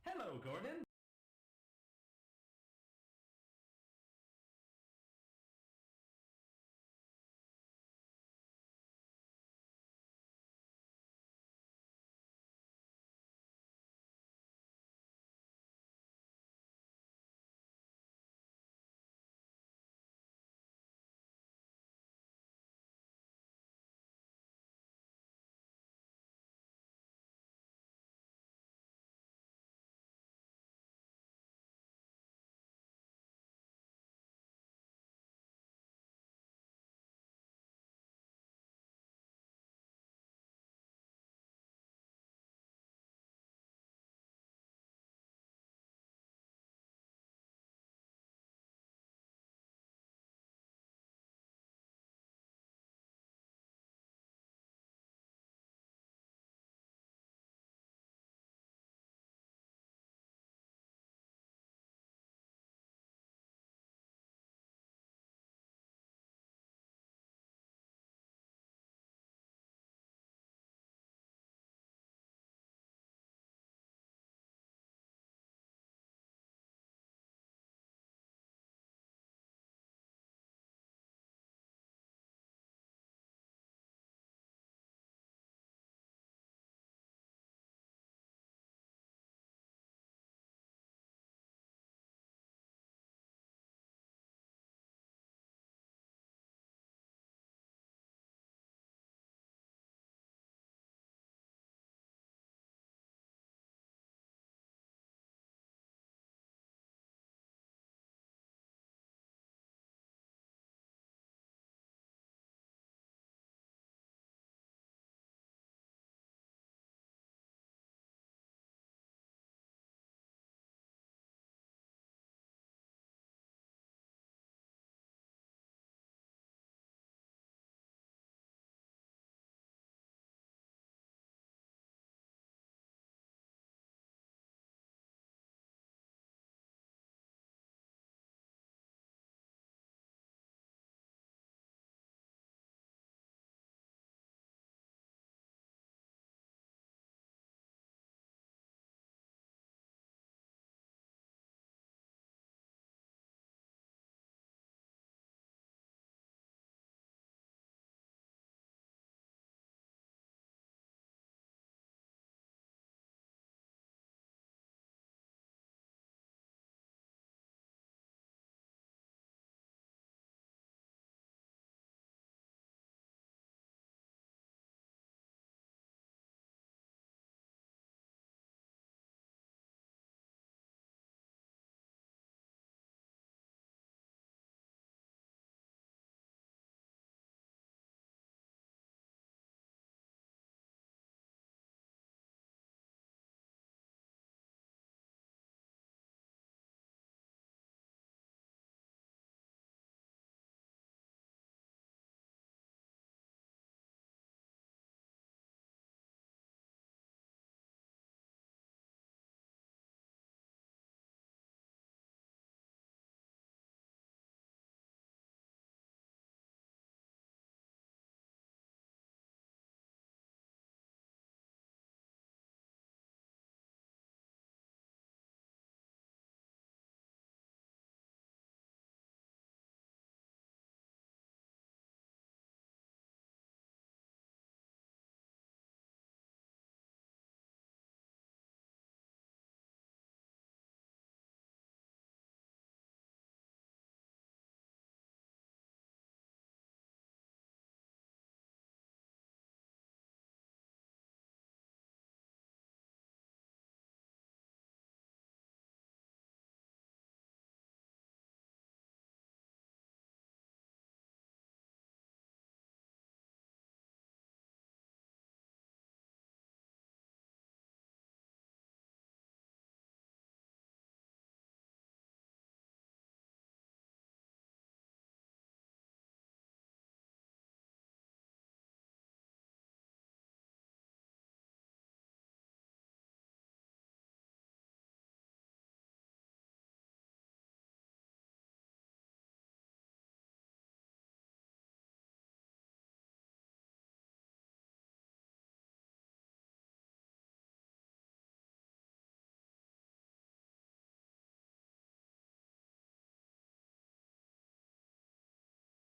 Hello, Gordon.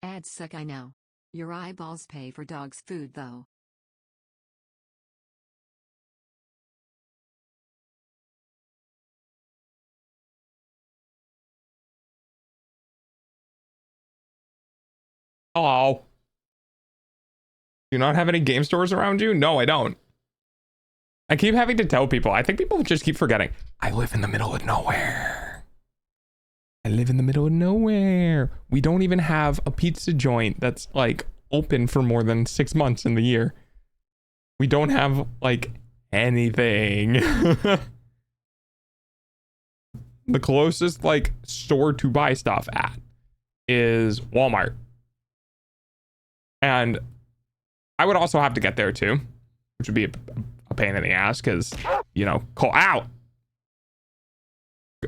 Ads suck, I know. Your eyeballs pay for dog's food though. Hello. Do you not have any game stores around you? No, I don't. I keep having to tell people. I think people just keep forgetting. I live in the middle of nowhere. I live in the middle of nowhere. We don't even have a pizza joint that's like open for more than 6 months in the year. We don't have like anything. The closest like store to buy stuff at is Walmart. And I would also have to get there too, which would be a pain in the ass because, you know, cold. Ow!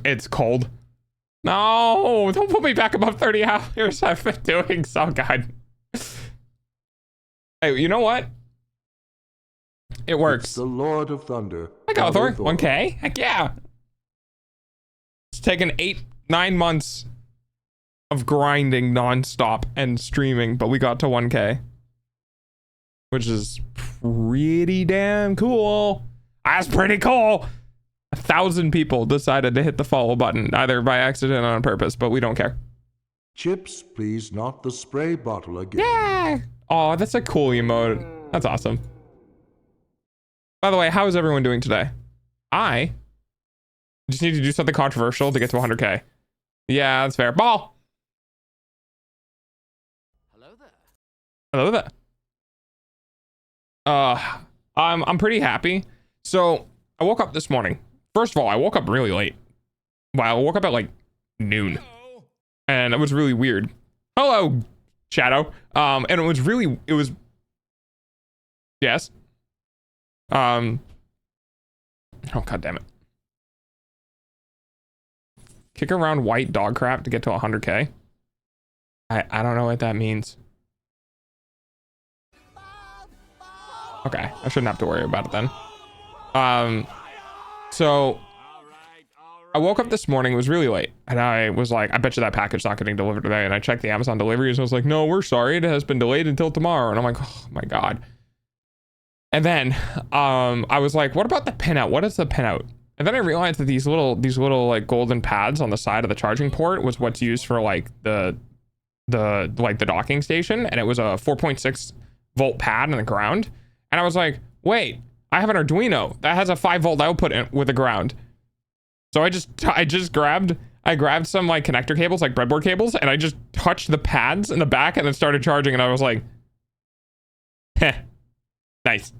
It's cold. No, don't put me back above 30 hours. I've been doing so good. Hey, you know what? It works. It's the Lord of Thunder. I got Thor. 1K? Heck yeah. It's taken 8-9 months of grinding nonstop and streaming, but we got to 1K. Which is pretty damn cool. That's pretty cool. 1,000 people decided to hit the follow button, either by accident or on purpose, but we don't care. Chips, please, not the spray bottle again. Yeah. Oh, that's a cool emote. That's awesome. By the way, how is everyone doing today? I just need to do something controversial to get to 100K. Yeah, that's fair. Ball. Hello there. Hello there. I'm pretty happy. So I woke up this morning. First of all, I woke up really late. Wow, I woke up at like noon. Hello. And it was really weird. Hello, Shadow. And it was yes. Oh god damn it. Kick around white dog crap to get to 100K. I don't know what that means. Okay, I shouldn't have to worry about it then. So I woke up this morning, it was really late, and I was like, I bet you that package not getting delivered today. And I checked the Amazon deliveries and I was like, no, we're sorry, it has been delayed until tomorrow. And I'm like, oh my god. And then I was like, what about the pinout? What is the pinout? And then I realized that these little like golden pads on the side of the charging port was what's used for like the docking station, and it was a 4.6 volt pad in the ground. And I was like, wait, I have an Arduino that has a 5 volt output with a ground. So I grabbed some like connector cables, like breadboard cables, and I just touched the pads in the back and then started charging, and I was like, heh, nice.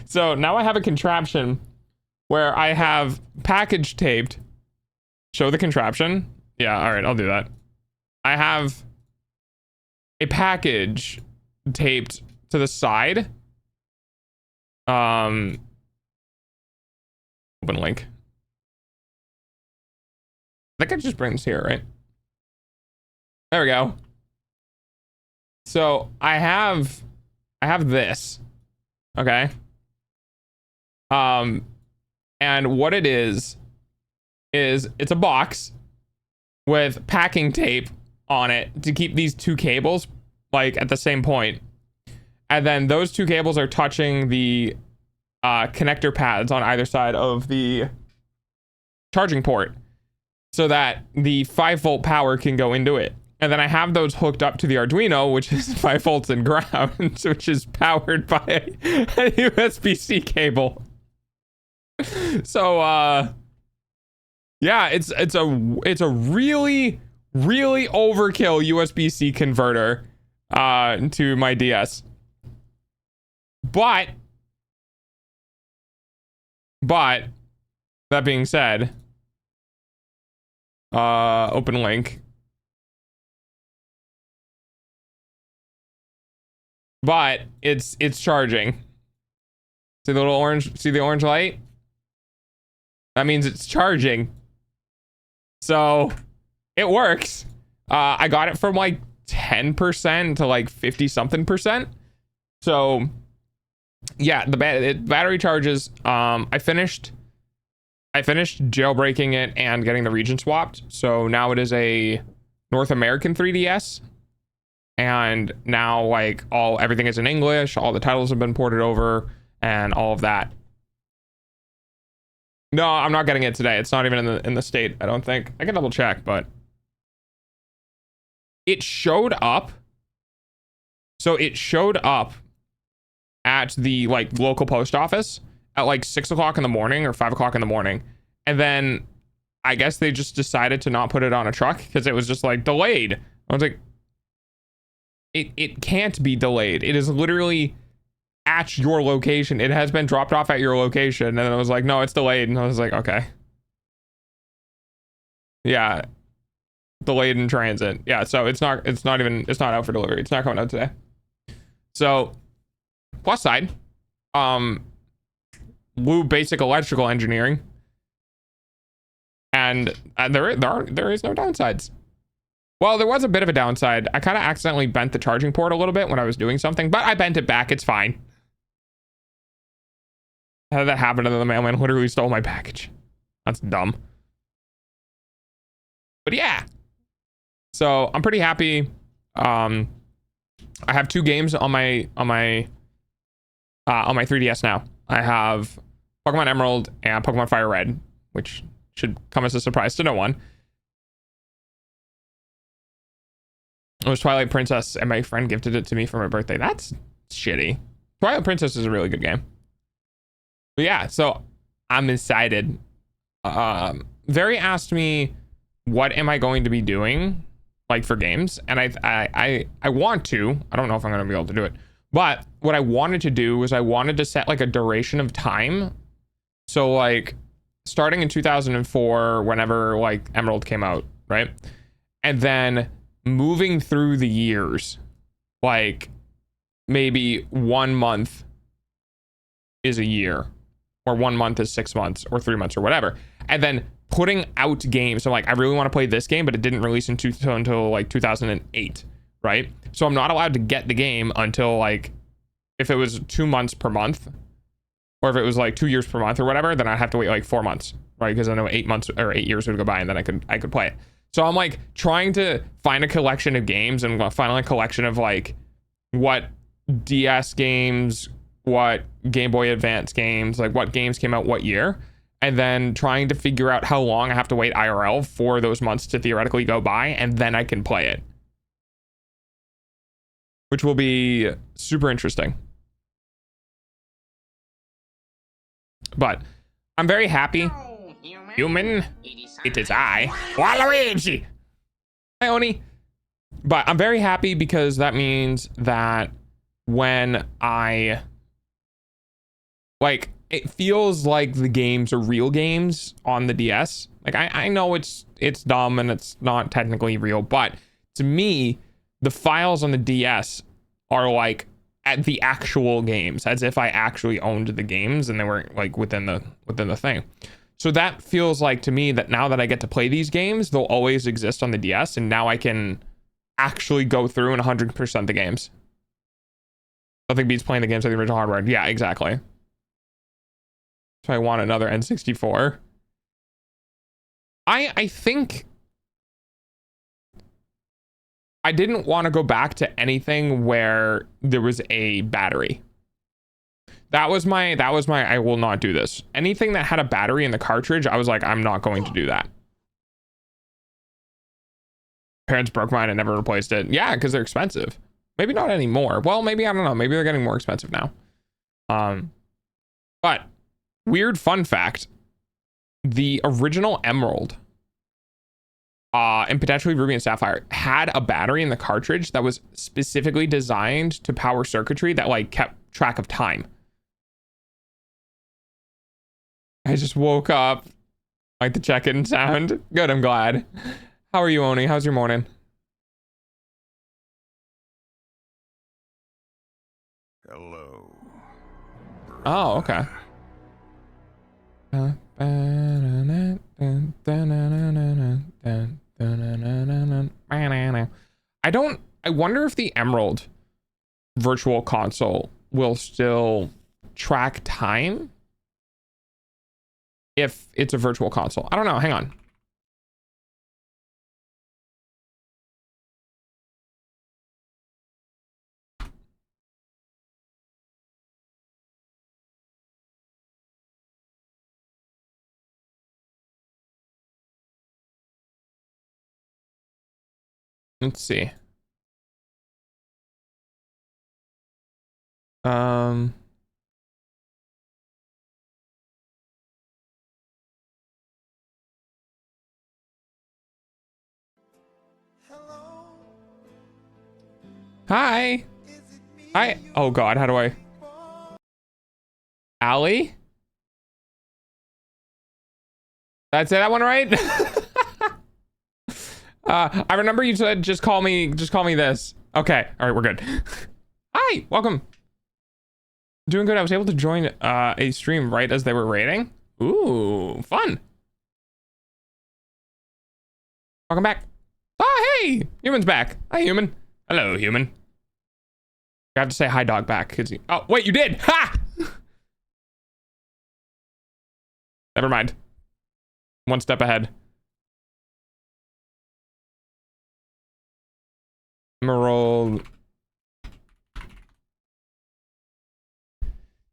So now I have a contraption where I have package taped. Show the contraption. Yeah, all right, I'll do that. I have a package taped to the side. Open link. I think I just bring this here, right? There we go. So I have this. Okay. And what it is it's a box with packing tape on it to keep these two cables like at the same point. And then those two cables are touching the connector pads on either side of the charging port so that the 5 volt power can go into it. And then I have those hooked up to the Arduino, which is 5 volts in ground, which is powered by a USB-C cable. So yeah, it's a really overkill USB-C converter to my DS. But that being said, open link. But it's charging. See the little orange, see the orange light? That means it's charging. So it works. I got it from like 10% to like 50 something percent. So yeah, the battery charges. I finished jailbreaking it and getting the region swapped. So now it is a North American 3DS. And now like everything is in English, all the titles have been ported over and all of that. No, I'm not getting it today. It's not even in the state, I don't think. I can double check, but it showed up. So it showed up at the like local post office at like 6 o'clock in the morning or 5 o'clock in the morning. And then I guess they just decided to not put it on a truck because it was just like delayed. I was like, it can't be delayed. It is literally at your location. It has been dropped off at your location. And then I was like, no, it's delayed. And I was like, okay. Yeah. Delayed in transit. Yeah. So it's not out for delivery. It's not coming out today. So plus side, Woo basic electrical engineering. And there is no downsides. Well, there was a bit of a downside. I kind of accidentally bent the charging port a little bit when I was doing something, but I bent it back. It's fine. How did that happen? And the mailman literally stole my package. That's dumb. But yeah. So I'm pretty happy. I have 2 games on my 3DS now. I have Pokemon Emerald and Pokemon Fire Red, which should come as a surprise to no one. It was Twilight Princess, and my friend gifted it to me for my birthday. That's shitty. Twilight Princess is a really good game. But yeah, so I'm excited. Veri asked me, what am I going to be doing, like for games? And I want to. I don't know if I'm going to be able to do it. But what I wanted to do was I wanted to set like a duration of time. So like starting in 2004, whenever like Emerald came out, right? And then moving through the years, like maybe 1 month is a year, or 1 month is 6 months, or 3 months, or whatever. And then putting out games. So like, I really want to play this game, but it didn't release until like 2008, right? So I'm not allowed to get the game until like, if it was 2 months per month, or if it was like 2 years per month or whatever, then I'd have to wait like 4 months, right? Because I know 8 months or 8 years would go by, and then I could play it. So I'm like trying to find a collection of games and find a collection of like what DS games, what Game Boy Advance games, like what games came out what year, and then trying to figure out how long I have to wait IRL for those months to theoretically go by, and then I can play it, which will be super interesting. But I'm very happy. Human, it is I, Waluigi. Hi, Oni. But I'm very happy because that means that when I like, it feels like the games are real games on the DS. Like I know it's dumb and it's not technically real, but to me, the files on the DS are like at the actual games, as if I actually owned the games and they were like within the thing. So that feels like to me that now that I get to play these games, they'll always exist on the DS, and now I can actually go through and 100% the games. Nothing beats playing the games on the original hardware. Yeah, exactly. So I want another N64. I think I didn't want to go back to anything where there was a battery. That was my I will not do this. Anything that had a battery in the cartridge, I was like, I'm not going to do that. Parents broke mine and never replaced it. Yeah, because they're expensive. Maybe not anymore. Well, maybe, I don't know. Maybe they're getting more expensive now. But weird fun fact, the original Emerald and potentially Ruby and Sapphire had a battery in the cartridge that was specifically designed to power circuitry that like kept track of time. I just woke up, like the check-in sound. Good, I'm glad. How are you, Oni? How's your morning? Hello. Oh, okay. I wonder if the Emerald Virtual Console will still track time if it's a virtual console. I don't know. Hang on. Let's see. Hi. Hi. Oh God, how do I? Allie? Did I say that one right? I remember you said just call me this. Okay, all right, we're good. Hi, welcome. Doing good. I was able to join a stream right as they were raiding. Ooh, fun. Welcome back. Oh, hey, human's back. Hi, human. Hello, human. You have to say hi, dog, back. Cause oh, wait, you did. Ha! Never mind. One step ahead. Emerald.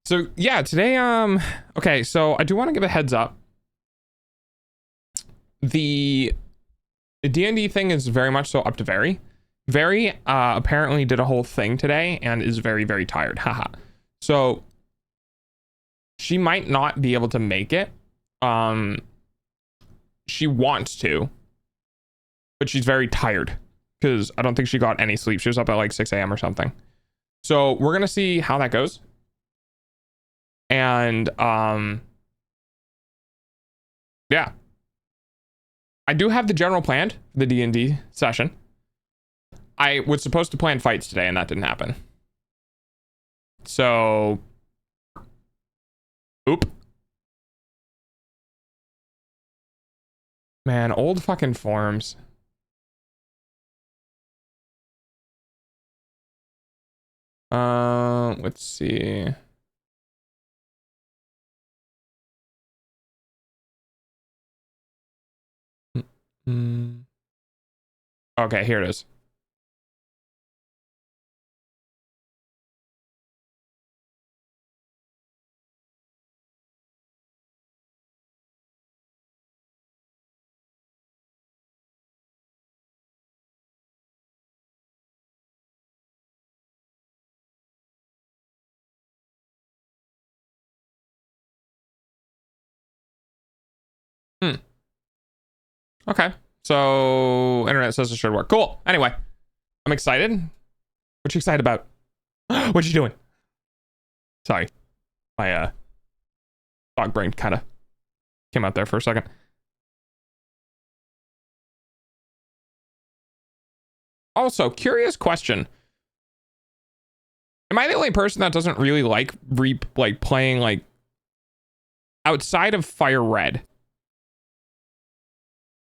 So yeah, today, okay, so I do want to give a heads up. The DND thing is very much so up to Veri. Veri apparently did a whole thing today and is very, very tired. Haha. So she might not be able to make it. She wants to, but she's very tired because I don't think she got any sleep. She was up at like 6 a.m. or something. So we're gonna see how that goes. And yeah, I do have the general planned for the D&D session. I was supposed to plan fights today and that didn't happen. So, oop. Man, old fucking forums. Let's see. Okay, here it is. Okay, so internet says it should work. Cool. Anyway, I'm excited. What you excited about? What you doing? Sorry, my dog brain kind of came out there for a second. Also, curious question. Am I the only person that doesn't really like playing like outside of Fire Red?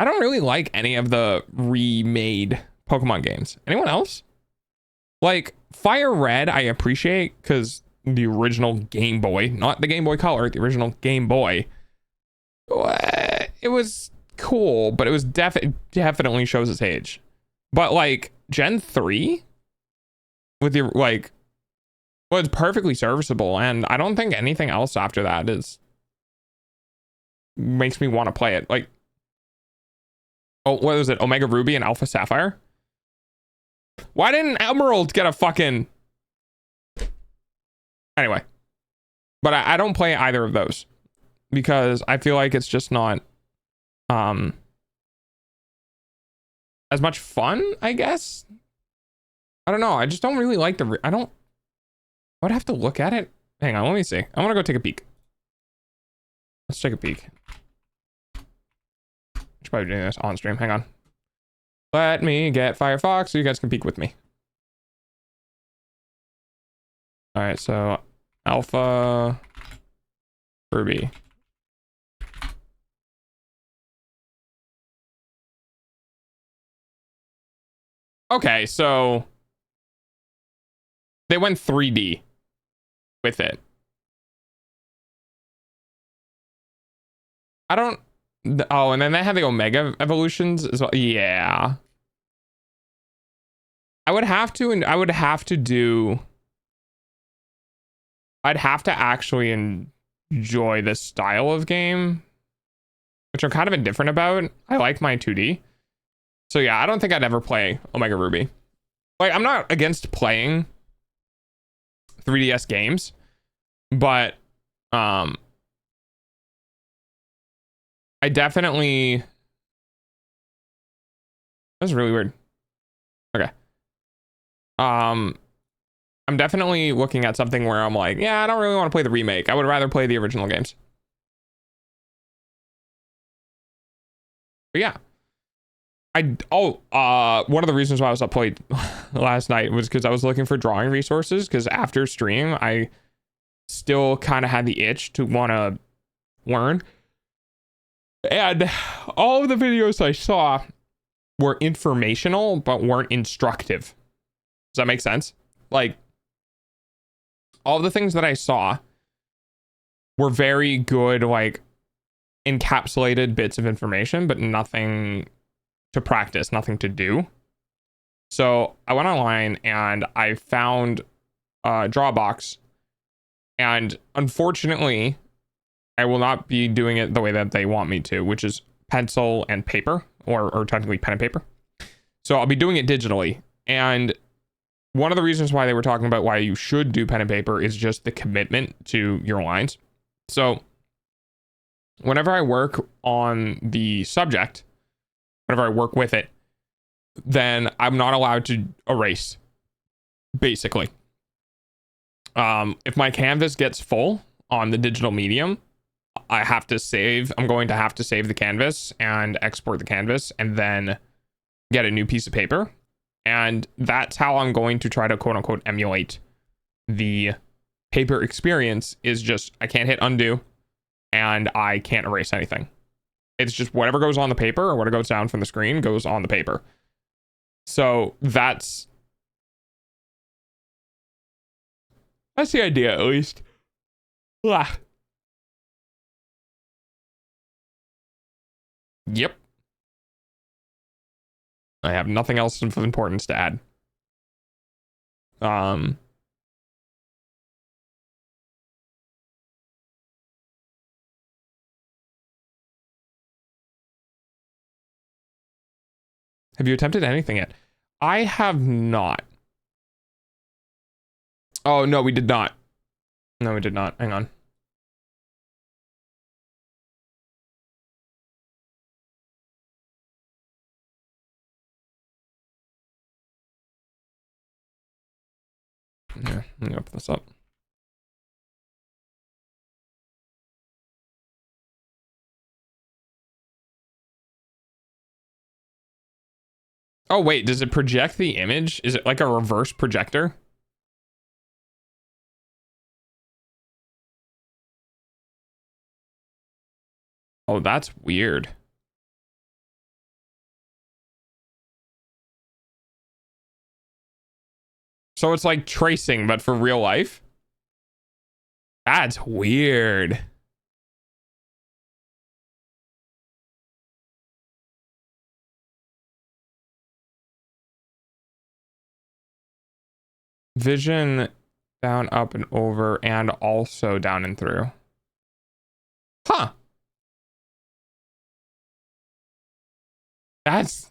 I don't really like any of the remade Pokemon games. Anyone else? Like Fire Red, I appreciate because the original Game Boy, not the Game Boy Color, the original Game Boy. It was cool, but it was definitely shows its age. But like Gen 3 with your like, well, it's perfectly serviceable, and I don't think anything else after that makes me want to play it. Like, oh, what was it? Omega Ruby and Alpha Sapphire? Why didn't Emerald get a fucking... Anyway. But I don't play either of those. Because I feel like it's just not... as much fun, I guess? I don't know. I just don't really like the... I would have to look at it. Hang on, let me see. I want to go take a peek. Let's take a peek. Should probably do this on stream. Hang on. Let me get Firefox so you guys can peek with me. All right, so Alpha Ruby. Okay, so they went 3D with it. I don't... Oh, and then they have the Omega evolutions as well. Yeah. I would have to, and I would have to do... I'd have to actually enjoy this style of game, which I'm kind of indifferent about. I like my 2D. So yeah, I don't think I'd ever play Omega Ruby. Like, I'm not against playing 3DS games, but I definitely... That's really weird. Okay. I'm definitely looking at something where I'm like, yeah, I don't really want to play the remake. I would rather play the original games. But yeah. One of the reasons why I was up late last night was because I was looking for drawing resources, because after stream I still kind of had the itch to want to learn, and all of the videos I saw were informational but weren't instructive. Does that make sense? Like, all the things that I saw were very good, like, encapsulated bits of information, but nothing to practice, nothing to do. So I went online and I found Drawbox, and unfortunately I will not be doing it the way that they want me to, which is pencil and paper, or technically pen and paper. So I'll be doing it digitally. And one of the reasons why they were talking about why you should do pen and paper is just the commitment to your lines. So whenever I work on the subject, whenever I work with it, then I'm not allowed to erase, basically. If my canvas gets full on the digital medium, I'm going to have to save the canvas and export the canvas and then get a new piece of paper. And that's how I'm going to try to quote unquote emulate the paper experience, is just, I can't hit undo and I can't erase anything. It's just whatever goes on the paper or whatever goes down from the screen goes on the paper. So that's the idea, at least. Blah. Yep. I have nothing else of importance to add. Have you attempted anything yet? I have not. Oh, no, we did not. No, we did not. Hang on. Yeah, let me open this up. Oh, wait, does it project the image? Is it like a reverse projector? Oh, that's weird. So it's like tracing, but for real life? That's weird. Vision down, up, and over, and also down and through. Huh. That's...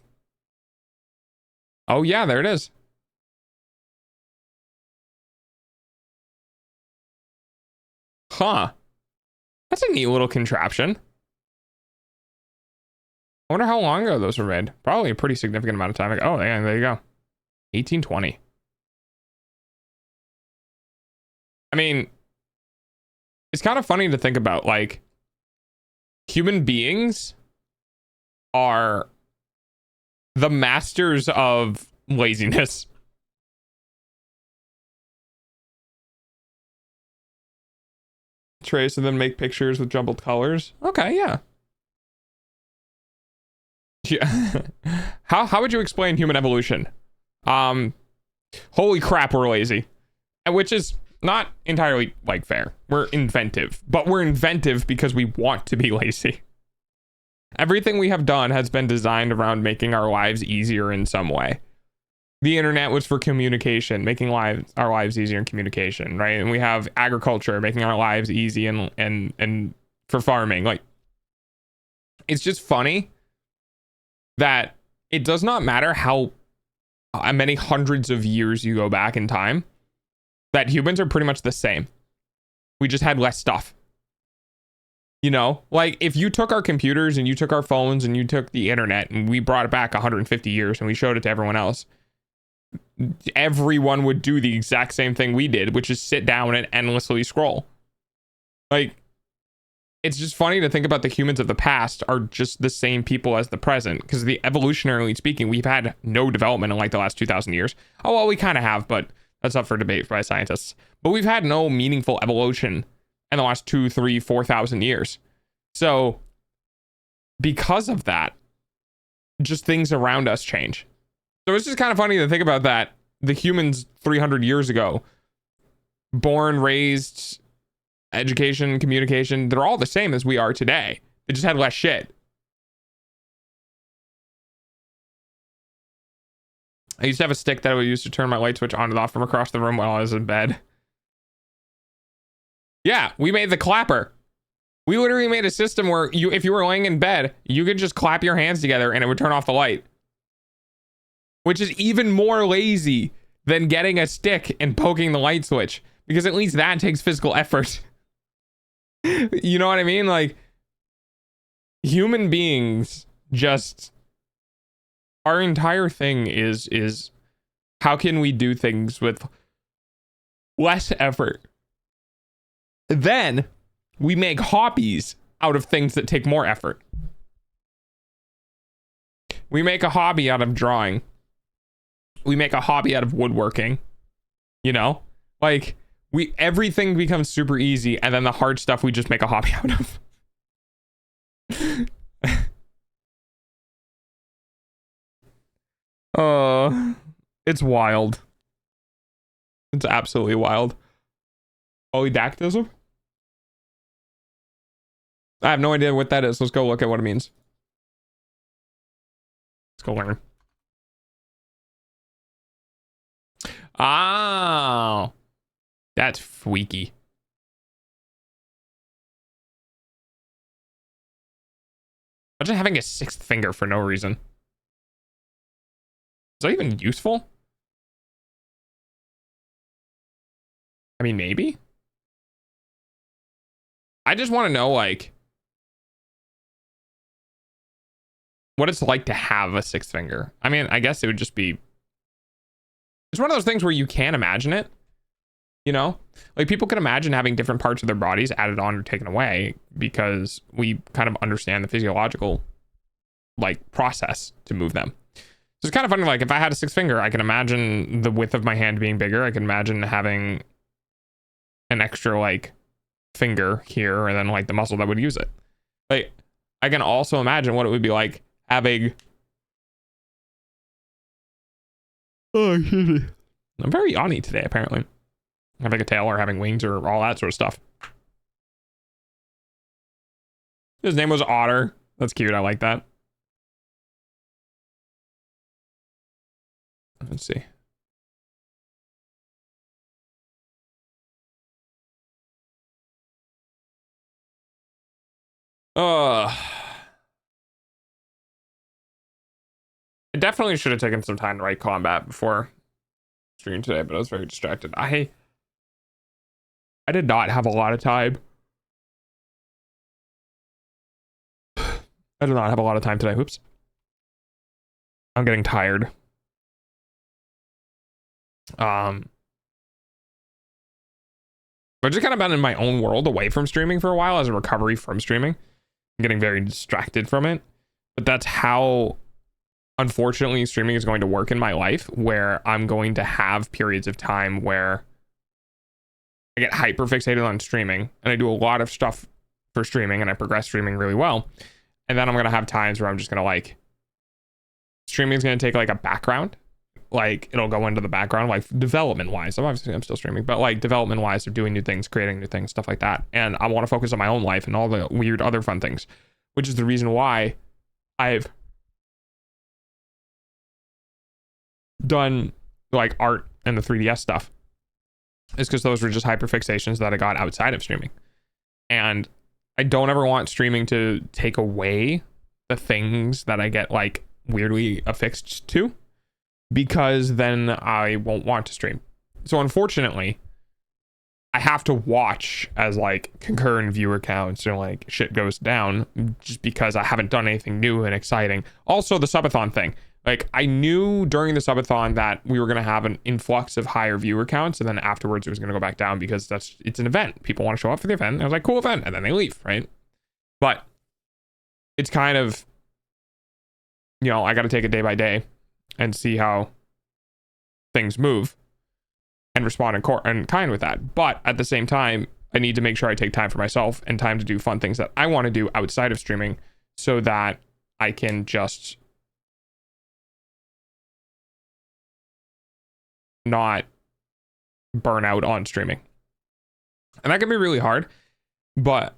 Oh, yeah, there it is. Huh. That's a neat little contraption. I wonder how long ago those were made. Probably a pretty significant amount of time ago. Oh, yeah, there you go. 1820. I mean, it's kind of funny to think about, like, human beings are the masters of laziness. Trace and then make pictures with jumbled colors. Okay, yeah. Yeah. How would you explain human evolution? Holy crap, we're lazy. Which is not entirely, like, fair. We're inventive, but we're inventive because we want to be lazy. Everything we have done has been designed around making our lives easier in some way. The internet was for communication, making our lives easier in communication, right? And we have agriculture, making our lives easy and for farming. Like, it's just funny that it does not matter how many hundreds of years you go back in time, that humans are pretty much the same. We just had less stuff. You know, like if you took our computers and you took our phones and you took the internet and we brought it back 150 years and we showed it to everyone else, everyone would do the exact same thing we did, which is sit down and endlessly scroll. Like, it's just funny to think about the humans of the past are just the same people as the present, because evolutionarily speaking, we've had no development in like the last 2,000 years. Oh, well, we kind of have, but that's up for debate by scientists. But we've had no meaningful evolution in the last 2, 3, 4,000 years. So because of that, just things around us change. So it's just kind of funny to think about that. The humans 300 years ago, born, raised, education, communication, they're all the same as we are today. They just had less shit. I used to have a stick that I would use to turn my light switch on and off from across the room while I was in bed. Yeah, we made the clapper. We literally made a system where if you were laying in bed, you could just clap your hands together and it would turn off the light. Which is even more lazy than getting a stick and poking the light switch, because at least that takes physical effort. You know what I mean? Like, human beings, just, our entire thing is how can we do things with less effort? Then we make hobbies out of things that take more effort. We make a hobby out of drawing. We make a hobby out of woodworking. You know, like, everything becomes super easy, and then the hard stuff we just make a hobby out of. It's wild. It's absolutely wild. Polydactylism? I have no idea what that is. Let's go look at what it means. Let's go learn. Oh, that's freaky. Imagine having a sixth finger for no reason. Is that even useful? I mean, maybe. I just want to know, like, what it's like to have a sixth finger. I mean, I guess it would just be, it's one of those things where you can't imagine it, you know? Like, people can imagine having different parts of their bodies added on or taken away because we kind of understand the physiological, like, process to move them. So it's kind of funny, like, if I had a sixth finger, I can imagine the width of my hand being bigger. I can imagine having an extra, like, finger here and then, like, the muscle that would use it. Like, I can also imagine what it would be like having... Oh, excuse me. I'm very yawny today, apparently. Having a tail or having wings or all that sort of stuff. His name was Otter. That's cute. I like that. Let's see. I definitely should have taken some time to write combat before stream today, but I was very distracted. I did not have a lot of time. I did not have a lot of time today. Oops. I'm getting tired. I've just kind of been in my own world away from streaming for a while as a recovery from streaming. I'm getting very distracted from it. But that's how, unfortunately, streaming is going to work in my life, where I'm going to have periods of time where I get hyper fixated on streaming and I do a lot of stuff for streaming and I progress streaming really well. And then I'm going to have times where I'm just going to, like, streaming is going to take like a background. Like, it'll go into the background, like, development wise. I'm still streaming, but like development wise of doing new things, creating new things, stuff like that. And I want to focus on my own life and all the weird other fun things, which is the reason why I've done like art and the 3DS stuff. Is because those were just hyperfixations that I got outside of streaming. And I don't ever want streaming to take away the things that I get like weirdly affixed to, because then I won't want to stream. So unfortunately, I have to watch as like concurrent viewer counts or like shit goes down, just because I haven't done anything new and exciting. Also the SUB-A-THON thing. Like, I knew during the SUB-A-THON that we were going to have an influx of higher viewer counts, and then afterwards it was going to go back down, because it's an event. People want to show up for the event. And I was like, cool event. And then they leave, right? But it's kind of, you know, I got to take it day by day and see how things move and respond in kind with that. But at the same time, I need to make sure I take time for myself and time to do fun things that I want to do outside of streaming, so that I can just not burn out on streaming. And that can be really hard, but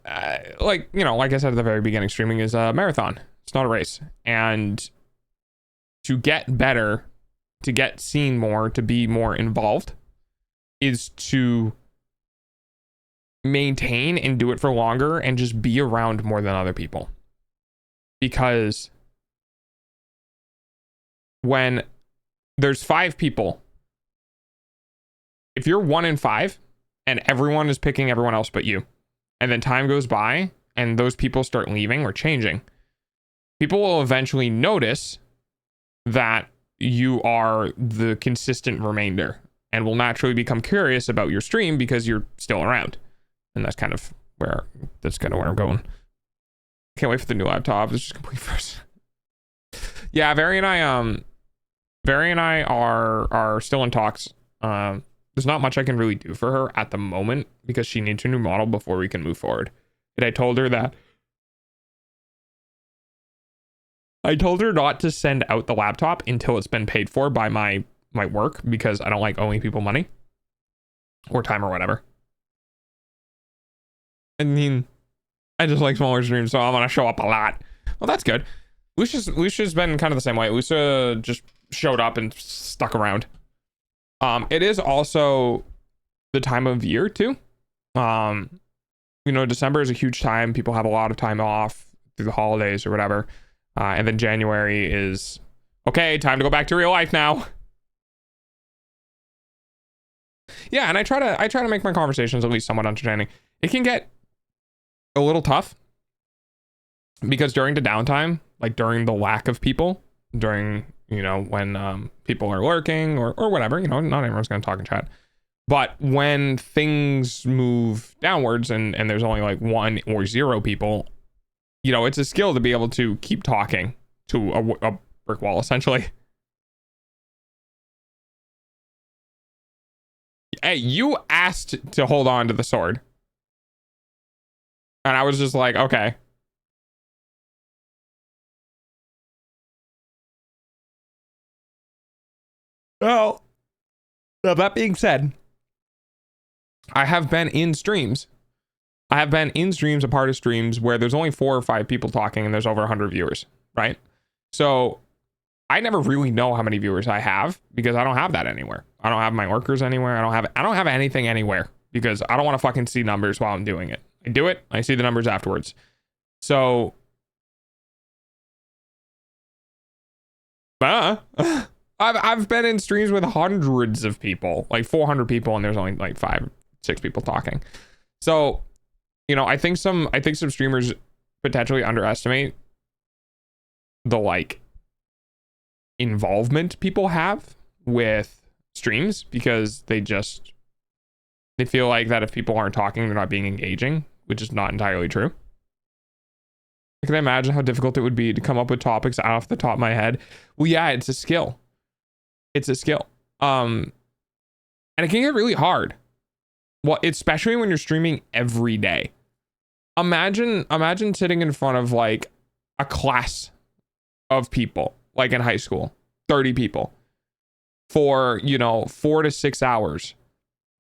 like, you know, like I said at the very beginning, streaming is a marathon. It's not a race. And to get better, to get seen more, to be more involved, is to maintain and do it for longer and just be around more than other people. Because when there's 5 people, if you're 1 in 5 and everyone is picking everyone else but you, and then time goes by and those people start leaving or changing, people will eventually notice that you are the consistent remainder and will naturally become curious about your stream because you're still around. And that's kind of where I'm going. Can't wait for the new laptop. This is complete first. Yeah, Veri and I are still in talks. There's not much I can really do for her at the moment, because she needs a new model before we can move forward. And I told her not to send out the laptop until it's been paid for by my work, because I don't like owing people money or time or whatever. I mean, I just like smaller streams, so I'm gonna show up a lot. Well, that's good. Lucia's been kind of the same way. Lucia just showed up and stuck around. It is also the time of year too. You know, December is a huge time. People have a lot of time off through the holidays or whatever. And then January is, okay, time to go back to real life now. Yeah, and I try to make my conversations at least somewhat entertaining. It can get a little tough, because during the downtime, like during the lack of people, during, you know, when people are lurking or whatever, you know, not everyone's going to talk in chat. But when things move downwards and there's only like 1 or 0 people, you know, it's a skill to be able to keep talking to a brick wall, essentially. Hey, you asked to hold on to the sword. And I was just like, okay. Well, now that being said, I have been in streams. I have been in streams, a part of streams where there's only 4 or 5 people talking and there's over 100 viewers, right? So I never really know how many viewers I have, because I don't have that anywhere. I don't have my workers anywhere. I don't have anything anywhere, because I don't want to fucking see numbers while I'm doing it. I do it, I see the numbers afterwards. So I've been in streams with hundreds of people, like 400 people, and there's only like 5, 6 people talking. So, you know, I think some streamers potentially underestimate the like involvement people have with streams, because they feel like that if people aren't talking, they're not being engaging, which is not entirely true. I can imagine how difficult it would be to come up with topics off the top of my head. Well, yeah, it's a skill. It's a skill. And it can get really hard. Well, especially when you're streaming every day. Imagine sitting in front of like a class of people, like in high school, 30 people, for, you know, 4 to 6 hours,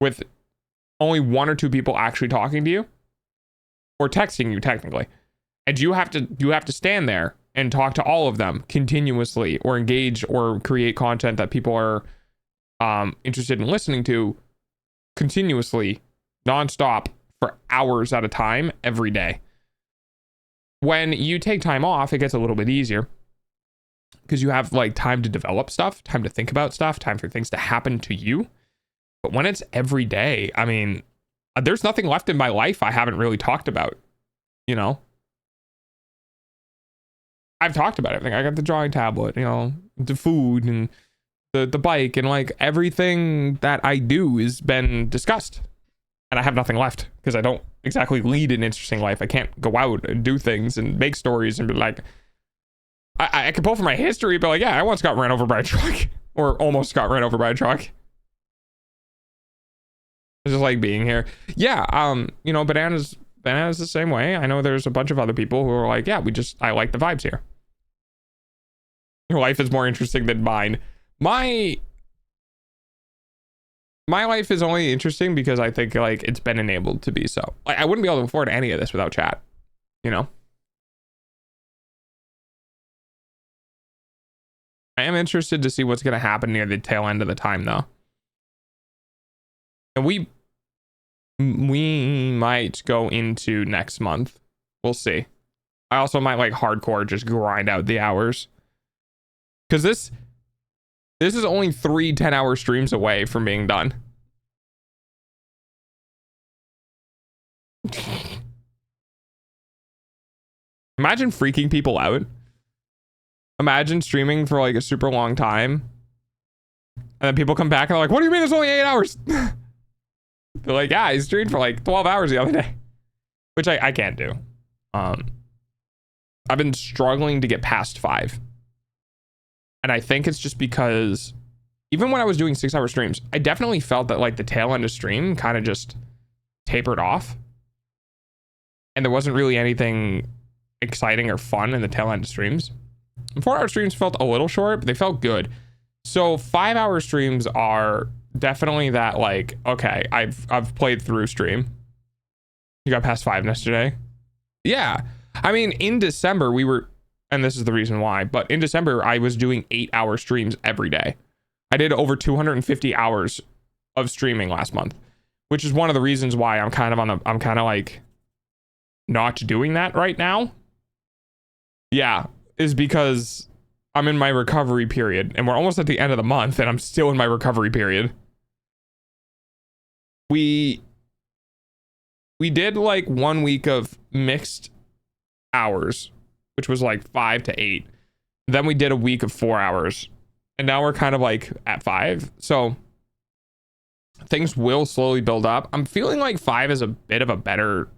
with only 1 or 2 people actually talking to you or texting you technically. And you have to stand there and talk to all of them continuously, or engage or create content that people are interested in listening to continuously, nonstop, for hours at a time every day. When you take time off, it gets a little bit easier. because you have like time to develop stuff, time to think about stuff, time for things to happen to you. But when it's every day, I mean, there's nothing left in my life I haven't really talked about, you know? I've talked about everything. I got the drawing tablet, you know, the food and the bike, and like everything that I do has been discussed. And I have nothing left because I don't exactly lead an interesting life. I can't go out and do things and make stories and be like, I can pull from my history, but like, yeah, I once got ran over by a truck or almost got ran over by a truck. It's just like being here. Yeah. You know, bananas the same way. I know there's a bunch of other people who are like, yeah, I like the vibes here. Your life is more interesting than mine. My life is only interesting because I think like it's been enabled to be so. Like, I wouldn't be able to afford any of this without chat, you know? I am interested to see what's going to happen near the tail end of the time though. And we might go into next month. We'll see. I also might like hardcore just grind out the hours. Because this is only 3 10-hour streams away from being done. Imagine freaking people out. Imagine streaming for like a super long time. And then people come back and they're like, what do you mean there's only 8 hours? They're like, yeah, I streamed for like 12 hours the other day. Which I can't do. I've been struggling to get past 5. And I think it's just because even when I was doing 6-hour streams, I definitely felt that like the tail end of stream kind of just tapered off. And there wasn't really anything exciting or fun in the tail end of streams. 4-hour streams felt a little short, but they felt good. So 5-hour streams are definitely that like, okay, I've played through stream. You got past 5 yesterday. Yeah. I mean, in December we were, and this is the reason why, but in December I was doing 8-hour streams every day. I did over 250 hours of streaming last month, which is one of the reasons why I'm kind of like not doing that right now. Yeah, is because I'm in my recovery period and we're almost at the end of the month and I'm still in my recovery period. We did like 1 week of mixed hours, which was like 5 to 8. Then we did a week of 4 hours. And now we're kind of like at 5. So things will slowly build up. I'm feeling like 5 is a bit of a better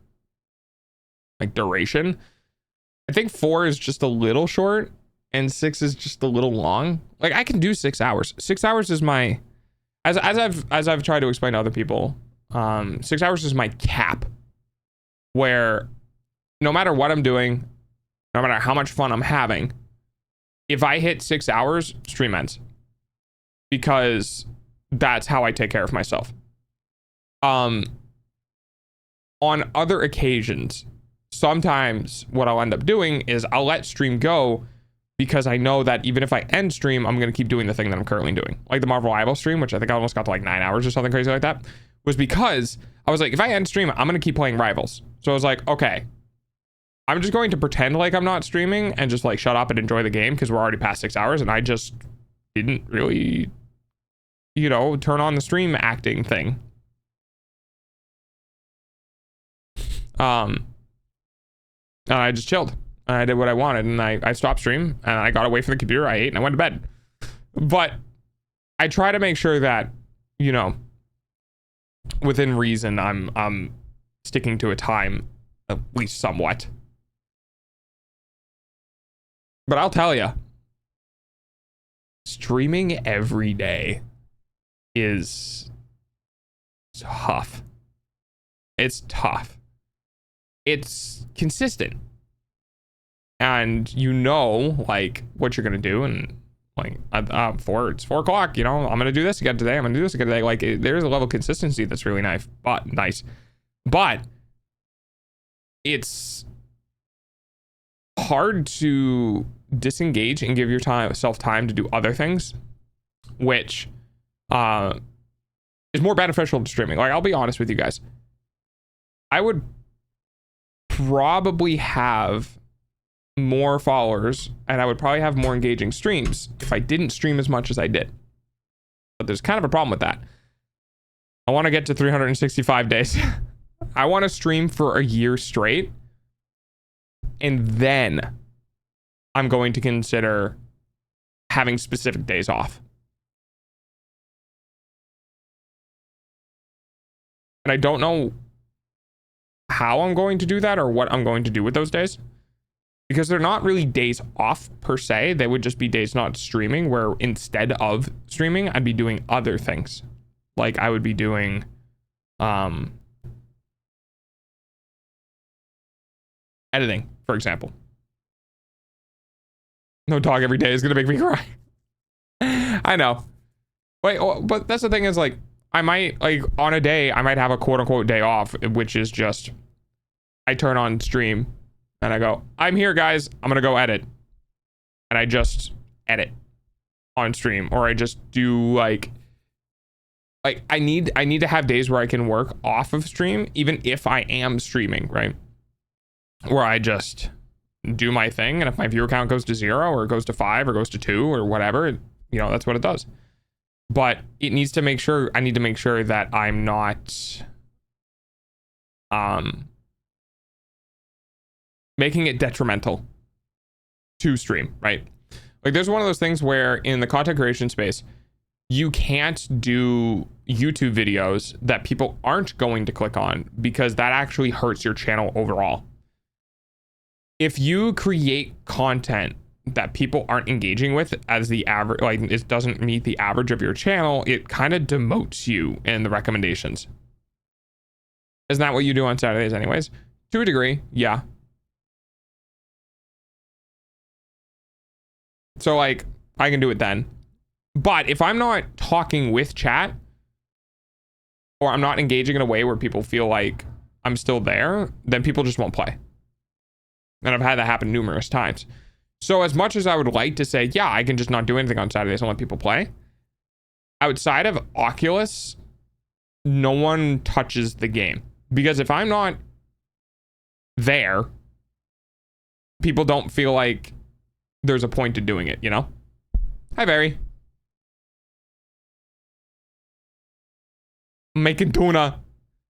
like duration. I think 4 is just a little short and 6 is just a little long. Like I can do 6 hours. 6 hours is my, as I've tried to explain to other people, 6 hours is my cap, where no matter what I'm doing, no matter how much fun I'm having, if I hit 6 hours, stream ends. Because that's how I take care of myself. On other occasions, sometimes what I'll end up doing is I'll let stream go because I know that even if I end stream, I'm going to keep doing the thing that I'm currently doing. Like the Marvel Rival stream, which I think I almost got to like 9 hours or something crazy like that, was because I was like, if I end stream, I'm going to keep playing Rivals. So I was like, okay, I'm just going to pretend like I'm not streaming and just like shut up and enjoy the game because we're already past 6 hours and I just didn't really, you know, turn on the stream acting thing. And I just chilled. I did what I wanted and I stopped stream and I got away from the computer. I ate and I went to bed. But I try to make sure that, you know, within reason, I'm sticking to a time at least somewhat. But I'll tell you, streaming every day is tough. It's tough. It's consistent. And you know, like, what you're going to do. And, like, it's 4 o'clock, you know, I'm going to do this again today. I'm going to do this again today. Like, there's a level of consistency that's really nice. But it's hard to disengage and give yourself time to do other things, which is more beneficial to streaming. Like, I'll be honest with you guys. I would probably have more followers, and I would probably have more engaging streams if I didn't stream as much as I did. But there's kind of a problem with that. I want to get to 365 days. I want to stream for a year straight, and then I'm going to consider having specific days off. And I don't know how I'm going to do that or what I'm going to do with those days, because they're not really days off per se. They would just be days not streaming, where instead of streaming, I'd be doing other things. Like I would be doing editing, for example. No dog every day is gonna make me cry. I know. Wait, but that's the thing is, like, I might, like, on a day, I might have a quote-unquote day off, which is just, I turn on stream, and I go, I'm here, guys, I'm gonna go edit. And I just edit on stream, or I just do, like I need to have days where I can work off of stream, even if I am streaming, right? Where I just do my thing, and if my viewer count goes to 0 or goes to 5 or goes to 2 or whatever, you know, that's what it does. But it needs to make sure, I need to make sure that I'm not making it detrimental to stream, right? Like there's one of those things where in the content creation space, you can't do YouTube videos that people aren't going to click on, because that actually hurts your channel overall. If you create content that people aren't engaging with as the average, like it doesn't meet the average of your channel, it kind of demotes you in the recommendations. Isn't that what you do on Saturdays anyways? To a degree, yeah. So like, I can do it then. But if I'm not talking with chat, or I'm not engaging in a way where people feel like I'm still there, then people just won't play. And I've had that happen numerous times. So as much as I would like to say, yeah, I can just not do anything on Saturdays and let people play, outside of Oculus, no one touches the game. Because if I'm not there, people don't feel like there's a point to doing it, you know? Hi, Veri. Making tuna.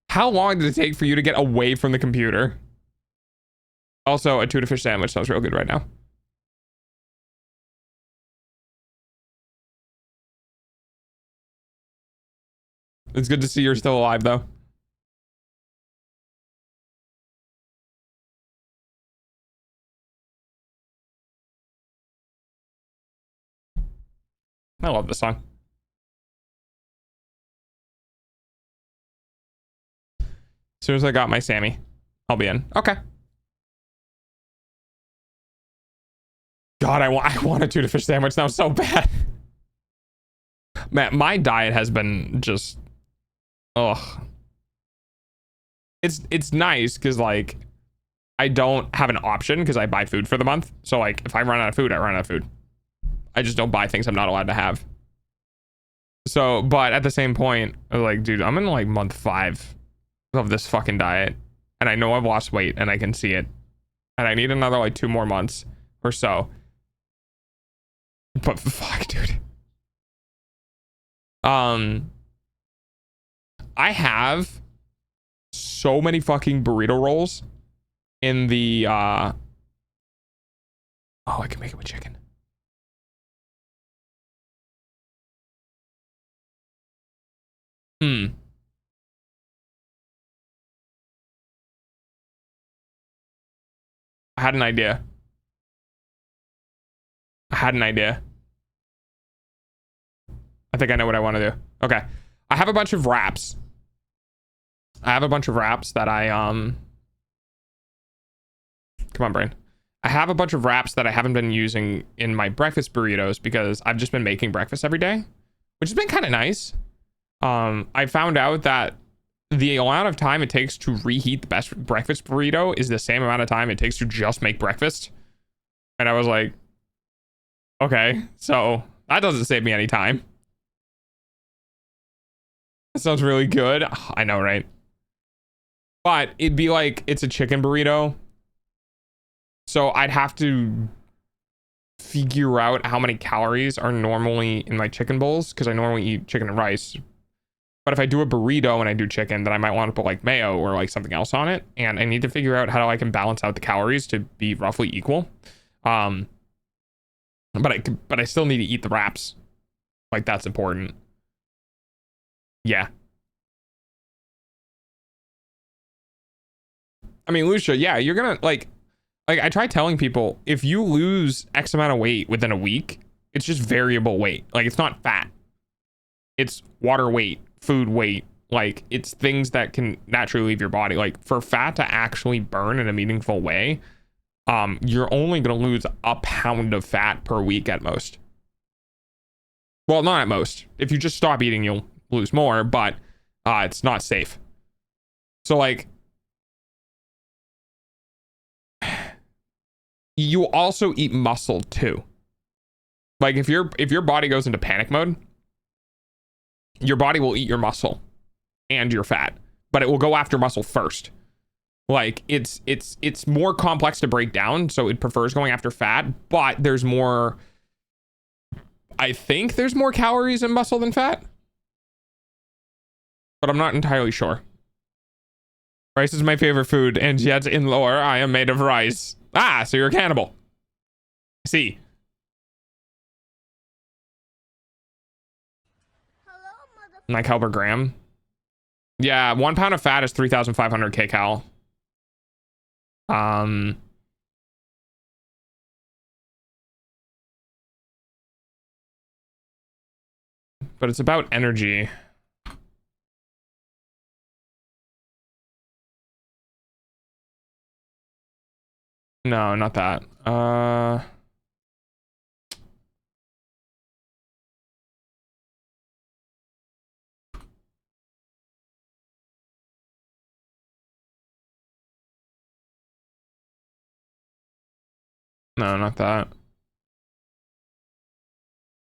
How long did it take for you to get away from the computer? Also, a tuna fish sandwich sounds real good right now. It's good to see you're still alive, though. I love this song. As soon as I got my Sammy, I'll be in. Okay. God, I want a tuna fish sandwich now so bad. Man, my diet has been just, ugh. It's nice because like I don't have an option because I buy food for the month. So like if I run out of food, I run out of food. I just don't buy things I'm not allowed to have. So, but at the same point, like, dude, I'm in like month 5 of this fucking diet, and I know I've lost weight and I can see it, and I need another like 2 more months or so. But fuck, dude. I have so many fucking burrito rolls in the oh, I can make it with chicken. I had an idea. I think I know what I want to do. Okay. I have a bunch of wraps. That I come on, brain. I have a bunch of wraps that I haven't been using in my breakfast burritos because I've just been making breakfast every day, which has been kind of nice. I found out that the amount of time it takes to reheat the best breakfast burrito is the same amount of time it takes to just make breakfast. And I was like, okay, so that doesn't save me any time. That sounds really good. I know, right? But it'd be like, it's a chicken burrito. So I'd have to figure out how many calories are normally in my chicken bowls, because I normally eat chicken and rice. But if I do a burrito and I do chicken, then I might want to put like mayo or like something else on it. And I need to figure out how I can balance out the calories to be roughly equal. But I still need to eat the wraps. Like, that's important. Yeah. I mean, Lucia, yeah, you're gonna like I try telling people, if you lose X amount of weight within a week, it's just variable weight. Like, it's not fat. It's water weight, food weight. Like, it's things that can naturally leave your body. Like, for fat to actually burn in a meaningful way, you're only going to lose a pound of fat per week at most. Well, not at most. If you just stop eating, you'll lose more, but it's not safe. So, like, you also eat muscle too. Like, if your body goes into panic mode, your body will eat your muscle and your fat, but it will go after muscle first. Like, it's more complex to break down, so it prefers going after fat, but there's more, I think there's more calories in muscle than fat, but I'm not entirely sure. Rice is my favorite food, and yet in lore I am made of rice. Ah, so you're a cannibal. See. Like Albert Graham. Yeah, 1 pound of fat is 3,500 kcal. But it's about energy. No, not that. No, not that.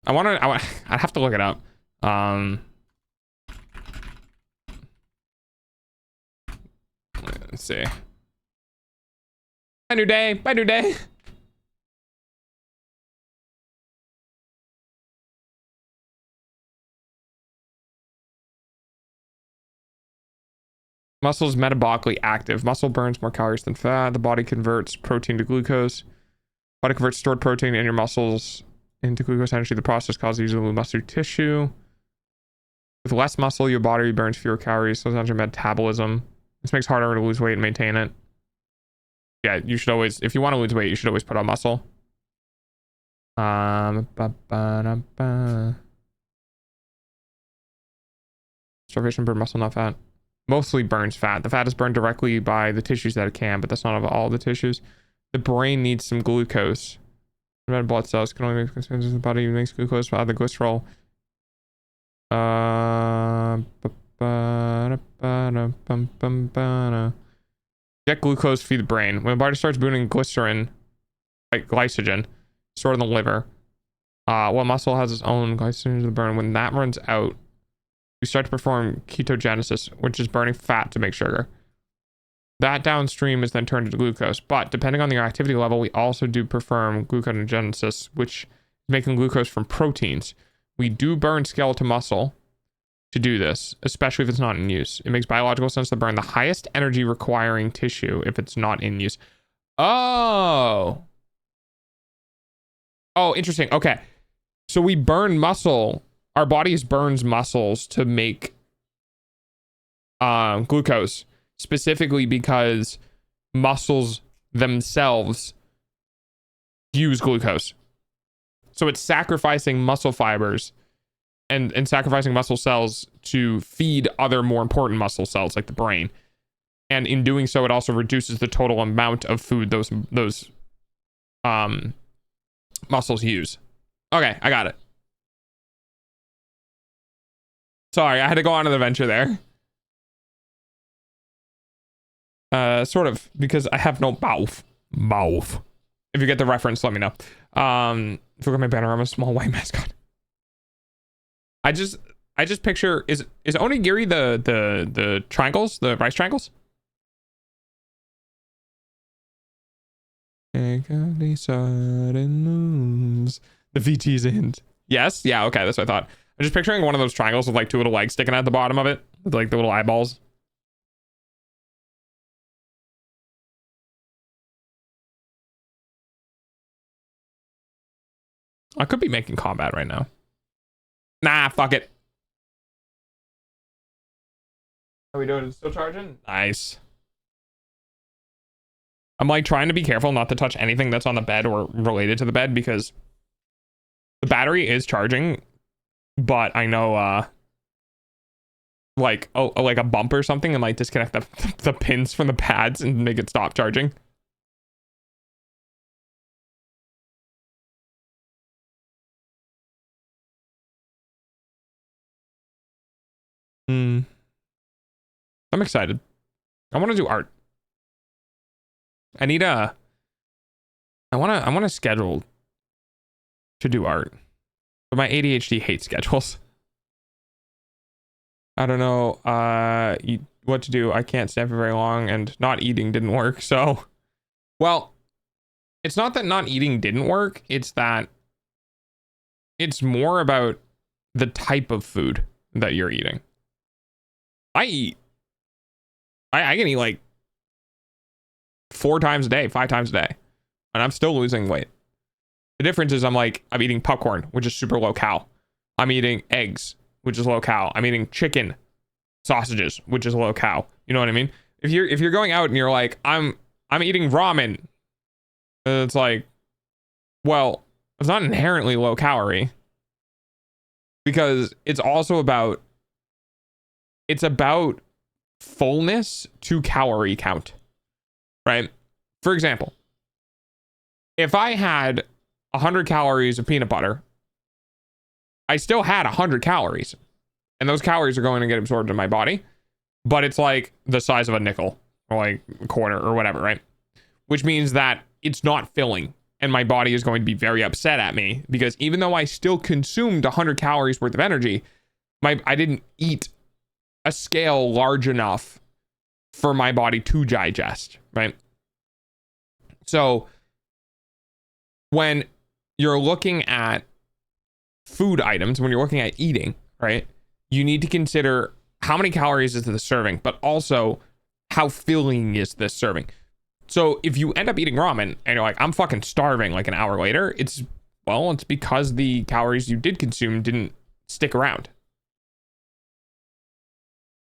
I'd have to look it up. Let's see. Bye, new day. Bye, new day. Muscle is metabolically active. Muscle burns more calories than fat. The body converts protein to glucose. Body converts stored protein in your muscles into glucose energy. The process causes use of muscle tissue. With less muscle, your body burns fewer calories. So it's your metabolism. This makes it harder to lose weight and maintain it. Yeah, you should always, if you want to lose weight, you should always put on muscle. Starvation burn muscle, not fat. Mostly burns fat. The fat is burned directly by the tissues that it can, but that's not of all the tissues. The brain needs some glucose. Red blood cells can only make concerns if the body makes glucose without the glycerol. Get glucose, feed the brain. When the body starts burning glycerin, like glycogen, stored in the liver, well, muscle has its own glycogen to burn. When that runs out, you start to perform ketogenesis, which is burning fat to make sugar. That downstream is then turned into glucose. But depending on the activity level, we also do perform gluconeogenesis, which is making glucose from proteins. We do burn skeletal muscle to do this, especially if it's not in use. It makes biological sense to burn the highest energy requiring tissue if it's not in use. Oh, interesting. Okay. So we burn muscle. Our bodies burns muscles to make glucose, specifically because muscles themselves use glucose. So it's sacrificing muscle fibers and sacrificing muscle cells to feed other more important muscle cells like the brain. And in doing so, it also reduces the total amount of food those muscles use. Okay, I got it. Sorry, I had to go on an adventure there. Sort of, because I have no mouth. If you get the reference, let me know. If you look at my banner, I'm a small white mascot. I just picture, is onigiri the triangles, the rice triangles? Take any sudden moves. The VT's in. Yes? Yeah, okay, that's what I thought. I'm just picturing one of those triangles with like two little legs sticking out the bottom of it. With like the little eyeballs. I could be making combat right now. Nah, fuck it. How we doing? Still charging? Nice. I'm like trying to be careful not to touch anything that's on the bed or related to the bed because the battery is charging, but I know like a bump or something, it might disconnect the pins from the pads and make it stop charging. I'm excited. I want to do art. I want to schedule to do art, but my ADHD hates schedules. I don't know what to do. I can't stand for very long, and not eating didn't work. So, well, it's not that not eating didn't work. It's that it's more about the type of food that you're eating. I eat. I can eat like 4 times a day, 5 times a day, and I'm still losing weight. The difference is I'm eating popcorn, which is super low cal. I'm eating eggs, which is low cal. I'm eating chicken, sausages, which is low cal. You know what I mean? If you're going out and you're like, I'm eating ramen, it's like, well, it's not inherently low calorie because it's also about fullness to calorie count, right? For example, if I had 100 calories of peanut butter, I still had 100 calories, and those calories are going to get absorbed in my body, but it's like the size of a nickel or like a quarter or whatever, right? Which means that it's not filling, and my body is going to be very upset at me because even though I still consumed 100 calories worth of energy, I didn't eat a scale large enough for my body to digest, right? So when you're looking at food items, when you're looking at eating, right, you need to consider how many calories is this serving, but also how filling is this serving. So if you end up eating ramen and you're like, I'm fucking starving like an hour later, it's because the calories you did consume didn't stick around.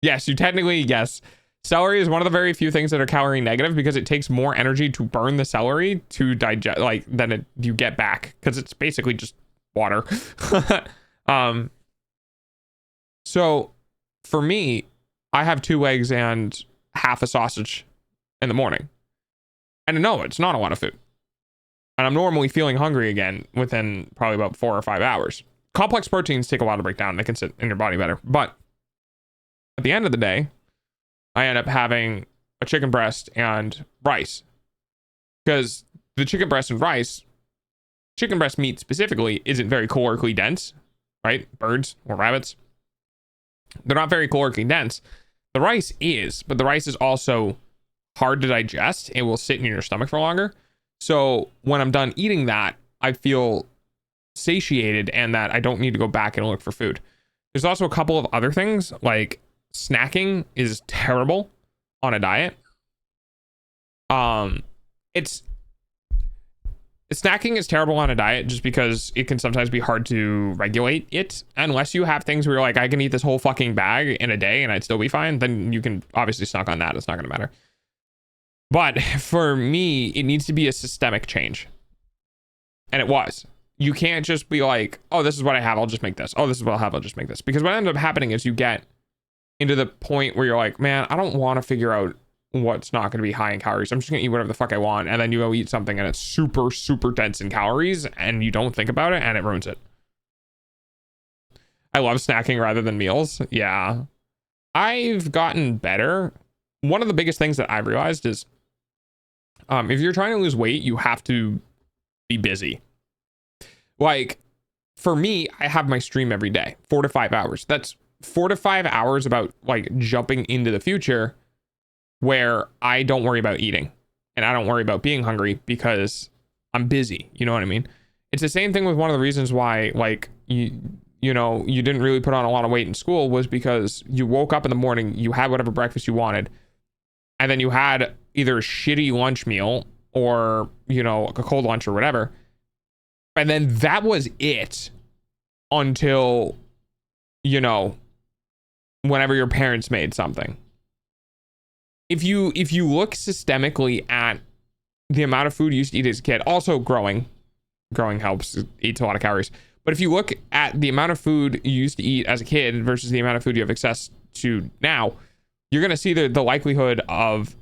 Yes, yes. Celery is one of the very few things that are calorie negative because it takes more energy to burn the celery to digest, than you get back, because it's basically just water. So for me, I have 2 eggs and half a sausage in the morning. And no, it's not a lot of food. And I'm normally feeling hungry again within probably about 4 or 5 hours. Complex proteins take a while to break down. They can sit in your body better. But at the end of the day, I end up having a chicken breast and rice. Because the chicken breast and rice, chicken breast meat specifically, isn't very calorically dense, right? Birds or rabbits, they're not very calorically dense. The rice is, but the rice is also hard to digest. It will sit in your stomach for longer. So when I'm done eating that, I feel satiated and that I don't need to go back and look for food. There's also a couple of other things, like snacking is terrible on a diet. Snacking is terrible on a diet just because it can sometimes be hard to regulate it, unless you have things where you're like, I can eat this whole fucking bag in a day and I'd still be fine. Then you can obviously snack on that. It's not going to matter. But for me, it needs to be a systemic change. And it was. You can't just be like, oh, this is what I have, I'll just make this. Oh, this is what I have, I'll just make this. Because what ends up happening is you get into the point where you're like, man, I don't want to figure out what's not going to be high in calories. I'm just going to eat whatever the fuck I want. And then you go eat something and it's super, super dense in calories and you don't think about it and it ruins it. I love snacking rather than meals. Yeah. I've gotten better. One of the biggest things that I've realized is if you're trying to lose weight, you have to be busy. Like for me, I have my stream every day, 4 to 5 hours. That's 4 to 5 hours about like jumping into the future where I don't worry about eating and I don't worry about being hungry because I'm busy. You know what I mean? It's the same thing with one of the reasons why, like, you know, you didn't really put on a lot of weight in school was because you woke up in the morning, you had whatever breakfast you wanted, and then you had either a shitty lunch meal or, you know, a cold lunch or whatever. And then that was it until, you know, whenever your parents made something. If you look systemically at the amount of food you used to eat as a kid, also growing helps, eats a lot of calories. But if you look at the amount of food you used to eat as a kid versus the amount of food you have access to now, you're going to see the likelihood of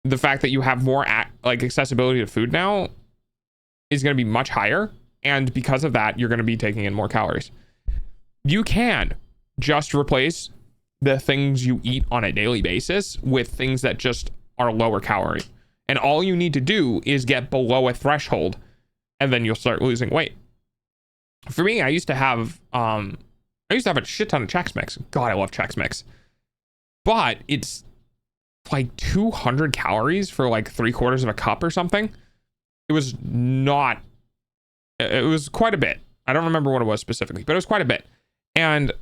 the fact that you have more like accessibility to food now is going to be much higher. And because of that, you're going to be taking in more calories. You can just replace the things you eat on a daily basis with things that just are lower calorie. And all you need to do is get below a threshold, and then you'll start losing weight. For me, I used to have a shit ton of Chex Mix. God, I love Chex Mix. But it's like 200 calories for like 3/4 of a cup or something. It was quite a bit. I don't remember what it was specifically, but it was quite a bit. And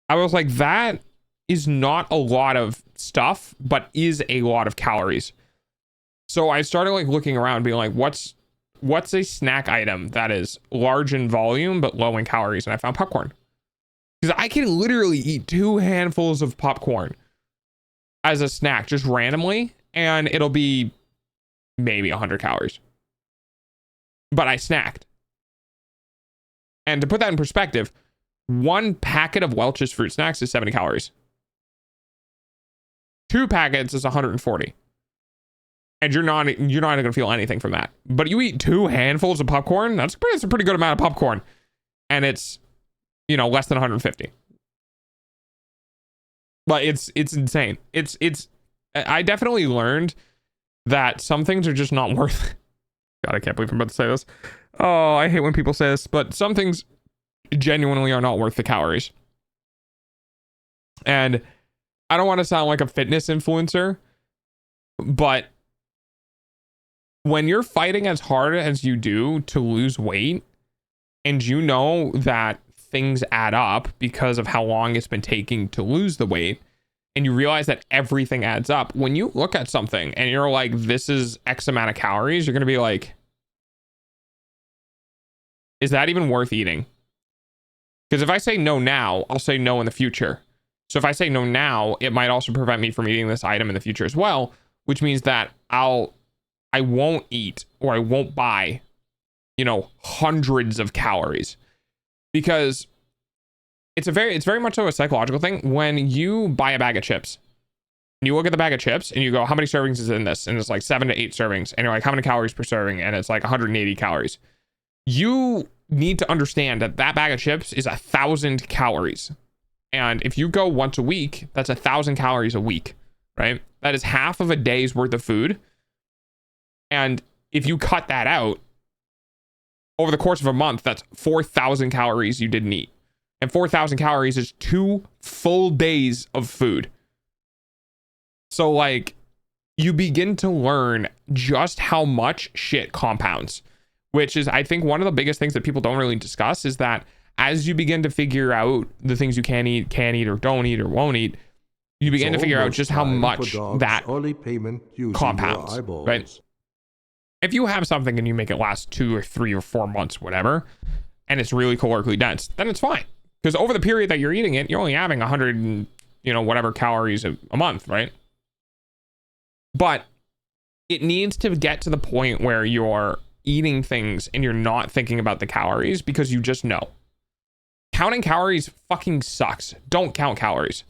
I was like, that is not a lot of stuff, but is a lot of calories. So I started like looking around being like, what's a snack item that is large in volume but low in calories? And I found popcorn, because I can literally eat 2 handfuls of popcorn as a snack just randomly, and it'll be maybe 100 calories, but I snacked. And to put that in perspective, 1 packet of Welch's fruit snacks is 70 calories. 2 packets is 140. And you're not going to feel anything from that. But you eat 2 handfuls of popcorn, that's a pretty good amount of popcorn. And it's, you know, less than 150. But it's insane. I definitely learned that some things are just not worth it. God, I can't believe I'm about to say this. Oh, I hate when people say this, but some things genuinely are not worth the calories. And I don't want to sound like a fitness influencer, but when you're fighting as hard as you do to lose weight, and you know that things add up because of how long it's been taking to lose the weight, and you realize that everything adds up, when you look at something and you're like, this is X amount of calories, you're going to be like, is that even worth eating? Because if I say no now, I'll say no in the future. So if I say no now, it might also prevent me from eating this item in the future as well, which means that I won't eat, or I won't buy, you know, hundreds of calories, because it's very much so a psychological thing. When you buy a bag of chips, and you look at the bag of chips and you go, how many servings is in this? And it's like 7 to 8 servings. And you're like, how many calories per serving? And it's like 180 calories. You need to understand that that bag of chips is 1,000 calories. And if you go once a week, that's 1,000 calories a week, right? That is half of a day's worth of food. And if you cut that out over the course of a month, that's 4,000 calories you didn't eat. And 4,000 calories is 2 full days of food. So like, you begin to learn just how much shit compounds, which is, I think, one of the biggest things that people don't really discuss, is that as you begin to figure out the things you can eat or don't eat or won't eat, you begin to figure out just how much that compounds, right? If you have something and you make it last 2 or 3 or 4 months, whatever, and it's really calorically dense, then it's fine. Because over the period that you're eating it, you're only having 100 and, you know, whatever calories a month, right? But it needs to get to the point where you're eating things and you're not thinking about the calories, because you just know. Counting calories fucking sucks. Don't count calories.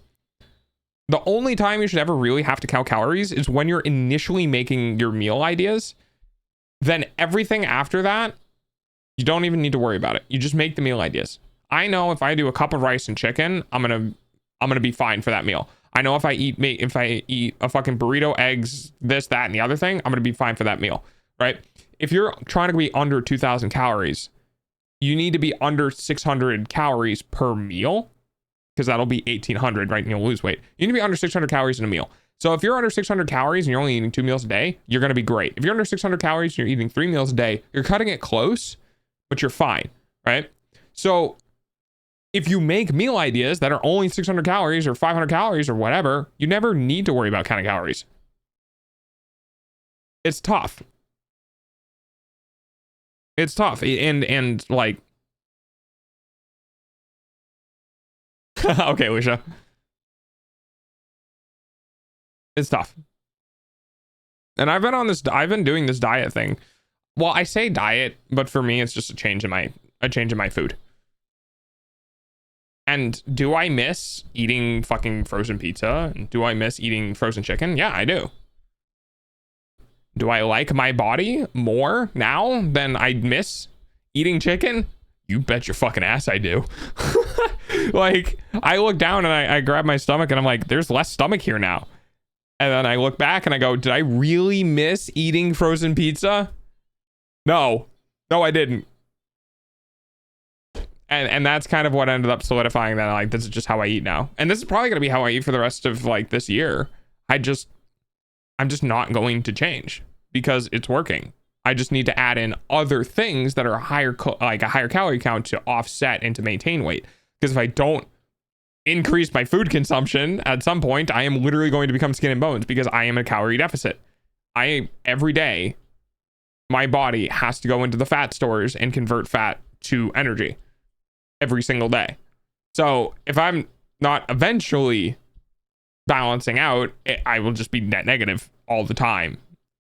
The only time you should ever really have to count calories is when you're initially making your meal ideas. Then everything after that, you don't even need to worry about it. You just make the meal ideas. I know if I do a cup of rice and chicken, I'm gonna be fine for that meal. I know if I eat a fucking burrito, eggs, this, that, and the other thing, I'm gonna be fine for that meal, right? If you're trying to be under 2,000 calories, you need to be under 600 calories per meal, because that'll be 1,800, right? And you'll lose weight. You need to be under 600 calories in a meal. So if you're under 600 calories and you're only eating 2 meals a day, you're going to be great. If you're under 600 calories and you're eating 3 meals a day, you're cutting it close, but you're fine, right? So if you make meal ideas that are only 600 calories or 500 calories or whatever, you never need to worry about counting calories. It's tough. It's tough. And like, okay, Lucia. It's tough. And I've been doing this diet thing. Well, I say diet, but for me, it's just a change in my food. And do I miss eating fucking frozen pizza? Do I miss eating frozen chicken? Yeah, I do. Do I like my body more now than I miss eating chicken? You bet your fucking ass I do. Like, I look down and I grab my stomach and I'm like, there's less stomach here now. And then I look back and I go, did I really miss eating frozen pizza? No, I didn't. And that's kind of what ended up solidifying that, like, this is just how I eat now. And this is probably going to be how I eat for the rest of like this year. I'm just not going to change because it's working. I just need to add in other things that are like a higher calorie count to offset and to maintain weight. Because if I don't increase my food consumption, at some point, I am literally going to become skin and bones because I am in a calorie deficit. Every day, my body has to go into the fat stores and convert fat to energy every single day. So if I'm not eventually balancing out, I will just be net negative all the time.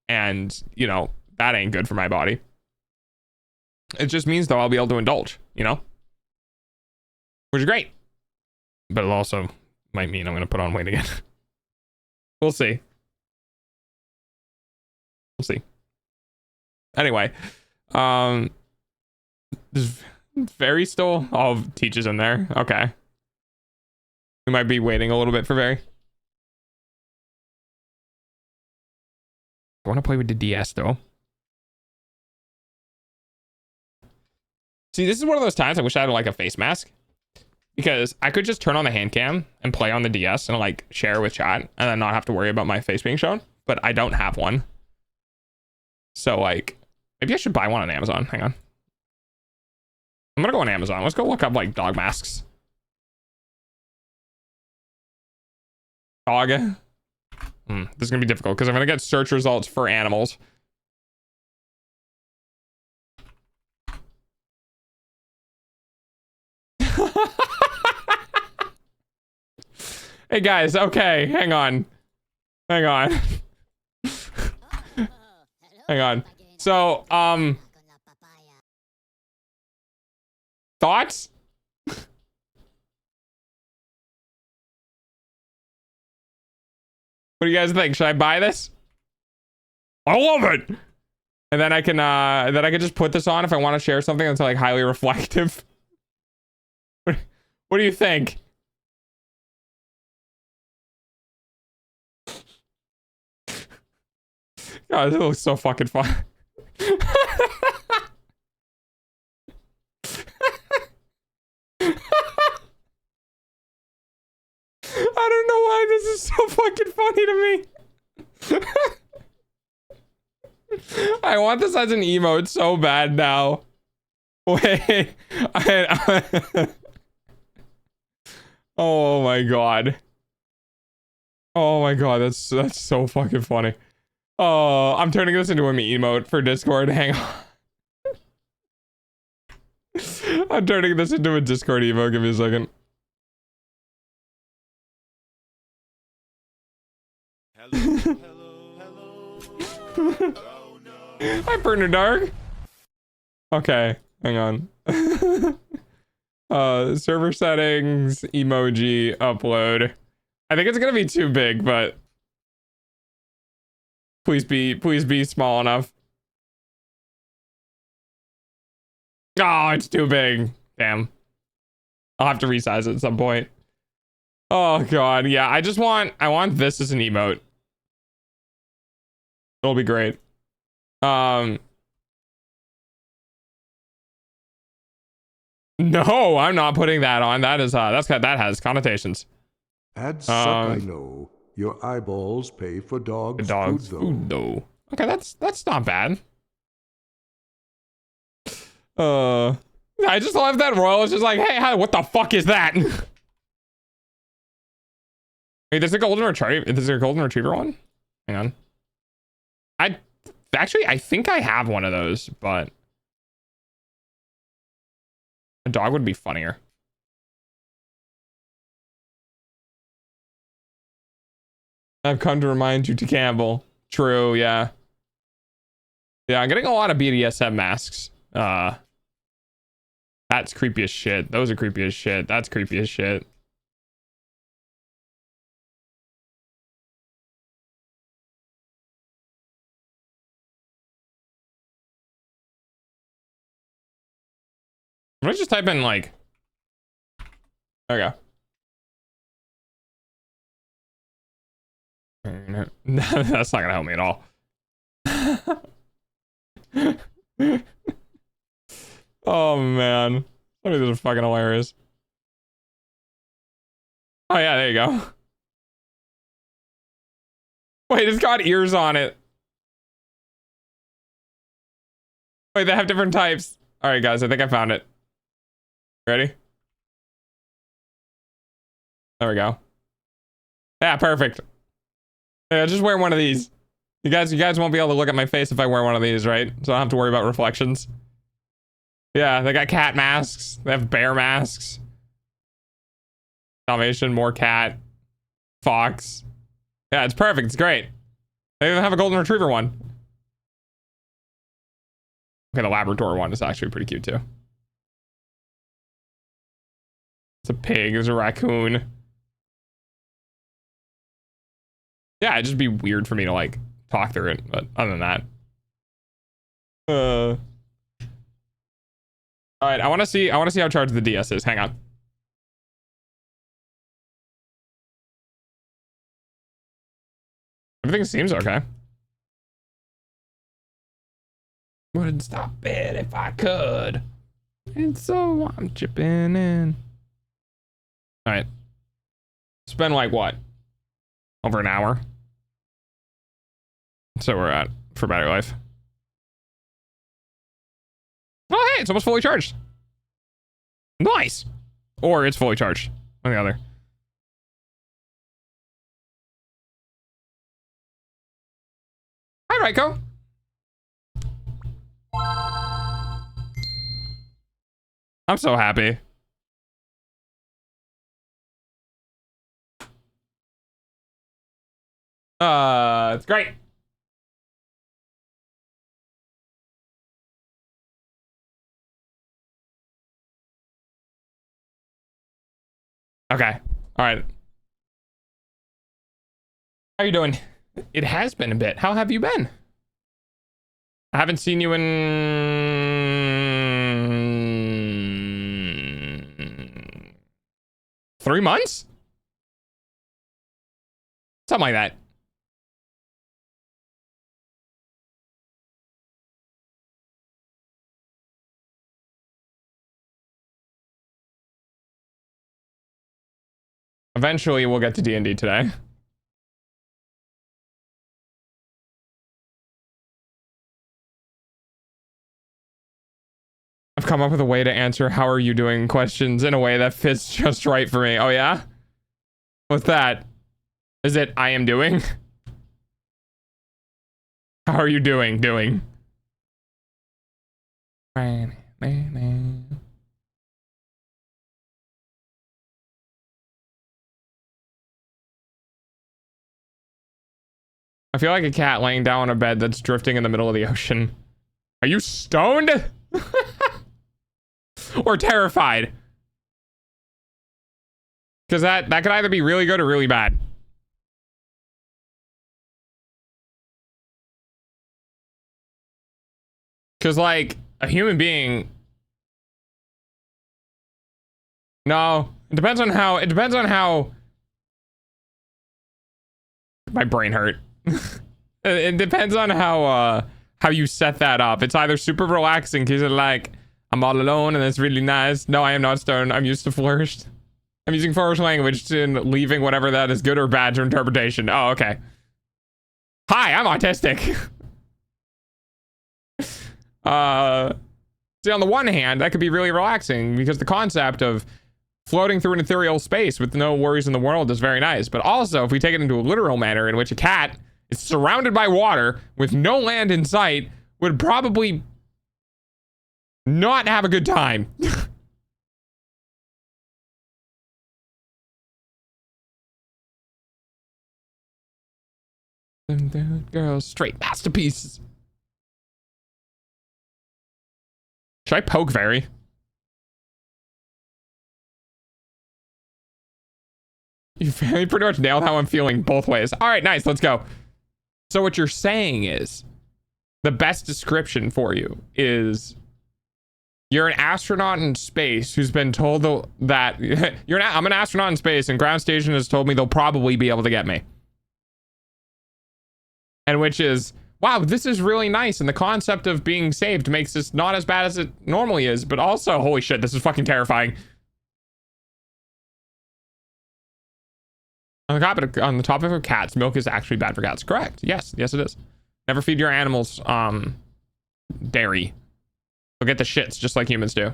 And, you know, that ain't good for my body. It just means, though, I'll be able to indulge, you know? Which is great. But it also might mean I'm going to put on weight again. We'll see. We'll see. Anyway, there's Veri still all teaches in there. Okay. We might be waiting a little bit for Veri. I want to play with the DS though. See, this is one of those times I wish I had like a face mask, because I could just turn on the hand cam and play on the DS and like share with chat and then not have to worry about my face being shown, but I don't have one. So like, maybe I should buy one on Amazon. Hang on. I'm gonna go on Amazon. Let's go look up like dog masks. Dog. This is gonna be difficult because I'm gonna get search results for animals. Hey guys, okay, hang on. Hang on. So, thoughts? What do you guys think? Should I buy this? I love it. And then I can just put this on if I want to share something that's like highly reflective. What do you think? God, this looks so fucking fun. I don't know why this is so fucking funny to me. I want this as an emote so bad now. Wait. Oh my god. Oh my god, that's so fucking funny. Oh, I'm turning this into an emote for Discord. Hang on. I'm turning this into a Discord emote. Give me a second. Hello. Hi, Burner Dark. Okay, hang on. Server settings, emoji, upload. I think it's gonna be too big, but please be small enough. Oh, it's too big. Damn. I'll have to resize it at some point. Oh god, yeah, I want this as an emote. It'll be great. No, I'm not putting that on. That is that has connotations. Add suck, I know. Your eyeballs pay for The dog's dog's food, food though. Okay, that's not bad. I just love that Royal is just like, hey, hi, what the fuck is that? Wait, there's a golden retriever. Is there a golden retriever one? Hang on. I think I have one of those, but a dog would be funnier. I've come to remind you to Campbell. True, yeah. Yeah, I'm getting a lot of BDSM masks. That's creepy as shit. Those are creepy as shit. That's creepy as shit. Let's just type in like, there we go. That's not gonna help me at all. Oh man, some of these are fucking hilarious. Oh yeah, there you go. Wait, it's got ears on it. Wait, they have different types. All right, guys, I think I found it. Ready? There we go. Yeah, perfect. Yeah, just wear one of these. You guys won't be able to look at my face if I wear one of these, right? So I don't have to worry about reflections. Yeah, they got cat masks. They have bear masks. Dalmatian, more cat. Fox. Yeah, it's perfect. It's great. They even have a golden retriever one. Okay, the Labrador one is actually pretty cute too. It's a pig. There's a raccoon. Yeah, it'd just be weird for me to like talk through it, but other than that. All right, I want to see how charged the DS is. Hang on. Everything seems okay. Wouldn't stop it if I could. And so I'm chipping in. All right. It's been like what? Over an hour. So we're at for battery life. Oh, hey, it's almost fully charged. Nice. Or it's fully charged. One or the other. Hi, Raiko. I'm so happy. It's great. Okay. All right. How you doing? It has been a bit. How have you been? I haven't seen you in 3 months? Something like that. Eventually, we'll get to DND today. I've come up with a way to answer how are you doing questions in a way that fits just right for me. Oh, yeah? What's that? Is it I am doing? How are you doing? I feel like a cat laying down on a bed that's drifting in the middle of the ocean. Are you stoned? Or terrified? Because that could either be really good or really bad. Because like a human being. No, it depends on how my brain hurt. It depends on how you set that up. It's either super relaxing because you're like, I'm all alone and it's really nice. No, I am not stoned. I'm used to flourished. I'm using foolish language in leaving whatever that is good or bad to interpretation. Oh, okay. Hi, I'm autistic. See, on the one hand, that could be really relaxing because the concept of floating through an ethereal space with no worries in the world is very nice. But also, if we take it into a literal manner in which a cat is surrounded by water with no land in sight, would probably not have a good time. Girls, straight masterpieces. Should I poke Veri? You very pretty much nailed how I'm feeling both ways. All right, nice. Let's go. So what you're saying is the best description for you is you're an astronaut in space who's been told that I'm an astronaut in space and ground station has told me they'll probably be able to get me. And which is, wow, this is really nice. And the concept of being saved makes this not as bad as it normally is, but also, holy shit, this is fucking terrifying. On the topic of cats, milk is actually bad for cats. Correct. Yes, it is. Never feed your animals dairy. They'll get the shits just like humans do.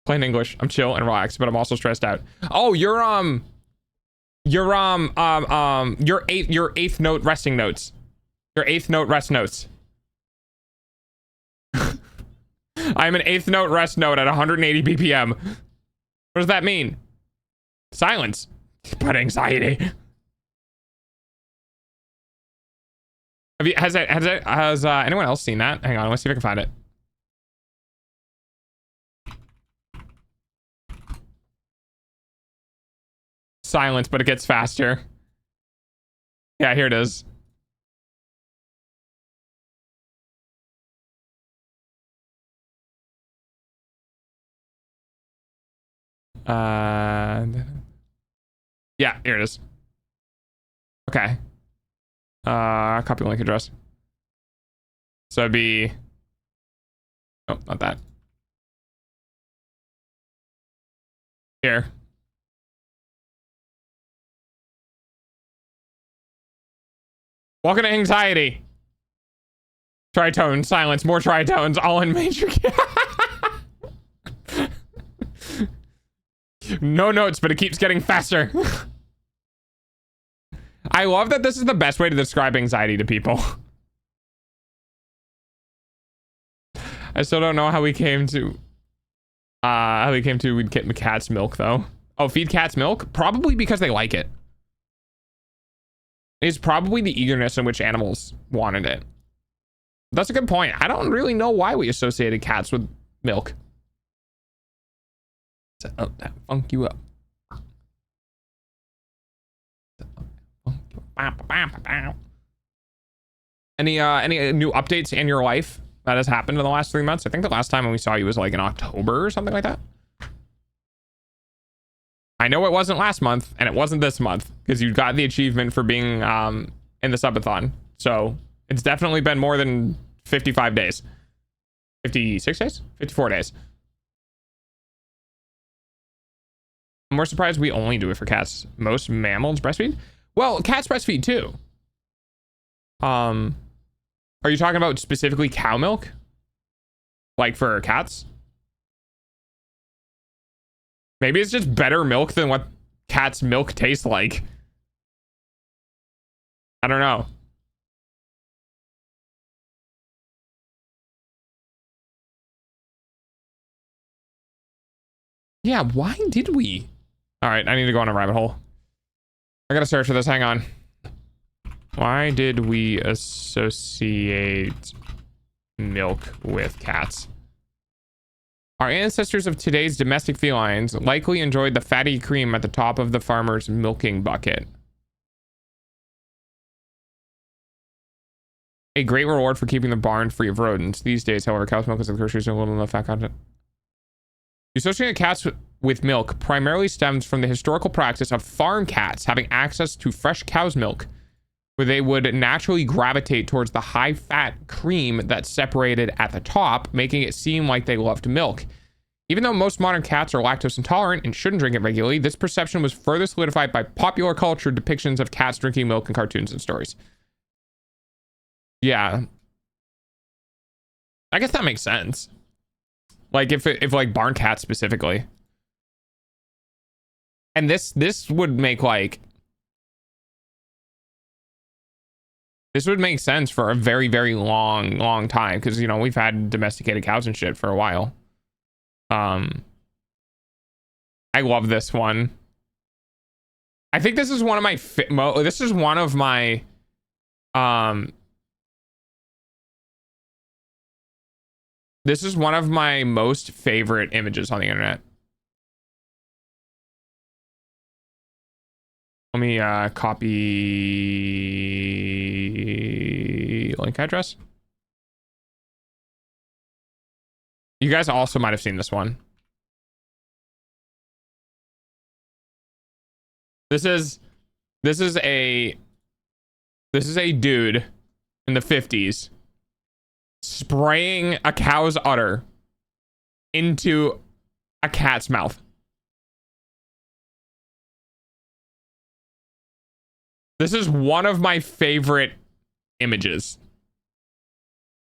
Plain English. I'm chill and relaxed, but I'm also stressed out. Oh, your eighth note resting notes. Your eighth note rest notes. I'm an eighth note rest note at 180 BPM. What does that mean? Silence. But anxiety. Has anyone else seen that? Hang on, let's see if I can find it. Silence, but it gets faster. Yeah, here it is. Yeah, here it is. Okay. Copy link address. So it'd be, oh, not that. Here. Welcome to anxiety. Tritone, silence, more tritones, all in major key. No notes, but it keeps getting faster. I love that this is the best way to describe anxiety to people. I still don't know how we came to we'd get the cat's milk though. Oh, feed cats milk? Probably because they like it. It's probably the eagerness in which animals wanted it. That's a good point. I don't really know why we associated cats with milk. Oh, that funk you up. Any new updates in your life that has happened in the last 3 months? I think the last time when we saw you was like in October or something like that. I know it wasn't last month and it wasn't this month because you got the achievement for being in the SUB-A-THON. So it's definitely been more than 55 days. 56 days? 54 days. I'm more surprised we only do it for cats. Most mammals breastfeed? Well, cats breastfeed too. Are you talking about specifically cow milk? Like for cats? Maybe it's just better milk than what cat's milk tastes like. I don't know. Yeah, why did we? All right, I need to go on a rabbit hole. I gotta search for this, hang on. Why did we associate milk with cats? Our ancestors of today's domestic felines likely enjoyed the fatty cream at the top of the farmer's milking bucket. A great reward for keeping the barn free of rodents. These days, however, cow's milk is a grocery store, little enough fat content. The association of cats with milk primarily stems from the historical practice of farm cats having access to fresh cow's milk, where they would naturally gravitate towards the high-fat cream that separated at the top, making it seem like they loved milk. Even though most modern cats are lactose intolerant and shouldn't drink it regularly, this perception was further solidified by popular culture depictions of cats drinking milk in cartoons and stories. Yeah. I guess that makes sense. Like if like barn cats specifically. And this would make like, this would make sense for a very, very long time. Cause you know, we've had domesticated cows and shit for a while. I love this one. I think this is one of my, this is one of my, this is one of my most favorite images on the internet. Let me copy link address. You guys also might have seen this one. This is a dude in the 50s spraying a cow's udder into a cat's mouth. This is one of my favorite images.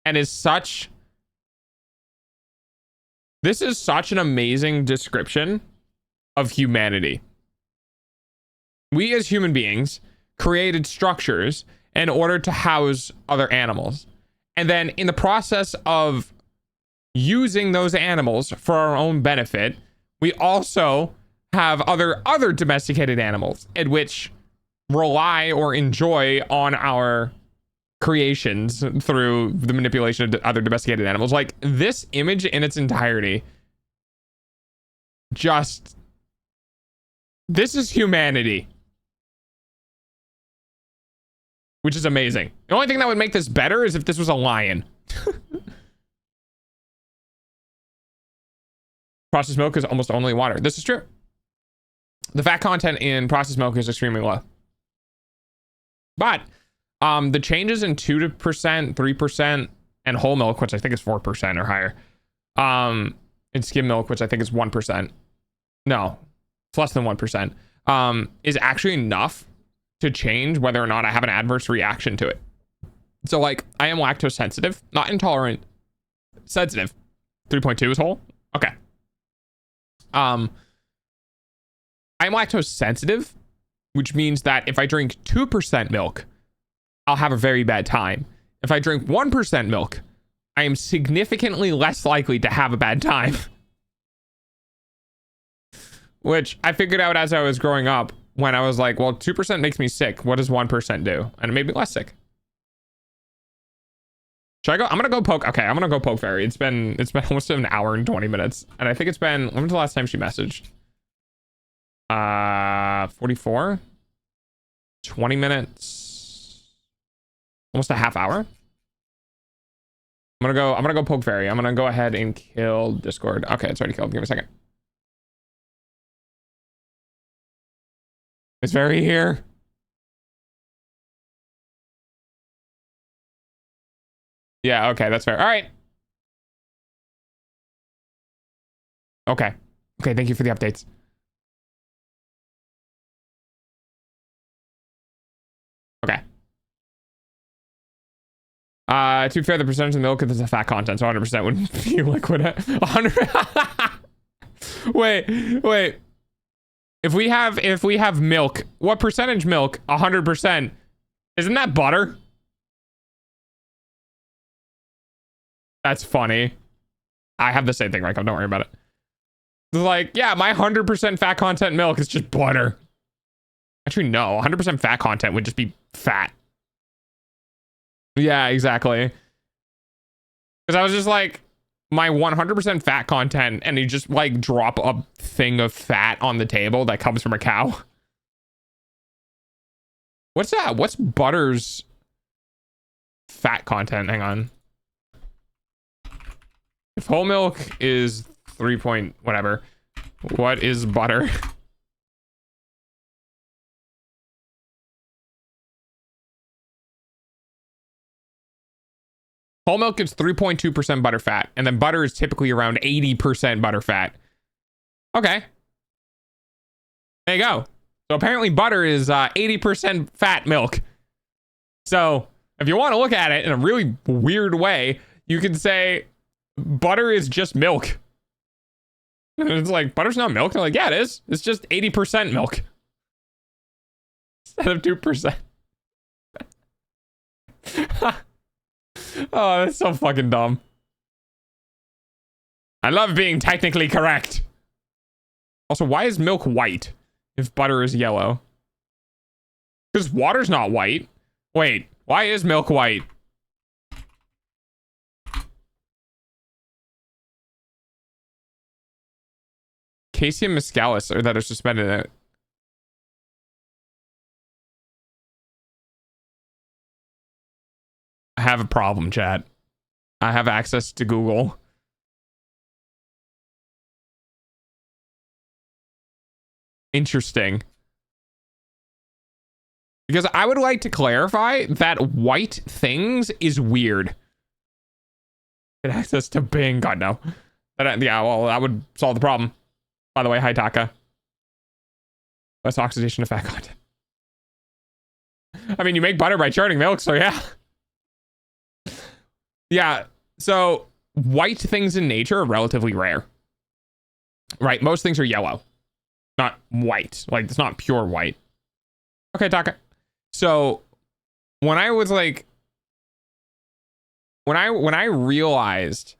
And is such... This is such an amazing description of humanity. We as human beings created structures in order to house other animals. And then in the process of using those animals for our own benefit, we also have other domesticated animals in which rely or enjoy on our creations through the manipulation of other domesticated animals. Like this image in its entirety, just, this is humanity. Which is amazing. The only thing that would make this better is if this was a lion. Processed milk is almost only water. This is true. The fat content in processed milk is extremely low. But the changes in 2%, 3%, and whole milk, which I think is 4% or higher, and skim milk, which I think is 1%. No, it's less than 1%, is actually enough to change whether or not I have an adverse reaction to it. So like, I am lactose sensitive, not intolerant, sensitive. 3.2 is whole. Okay. I'm lactose sensitive, which means that if I drink 2% milk, I'll have a very bad time. If I drink 1% milk, I am significantly less likely to have a bad time. Which I figured out as I was growing up when I was like, well, 2% makes me sick. What does 1% do? And it made me less sick. Should I go? I'm gonna go poke. Okay, I'm gonna go poke Veri. It's been almost an hour and 20 minutes. And I think it's been, when was the last time she messaged? 44? 20 minutes? Almost a half hour? I'm gonna go poke Veri. I'm gonna go ahead and kill Discord. Okay, it's already killed. Give me a second. Is Veri here? Yeah, okay, that's fair. All right. Okay. Okay, thank you for the updates. Okay. To be fair, the percentage of milk is the fat content, so 100% would be liquid. 100. Wait. If we have milk, what percentage milk? 100%. Isn't that butter? That's funny. I have the same thing, right? Don't worry about it. It's like, yeah, my 100% fat content milk is just butter. Actually, no. 100% fat content would just be fat. Yeah, exactly. Because I was just like, my 100% fat content, and you just like drop a thing of fat on the table that comes from a cow. What's that? What's butter's fat content? Hang on. If whole milk is 3 point whatever, what is butter? Whole milk is 3.2% butter fat, and then butter is typically around 80% butter fat. Okay. There you go. So apparently butter is 80% fat milk. So if you want to look at it in a really weird way, you can say butter is just milk. And it's like, butter's not milk. They're like, yeah, it is. It's just 80% milk instead of 2%. Oh, that's so fucking dumb. I love being technically correct. Also, why is milk white if butter is yellow? Because water's not white. Wait, why is milk white? Caseum mescalis are that are suspended in it. I have a problem, chat. I have access to Google. Interesting. Because I would like to clarify that white things is weird. Get access to Bing. God, no. Yeah, well, that would solve the problem. By the way, hi, Taka. Less oxidation of fat content. I mean, you make butter by churning milk, so yeah. Yeah, so white things in nature are relatively rare. Right, most things are yellow. Not white. Like, it's not pure white. Okay, Taka. So, when I was like... When I realized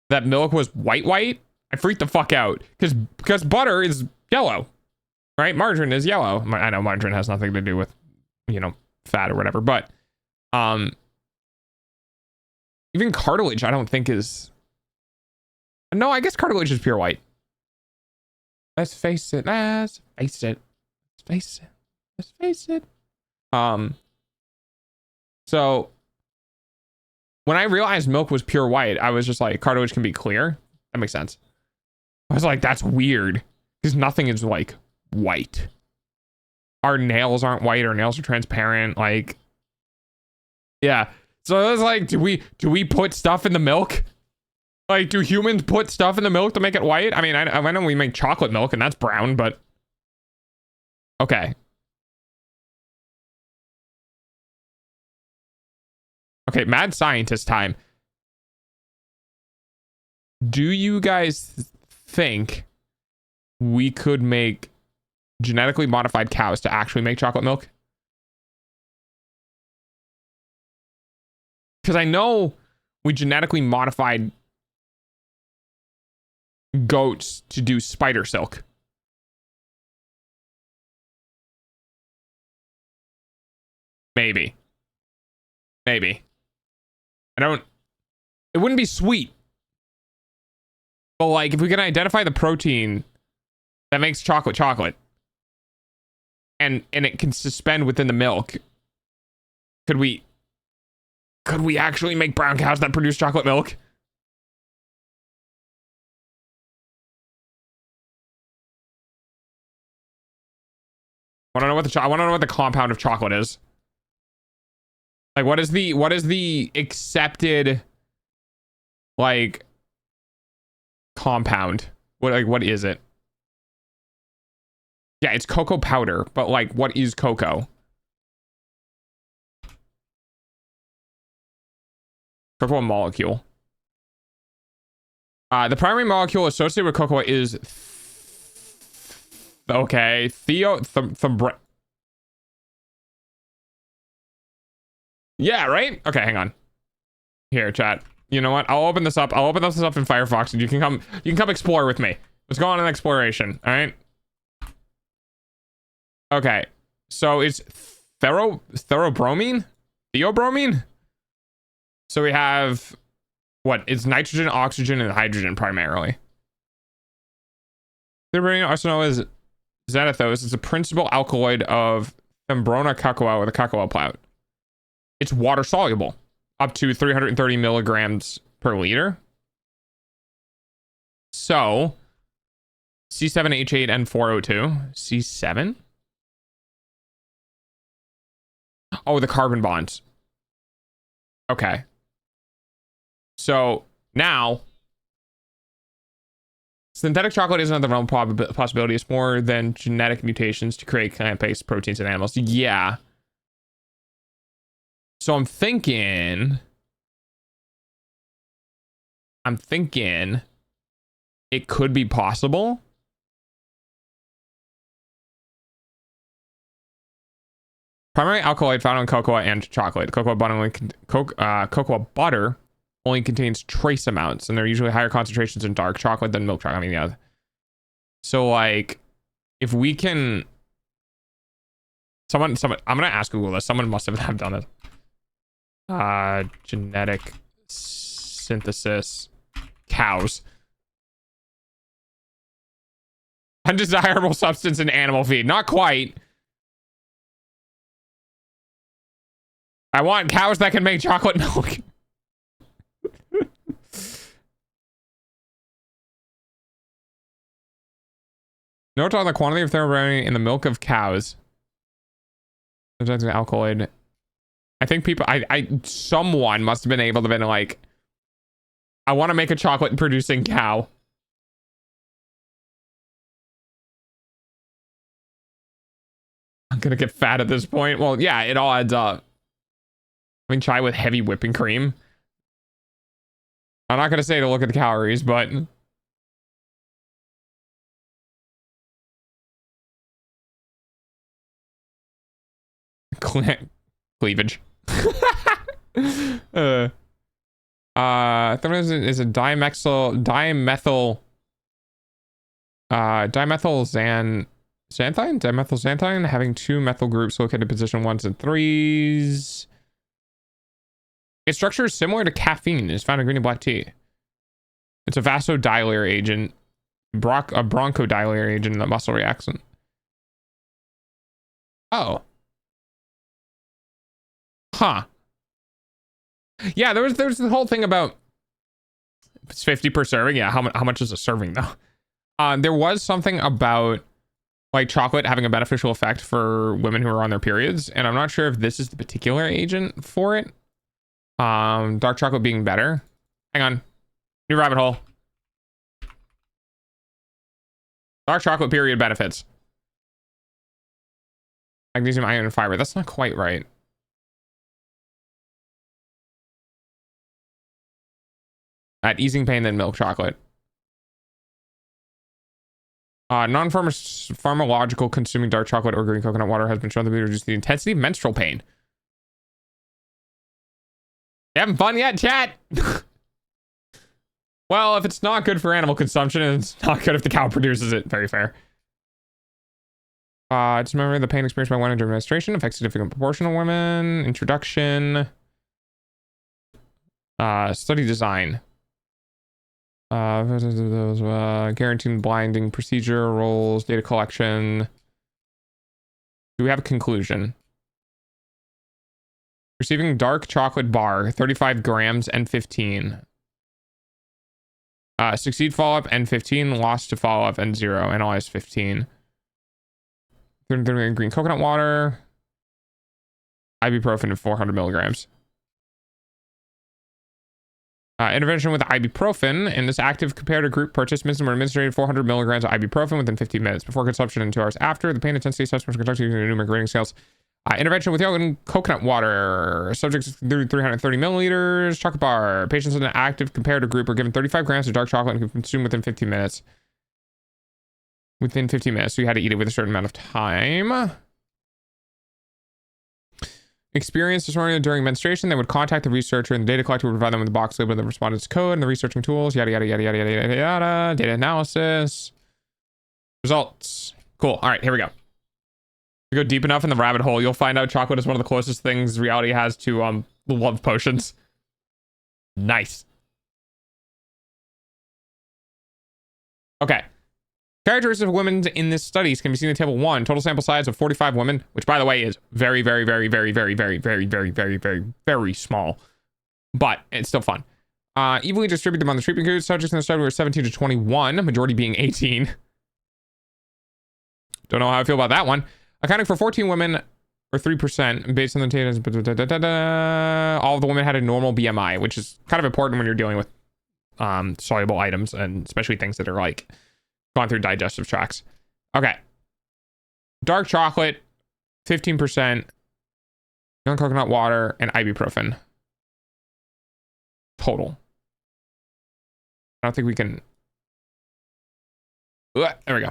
that milk was white, I freaked the fuck out. Because butter is yellow. Right? Margarine is yellow. I know margarine has nothing to do with, you know, fat or whatever. But, even cartilage, I don't think is... No, I guess cartilage is pure white. Let's face it. Let's face it. Let's face it. Let's face it. So when I realized milk was pure white, I was just like, cartilage can be clear. That makes sense. I was like, that's weird. Because nothing is like white. Our nails aren't white. Our nails are transparent. Like, yeah. So it was like, do we put stuff in the milk? Like, do humans put stuff in the milk to make it white? I mean, I know we make chocolate milk and that's brown, but okay. Okay, mad scientist time. Do you guys think we could make genetically modified cows to actually make chocolate milk? Because I know we genetically modified goats to do spider silk. Maybe. Maybe. It wouldn't be sweet. But like, if we can identify the protein that makes chocolate, and it can suspend within the milk, could we actually make brown cows that produce chocolate milk? I want to know what the compound of chocolate is. Like, what is the accepted, like, compound? What is it? Yeah, it's cocoa powder, but like, what is cocoa? Cocoa molecule. The primary molecule associated with cocoa is okay, yeah, right? Okay, hang on. Here, chat. You know what? I'll open this up. I'll open this up in Firefox and you can come explore with me. Let's go on an exploration, all right? Okay. So it's theobromine? Theobromine? So we have what? It's nitrogen, oxygen, and hydrogen primarily. Theobromine, also known as xanthose, is a principal alkaloid of Thembrona cocoa with a cocoa plant. It's water soluble, up to 330 milligrams per liter. So C7H8N4O2, C7. Oh, the carbon bonds. Okay. So now, synthetic chocolate isn't the realm of possibility. It's more than genetic mutations to create plant-based proteins in animals. Yeah. So I'm thinking it could be possible. Primary alkaloid found in cocoa and chocolate. Cocoa butter only contains trace amounts, and they're usually higher concentrations in dark chocolate than milk chocolate. I mean, yeah. So like, if we can, someone, I'm gonna ask Google this. Someone must have done this. Genetic synthesis cows. Undesirable substance in animal feed. Not quite. I want cows that can make chocolate milk. Note on the quantity of thermobrine in the milk of cows. Sometimes an alkaloid. I think people, someone must have been able to been like, I want to make a chocolate producing cow. I'm gonna get fat at this point. Well, yeah, it all adds up. I mean, chai with heavy whipping cream. I'm not gonna say to look at the calories, but cleavage. Is a dimethylxanthine having two methyl groups located in position 1s and 3s. Its structure is similar to caffeine. It's found in green and black tea. It's a vasodilator agent, a bronchodilator agent in the muscle reaction. Oh. Huh. Yeah, there's the whole thing about it's 50 per serving. Yeah, how much is a serving though? There was something about like chocolate having a beneficial effect for women who are on their periods, and I'm not sure if this is the particular agent for it. Dark chocolate being better. Hang on. New rabbit hole. Dark chocolate period benefits. Magnesium, iron, and fiber. That's not quite right. At easing pain than milk chocolate. Non-pharmacological consuming dark chocolate or green coconut water has been shown to reduce the intensity of menstrual pain. You having fun yet, chat? Well, if it's not good for animal consumption, it's not good if the cow produces it. Very fair. Just remember the pain experienced by women during menstruation affects a significant proportion of women. Introduction. Study design. Guaranteeing blinding procedure, roles, data collection. Do we have a conclusion? Receiving dark chocolate bar, 35 grams and 15. Succeed follow-up and 15. Lost to follow-up and 0. Analyze 15. Green coconut water. Ibuprofen of 400 milligrams. Intervention with ibuprofen. In this active comparator group, participants were administered 400 milligrams of ibuprofen within 15 minutes. Before consumption and 2 hours after, the pain intensity assessment was conducted using the numeric rating scales. Intervention with yogurt and coconut water. Subjects 330 milliliters. Chocolate bar. Patients in an active comparator group were given 35 grams of dark chocolate and could consume within 15 minutes. Within 15 minutes, so you had to eat it with a certain amount of time. Experience disorder during menstruation, they would contact the researcher and the data collector would provide them with a box labeled with the respondent's code and the researching tools, yada, yada, yada, yada, yada, yada, yada. Data analysis. Results. Cool. All right, here we go. If you go deep enough in the rabbit hole, you'll find out chocolate is one of the closest things reality has to love potions. Nice. Okay. Characteristics of women in this studies can be seen in table 1. Total sample size of 45 women, which by the way is very, very, very, very, very, very, very, very, very, very, very small. But it's still fun. Evenly distributed among the treatment groups. Subjects in the study were 17 to 21, majority being 18. Don't know how I feel about that one. Accounting for 14 women or 3% based on the data. All of the women had a normal BMI, which is kind of important when you're dealing with soluble items, and especially things that are like gone through digestive tracts. Okay. Dark chocolate, 15%, young coconut water, and ibuprofen. Total. I don't think we can. There we go.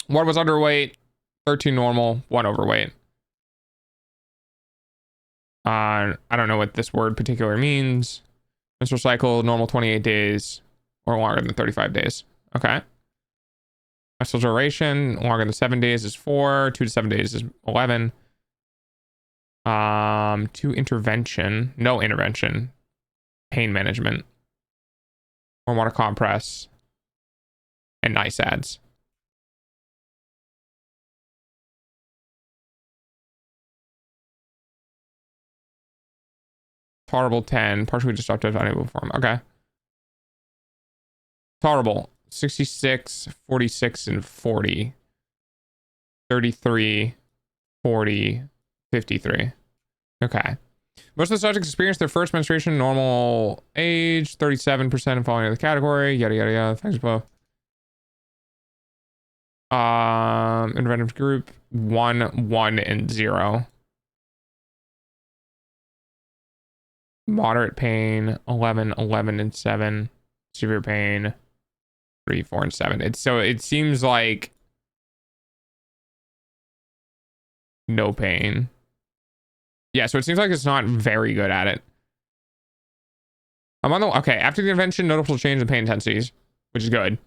One was underweight, 13 normal, 1 overweight. I don't know what this word particular means. Menstrual cycle, normal 28 days or longer than 35 days. Okay. Menstrual duration, longer than 7 days is 4, 2 to 7 days is 11. 2 intervention, no intervention, pain management, warm water compress, and NICADs. Tolerable 10, partially disruptive, unable to perform. Okay. Tolerable 66, 46, and 40. 33, 40, 53. Okay. Most of the subjects experienced their first menstruation normal age, 37% and falling into the category, yada yada yada. Thanks below. Interventive group 1, 1, and 0. Moderate pain 11, 11, and 7. Severe pain 3, 4, and 7. It seems like no pain. Yeah, so it seems like it's not very good at it. Okay, after the intervention, noticeable change in pain intensities, which is good.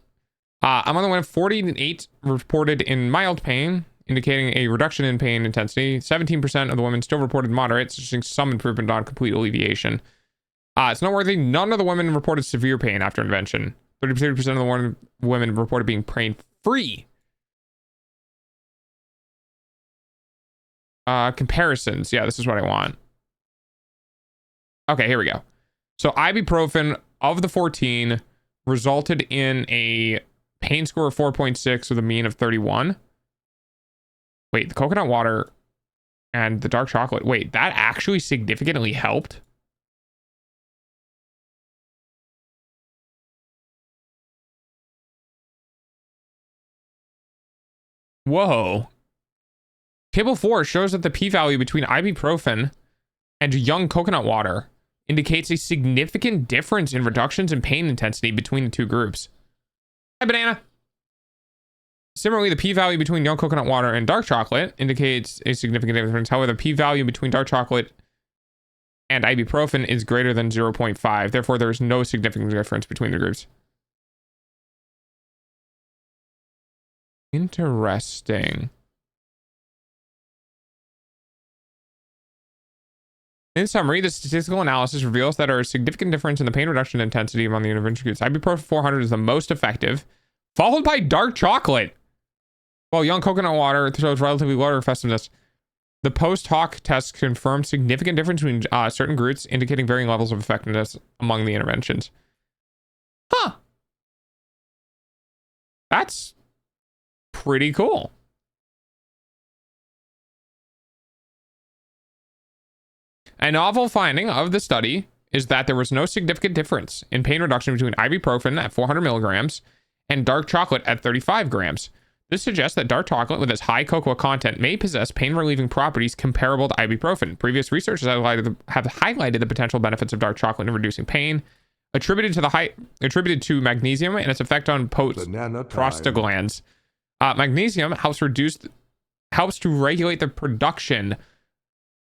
I'm on the one of 48 reported in mild pain, indicating a reduction in pain intensity. 17% of the women still reported moderate, suggesting some improvement on complete alleviation. It's noteworthy, none of the women reported severe pain after intervention. 30% of the women reported being pain-free. Comparisons. Yeah, this is what I want. Okay, here we go. So ibuprofen of the 14 resulted in a pain score of 4.6 with a mean of 31. Wait, the coconut water and the dark chocolate. Wait, that actually significantly helped? Whoa. Table 4 shows that the p-value between ibuprofen and young coconut water indicates a significant difference in reductions in pain intensity between the two groups. Hi, banana. Similarly, the p-value between young coconut water and dark chocolate indicates a significant difference. However, the p-value between dark chocolate and ibuprofen is greater than 0.5. Therefore, there is no significant difference between the groups. Interesting. In summary, the statistical analysis reveals that there is a significant difference in the pain reduction intensity among the intervention groups. Ibuprofen 400 is the most effective, followed by dark chocolate, while young coconut water shows relatively lower effectiveness. The post-hoc test confirmed significant difference between certain groups, indicating varying levels of effectiveness among the interventions. Huh. That's pretty cool. A novel finding of the study is that there was no significant difference in pain reduction between ibuprofen at 400 milligrams and dark chocolate at 35 grams. This suggests that dark chocolate with its high cocoa content may possess pain-relieving properties comparable to ibuprofen. Previous research have highlighted the potential benefits of dark chocolate in reducing pain, attributed to magnesium and its effect on prostaglands. Magnesium helps to regulate the production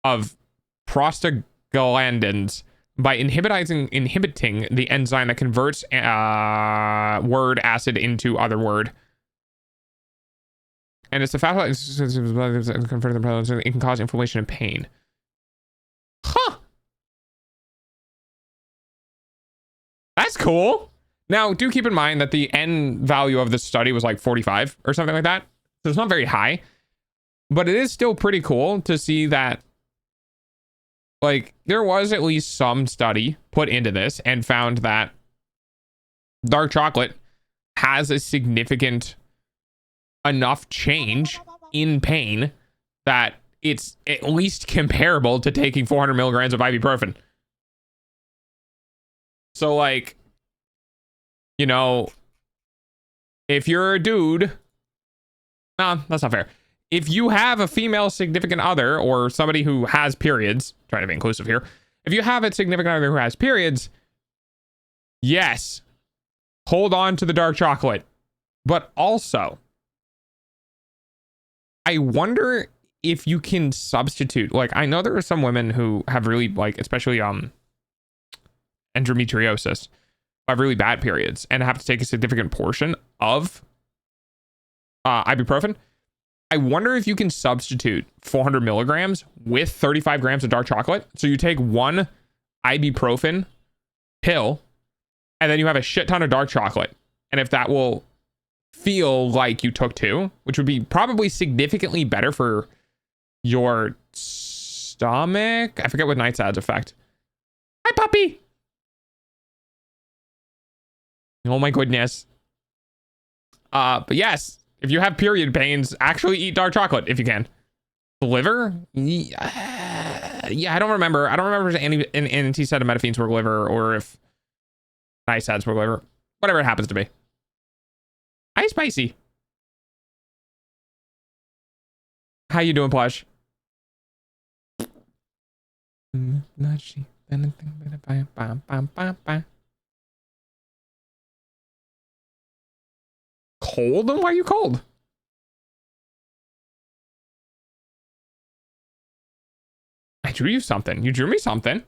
of prostaglandins by inhibiting the enzyme that converts word acid into other word. And it's the fact that it can cause inflammation and pain. Huh. That's cool. Now, do keep in mind that the N value of this study was like 45 or something like that. So it's not very high. But it is still pretty cool to see that, like, there was at least some study put into this and found that dark chocolate has a significant enough change in pain that it's at least comparable to taking 400 milligrams of ibuprofen. So like, you know, if you're a dude, no, that's not fair. If you have a female significant other or somebody who has periods, trying to be inclusive here. If you have a significant other who has periods, yes, hold on to the dark chocolate. But also, I wonder if you can substitute, like, I know there are some women who have really, like, especially endometriosis, have really bad periods and have to take a significant portion of ibuprofen. I wonder if you can substitute 400 milligrams with 35 grams of dark chocolate. So you take one ibuprofen pill and then you have a shit ton of dark chocolate. And if that will feel like you took two, which would be probably significantly better for your stomach. I forget what NSAID's affect. Hi, puppy. Oh my goodness. But yes, if you have period pains, actually eat dark chocolate if you can. The liver? Yeah, I don't remember. I don't remember if anti-acetaminophenes were liver or if NSAIDs were liver. Whatever it happens to be. Hi, Spicy. How you doing, Plush? Cold? Why are you cold? I drew you something. You drew me something.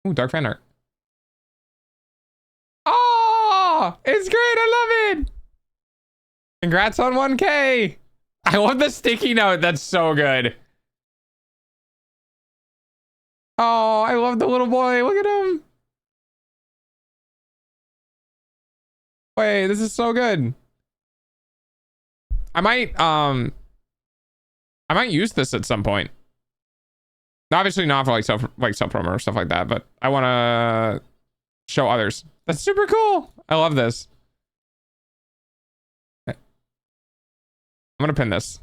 Ooh, dark fan art. Oh, it's great. I love it. Congrats on 1K. I love the sticky note. That's so good. Oh, I love the little boy. Look at him. Wait, this is so good. I might use this at some point. Obviously not for like self promo or stuff like that, but I want to show others. That's super cool. I love this. I'm gonna pin this.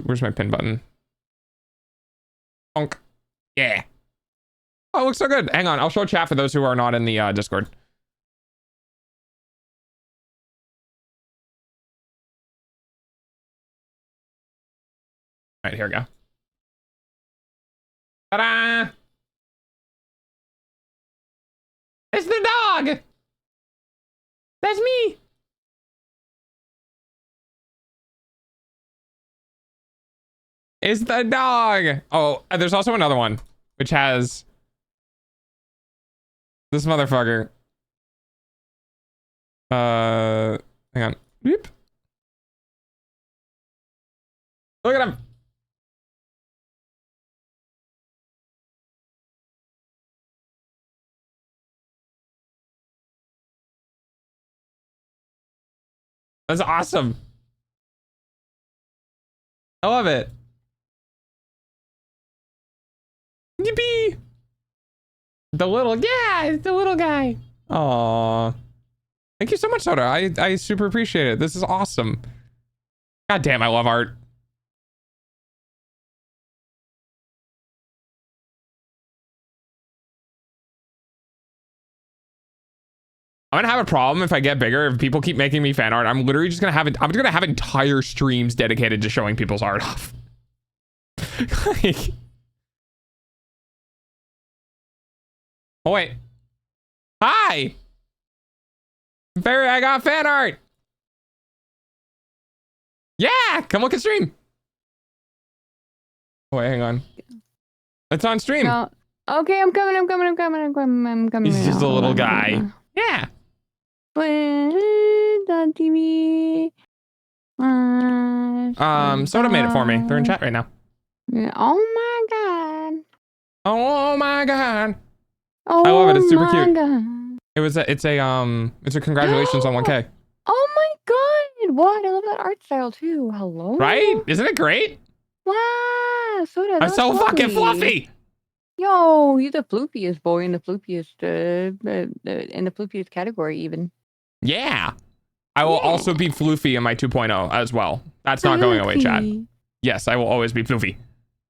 Where's my pin button? Bonk. Yeah. Oh, it looks so good. Hang on, I'll show chat for those who are not in the Discord. All right, here we go. Ta-da! It's the dog! That's me! It's the dog! Oh, there's also another one, which has this motherfucker. Hang on. Whoop. Look at him! That's awesome. I love it. Yippee! The little, yeah, it's the little guy. Aww. Thank you so much, Soda. I super appreciate it. This is awesome. God damn, I love art. I'm gonna have a problem if I get bigger. If people keep making me fan art, I'm literally just gonna have it. I'm gonna have entire streams dedicated to showing people's art off. Like, oh wait, hi, Veri, I got fan art. Yeah, come look at stream. Oh wait, hang on. It's on stream. No. Okay, I'm coming. He's just a little guy. Yeah. TV. Soda made it for me. They're in chat right now. Oh my god. Oh my god. Oh, I love it. It's super cute. God. It's a congratulations on 1K. Oh my god. What? I love that art style too. Hello. Right? Isn't it great? Wow. Soda, I'm so fucking fluffy. Yo, you're the floopiest boy in the floopiest in the floopiest category even. Yeah. I will also be floofy in my 2.0 as well. That's not going away, chat. Floofy. Yes, I will always be floofy.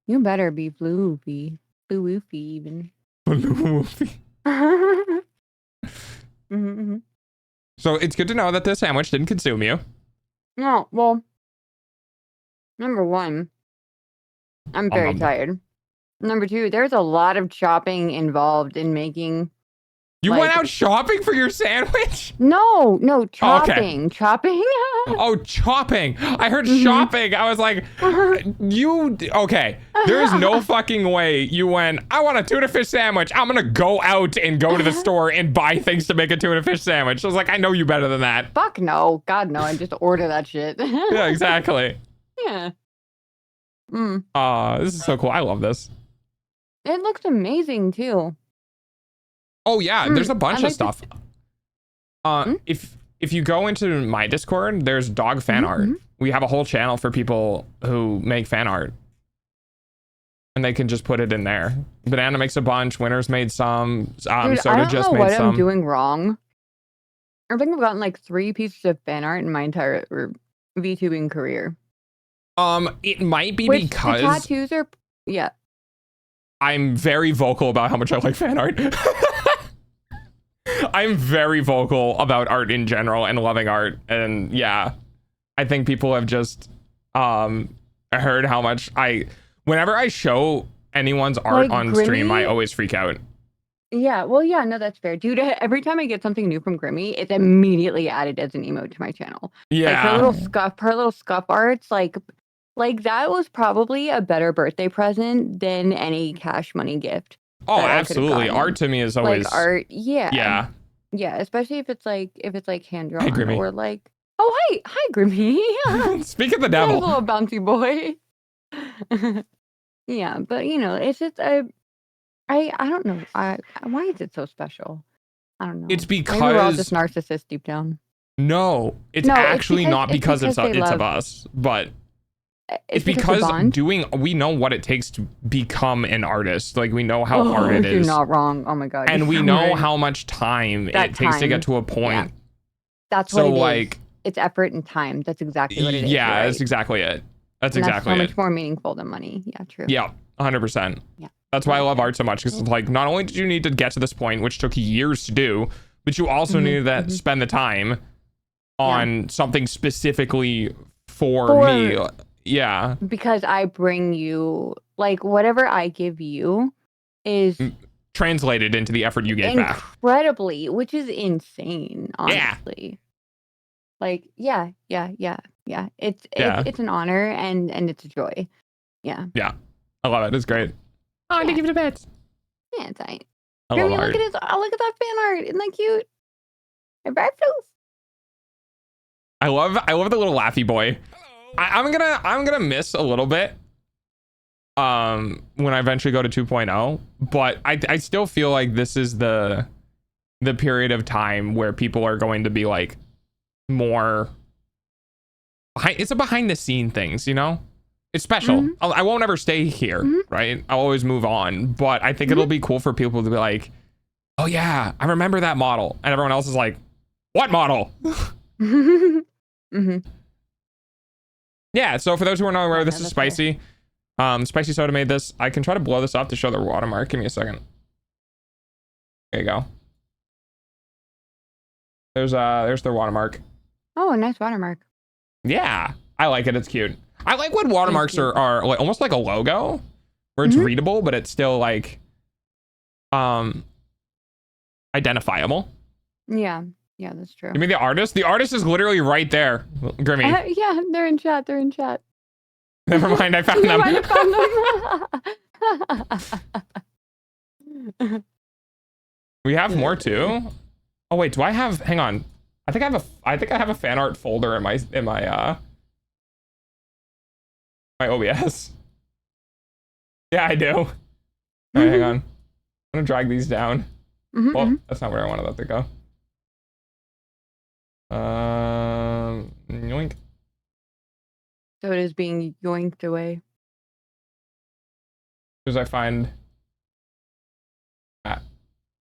You better be floofy. Floofy even. Floofy. Mm-hmm. So it's good to know that this sandwich didn't consume you. No, well, number one, I'm very tired. Number two, there's a lot of chopping involved in making. You went out shopping for your sandwich? No, chopping. Oh, okay. Chopping. Oh, chopping. I heard shopping. I was like, okay. There is no fucking way you went, I want a tuna fish sandwich. I'm going to go out and go to the store and buy things to make a tuna fish sandwich. I was like, I know you better than that. Fuck no. God, no. I just order that shit. Yeah, exactly. Yeah. This is so cool. I love this. It looks amazing, too. Oh, yeah. There's a bunch of stuff. If you go into my Discord, there's dog fan art. We have a whole channel for people who make fan art. And they can just put it in there. Banana makes a bunch. Winner's made some. Dude, Soda just I made don't know some. what I'm doing wrong. I think I've gotten like 3 pieces of fan art in my entire VTubing career. It might be Which because the tattoos are, yeah. I'm very vocal about how much I like fan art. I'm very vocal about art in general and loving art. And yeah, I think people have just heard how much whenever I show anyone's art Like on Grimmy? stream, I always freak out. Yeah, well, yeah, no, that's fair. Dude, every time I get something new from Grimmy, it's immediately added as an emote to my channel. Yeah. Like her little scuff arts, like that was probably a better birthday present than any cash money gift. Oh, absolutely. Art to me is always like art, yeah. Yeah. Yeah, especially if it's like hand drawn Grimmy. or like, oh hi Grimmy. Speak of the devil. Little bouncy boy. Yeah, but you know, it's just I don't know. Why is it so special? I don't know. It's because maybe we're all just narcissists deep down. No, it's actually not because it's of us, but it's because we know what it takes to become an artist. Like we know how hard it is. You're not wrong. Oh my god. And we know how much time it takes to get to a point. Yeah. That's what it is. It's effort and time. That's exactly what it is. Yeah, that's exactly it. That's exactly it. That's so much more meaningful than money. Yeah, true. Yeah, 100%. Yeah. That's why I love art so much, because like not only did you need to get to this point, which took years to do, but you also needed to spend the time on something specifically for me. Yeah. Because I bring you, like, whatever I give you is translated into the effort you gave back. Incredibly, which is insane, honestly. Like, yeah. It's an honor and it's a joy. Yeah. Yeah. I love it. It's great. Oh, I didn't give it a bet. Yeah, it's right. I love art. Look at that fan art. Isn't that cute? I love the little laughy boy. I'm gonna miss a little bit when I eventually go to 2.0, but I still feel like this is the period of time where people are going to be like more it's a behind the scene things, you know? It's special. I won't ever stay here, right? I'll always move on, but I think it'll be cool for people to be like, oh yeah, I remember that model, and everyone else is like, what model? Yeah, so for those who are not aware, this is Spicy. Spicy Soda made this. I can try to blow this up to show the watermark. Give me a second. There you go. There's their watermark. Oh, a nice watermark. Yeah, I like it. It's cute. I like when watermarks are like almost like a logo, where it's readable, but it's still like identifiable. Yeah, that's true. You mean the artist? The artist is literally right there, Grimmy. Yeah, they're in chat. Never mind, I found them. We have more too. Oh wait, do I have? Hang on. I think I have a fan art folder in my my OBS. Yeah, I do. All right, hang on. I'm gonna drag these down. Well, that's not where I wanted that to go. Yoink. So it is being yoinked away. As I find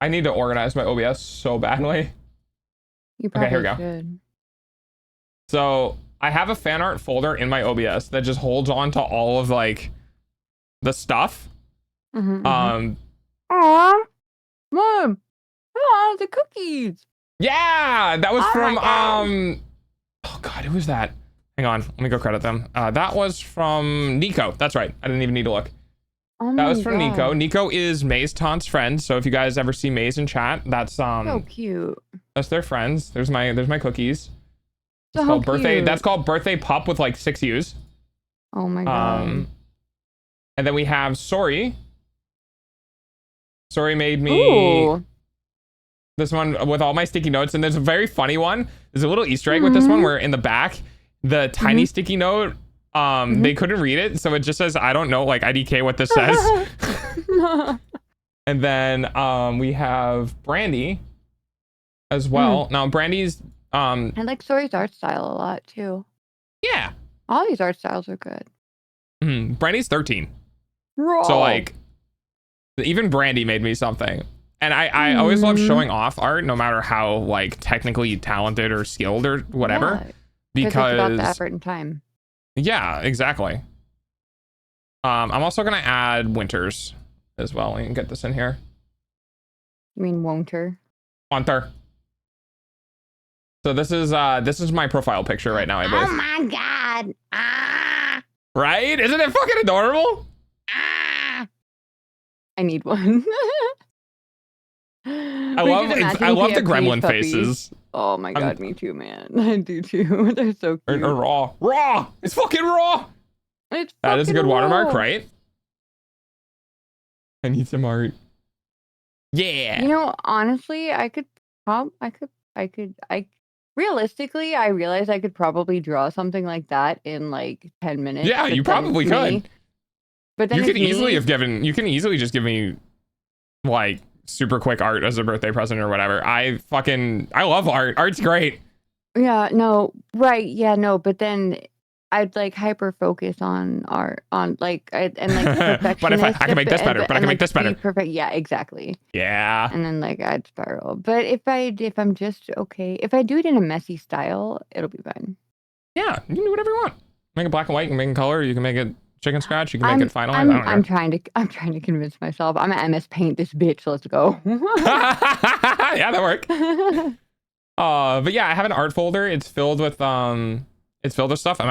I need to organize my OBS so badly. You Okay, probably here we go. should. So I have a fan art folder in my OBS that just holds on to all of like the stuff. Aw, Mom. Aw, the cookies. Yeah, that was Oh my from God. oh god, who was that? Hang on, let me go credit them. That was from Nico. That's right. I didn't even need to look. Oh That my was from God. Nico. Nico is May's Taunt's friend. So if you guys ever see May's in chat, that's So cute. that's their friends. There's my cookies. So It's called birthday. cute. That's called birthday pup with like 6 U's. Oh my God. And then we have Sorry. Sorry made me Ooh. this one with all my sticky notes, and there's a very funny one. There's a little Easter egg with this one where in the back, the tiny sticky note, they couldn't read it, so it just says, I don't know, like IDK what this says. And then we have Brandy as well. Now Brandy's I like Sori's art style a lot too. yeah. All these art styles are good. Brandy's 13. Raw. So like even Brandy made me something. And I always love showing off art, no matter how like technically talented or skilled or whatever. Yeah, because it's about the effort and time. yeah, exactly. I'm also gonna add Winters as well. We can get this in here. You mean Wonter? Winter. So this is my profile picture right now, I believe. Oh my God. Ah. Right? Isn't it fucking adorable? Ah. I need one. I love the gremlin faces. Oh my God, me too, man. I do too. They're so cute. Or raw. Raw! It's fucking raw! It's That is a good fucking watermark, raw. right? I need some art. Yeah. You know, honestly, realistically, I realize I could probably draw something like that in like 10 minutes. Yeah, but you then probably it's me. could. But then You it's could easily me. have given, you can easily just give me like super quick art as a birthday present or whatever. I love art. Art's great. Yeah, no, right. Yeah, no, but then I'd like hyper focus on art, on like, and like perfectionist. But if I can make this better, but I can make this better. Perfect. Yeah, exactly. Yeah. And then like I'd spiral. But if I'm just okay, if I do it in a messy style, it'll be fine. Yeah, you can do whatever you want. Make it black and white, you can make it color, you can make it chicken scratch, you can make it finalized. I don't I'm trying to convince myself. I'm an MS Paint this bitch. Let's go. yeah, that worked. But yeah, I have an art folder. It's filled with stuff. I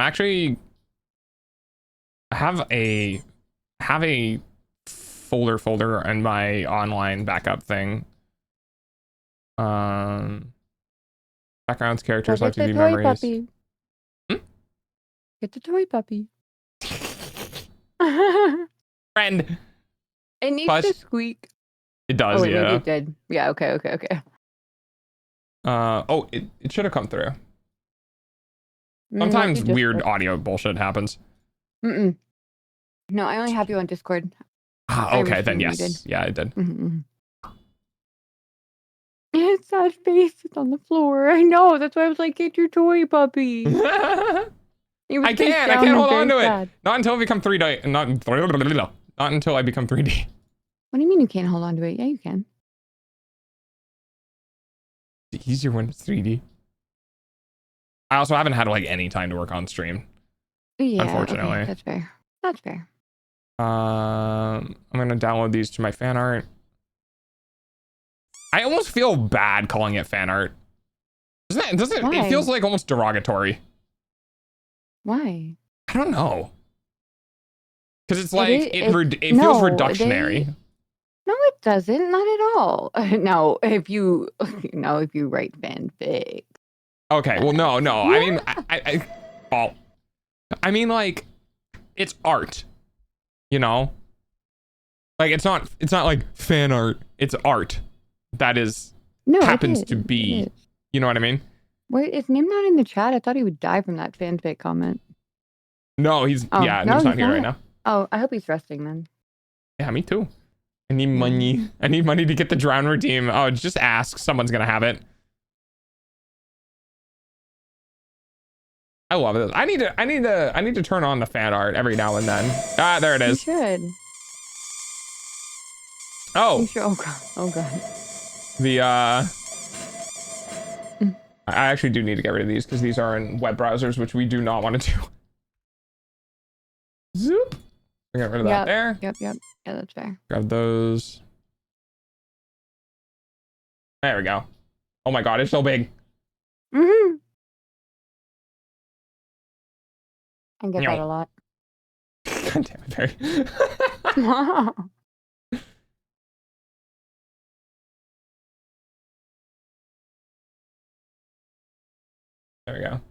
have a folder in my online backup thing. Backgrounds, characters, live TV memories. Puppy. Get the toy puppy. Friend. It needs Plus- to squeak. It does, Oh, wait, maybe yeah. it did. Yeah, okay. It should have come through. Mm, Sometimes lucky weird Discord. audio bullshit happens. No, I only have you on Discord. Ah, I okay, wish then you yes. did. Yeah, it did. It's sad face. It's on the floor. I know. That's why I was like, get your toy puppy. He was I face can't down and hold very on to it. sad. Not until I become 3D. Not until I become 3D. What do you mean you can't hold on to it? Yeah, you can. It's easier when it's 3D. I also haven't had like any time to work on stream. Yeah, Unfortunately. okay, that's fair. That's fair. I'm gonna download these to my fan art. I almost feel bad calling it fan art. Doesn't Why? it feels like almost derogatory. Why? I don't know. Because it's It like is- it feels no, reductionary. No, it doesn't. Not at all. No, if you write fanfic. Okay, well, no. I mean, I mean, like, it's art, you know? Like, it's not like fan art. It's art that is, No, happens it to is. be, It is. you know what I mean? Wait, is Nim not in the chat? I thought he would die from that fanfic comment. No, he's, Oh, yeah, no, he's not he's here right not. now. Oh, I hope he's resting then. Yeah, me too. I need money. I need money to get the drown redeem. Oh, just ask. Someone's gonna have it. I love this. I need to turn on the fan art every now and then. Ah, there it You is. should. Oh, You should. Oh god. Oh god. The I actually do need to get rid of these because these are in web browsers, which we do not want to do. Zoop. Get rid of that there. Yep. Yeah, that's fair. Grab those. There we go. Oh my god, it's so big. Mm-hmm. I get Meow. that a lot. God damn it, Veri. There we go.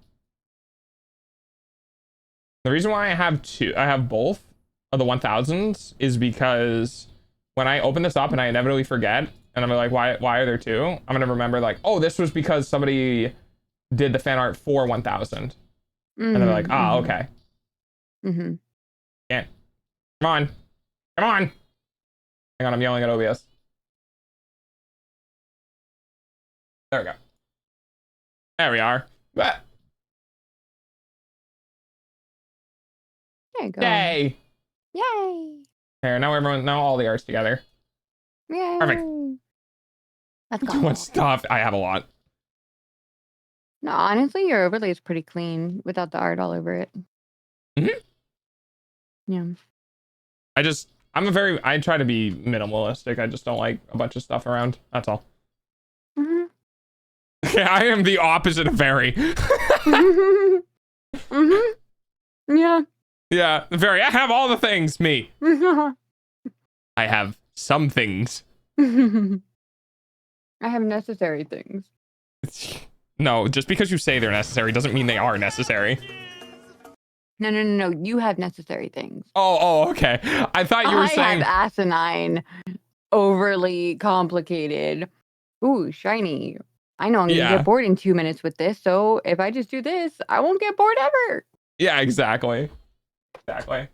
The reason why I have both of the 1000s is because when I open this up and I inevitably forget, and I'm like, why are there two? I'm gonna remember like, oh, this was because somebody did the fan art for 1000. And they're like, okay. Mm-hmm. Yeah. Come on. Come on. Hang on, I'm yelling at OBS. There we go. There we are. There you go. Yay. Yay. Here, now all the art's together. Yay. Perfect. Let's Too go. much stuff. I have a lot. No, honestly, your overlay is pretty clean without the art all over it. Mm-hmm. Yeah. I try to be minimalistic. I just don't like a bunch of stuff around. That's all. Mm-hmm. Yeah, I am the opposite of Veri. Mm-hmm. Yeah. Yeah, Veri. I have all the things. Me. I have some things. I have necessary things. No, just because you say they're necessary doesn't mean they are necessary. No. You have necessary things. Oh, okay. I thought you were saying. I have asinine, overly complicated. Ooh, shiny. I know I'm gonna get bored in 2 minutes with this, so if I just do this, I won't get bored ever. Yeah, exactly. Exactly.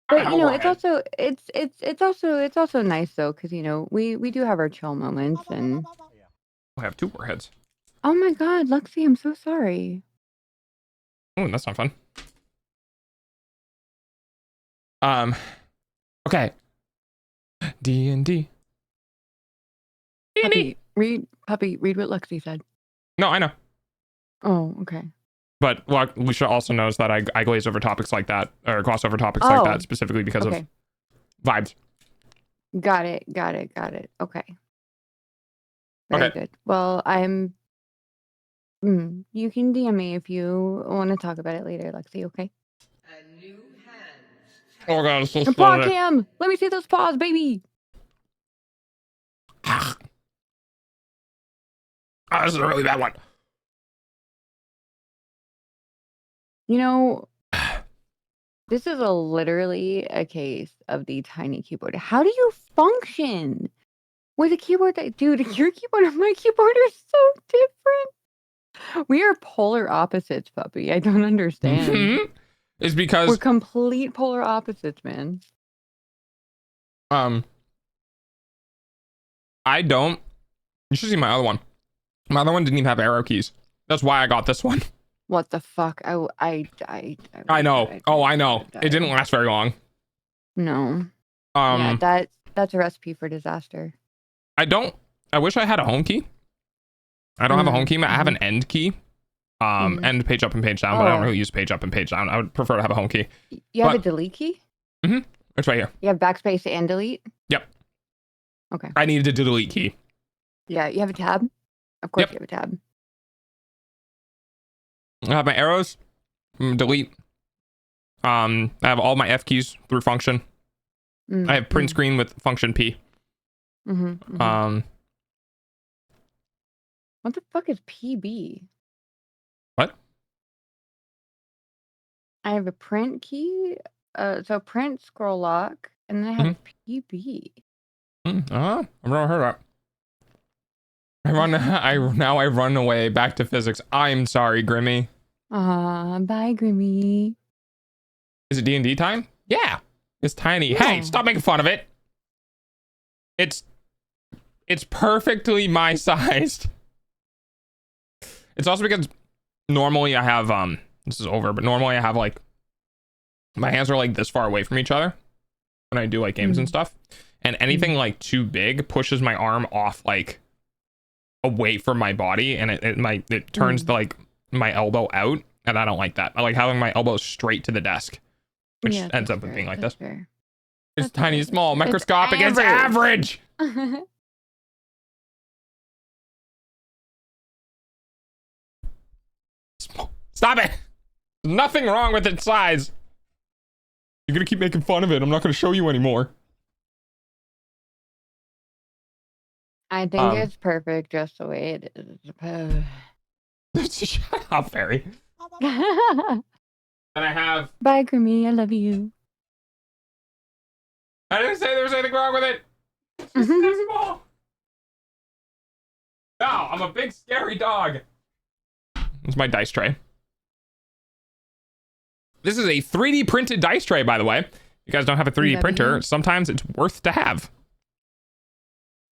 But you know, it's also nice though, because you know we do have our chill moments, and I have two warheads. oh my god, Luxie, I'm so sorry. Oh, that's not fun. Okay. DND. Puppy, read what Luxie said. No, I know. Oh, okay. But what we should also know is that I glaze over topics like that, or gloss over topics like that, specifically because of vibes. Got it. Okay. Very good. Well, you can DM me if you want to talk about it later, Lexi, okay? A new hand. Oh god, it's so And paw cam! Let me see those paws, baby! This is a really bad one. You know, this is literally a case of the tiny keyboard. How do you function with a keyboard dude, your keyboard and my keyboard are so different. We are polar opposites, puppy. I don't understand. It's because we're complete polar opposites, man. I don't. You should see my other one. My other one didn't even have arrow keys. That's why I got this one. What the fuck? I know. I know. It didn't last very long. No. Yeah, that's a recipe for disaster. I wish I had a home key. I don't have a home key. I have an end key. End page up and page down, but I don't really use page up and page down. I would prefer to have a home key. You have a delete key? It's right here. You have backspace and delete? Yep. Okay. I needed a delete key. Yeah, you have a tab? Of course you have a tab. I have my arrows, delete. I have all my F keys through function. I have print screen with function P. What the fuck is PB? What? I have a print key, so print, scroll lock, and then I have PB. I've never heard that. I run away back to physics. I'm sorry, Grimmy. Bye, Grimmy. Is it D&D time? Yeah. It's tiny. Yeah. Hey, stop making fun of it. It's perfectly my sized. It's also because normally I have this is over, but normally I have like my hands are like this far away from each other when I do like games and stuff. and anything like too big pushes my arm off like away from my body, and it turns the like my elbow out, and I don't like that. I like having my elbow straight to the desk, which ends up being like this. Fair. It's That's tiny, fair. small, microscopic. It's average. Stop it. There's nothing wrong with its size. You're gonna keep making fun of it. I'm not gonna show you anymore. I think it's perfect just the way it is. Shut up, Veri. And I have. Bye, Grimmy. I love you. I didn't say there was anything wrong with it. It's just this small. No, I'm a big scary dog. It's my dice tray. This is a 3D printed dice tray, by the way. If you guys don't have a 3D printer, sometimes it's worth to have.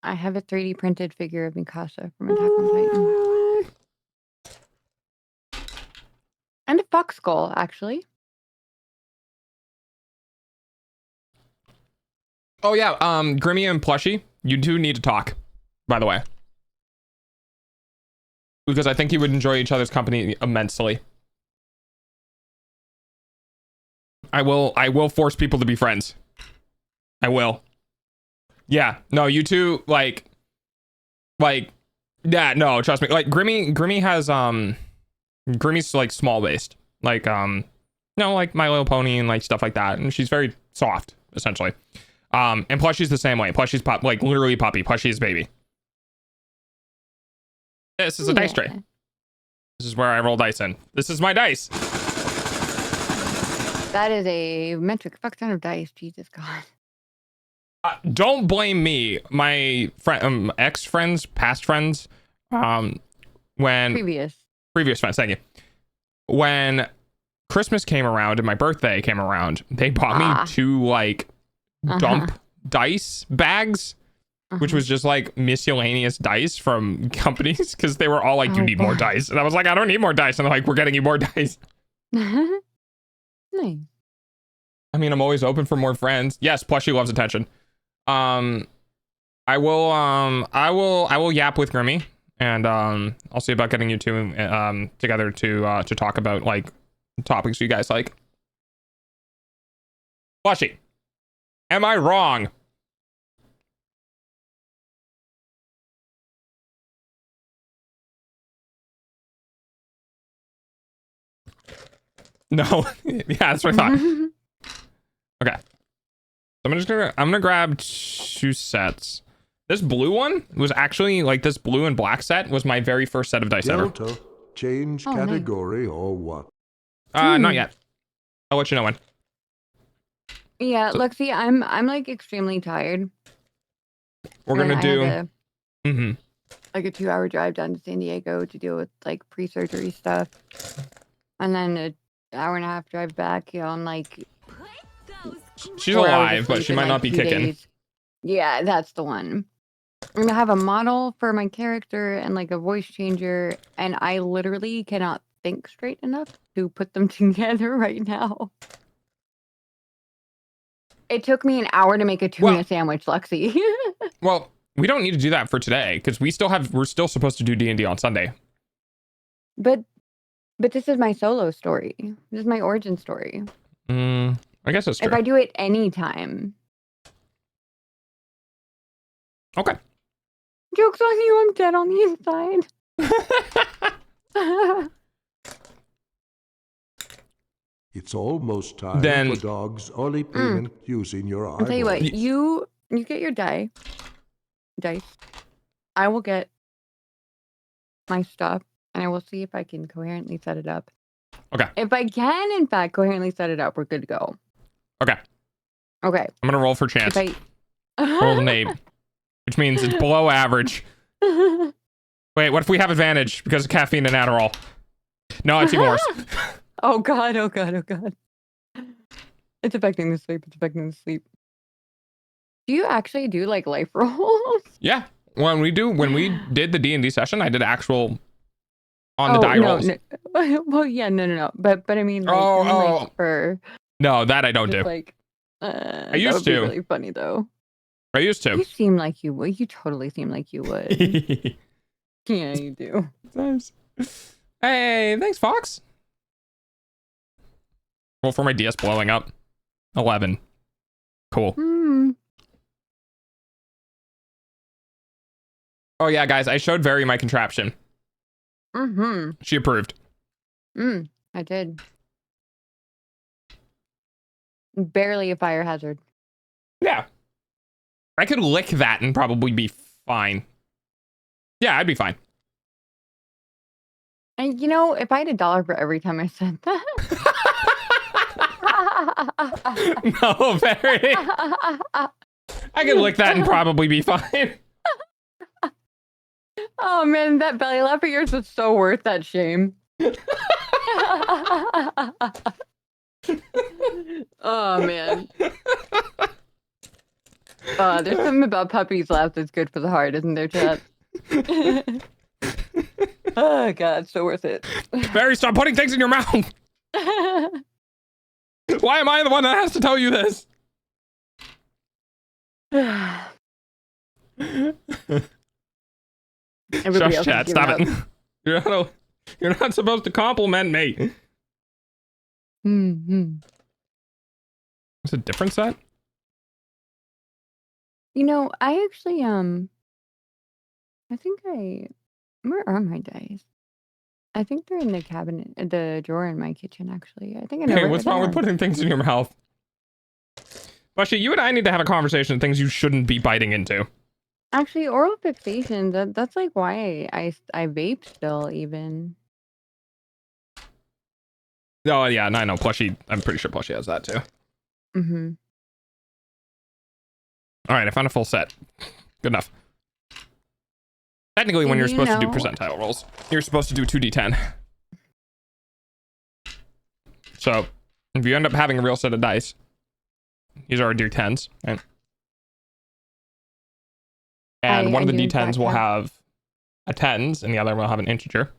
I have a 3D printed figure of Mikasa from Attack on Titan. And a fox skull, actually. Oh yeah, Grimmy and Plushie, you two need to talk, by the way. Because I think you would enjoy each other's company immensely. I will force people to be friends. I will. Yeah, no, you two, like, yeah, no, trust me. Like, Grimmy has, Grimmy's, like, small-based. Like, you know, like My Little Pony and, like, stuff like that. And she's very soft, essentially. And Plushie's the same way. Plushie's, like, literally puppy. Plushie's baby. This is a dice tray. This is where I roll dice in. This is my dice. That is a metric fuck ton of dice. Jesus God. Don't blame me. My friend, ex-friends, past friends, when previous friends, thank you. When Christmas came around and my birthday came around, they bought me 2 like dump dice bags, which was just like miscellaneous dice from companies, because they were all like, you need more dice, and I was like, I don't need more dice, and they're like, we're getting you more dice. Nice. I mean, I'm always open for more friends. Yes, Plushie loves attention. I will yap with Grimmy, and I'll see about getting you two together to talk about like topics you guys like. Plushie, am I wrong? No. Yeah, that's what I thought. Okay. I'm gonna grab 2 sets. This blue one was actually like, this blue and black set was my very first set of dice Delta, ever. change category or what? Not yet. I'll let you know when. Yeah, look, see, I'm like extremely tired. We're gonna do like a 2-hour drive down to San Diego to deal with like pre-surgery stuff, and then an hour and a half drive back. You know, I'm like, she's alive, but she might not be kicking. Days. Yeah, that's the one. I'm gonna have a model for my character and like a voice changer, and I literally cannot think straight enough to put them together right now. It took me an hour to make a tuna sandwich, Lexi. Well, we don't need to do that for today, because we're still supposed to do D&D on Sunday. But this is my solo story. This is my origin story. I guess that's true. If I do it anytime. Okay. Joke's on you, I'm dead on the inside. It's almost time for Dog's early payment using your eyeball. I'll tell you what, you get your dice. I will get my stuff, and I will see if I can coherently set it up. Okay. If I can, in fact, coherently set it up, we're good to go. Okay. Okay. I'm gonna roll for chance. Roll an 8, which means it's below average. Wait, what if we have advantage because of caffeine and Adderall? No, it's even worse. Oh god, oh god, oh god. It's affecting the sleep, it's affecting the sleep. Do you actually do like life rolls? Yeah. When we did the D&D session, I did actual on the die rolls. No. Well, yeah, no. But I mean, like, like for no, that I don't do. like, I used that would to. be really funny though. I used You to. seem like you would. You totally seem like you would. Yeah, you do. Nice. Hey, thanks, Fox. Roll for my DS blowing up. 11. Cool. Oh yeah, guys, I showed Veri my contraption. She approved. I did. Barely a fire hazard. Yeah. I could lick that and probably be fine. Yeah, I'd be fine. And you know, if I had $1 for every time I said that. No, Veri. I could lick that and probably be fine. Oh man, that belly laugh of yours was so worth that shame. Oh man. There's something about puppies' laughs that's good for the heart, isn't there, chat? Oh god, so worth it. Veri, stop putting things in your mouth. Why am I the one that has to tell you this? Everybody Shush, chat, stop it. You're not supposed to compliment me. It's a different set? You know, I actually I think where are my dice? I think they're in the cabinet, the drawer in my kitchen. Actually, I think I know. Hey, what's wrong with putting things in your mouth? Bushy, you and I need to have a conversation of things you shouldn't be biting into. Actually, oral fixation. That's like why I vape still even. Oh yeah, and I know Plushy. I'm pretty sure Plushy has that too. All right, I found a full set. Good enough. Technically, when you're supposed to do percentile rolls, you're supposed to do 2d10. So, if you end up having a real set of dice, these are our d10s, right? And one of the d10s will have a tens, and the other will have an integer.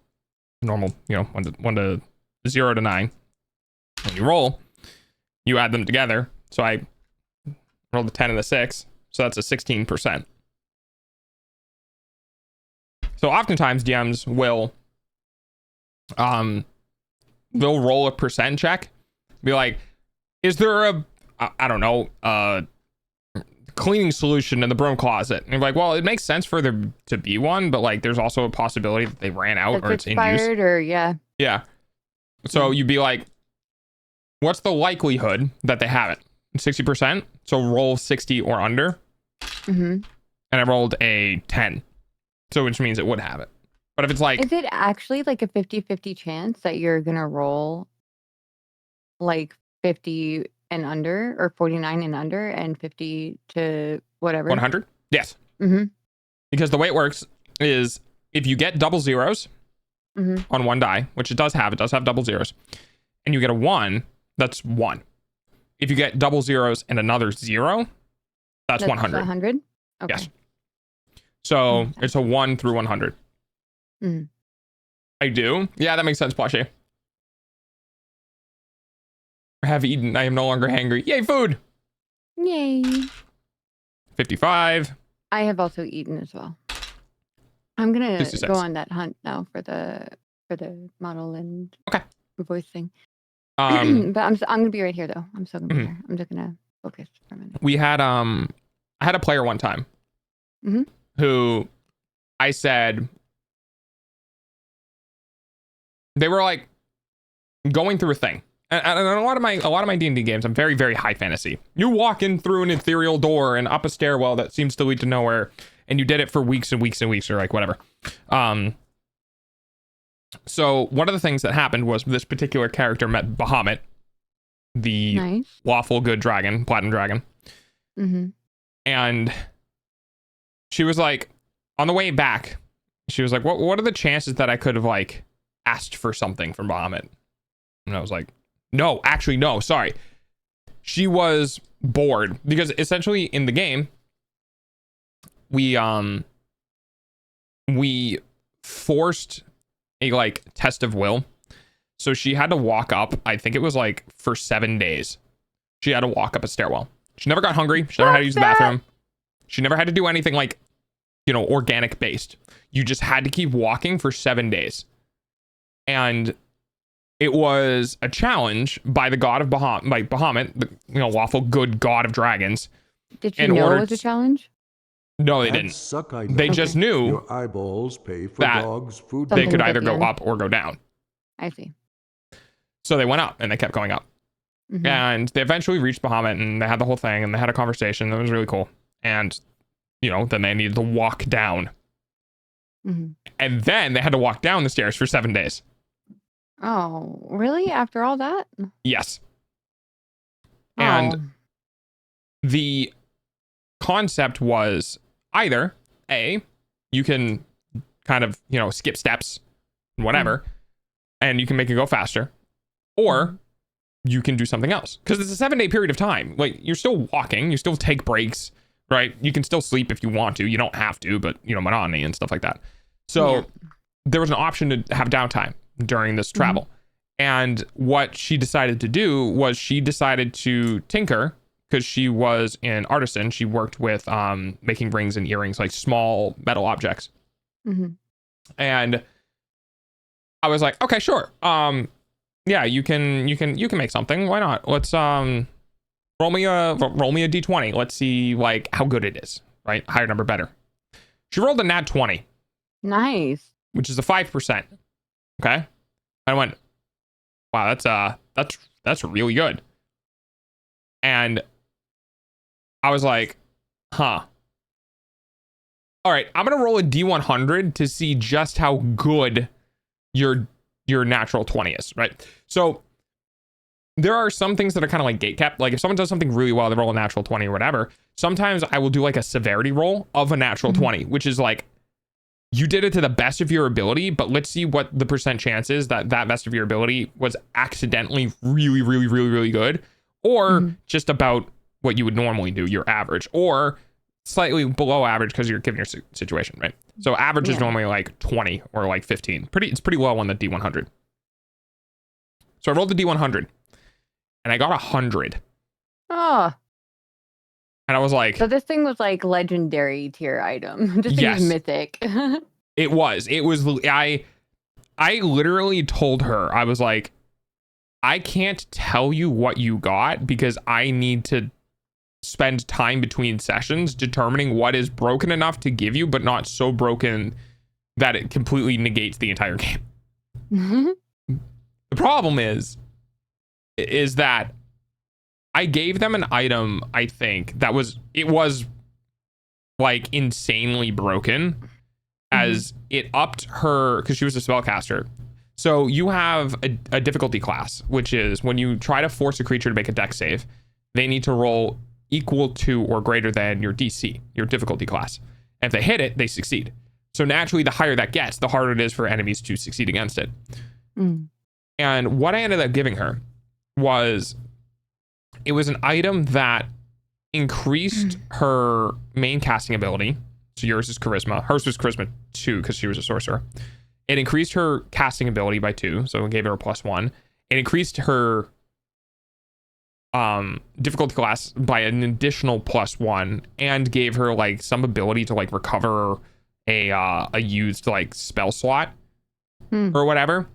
Normal, you know, 1 to 0 to 9. When you roll, you add them together. So I rolled a 10 and a 6, so that's a 16%. So oftentimes DMs will they'll roll a percent check, be like, is there a I don't know, cleaning solution in the broom closet? And you're like, well, it makes sense for there to be one, but like there's also a possibility that they ran out or it's in use. Or yeah. So you'd be like, what's the likelihood that they have it? 60%. So roll 60 or under. And I rolled a 10. So which means it would have it. But if it's like... Is it actually like a 50-50 chance that you're going to roll like 50 and under or 49 and under and 50 to whatever? 100? Yes. Because the way it works is if you get double zeros on one die, which it does have double zeros, and you get a 1, that's 1. If you get double zeros and another 0, that's 100. 100? Okay. Yes. So it's a 1 through 100. I do? Yeah, that makes sense, Plushy. I have eaten. I am no longer hangry. Yay, food! Yay. 55. I have also eaten as well. I'm going to go on that hunt now for the model and voice thing. But I'm going to be right here, though. I'm still going to be here. I'm just going to focus for a minute. We had, I had a player one time who I said, they were like going through a thing. And a lot of my D&D games, I'm very, very high fantasy. You walk in through an ethereal door and up a stairwell that seems to lead to nowhere, and you did it for weeks and weeks and weeks, or like whatever. So one of the things that happened was this particular character met Bahamut, the lawful good dragon, platinum dragon. And she was like, on the way back, she was like, what are the chances that I could have like asked for something from Bahamut? And I was like, no, actually, no, sorry. She was bored because essentially in the game, we forced a like test of will. So she had to walk up, I think it was like for 7 days. She had to walk up a stairwell. She never got hungry. She never had to use the bathroom. She never had to do anything like, you know, organic based. You just had to keep walking for 7 days. And it was a challenge by the god of Bahamut, like Bahamut, the, you know, lawful good god of dragons. Did you know it was a challenge? No, they didn't. They just knew your eyeballs pay for that dogs' food. they could either at the go end. up or go down. I see. So they went up and they kept going up. Mhm. And they eventually reached Bahamut and they had the whole thing and they had a conversation. That was really cool. And, you know, then they needed to walk down. Mhm. And then they had to walk down the stairs for 7 days. Oh, really? After all that? Yes. And Oh. the concept was either A, you can kind of, you know, skip steps, whatever, and you can make it go faster, or you can do something else. Because it's a 7 day period of time. Like, you're still walking, you still take breaks, right? You can still sleep if you want to. You don't have to, but, you know, monotony and stuff like that. So there was an option to have downtime during this travel. And what she decided to do was she decided to tinker, because she was an artisan. She worked with making rings and earrings, like small metal objects. Mhm. And I was like, okay, sure. Yeah, you can make something. Why not? Let's roll me a d20. Let's see like how good it is. Right, higher number better. She rolled a nat 20, Nice. which is a 5%. Okay, I went, wow, that's really good. And I was like, huh. All right, I'm gonna roll a d100 to see just how good your natural 20 is, right? So there are some things that are kind of like gatekept. Like if someone does something really well, they roll a natural 20 or whatever. Sometimes I will do like a severity roll of a natural 20, which is like, you did it to the best of your ability, but let's see what the percent chance is that best of your ability was accidentally really, really, really, really good, or just about what you would normally do, your average, or slightly below average because you're given your situation, right? So average is normally like 20 or like 15. It's pretty low on the D100. So I rolled the D100 and I got 100. Oh, And I was like, so this thing was like legendary tier item. This thing Yes. is mythic. it was, I literally told her, I was like, I can't tell you what you got because I need to spend time between sessions determining what is broken enough to give you, but not so broken that it completely negates the entire game. The problem is that I gave them an item, I think, that was like insanely broken, as it upped her, because she was a spellcaster. So you have a difficulty class, which is when you try to force a creature to make a dex save, they need to roll equal to or greater than your DC, your difficulty class. And if they hit it, they succeed. So naturally, the higher that gets, the harder it is for enemies to succeed against it. And what I ended up giving her was, it was an item that increased her main casting ability. So yours is charisma. Hers was charisma 2 because she was a sorcerer. It increased her casting ability by 2, so it gave her a +1. It increased her difficulty class by an additional +1, and gave her like some ability to like recover a used like spell slot or whatever.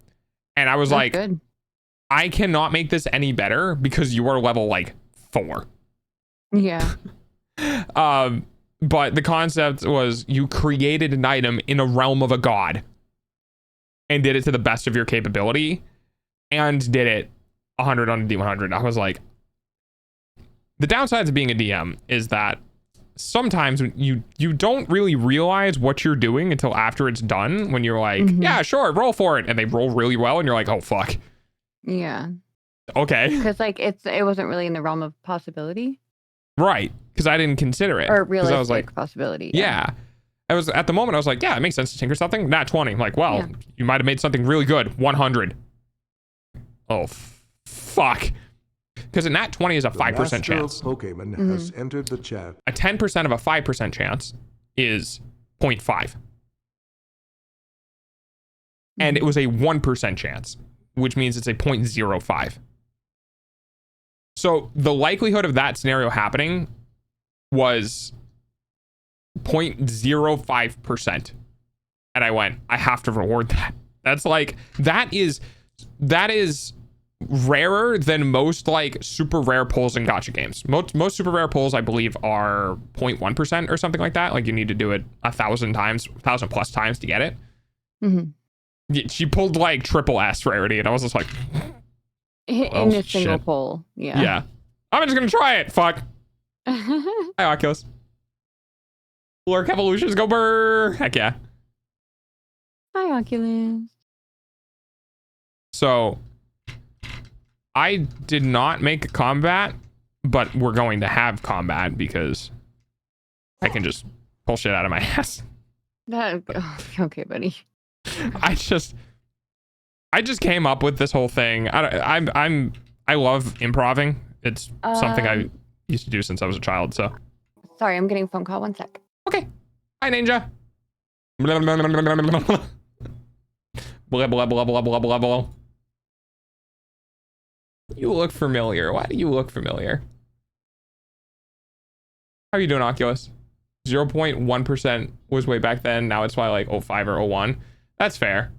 And I was like, good. I cannot make this any better because you are level like 4. Yeah. But the concept was you created an item in a realm of a god and did it to the best of your capability and did it 100 on a D100. I was like, the downsides of being a DM is that sometimes you don't really realize what you're doing until after it's done, when you're like, yeah, sure, roll for it. And they roll really well and you're like, oh, fuck. Yeah. Okay. Because like it wasn't really in the realm of possibility. Right. Because I didn't consider it. Or realistic I was like, possibility. yeah. I was at the moment, I was like, yeah, it makes sense to tinker something. Nat 20. I'm like, well, you might have made something really good. 100. Oh, fuck. Because a nat 20 is a 5% chance. Pokemon has entered the chat. A 10% of a 5% chance is 0.5. And it was a 1% chance, which means it's a 0.05. So the likelihood of that scenario happening was 0.05%. And I went, I have to reward that. That's like, that is rarer than most like super rare pulls in gacha games. Most super rare pulls, I believe, are 0.1% or something like that. Like you need to do it 1,000 plus times to get it. She pulled like triple S rarity, and I was just like, in a single pull. Yeah. I'm just gonna try it. Fuck. Hi, Oculus. Lurk evolutions go burr. Heck yeah. Hi, Oculus. So I did not make combat, but we're going to have combat because I can just pull shit out of my ass. Okay, buddy. I just came up with this whole thing. I love improving. It's something I used to do since I was a child. So sorry, I'm getting a phone call. 1 sec. Okay. Hi, Ninja. Blah, blah, blah, blah, blah, blah, blah. Blah, blah, blah, blah, blah, blah, blah. You look familiar. Why do you look familiar? How are you doing, Oculus? 0.1% was way back then. Now it's probably like 05 or 01. That's fair.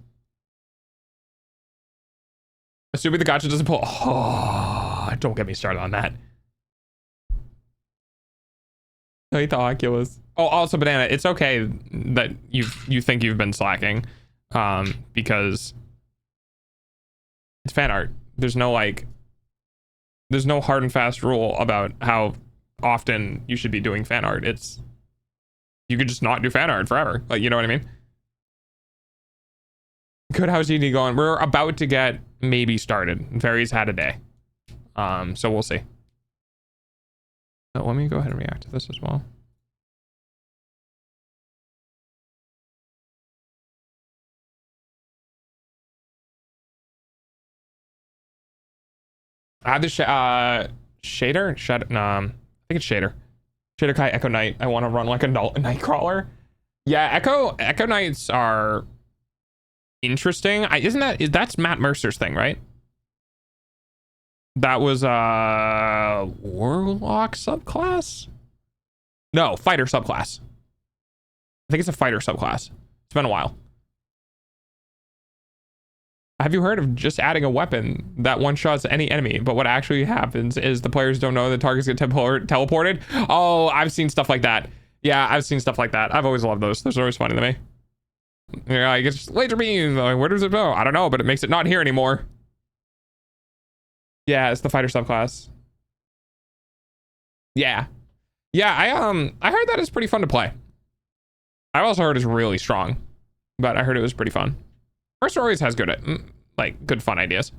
Assuming the gacha doesn't pull. Oh, don't get me started on that. I hate the Oculus. Oh, also, Banana, it's okay that you think you've been slacking, because it's fan art. There's no hard and fast rule about how often you should be doing fan art. You could just not do fan art forever. Like, you know what I mean? Good, how's DND going? We're about to get maybe started. Veri's had a day. So we'll see. So let me go ahead and react to this as well. I have this shader. No, I think it's shader. Shader Kai Echo Knight. I want to run like a Nightcrawler. Yeah, Echo Knights are interesting. That's Matt Mercer's thing, right? That was Warlock subclass? No, fighter subclass. I think it's a fighter subclass. It's been a while. Have you heard of just adding a weapon that one-shots any enemy, but what actually happens is the players don't know the targets get teleported? Oh, I've seen stuff like that. Yeah, I've seen stuff like that. I've always loved those. Those are always funny to me. Yeah, I guess laser beam. Like, where does it go? I don't know, but it makes it not here anymore. Yeah, it's the fighter subclass. Yeah. Yeah, I heard that it's pretty fun to play. I also heard it's really strong, but I heard it was pretty fun. Mercer always has good fun ideas.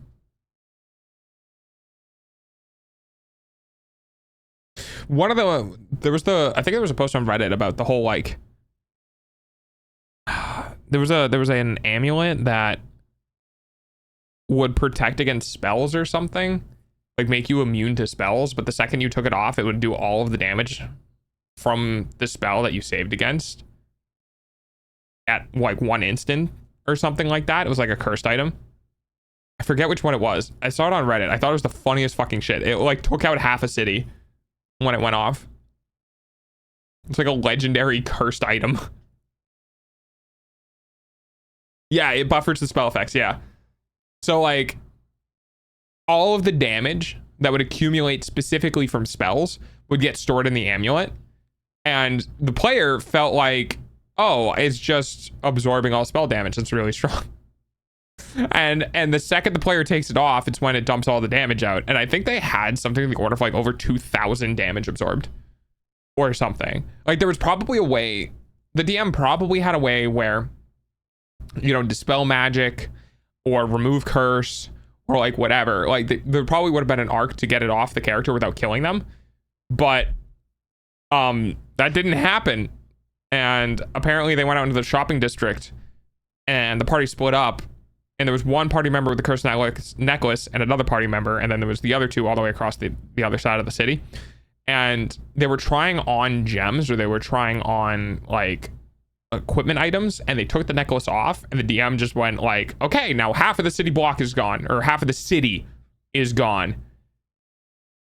I think there was a post on Reddit about the whole like, there was an amulet that would protect against spells or something, like make you immune to spells, but the second you took it off, it would do all of the damage from the spell that you saved against at like one instant or something like that. It was like a cursed item. I forget which one it was. I saw it on Reddit. I thought it was the funniest fucking shit. It like took out half a city when it went off. It's like a legendary cursed item. Yeah, it buffers the spell effects. Yeah. So like all of the damage that would accumulate specifically from spells would get stored in the amulet. And the player felt like, oh, it's just absorbing all spell damage. It's really strong. And the second the player takes it off, it's when it dumps all the damage out. And I think they had something in the order of like over 2,000 damage absorbed or something. Like there was probably a way, the DM probably had a way where, you know, dispel magic or remove curse or like whatever. Like there probably would have been an arc to get it off the character without killing them. But that didn't happen. And apparently they went out into the shopping district and the party split up. And there was one party member with the cursed necklace and another party member. And then there was the other two all the way across the other side of the city. And they were trying on gems, or they were trying on like equipment items, and they took the necklace off, and the DM just went like, okay, now half of the city block is gone, or half of the city is gone.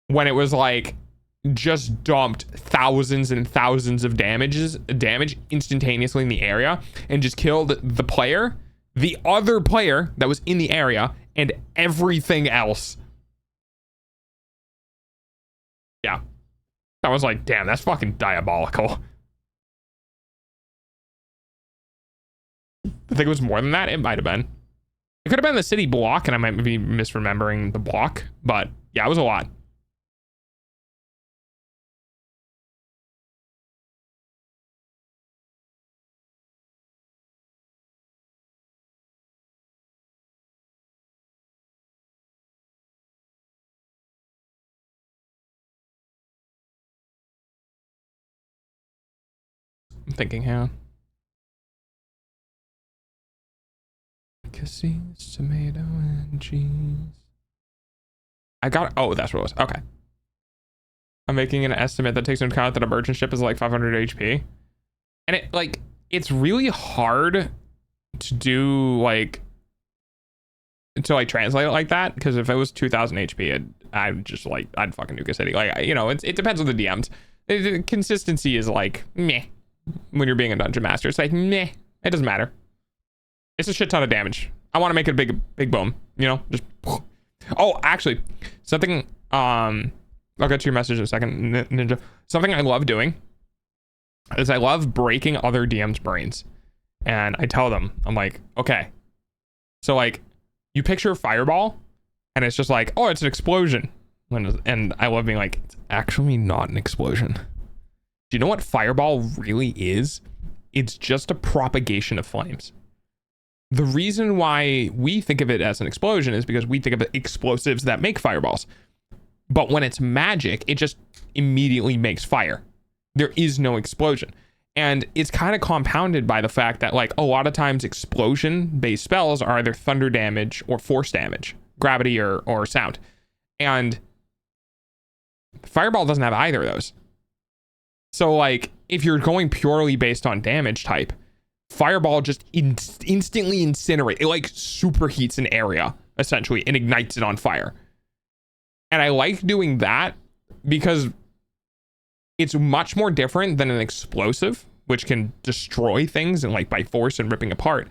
When it was like just dumped thousands and thousands of damage instantaneously in the area and just killed the player, the other player that was in the area, and everything else. Yeah. I was like, damn, that's fucking diabolical. I think it was more than that. It might have been. It could have been the city block, and I might be misremembering the block, but yeah, it was a lot. I'm thinking here. Cassis, tomato, and cheese. I got, oh, that's what it was. Okay. I'm making an estimate that takes into account that a merchant ship is like 500 HP. And it, like, it's really hard to do, like, to, like, translate it like that. Because if it was 2000 HP, I'd just, like, I'd fucking nuke a city. Like, you know, it depends on the DMs. The consistency is, like, meh. When you're being a dungeon master, it's like, meh. It doesn't matter. It's a shit ton of damage. I want to make it a big boom, you know, just. Oh, actually, something. I'll get to your message in a second, Ninja. Something I love doing is I love breaking other DMs' brains, and I tell them, I'm like, okay, so like, you picture a fireball, and it's just like, oh, it's an explosion, and I love being like, it's actually not an explosion. Do you know what fireball really is? It's just a propagation of flames. The reason why we think of it as an explosion is because we think of explosives that make fireballs. But when it's magic, it just immediately makes fire. There is no explosion. And it's kind of compounded by the fact that, like, a lot of times explosion-based spells are either thunder damage or force damage, gravity or sound. And fireball doesn't have either of those. So, like, if you're going purely based on damage type, fireball just instantly incinerate. It like superheats an area essentially and ignites it on fire. And I like doing that because it's much more different than an explosive, which can destroy things and like by force and ripping apart.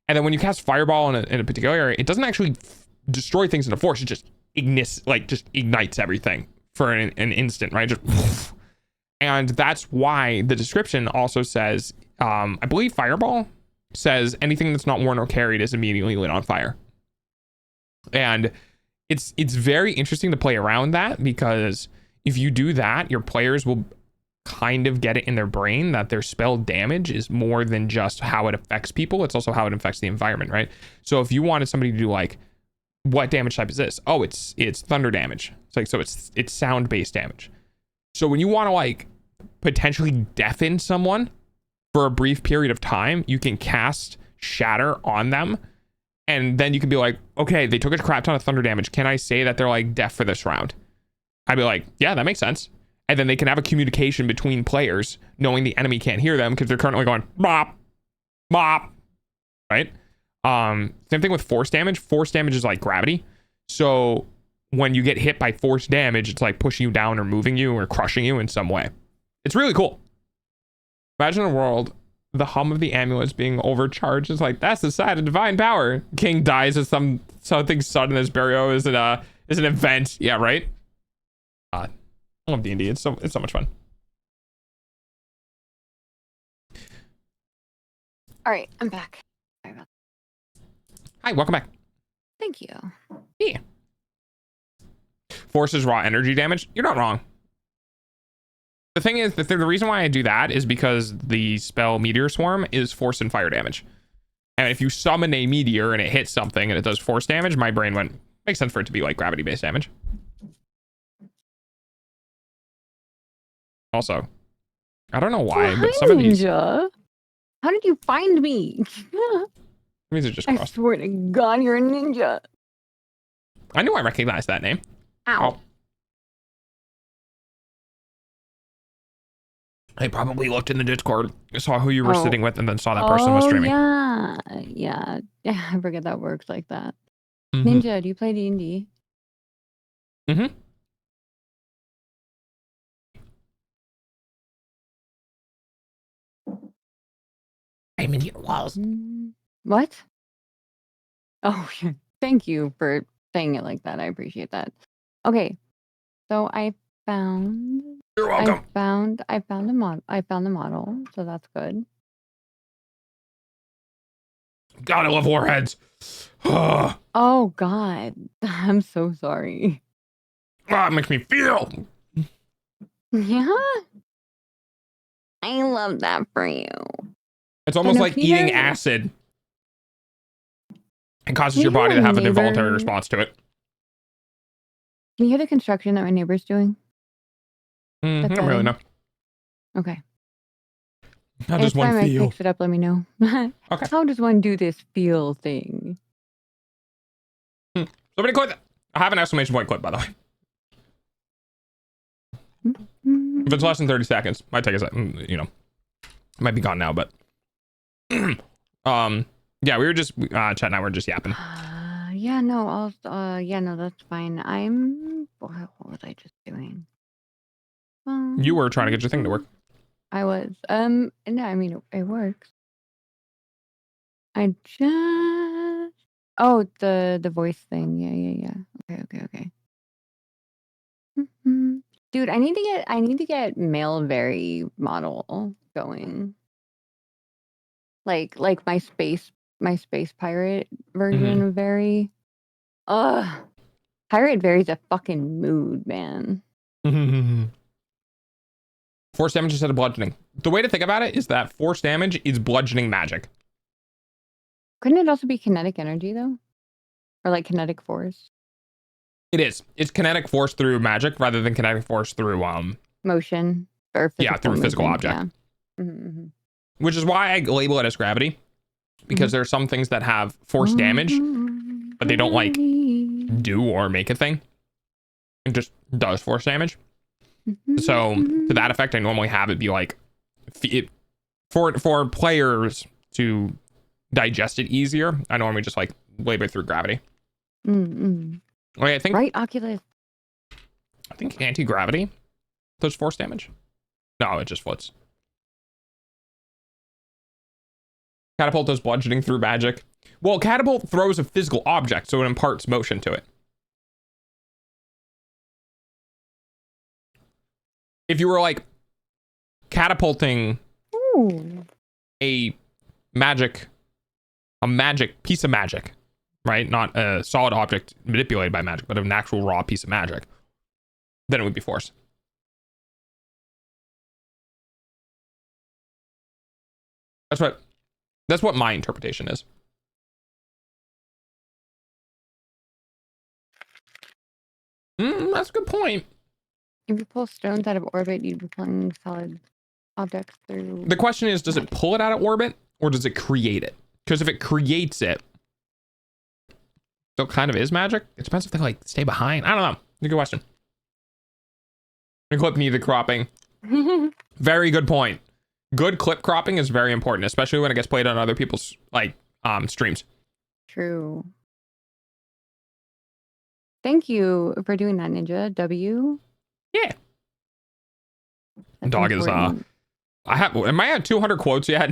And then when you cast fireball in a particular area, it doesn't actually destroy things in a force. It just ignites everything for an instant, right? Just. And that's why the description also says, I believe fireball says anything that's not worn or carried is immediately lit on fire. And it's very interesting to play around that, because if you do that, your players will kind of get it in their brain that their spell damage is more than just how it affects people. It's also how it affects the environment, right? So if you wanted somebody to do like, what damage type is this? Oh, it's thunder damage. It's like, so it's sound-based damage. So when you want to like potentially deafen someone for a brief period of time, you can cast Shatter on them, and then you can be like, okay, they took a crap ton of thunder damage. Can I say that they're like deaf for this round? I'd be like, yeah, that makes sense. And then they can have a communication between players, knowing the enemy can't hear them because they're currently going bop, bop, right? Same thing with force damage. Force damage is like gravity. So when you get hit by force damage, it's like pushing you down or moving you or crushing you in some way. It's really cool. Imagine a world, the hum of the amulets being overcharged is like, that's the side of divine power. King dies as something sudden as burial is an event. Yeah, right? I love D&D. It's so much fun. All right, I'm back. Sorry about that. Hi, welcome back. Thank you. Yeah. Force is raw energy damage. You're not wrong. The thing is, the reason why I do that is because the spell Meteor Swarm is force and fire damage. And if you summon a meteor and it hits something and it does force damage, my brain went, makes sense for it to be like gravity-based damage. Also, I don't know why, but some of these... Ninja. How did you find me? These are just I crossed. swear to God, you're a ninja. I knew I recognized that name. Ow. Oh. I probably looked in the Discord, saw who you were sitting with, and then saw that person was streaming. Yeah. I forget that works like that. Mm-hmm. Ninja, do you play D&D? Mm-hmm. I'm in your walls. What? Oh, thank you for saying it like that. I appreciate that. Okay, so I found. You're welcome. I found the model. I found the model, so that's good. God, I love warheads. Oh God, I'm so sorry. It makes me feel. Yeah, I love that for you. It's almost no, like can you eating hear- acid. It causes Can you your body hear to a have an involuntary neighbor- response to it. Can you hear the construction that my neighbor's doing? That's Not really, no. Okay. How does If one my mic feel? picks it up, let me know. Okay. How does one do this feel thing? Somebody quit that. I have an exclamation point clip, by the way. If it's less than 30 seconds, might take a second, you know. It might be gone now, but yeah, we were just Chet and I were just yapping. Yeah, no, that's fine. What was I just doing? You were trying to get your thing to work. I was. No, I mean it works. I just. Oh, the voice thing. Yeah. Okay. Dude, I need to get male Veri model going. Like my space pirate version of Veri. Ugh. Pirate Veri's a fucking mood, man. Force damage instead of bludgeoning. The way to think about it is that force damage is bludgeoning magic. Couldn't it also be kinetic energy though? Or like kinetic force? It is. It's kinetic force through magic rather than kinetic force through Motion or physical through physical movement, object. Yeah. Mm-hmm. Which is why I label it as gravity, because there are some things that have force damage, but they don't like do or make a thing. It just does force damage. So to that effect, I normally have it be like for players to digest it easier. I normally just like label it through gravity. Okay, I think Right, Oculus. I think anti-gravity does force damage. No, it just floats. Catapult does bludgeoning through magic. Well, catapult throws a physical object, so it imparts motion to it. If you were like catapulting a magic piece of magic, right? Not a solid object manipulated by magic, but an actual raw piece of magic, then it would be force. That's what my interpretation is. That's a good point. If you pull stones out of orbit, you'd be pulling solid objects through. The question is, does it pull it out of orbit or does it create it? Because if it creates it, still kind of is magic. It depends if they like stay behind. I don't know. Good question. Clip needed cropping. Very good point. Good clip cropping is very important, especially when it gets played on other people's like streams. True. Thank you for doing that, Ninja. W. Yeah. That's Dog important. is am I at 200 quotes yet?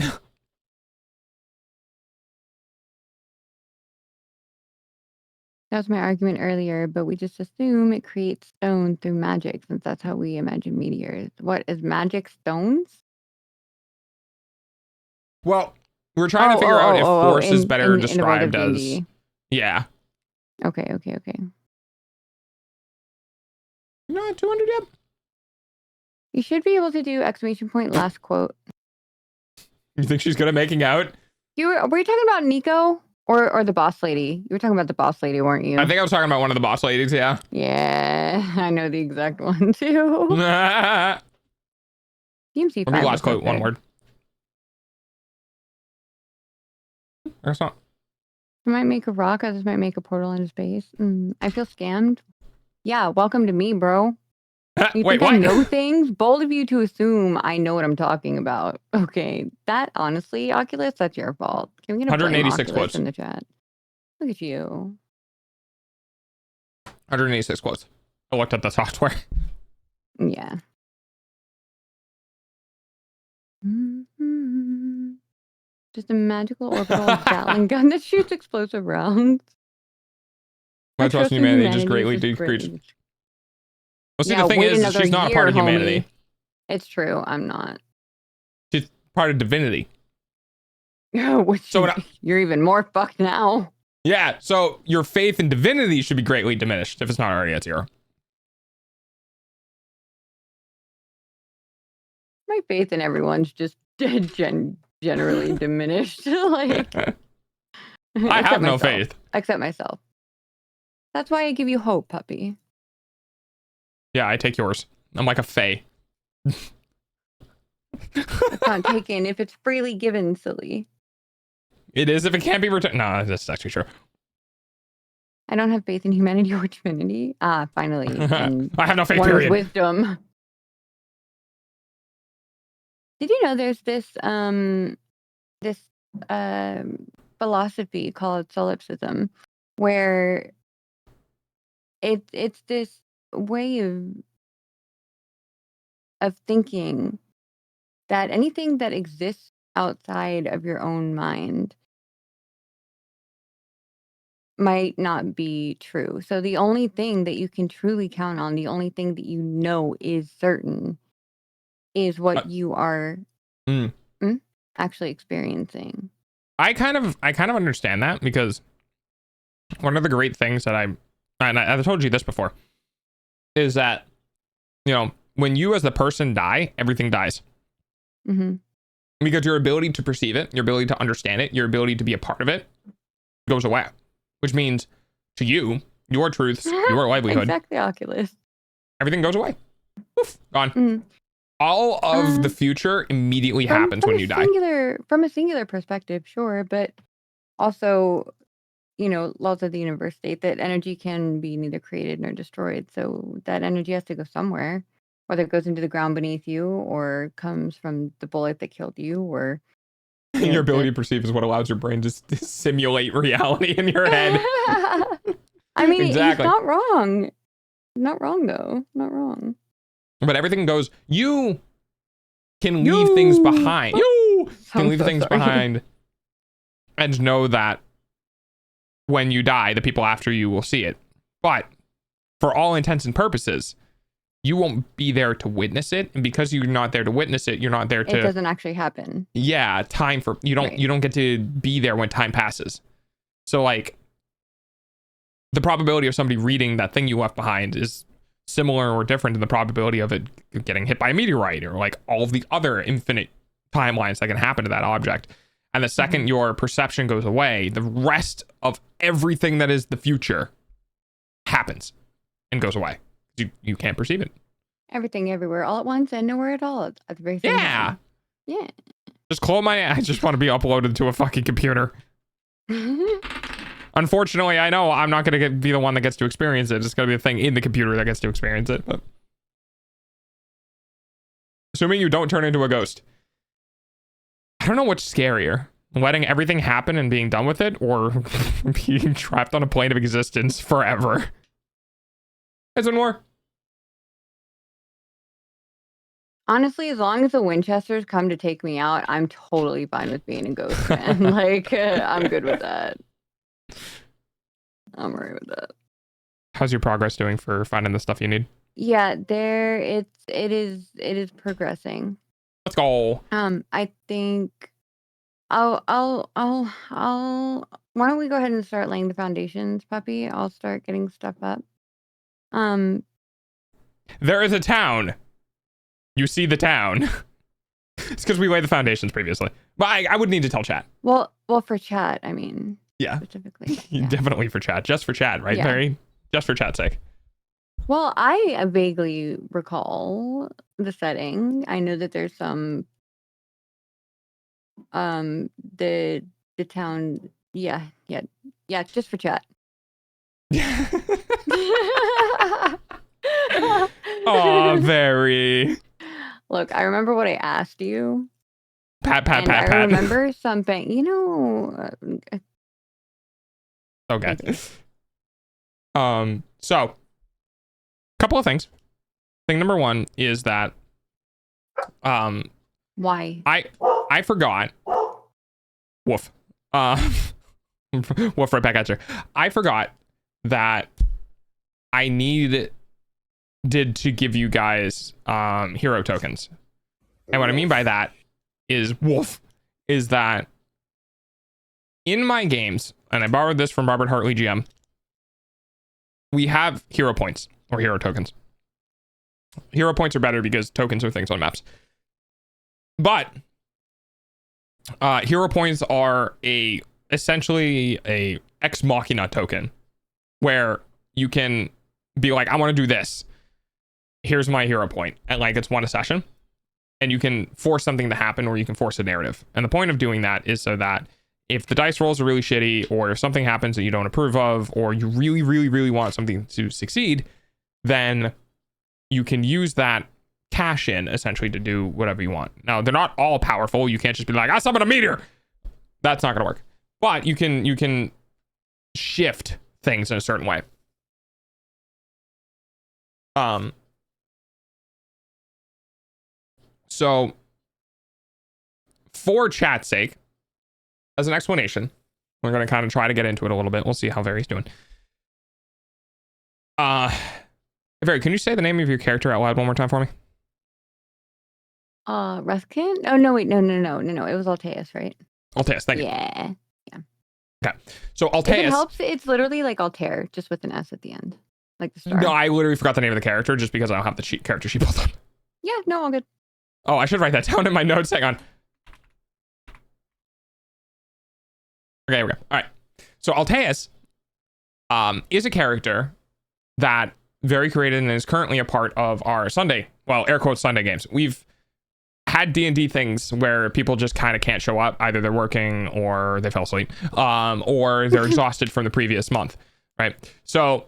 That was my argument earlier, but we just assume it creates stone through magic since that's how we imagine meteors. What is magic stones? Well, we're trying to figure out if force is better described in the world of as D&D. yeah. Okay. You know, 200 yet? You should be able to do exclamation point last quote. You think she's good at making out? Were you talking about Nico or the boss lady? You were talking about the boss lady, weren't you? I think I was talking about one of the boss ladies, yeah. Yeah, I know the exact one too. DMC5. Maybe last quote, one word. Or not. I might make a rock, others might make a portal into space. I feel scammed. Yeah, welcome to me, bro. You Wait, think I what? know things? Bold of you to assume I know what I'm talking about. Okay, that honestly, Oculus, that's your fault. Can we get a blame 186 Oculus quotes. in the chat? Look at you. 186 quotes. I looked at the software. Yeah. Just a magical orbital Gatling gun that shoots explosive rounds. My trust in humanity just greatly is decreased. great. Well, see, Yeah, the thing wait is another she's not a year, part of homie. humanity. It's true. I'm not. She's part of divinity. Which So you're even more fucked now. yeah, so your faith in divinity should be greatly diminished if it's not already at 0. My faith in everyone's just generally diminished. Like, I have no myself. faith. Except myself. That's why I give you hope, puppy. Yeah, I take yours. I'm like a fae. It's not taken if it's freely given, silly. It is if it can't be returned. No, that's actually true. I don't have faith in humanity or divinity. Ah, finally. And I have no faith, one period. with wisdom. Did you know there's this philosophy called solipsism, where it's this way of thinking that anything that exists outside of your own mind might not be true. So the only thing that you can truly count on, the only thing that you know is certain, is what you are actually experiencing. I kind of understand that, because one of the great things that I've told you this before, is that, you know, when you as the person die, everything dies. Mm-hmm. Because your ability to perceive it, your ability to understand it, your ability to be a part of it goes away. Which means to you, your truths, your livelihood, Exactly, Oculus. everything goes away. Poof, gone. Mm-hmm. All of the future immediately happens when you die. From a singular perspective, sure, but also, you know, laws of the universe state that energy can be neither created nor destroyed. So that energy has to go somewhere, whether it goes into the ground beneath you or comes from the bullet that killed you, or Your ability to perceive is what allows your brain to simulate reality in your head. I mean, exactly. He's not wrong. Not wrong, though. Not wrong. But everything goes, you can leave things behind. You can leave things behind and know that when you die, the people after you will see it. But for all intents and purposes, you won't be there to witness it. And because you're not there to witness it, you're not there to... It doesn't actually happen. Yeah, time for... You don't get to be there when time passes. So, like, the probability of somebody reading that thing you left behind is similar or different than the probability of it getting hit by a meteorite, or like all of the other infinite timelines that can happen to that object. And the second your perception goes away, the rest of everything that is the future happens and goes away. You can't perceive it. Everything everywhere all at once and nowhere at all at the very same time. Yeah. Just close my eyes. I just want to be uploaded to a fucking computer. Unfortunately, I know I'm not going to be the one that gets to experience it. It's going to be the thing in the computer that gets to experience it. But assuming you don't turn into a ghost. I don't know what's scarier. Letting everything happen and being done with it, or being trapped on a plane of existence forever. It's one more. Honestly, as long as the Winchesters come to take me out, I'm totally fine with being a ghost, man. Like, I'm good with that. I'm alright with that. How's your progress doing for finding the stuff you need? Yeah, it is progressing. Let's go. I think I'll why don't we go ahead and start laying the foundations, puppy? I'll start getting stuff up. There is a town. You see the town. It's because we laid the foundations previously. But I would need to tell chat. Well, for chat, I mean. Yeah. Specifically. Yeah. Definitely for chat. Just for chat, right, Veri? Just for chat's sake. Well, I vaguely recall the setting. I know that there's some the town, yeah, just for chat. Oh, Veri. Look, I remember what I asked you. Pat. I remember something, you know. Okay. So, couple of things. Thing number one is that, why? I forgot Woof. Woof right back at you. I forgot that I needed to give you guys hero tokens. And what I mean by that is that in my games, and I borrowed this from Robert Hartley GM, we have hero points or hero tokens. Hero points are better because tokens are things on maps. But hero points are essentially a ex machina token where you can be like, I want to do this. Here's my hero point. And like, it's one a session. And you can force something to happen or you can force a narrative. And the point of doing that is so that if the dice rolls are really shitty, or if something happens that you don't approve of, or you really, really, really want something to succeed, then you can use that cash in essentially to do whatever you want. Now, they're not all powerful. You can't just be like, I summon a meteor. That's not going to work. But you can shift things in a certain way. So for chat's sake, as an explanation, we're going to kind of try to get into it a little bit. We'll see how Veri's doing. Veri, can you say the name of your character out loud one more time for me? Ruskin? Oh, no, wait, no. It was Alteus, right? Alteus, thank you. Yeah. Okay. So If Alteus. it helps, it's literally like Altair, just with an S at the end. Like the star. No, I literally forgot the name of the character just because I don't have the character sheet pulled up. Yeah, no, all good. Oh, I should write that down in my notes. Hang on. Okay, here we go. All right. So Alteus is a character that Veri created and is currently a part of our Sunday, well, air quotes Sunday games. We've had D&D things where people just kind of can't show up. Either they're working or they fell asleep, or they're exhausted from the previous month, right? So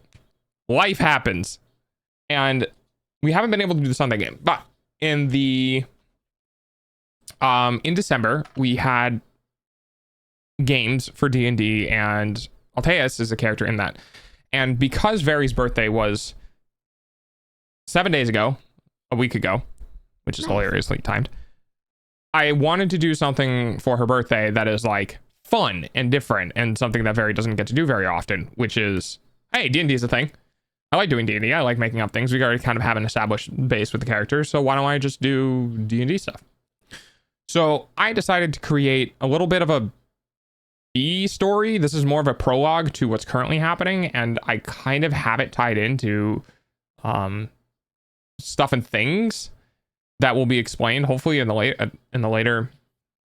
life happens and we haven't been able to do the Sunday game, but in December, we had games for D&D and Alteus is a character in that. And because Veri's birthday was 7 days ago, a week ago, which is hilariously timed, I wanted to do something for her birthday that is like fun and different and something that Veri doesn't get to do very often, which is, hey, D&D is a thing. I like doing D&D. I like making up things. We already kind of have an established base with the characters, so why don't I just do D&D stuff? So I decided to create a little bit of a B story. This is more of a prologue to what's currently happening, and I kind of have it tied into stuff and things that will be explained hopefully in the later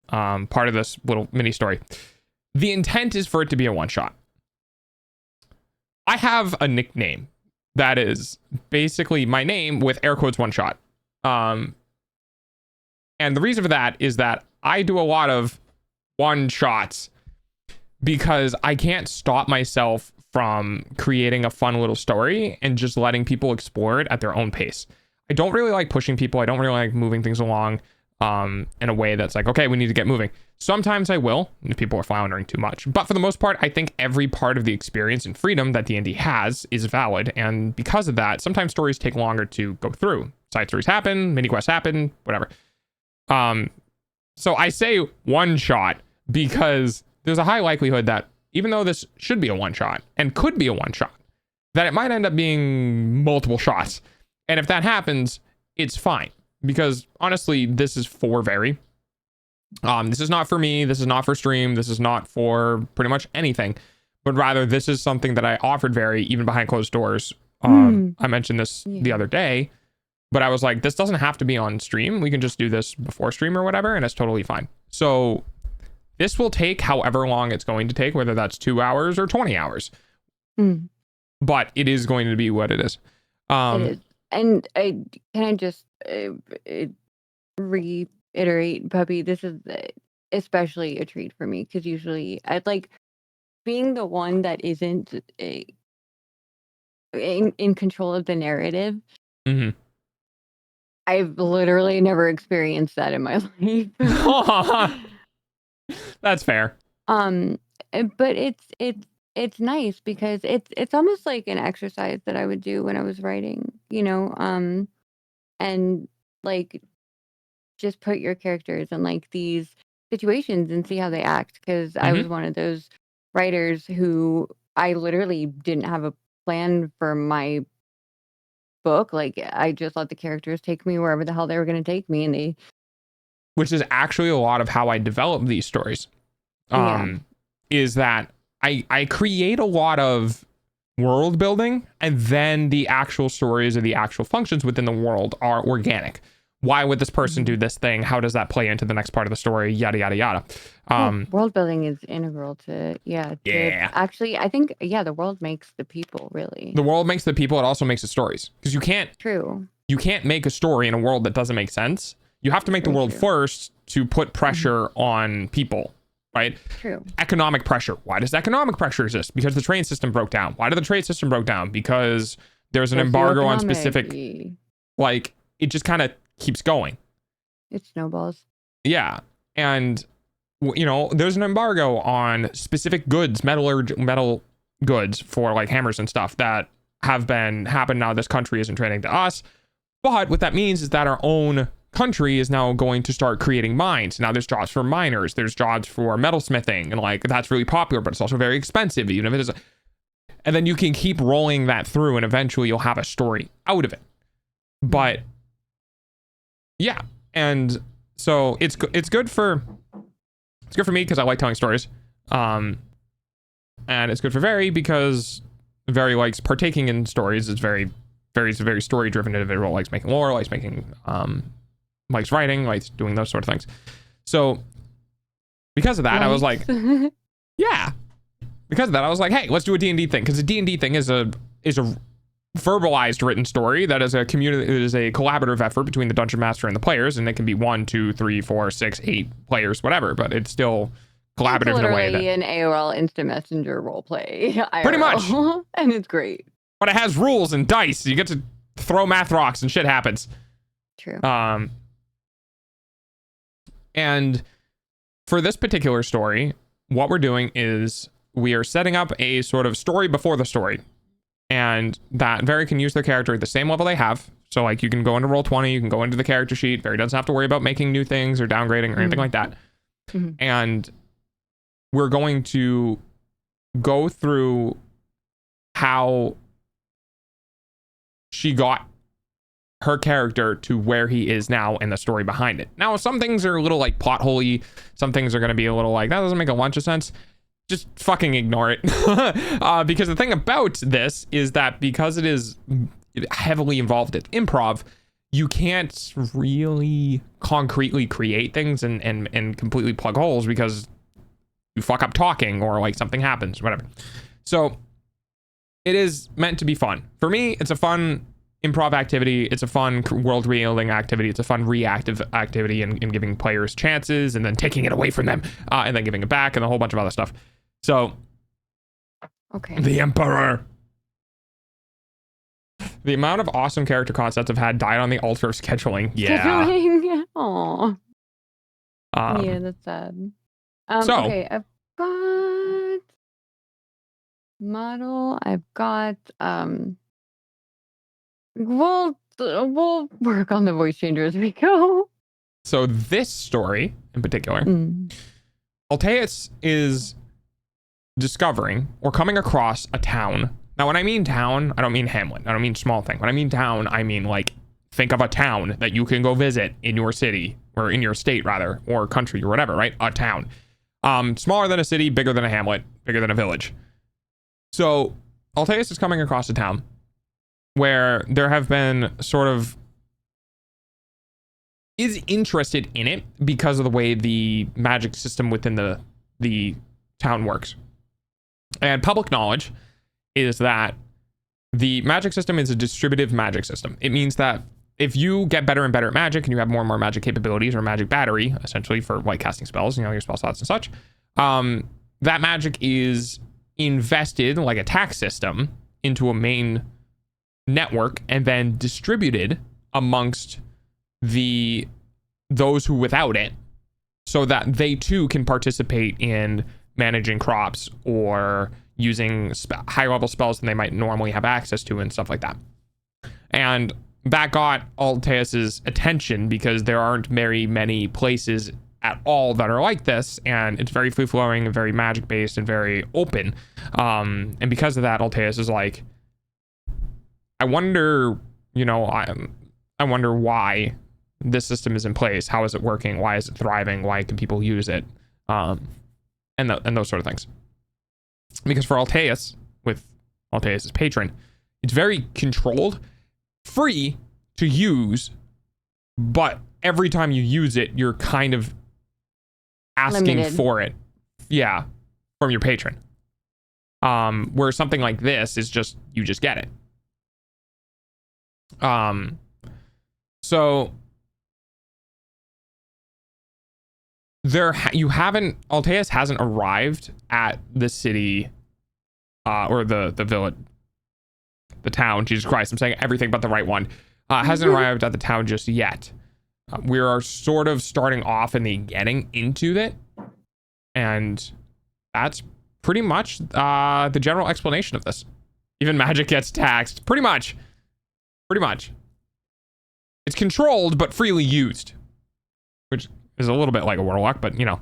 part of this little mini story. The intent is for it to be a one shot. I have a nickname that is basically my name with air quotes one shot. And the reason for that is that I do a lot of one shots because I can't stop myself from creating a fun little story and just letting people explore it at their own pace. I don't really like pushing people. I don't really like moving things along in a way that's like, okay, we need to get moving. Sometimes I will, if people are floundering too much. But for the most part, I think every part of the experience and freedom that D&D has is valid. And because of that, sometimes stories take longer to go through. Side stories happen, mini quests happen, whatever. So I say one shot because there's a high likelihood that even though this should be a one shot and could be a one shot, that it might end up being multiple shots. And if that happens, it's fine. Because honestly, this is for Veri. This is not for me. This is not for stream. This is not for pretty much anything. But rather, this is something that I offered Veri even behind closed doors. I mentioned this the other day. But I was like, this doesn't have to be on stream. We can just do this before stream or whatever. And it's totally fine. So this will take however long it's going to take, whether that's 2 hours or 20 hours. But it is going to be what it is. It is. And can I just reiterate, Puppy, this is especially a treat for me because usually I'd like being the one that isn't in control of the narrative. I've literally never experienced that in my life. That's fair. But it's nice because it's almost like an exercise that I would do when I was writing, you know, and like just put your characters in like these situations and see how they act. Because I was one of those writers who I literally didn't have a plan for my book. Like, I just let the characters take me wherever the hell they were going to take me, and they. Which is actually a lot of how I develop these stories. Is that I create a lot of world building, and then the actual stories or the actual functions within the world are organic. Why would this person do this thing? How does that play into the next part of the story? Yada, yada, yada. World building is integral to, actually, I think, the world makes the people, really. The world makes the people. It also makes the stories. Because you can't make a story in a world that doesn't make sense. You have to make the world first to put pressure on people, right? True. Economic pressure. Why does economic pressure exist? Because the trade system broke down. Why did the trade system broke down? Because there's an embargo on specific, like, it just kind of keeps going. It snowballs. Yeah. And, you know, there's an embargo on specific goods, metal goods for like hammers and stuff that happened now. This country isn't trading to us. But what that means is that our own country is now going to start creating mines. Now there's jobs for miners, there's jobs for metalsmithing, and like that's really popular, but it's also very expensive, even if it is. And then you can keep rolling that through, and eventually you'll have a story out of it. But yeah, and so it's good for me because I like telling stories, and it's good for Veri because Veri likes partaking in stories. It's Veri's a very story driven individual, likes making lore, likes making likes writing, likes doing those sort of things. So because of that, I was like, yeah. Because of that, I was like, hey, let's do a D&D thing, because a D&D thing is a verbalized written story that is a community. It is a collaborative effort between the dungeon master and the players, and it can be 1, 2, 3, 4, 6, 8 players, whatever. But it's still collaborative in a way that an AOL instant messenger role play. Pretty much, and it's great. But it has rules and dice. You get to throw math rocks and shit happens. True. And for this particular story, what we're doing is we are setting up a sort of story before the story, and that Veri can use their character at the same level they have. So like you can go into Roll20, you can go into the character sheet. Veri doesn't have to worry about making new things or downgrading or anything like that. And we're going to go through how she got her character to where he is now and the story behind it. Now, some things are a little like plot holy. Some things are going to be a little like, that doesn't make a bunch of sense. Just fucking ignore it. Because the thing about this is that because it is heavily involved in improv, you can't really concretely create things and completely plug holes because you fuck up talking or like something happens, whatever. So it is meant to be fun. For me, it's a fun improv activity. It's a fun world building activity. It's a fun reactive activity and giving players chances and then taking it away from them and then giving it back and a whole bunch of other stuff. So, okay. The Emperor. The amount of awesome character concepts I've had died on the altar of scheduling. Yeah. Aww. Yeah, that's sad. Okay, I've got model. I've got we'll work on the voice changer as we go. So this story in particular, Alteus is discovering or coming across a town. Now, when I mean town, I don't mean hamlet. I don't mean small thing. When I mean town, I mean like think of a town that you can go visit in your city or in your state rather, or country or whatever, right? A town. Smaller than a city, bigger than a hamlet, bigger than a village. So Alteus is coming across a town where there have been sort of is interested in it because of the way the magic system within the town works. And public knowledge is that the magic system is a distributive magic system. It means that if you get better and better at magic and you have more and more magic capabilities or magic battery, essentially for like casting spells, you know, your spell slots and such, that magic is invested like a tax system into a main network and then distributed amongst those who without it, so that they too can participate in managing crops or using high level spells than they might normally have access to and stuff like that. And that got Alteus's attention because there aren't very many places at all that are like this, and it's very free-flowing and very magic-based and very open. And because of that, Alteus is like, I wonder, you know, I wonder why this system is in place. How is it working? Why is it thriving? Why can people use it? And those sort of things. Because for Alteus, with Alteus's patron, it's very controlled, free to use, but every time you use it, you're kind of asking for it. Yeah, from your patron. Where something like this is just, you just get it. So Alteus hasn't arrived at the city, or the village, the town. Jesus Christ, I'm saying everything but the right one. Hasn't arrived at the town just yet. We are sort of starting off in the getting into it, and that's pretty much the general explanation of this. Even magic gets taxed. Pretty much. It's controlled but freely used, which is a little bit like a warlock, but you know.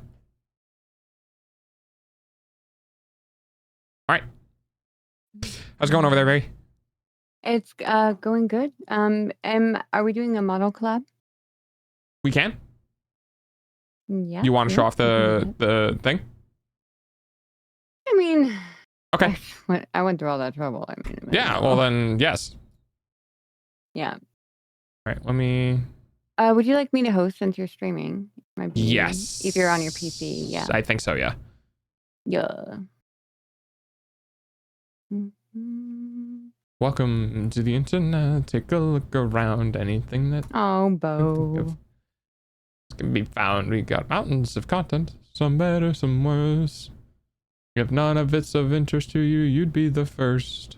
All right. How's it going over there, Veri? It's going good. Are we doing a model collab? We can. Yeah. You want to show off the thing? I mean, okay. I went through all that trouble. I mean, yeah. Well, then yes. Yeah. All right. Let me. Would you like me to host since you're streaming? Yes. If you're on your PC, yeah. I think so. Yeah. Yeah. Welcome to the internet. Take a look around. Anything that Bo can be found. We got mountains of content. Some better, some worse. If none of it's of interest to you, you'd be the first.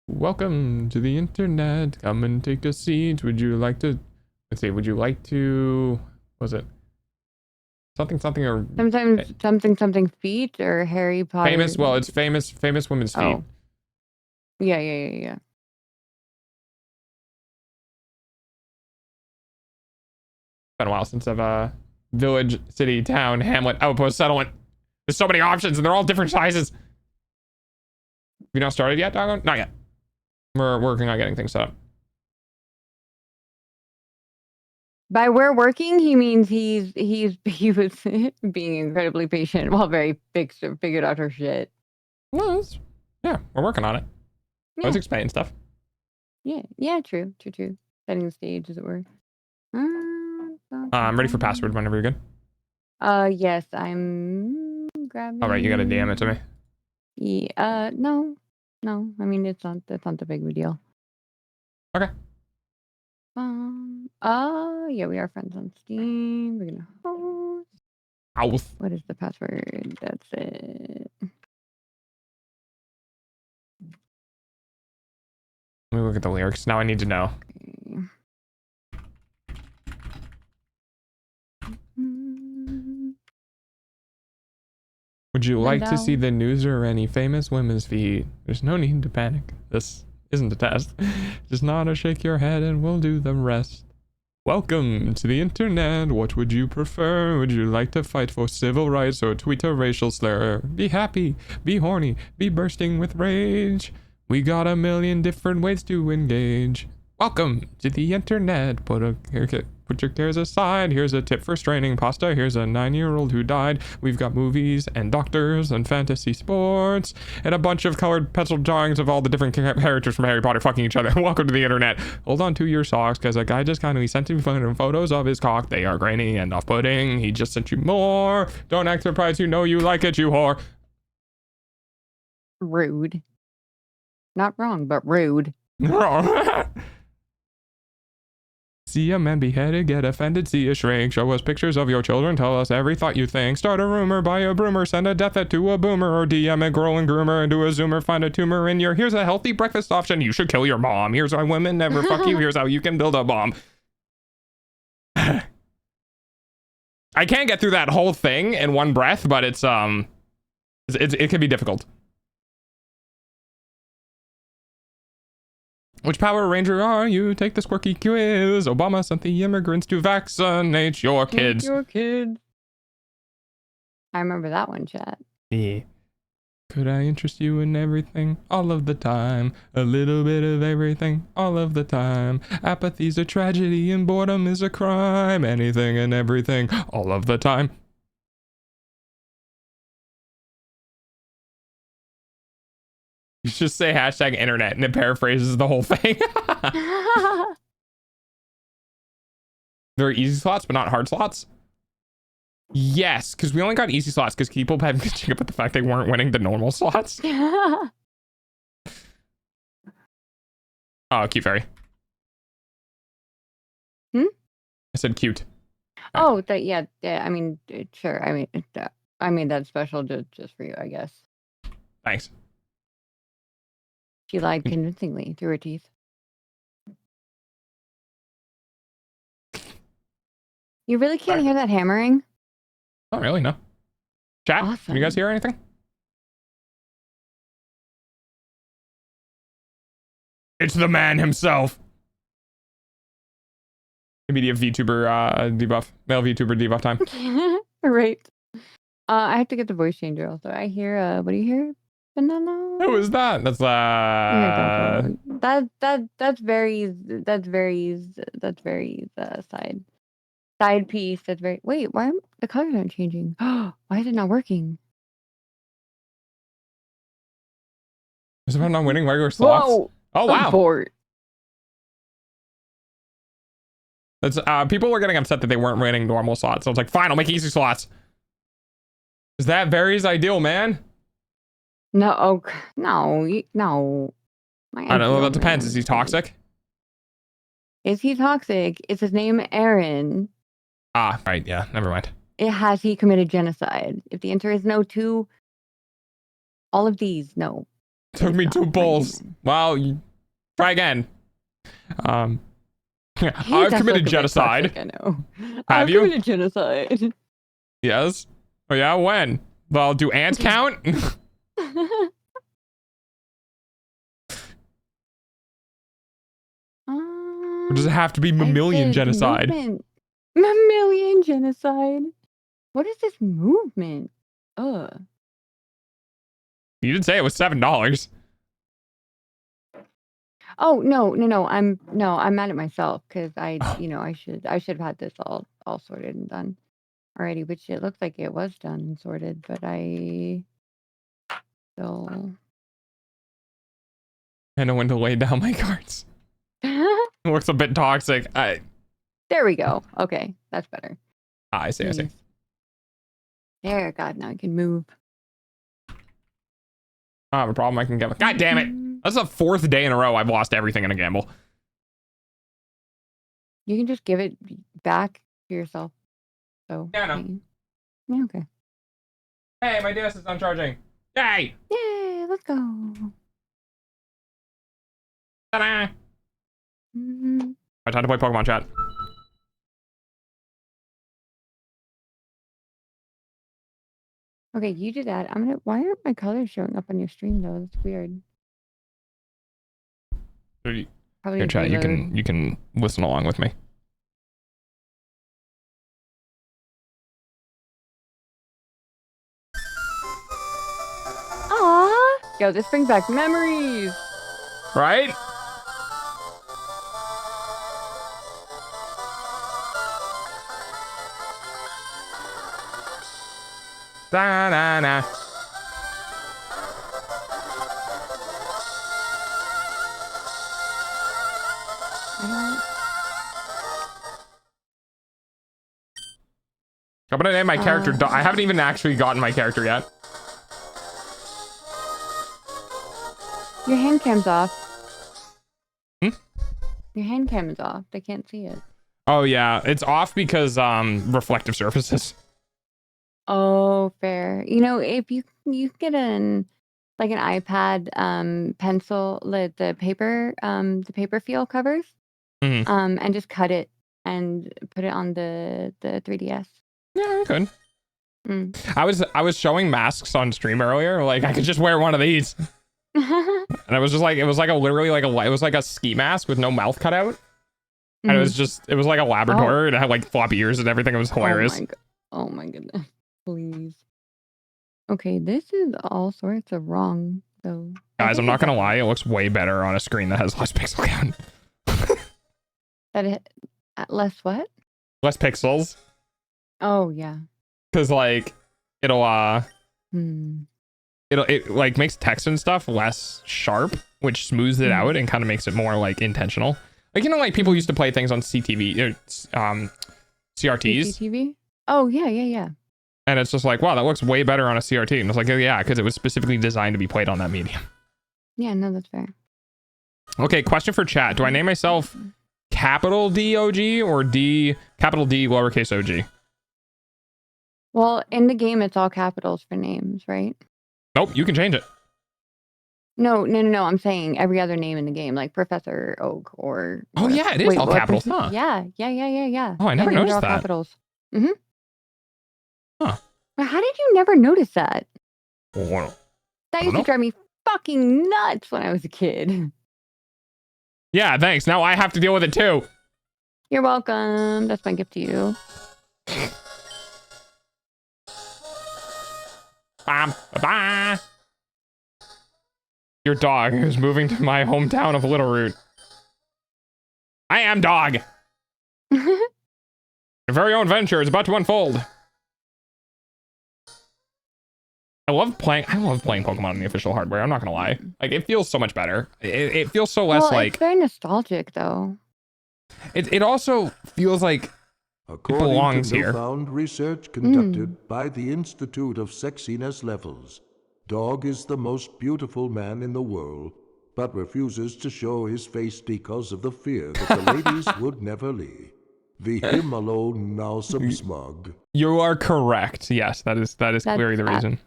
Welcome to the internet. Come and take a seat. Would you like to? Let's see. Would you like to? Was it something or sometimes something feet or Harry Potter? Famous. Well, it's famous women's feet. Oh. Yeah. Been a while since I've village, city, town, hamlet, outpost, settlement. There's so many options and they're all different sizes. We not started yet, Doggo? Not yet. We're working on getting things set up. By we're working, he means he was being incredibly patient while Veri figured out her shit. Well, yeah, we're working on it. Yeah. I was explaining stuff. Yeah, true. Setting the stage, as it were. I'm ready for password whenever you're good. Yes, I'm grabbing. All right, you got to DM it to me. Yeah. No. I mean, that's not the big of a deal. Okay. Yeah, we are friends on Steam. We're gonna host. What is the password? That's it. Let me look at the lyrics. Now I need to know. Okay. Would you like to see the news or any famous women's feet? There's no need to panic. This isn't a test. Just nod or shake your head and we'll do the rest. Welcome to the internet. What would you prefer? Would you like to fight for civil rights or tweet a racial slur? Be happy, be horny, be bursting with rage. We got a million different ways to engage. Welcome to the internet. Put your cares aside. Here's a tip for straining pasta. Here's a 9-year-old who died. We've got movies and doctors and fantasy sports and a bunch of colored pencil drawings of all the different characters from Harry Potter fucking each other. Welcome to the internet. Hold on to your socks because a guy just kindly sent you photos of his cock. They are grainy and off-putting. He just sent you more. Don't act surprised. You know you like it, you whore. Rude. Not wrong, but rude. See a man beheaded, get offended, see a shrink. Show us pictures of your children, tell us every thought you think. Start a rumor, buy a broomer, send a death threat to a boomer, or DM a girl and groomer and do a zoomer, find a tumor in your. Here's a healthy breakfast option, you should kill your mom. Here's why women never fuck you, here's how you can build a bomb. I can't get through that whole thing in one breath, but it can be difficult. Which Power Ranger are you? Take this quirky quiz. Obama sent the immigrants to vaccinate your kids. I remember that one, chat. Yeah. Could I interest you in everything all of the time? A little bit of everything all of the time. Apathy's a tragedy and boredom is a crime. Anything and everything all of the time. You just say hashtag internet and it paraphrases the whole thing. There are easy slots, but not hard slots. Yes, because we only got easy slots because people had bitching about the fact they weren't winning the normal slots. Oh, cute fairy. Hmm? I said cute. Oh, that yeah. I mean, sure. I mean that's special just for you, I guess. Thanks. She lied convincingly through her teeth. You really can't hear that hammering? Not really, no. Chat, Awesome. Can you guys hear anything? It's the man himself. Immediate VTuber debuff. Male VTuber debuff time. Right. I have to get the voice changer also. I hear what do you hear? Banana. Who is that? That's That's Veri's side piece. That's very wait, why am the colors aren't changing? Why is it not working? Is it not winning regular slots? Whoa! Oh wow. Abort. That's people were getting upset that they weren't winning normal slots. So I was like, fine, I'll make easy slots. Is that Very's ideal, man? No, no. I don't know, that depends. Is he toxic? Is he toxic? Is his name Aaron? Ah, right, yeah, never mind. Has he committed genocide? If the answer is no to all of these, no. Took me 2 pulls. Well, try again. I've committed genocide. Toxic, I know. Have you? Committed genocide. Yes. Oh yeah, when? Well, do ants count? Or does it have to be mammalian genocide? Mammalian genocide. What is this movement? Ugh. You did say it was $7. Oh no! I'm mad at myself because I should have had this all sorted and done already, which it looks like it was done and sorted, but I still. I know when to lay down my cards. It looks a bit toxic. There we go. Okay, that's better. I see. Jeez. There, God, now I can move. I have a problem. I can gamble. God damn it! That's the 4th day in a row I've lost everything in a gamble. You can just give it back to yourself. So Yeah, I know. Yeah, okay. Hey, my DS is not charging. Yay! Yay! Let's go. Ta-da! Time to play Pokemon, chat. Okay, you do that. Why aren't my colors showing up on your stream though? That's weird. Probably Here, chat. You can listen along with me. Aww! Yo, this brings back memories. Right? Da-na-na. I'm gonna name my character. I haven't even actually gotten my character yet. Your hand cam's off. Hmm? Your hand cam is off. They can't see it. Oh yeah, it's off because reflective surfaces. Oh, fair. You know, if you get an iPad pencil, the paper feel covers, and just cut it and put it on the 3DS. Yeah, I could. I was showing masks on stream earlier. Like I could just wear one of these, and I was just like, it was like a ski mask with no mouth cut out, and it was like a Labrador, and it had like floppy ears and everything. It was hilarious. Oh my goodness! Please. Okay, this is all sorts of wrong. So Guys, I'm not gonna lie, it looks way better on a screen that has less pixel count. that it less what? Less pixels. Oh yeah. Because like it'll Hmm. it like makes text and stuff less sharp, which smooths it out and kind of makes it more like intentional. Like, you know, like people used to play things on CTV or CRTs. CCTV? Oh yeah, yeah, yeah. And it's just like, wow, that looks way better on a CRT. And it's like, yeah, because it was specifically designed to be played on that medium. Yeah, no, that's fair. Okay, question for chat. Do I name myself capital D OG or capital D lowercase OG? Well, in the game, it's all capitals for names, right? Nope, you can change it. No. I'm saying every other name in the game, like Professor Oak or. Oh yeah, it is all capitals, huh? Yeah. Oh, I never noticed all that. Capitals. Mm-hmm. Huh. How did you never notice that? Well, That used to drive me fucking nuts when I was a kid. yeah, thanks. Now I have to deal with it too. You're welcome. That's my gift to you. Bye. Your dog is moving to my hometown of Little Root. I am dog. Your very own adventure is about to unfold. I love playing Pokemon on the official hardware. I'm not gonna lie. Like, it feels so much better. It feels so less like. It's very nostalgic though. It also feels like According it belongs to here. newfound research conducted by the Institute of Sexiness Levels, dog is the most beautiful man in the world, but refuses to show his face because of the fear that the ladies would never leave. The him alone now some smug. You are correct. Yes, that is clearly the reason.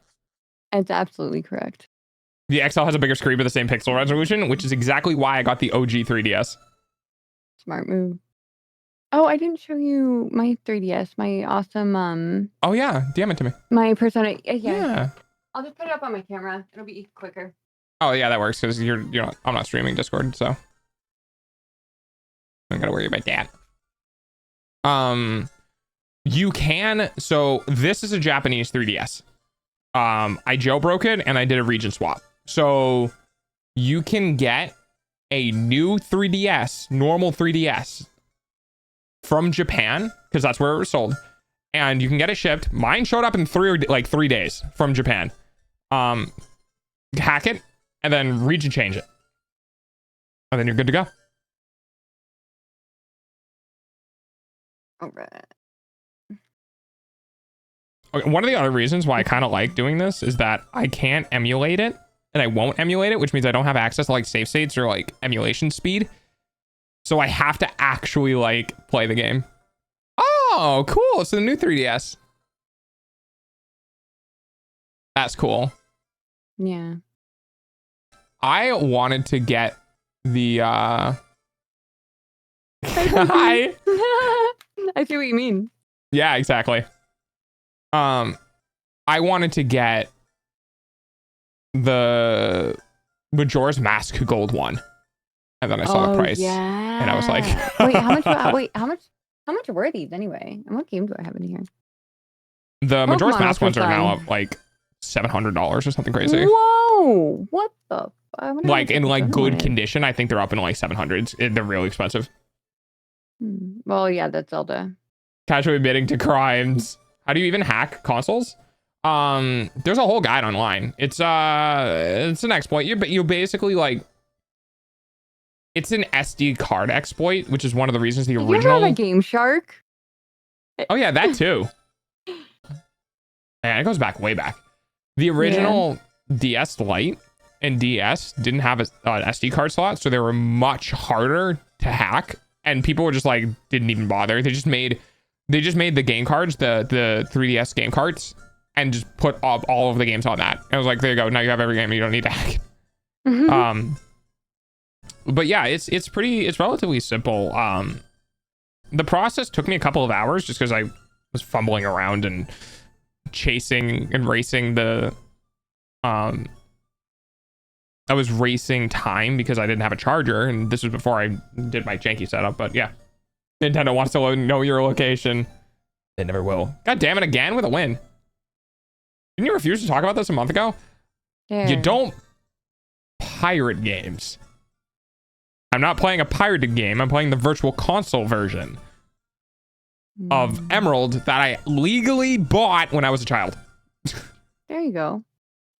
It's absolutely correct. The XL has a bigger screen with the same pixel resolution, which is exactly why I got the OG 3DS. Smart move. Oh, I didn't show you my 3DS, my awesome Oh yeah, DM it to me. my Persona. Yeah. I'll just put it up on my camera. It'll be quicker. Oh yeah, that works because you're not. I'm not streaming Discord, so I don't gotta worry about that. You can. So this is a Japanese 3DS. I jailbroke it and I did a region swap. So you can get a new 3DS, normal 3DS from Japan, because that's where it was sold, and you can get it shipped. Mine showed up in 3 days from Japan. Hack it and then region change it, and then you're good to go. All right. Okay, one of the other reasons why I kind of like doing this is that I can't emulate it, and I won't emulate it, which means I don't have access to like save states or like emulation speed. So I have to actually like play the game. Oh, cool. It's the new 3DS. That's cool. Yeah. I wanted to get the I see what you mean. Yeah, exactly. I wanted to get the Majora's Mask Gold one. And then I saw the price. Yeah. And I was like, how much were these anyway? And what game do I have in here? the Majora's Pokemon Mask ones are now Ultra up like $700 or something crazy. Whoa! What the? Like in like good condition, I think they're up in like 700s. They're really expensive. Well, yeah, that's Zelda. Casually admitting to crimes. How do you even hack consoles? There's a whole guide online. It's an exploit. You basically like. It's an SD card exploit, which is one of the reasons the original. You have a Game Shark. Oh yeah, that too. Man, it goes back way back. The original DS Lite and DS didn't have an SD card slot, so they were much harder to hack, and people were just like didn't even bother. They just made the game cards, the 3DS game cards, and just put up all of the games on that. And I was like, there you go. Now you have every game. You don't need to hack. But yeah, it's relatively simple. The process took me a couple of hours just because I was fumbling around and chasing and racing I was racing time because I didn't have a charger, and this was before I did my janky setup. But yeah, Nintendo wants to know your location. They never will. God damn it, again with a win. Didn't you refuse to talk about this a month ago? There. You don't pirate games. I'm not playing a pirated game. I'm playing the virtual console version of Emerald that I legally bought when I was a child. There you go.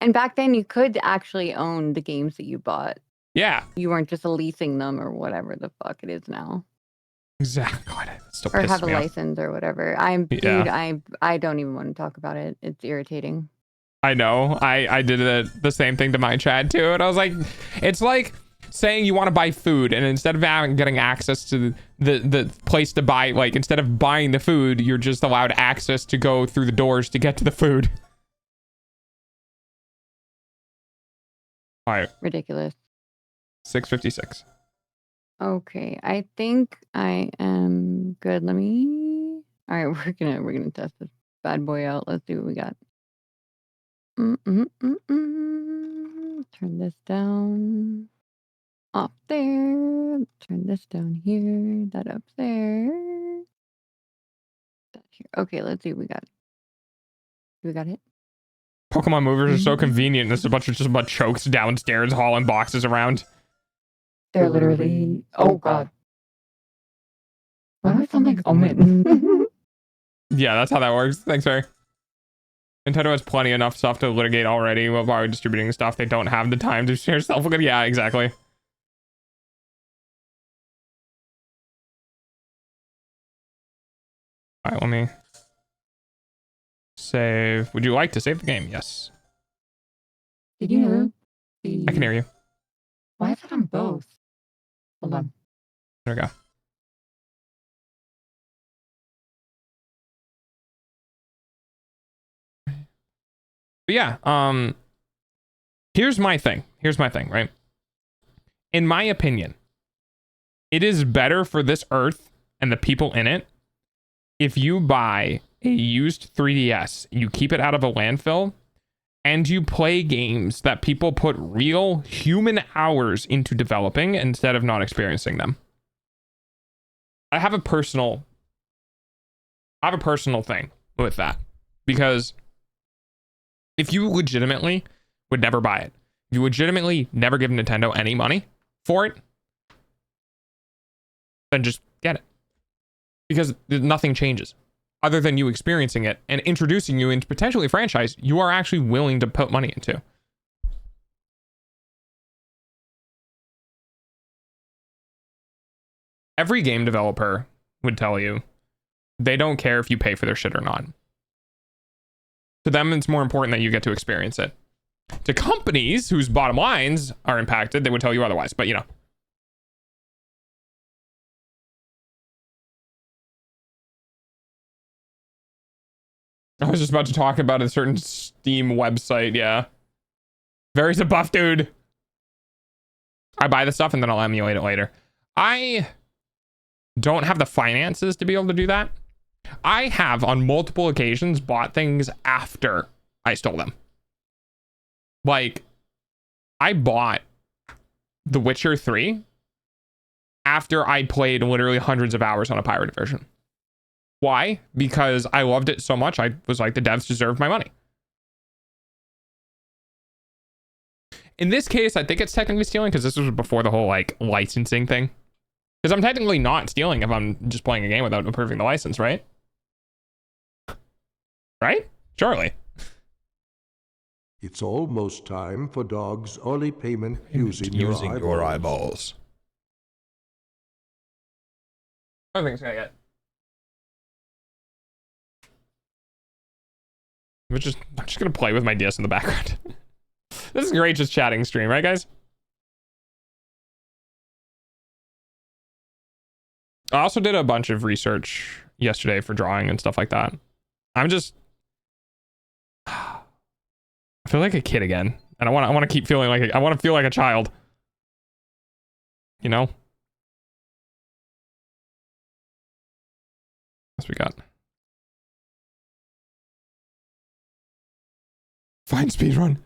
And back then you could actually own the games that you bought. Yeah. You weren't just leasing them or whatever the fuck it is now. Exactly. God, it still Or pisses have a me off. license or whatever. Dude, I don't even want to talk about it. It's irritating. I know. I did the same thing to my Chad too, and I was like, it's like saying you want to buy food, and instead of getting access to the place to buy, like instead of buying the food, you're just allowed access to go through the doors to get to the food. All right. Ridiculous. 6:56. Okay, I think I am good. Let me. All right, we're gonna test this bad boy out. Let's see what we got. Turn this down. Off there. Turn this down here. That up there. That here. Okay, let's see what we got. We got it. Pokemon movers are so convenient. There's a bunch of chokes downstairs hauling boxes around. They're literally. Oh god. Why do I sound like Omen? Yeah, that's how that works. Thanks, Veri. Nintendo has plenty enough stuff to litigate already while distributing stuff. They don't have the time to share stuff. Yeah, exactly. All right, let me save. Would you like to save the game? Yes. Did you know? I can hear you. Why is it on both? Hold on. There we go. But yeah, here's my thing, right? In my opinion, it is better for this Earth and the people in it if you buy a used 3DS, you keep it out of a landfill, and you play games that people put real human hours into developing instead of not experiencing them. I have a personal thing with that, because if you legitimately would never buy it, you legitimately never give Nintendo any money for it, then just get it. Because nothing changes other than you experiencing it and introducing you into potentially a franchise you are actually willing to put money into. Every game developer would tell you they don't care if you pay for their shit or not. To them, it's more important that you get to experience it. To companies whose bottom lines are impacted, they would tell you otherwise, but you know. I was just about to talk about a certain Steam website, yeah. Veri's a buff dude. I buy the stuff and then I'll emulate it later. I don't have the finances to be able to do that. I have on multiple occasions bought things after I stole them. Like, I bought The Witcher 3 after I played literally hundreds of hours on a pirated version. Why? Because I loved it so much. I was like, the devs deserve my money. In this case, I think it's technically stealing because this was before the whole like licensing thing. Because I'm technically not stealing if I'm just playing a game without approving the license, right? Right? Surely. It's almost time for Dog's early payment using your eyeballs. I don't think it's gonna get. I'm just gonna play with my DS in the background. This is great, just chatting stream, right, guys? I also did a bunch of research yesterday for drawing and stuff like that. I'm just, I feel like a kid again, and I want to keep feeling like I want to feel like a child. You know? What we got? Fine speedrun.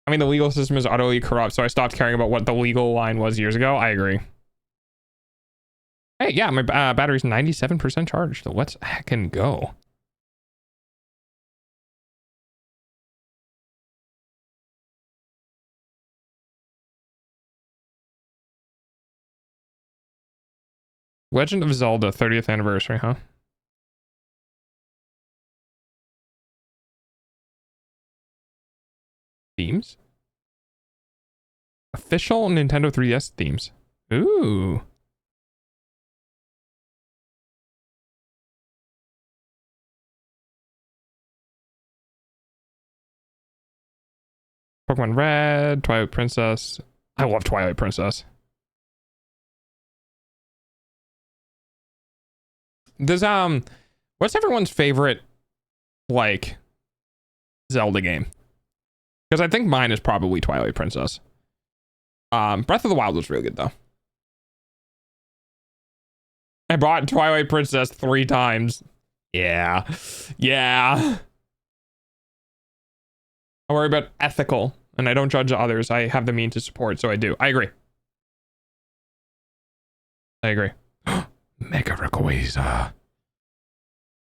I mean, the legal system is utterly corrupt, so I stopped caring about what the legal line was years ago. I agree. Hey, yeah, my battery's 97% charged. So let's heckin' go. Legend of Zelda 30th anniversary, huh? Themes? Official Nintendo 3DS themes. Ooh. Pokemon Red, Twilight Princess. I love Twilight Princess. Does what's everyone's favorite like Zelda game? Because I think mine is probably Twilight Princess. Breath of the Wild was really good though. I bought Twilight Princess 3 times. Yeah. Yeah. I worry about ethical, and I don't judge others. I have the means to support, so I do. I agree. I agree. Mega Rayquaza.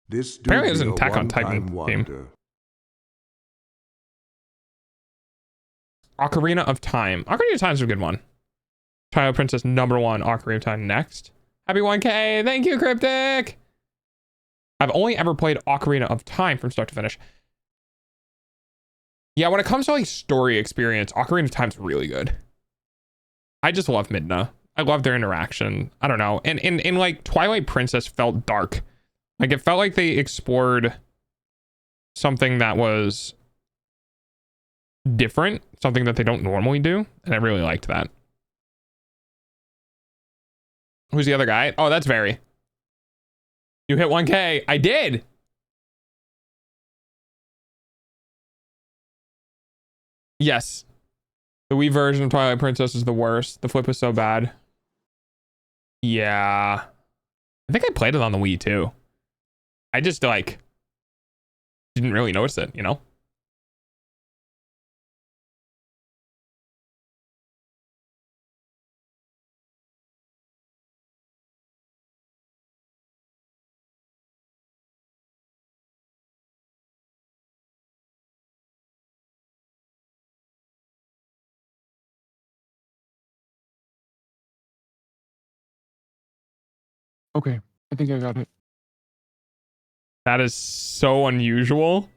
This do Apparently be there's an a Attack on Titan one-time theme. wonder. Ocarina of Time. Ocarina of Time is a good one. Twilight Princess #1. Ocarina of Time next. Happy 1K. Thank you, Cryptic. I've only ever played Ocarina of Time from start to finish. Yeah, when it comes to like story experience, Ocarina of Time's really good. I just love Midna. I love their interaction. I don't know. And like Twilight Princess felt dark. Like it felt like they explored something that was different, something that they don't normally do, and I really liked that. Who's the other guy? Oh, that's Veri. You hit 1K. I did. Yes. The Wii version of Twilight Princess is the worst. The flip was so bad. Yeah. I think I played it on the Wii too. I just like didn't really notice it, you know? Okay, I think I got it. That is so unusual.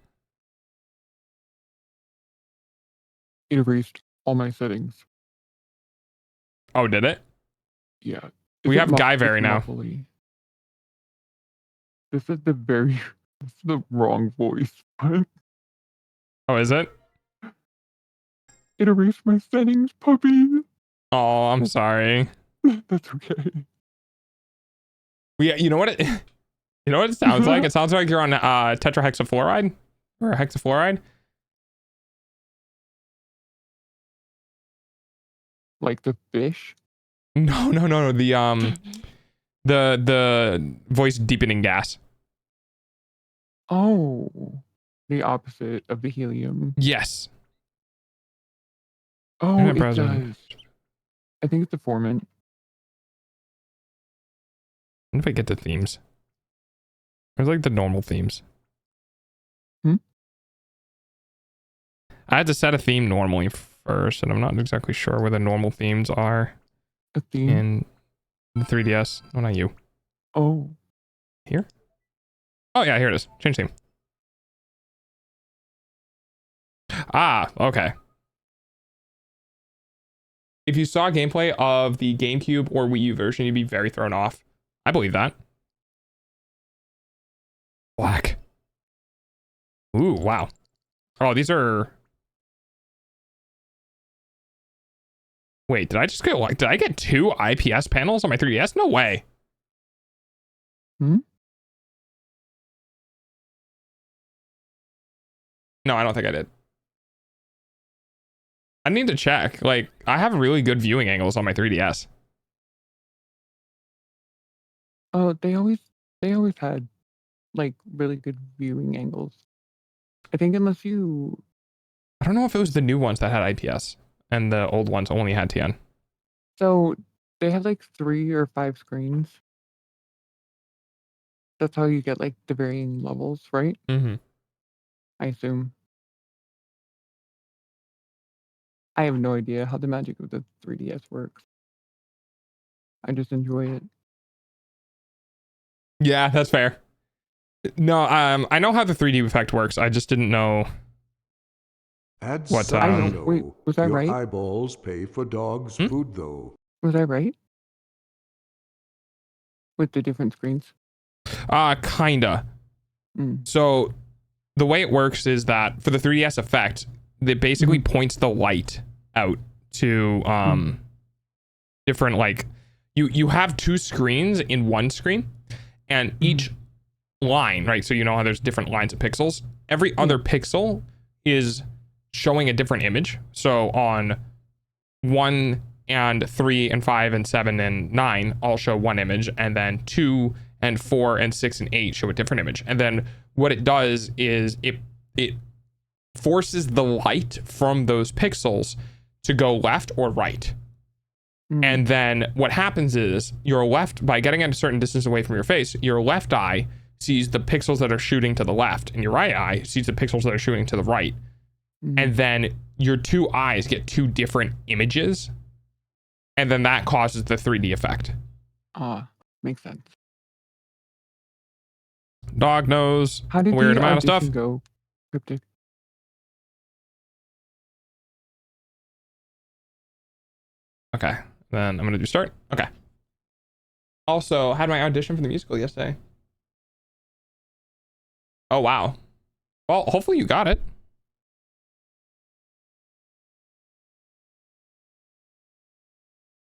It erased all my settings. Oh, did it? Yeah. We have Guy Veri it's now. muffly. This is the very this is the wrong voice. But Oh, is it? it erased my settings, puppy. Oh, I'm sorry. That's okay. Yeah, you know what it you know what it sounds like? It sounds like you're on tetrahexafluoride or hexafluoride. Like the fish. No. The voice deepening gas. Oh, the opposite of the helium. Yes. Oh, Internet it browser. does. I think it's the formant. What if I get the themes? There's like the normal themes. Hmm? I had to set a theme normally first, and I'm not exactly sure where the normal themes are A theme. in the 3DS. Oh, not you. Oh, Here? Oh, yeah, here it is. Change theme. Ah, okay. If you saw gameplay of the GameCube or Wii U version, you'd be very thrown off. I believe that. Black. Ooh, wow. Oh, these are... Wait, did I just get like, did I get 2 IPS panels on my 3DS? No way. Hmm? No, I don't think I did. I need to check. Like, I have really good viewing angles on my 3DS. oh, they always had like really good viewing angles. I think unless you I don't know if it was the new ones that had IPS and the old ones only had TN. so they had like 3 or 5 screens. That's how you get like the varying levels, right? Mm-hmm. I assume. I have no idea how the magic of the 3DS works. I just enjoy it. Yeah, that's fair. No, I know how the 3D effect works. I just didn't know. Add What, some I know. snow. Wait, was I Your right? eyeballs pay for dog's Hmm? food, though. Was I right? With the different screens? Kinda. Mm. So the way it works is that for the 3DS effect, it basically points the light out to different, like, you have two screens in one screen, and each line, right? So you know how there's different lines of pixels. Every other pixel is showing a different image. So on 1 and 3 and 5 and 7 and 9 all show one image, and then 2 and 4 and 6 and 8 show a different image. And then what it does is it forces the light from those pixels to go left or right. And then what happens is your left, by getting at a certain distance away from your face, your left eye sees the pixels that are shooting to the left, and your right eye sees the pixels that are shooting to the right. And then your two eyes get two different images, and then that causes the 3D effect. Makes sense. Dog knows How did weird the amount of stuff. audition go? Cryptic. Okay, then I'm gonna do start. Okay. Also, had my audition for the musical yesterday. Oh wow. Well, hopefully you got it.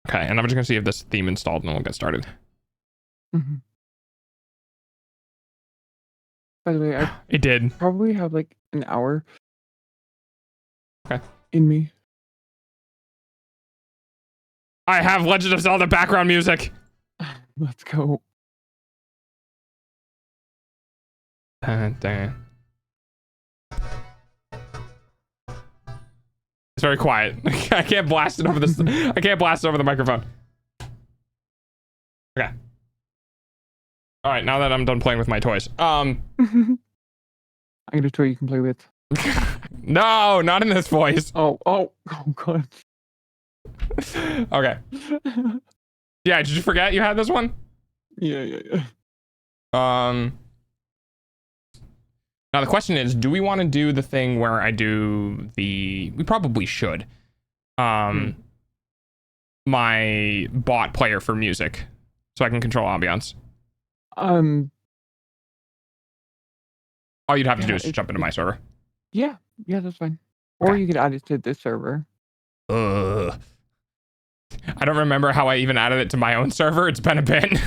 Okay, and I'm just gonna see if this theme installed, and we'll get started. By the way, I It did. probably have like an hour Okay. in me. I have Legend of Zelda background music. Let's go. Dang. It's very quiet. I can't blast it over this. I can't blast it over the microphone. Okay. All right. Now that I'm done playing with my toys. I got a toy you can play with. No, not in this voice. Oh god. Okay. Yeah. Did you forget you had this one? Yeah. Now the question is, do we want to do the thing where I do the? We probably should. My bot player for music, so I can control ambiance. All you'd have to do is just jump into my server. Yeah, that's fine. Or Okay. you could add it to this server. I don't remember how I even added it to my own server. It's been a bit.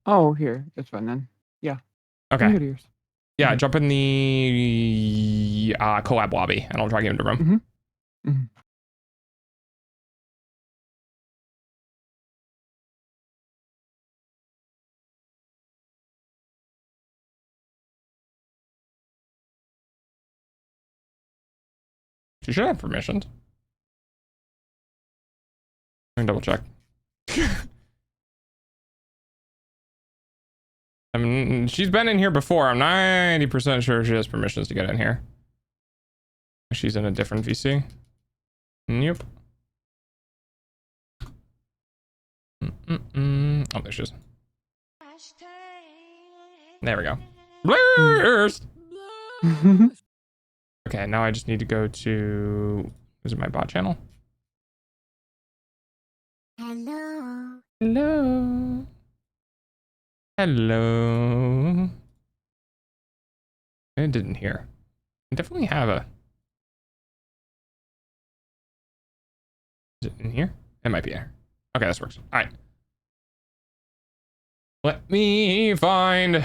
Oh, here. That's fine then. Yeah. Okay. Look at yours. Yeah, jump in the collab lobby, and I'll drag you into the room. You should have permissions. Let me double check. I mean, she's been in here before. I'm 90% sure she has permissions to get in here. She's in a different VC. Nope. Oh, there she is. There we go. Blurs! Okay, now I just need to go to... Is it my bot channel? Hello. I didn't hear. I definitely have a... Is it in here? It might be here. Okay, this works. All right. Let me find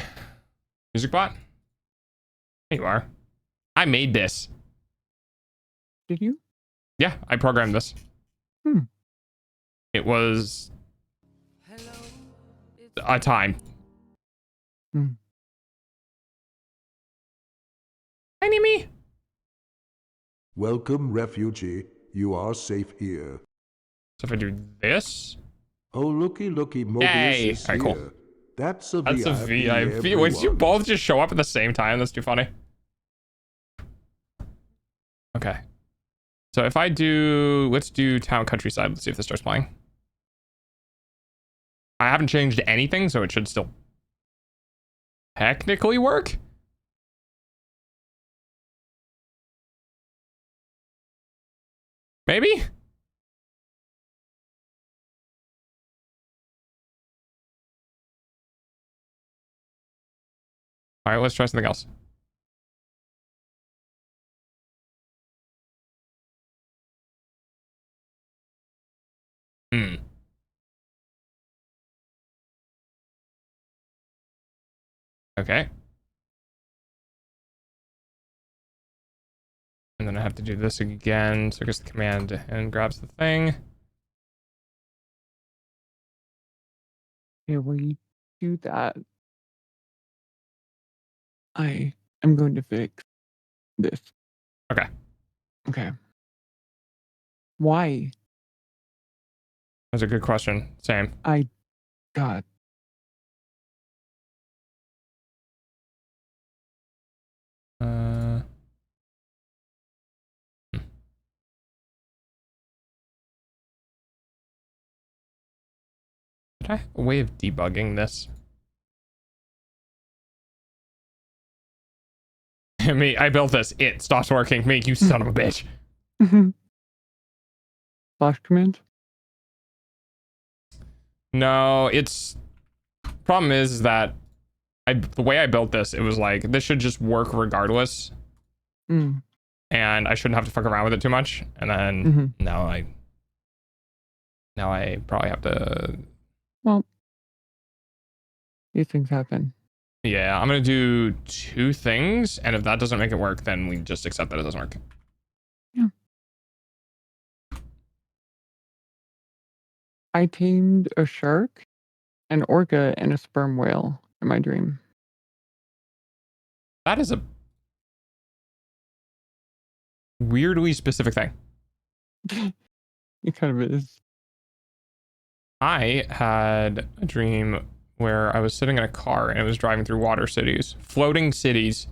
music bot. There you are. I made this. Did you? Yeah, I programmed this. It was a time. Tiny me. Welcome, refugee. You are safe here. So if I do this, Oh, looky, Mobius Yay. is Alright, cool. here. That's a that's a VIP. VIP. Wait, did you everyone. both just show up at the same time? That's too funny. Okay. So if I do, let's do town countryside. Let's see if this starts playing. I haven't changed anything, so it should still technically work. Maybe? All right, let's try something else. Okay. And then I have to do this again. So I guess the command and grabs the thing. Yeah, while you do that, I am going to fix this. Okay. Okay. Why? That's a good question. Same. God. Uh, Did I have a way of debugging this? Me, I built this. It stops working. Me, you son of a bitch. Flash command? No, it's problem is that the way I built this, it was like this should just work regardless. Mm. And I shouldn't have to fuck around with it too much. And then now I probably have to. Well, these things happen. Yeah, I'm gonna do 2 things, and if that doesn't make it work, then we just accept that it doesn't work. Yeah. I tamed a shark, an orca, and a sperm whale in my dream. That is a weirdly specific thing. It kind of is. I had a dream where I was sitting in a car and it was driving through water cities, floating cities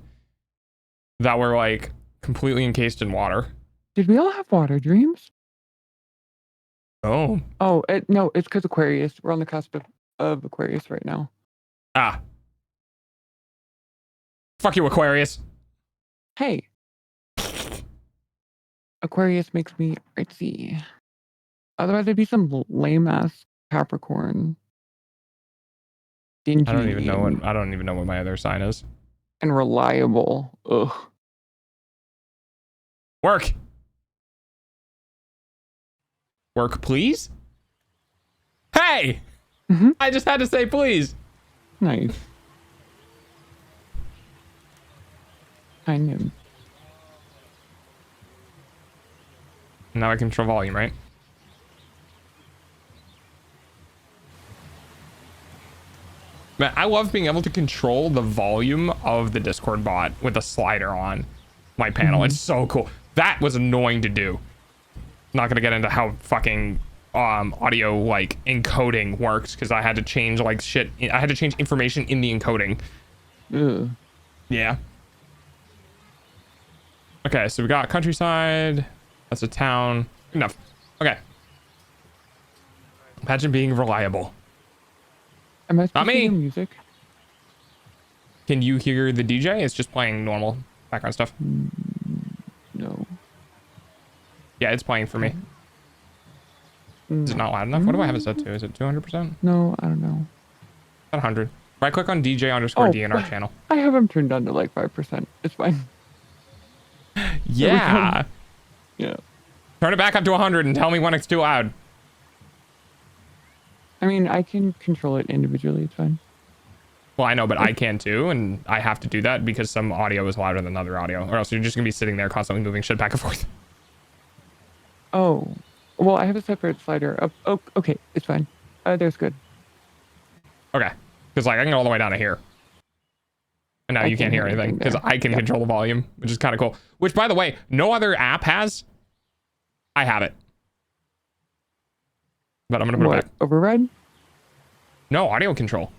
that were like completely encased in water. Did we all have water dreams? Oh. Oh, no, it's because Aquarius. We're on the cusp of Aquarius right now. Ah. Fuck you, Aquarius. Hey. Aquarius makes me artsy. Otherwise, it'd be some lame ass Capricorn. Dingy I don't even know what my other sign is. and reliable. Ugh. Work. Work, please. Hey! I just had to say please. Nice. I knew. Now I control volume, right? Man, I love being able to control the volume of the Discord bot with a slider on my panel. It's so cool. That was annoying to do. Not gonna get into how fucking audio like encoding works because I had to change like shit. I had to change information in the encoding. Ugh. Yeah. Okay, so we got countryside. That's a town. Enough. Okay. Imagine being reliable. Am I supposed Not to hear me. music? Can you hear the DJ? It's just playing normal background stuff. No. Yeah, it's playing for me. Is it not loud enough? What do I have it set to? Is it 200%? No, I don't know. At 100. Right click on DJ_D in our channel. I have them turned down to like 5%. It's fine. Yeah. Yeah. Turn it back up to 100 and tell me when it's too loud. I mean, I can control it individually. It's fine. Well, I know, but I can too, and I have to do that because some audio is louder than other audio, or else you're just gonna be sitting there constantly moving shit back and forth. Oh. Well, I have a separate slider up. Oh, okay. It's fine. There's good. Okay. Because like I can go all the way down to here. And now you can't hear anything because I can control the volume, which is kind of cool. Which, by the way, no other app has. I have it. But I'm going to put it back. Override? No, audio control.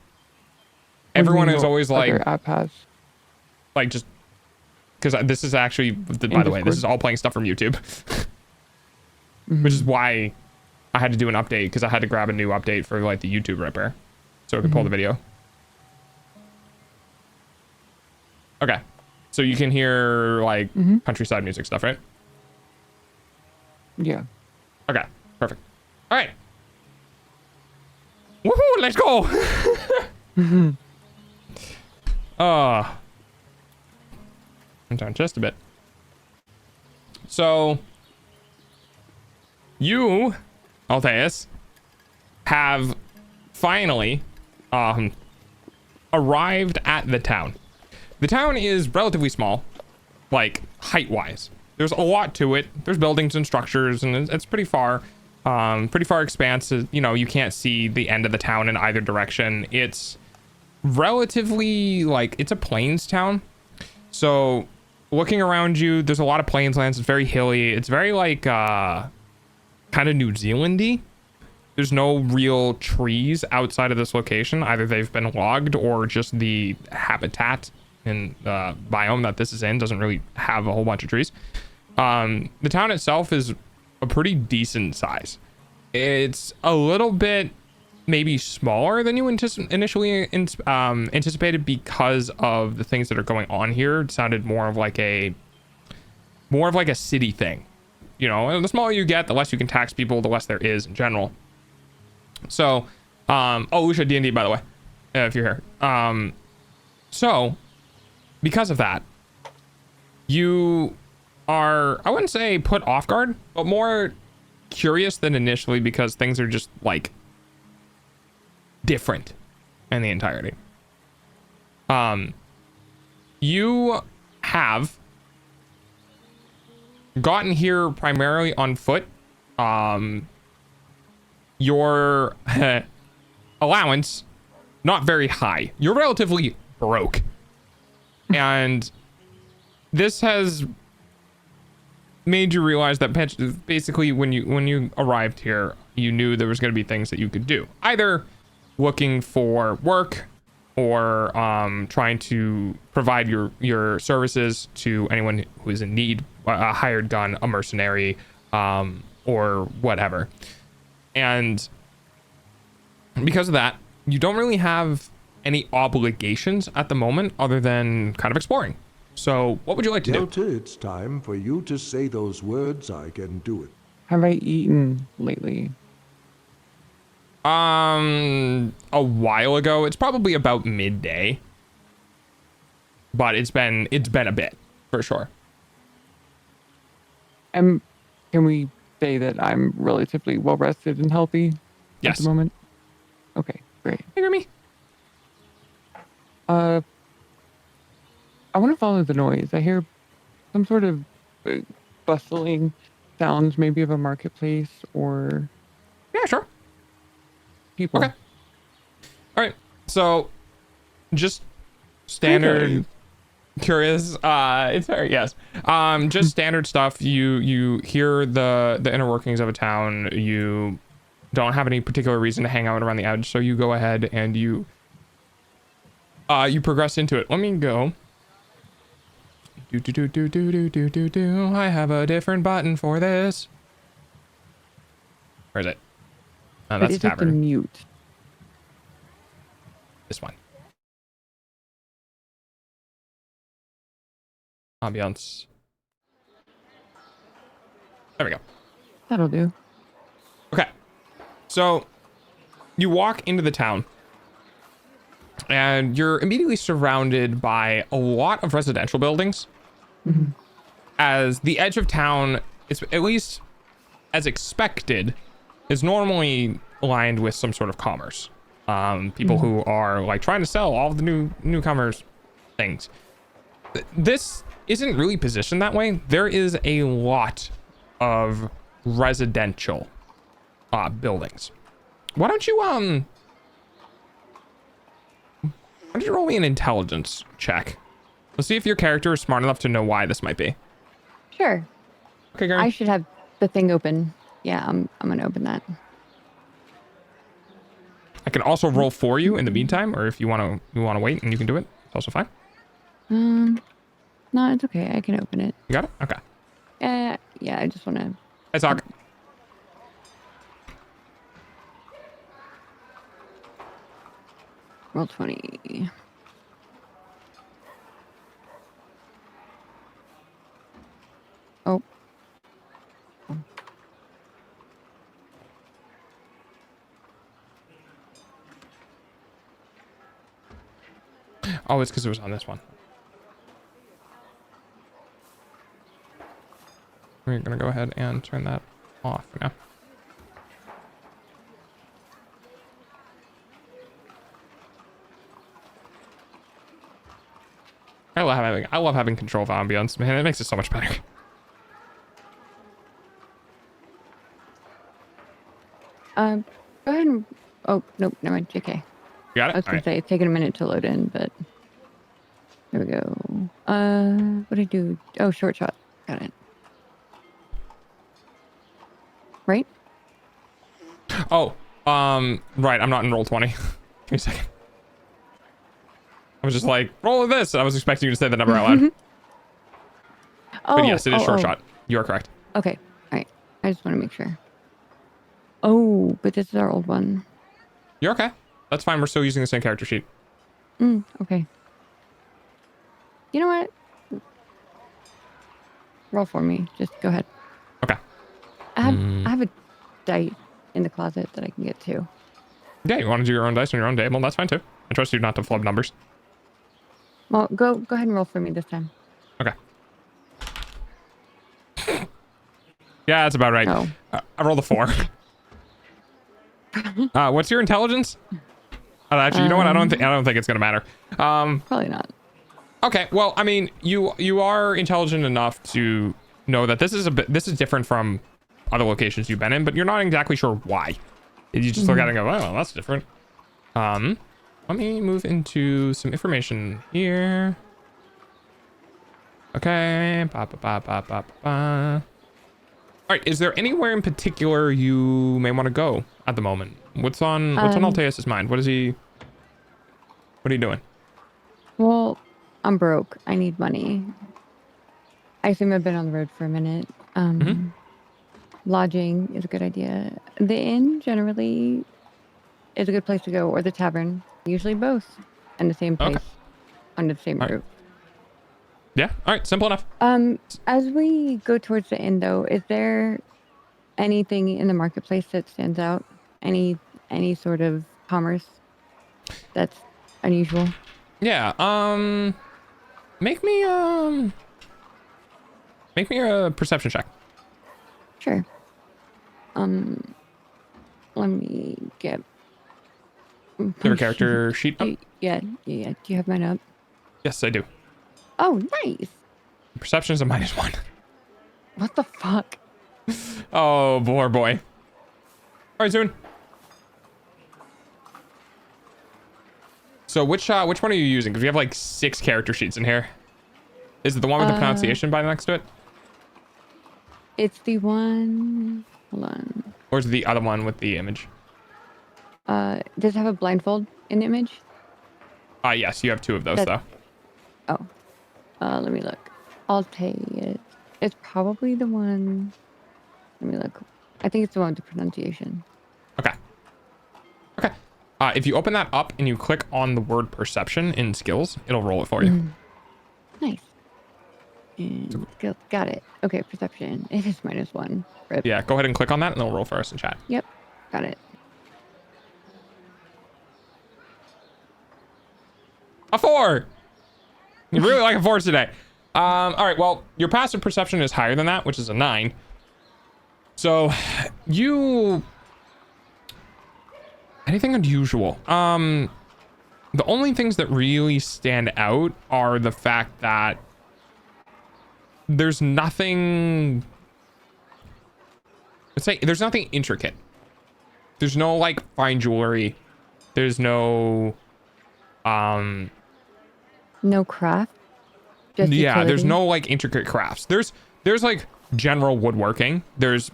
Everyone is always like... Other app has. Like just... Because this is actually... By the way, this is all playing stuff from YouTube. Which is why I had to do an update, because I had to grab a new update for like the YouTube Ripper. So I could pull the video. Okay. So you can hear like countryside music stuff, right? Yeah. Okay. Perfect. All right. Woohoo! Let's go. I'm down just a bit. So you, Altheus, have finally arrived at the town. The town is relatively small, like height-wise. There's a lot to it. There's buildings and structures, and it's pretty far expansive. You know, you can't see the end of the town in either direction. It's relatively like, it's a plains town. So looking around you, there's a lot of plains lands. It's very hilly. It's very like kind of New Zealand-y. There's no real trees outside of this location. Either they've been logged or just the habitat and biome that this is in doesn't really have a whole bunch of trees. The town itself is a pretty decent size. It's a little bit maybe smaller than you initially anticipated because of the things that are going on here. It sounded more of like a city thing, you know. And the smaller you get, the less you can tax people, the less there is in general. So oh, we should D&D, by the way, if you're here. So because of that, you are, I wouldn't say put off guard, but more curious than initially, because things are just like different in the entirety. You have gotten here primarily on foot. Your allowance, not very high. You're relatively broke. And this has made you realize that basically when you arrived here, you knew there was going to be things that you could do. Either looking for work or trying to provide your services to anyone who is in need, a hired gun, a mercenary, or whatever. And because of that, you don't really have any obligations at the moment other than kind of exploring. So what would you like to do? Delta, it's time for you to say those words. I can do it. Have I eaten lately? A while ago. It's probably about midday. But it's been a bit, for sure. And can we say that I'm relatively well rested and healthy Yes. at the moment? Okay, great. You hear me? I want to follow the noise. I hear some sort of bustling sounds, maybe of a marketplace or Yeah, sure. people. Okay. All right. So just standard Okay. curious, it's very, yes. Just standard stuff. You hear the inner workings of a town. You don't have any particular reason to hang out around the edge, so you go ahead and you progress into it. Let me go. I have a different button for this. Where is it? Oh, But that's it's just a tavern. mute. This one. Ambiance. There we go. That'll do. Okay. So you walk into the town and you're immediately surrounded by a lot of residential buildings. As the edge of town is, at least as expected, is normally aligned with some sort of commerce. People who are like trying to sell all the newcomers things. This isn't really positioned that way. There is a lot of residential buildings. Why don't you roll me an intelligence check? Let's see if your character is smart enough to know why this might be. Sure. Okay, Gary. I should have the thing open. Yeah, I'm gonna open that. I can also roll for you in the meantime, or if you want to wait and you can do it, it's also fine. No, it's okay. I can open it. You got it? Okay. Yeah, I just want to. Hi, Sock. Roll 20. Oh, it's because it was on this one. We're gonna go ahead and turn that off for now. I love having control of ambience, man. It makes it so much better. Go ahead and. Oh nope, never mind. JK. You got it? I was gonna say it's taking a minute to load in, but there we go. What did I do? Oh, short shot. Got it. Right? Oh, right. I'm not in roll 20. Give me a second. I was just like, roll this. And I was expecting you to say the number out loud. Oh, But yes, it is short shot. You are correct. Okay. All right. I just want to make sure. Oh, but this is our old one. You're okay. That's fine. We're still using the same character sheet. Okay. You know what? Roll for me. Just go ahead. Okay. I have a die in the closet that I can get to. Yeah, you want to do your own dice on your own table? That's fine too. I trust you not to flub numbers. Well, go ahead and roll for me this time. Okay. Yeah, that's about right. Oh. I rolled a 4. What's your intelligence? Actually, you know what? I don't think it's gonna matter. Probably not. Okay. Well, I mean, you are intelligent enough to know that this is different from other locations you've been in, but you're not exactly sure why. You just look at it and go, well, that's different. Let me move into some information here. Okay. All right. Is there anywhere in particular you may want to go at the moment? What's on Alteus's mind? What are you doing? Well, I'm broke. I need money. I assume I've been on the road for a minute. Lodging is a good idea. The inn generally is a good place to go, or the tavern. Usually both in the same place, under the same roof. Yeah. All right. Simple enough. As we go towards the inn, though, is there anything in the marketplace that stands out? Any sort of commerce that's unusual? Yeah. Make me a perception check. Sure. Let me get Your character sheet up? Yeah. Do you have mine up? Yes, I do. Oh, nice. Perception is a -1. What the fuck? Oh, poor boy. All right, Zoon. So which one are you using? Because we have like 6 character sheets in here. Is it the one with the pronunciation by next to it? It's the one. Hold on. Or is it the other one with the image? Does it have a blindfold in the image? Yes, you have 2 of those though. Oh. Let me look. I'll take it. It's probably the one. Let me look. I think it's the one with the pronunciation. Okay. Okay. If you open that up and you click on the word perception in skills, it'll roll it for you. Nice. And skills. Got it. Okay, perception. It is -1. Rip. Yeah, go ahead and click on that and it'll roll for us in chat. Yep. Got it. A 4! You really like a 4 today. All right, well, your passive perception is higher than that, which is a 9. So, anything unusual? The only things that really stand out are the fact that there's nothing... Let's say there's nothing intricate. There's no, like, fine jewelry. There's no... No craft? Just yeah, utility? there's no like intricate crafts. There's like general woodworking. There's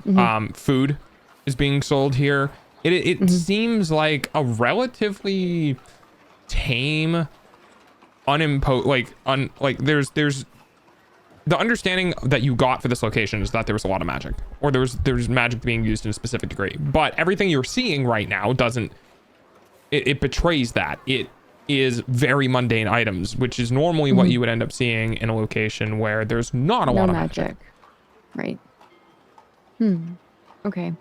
food is being sold here. It seems like a relatively tame, there's the understanding that you got for this location is that there was a lot of magic, or there's magic being used in a specific degree. But everything you're seeing right now doesn't. It betrays that. It is very mundane items, which is normally what you would end up seeing in a location where there's not a lot of magic. Right. Okay.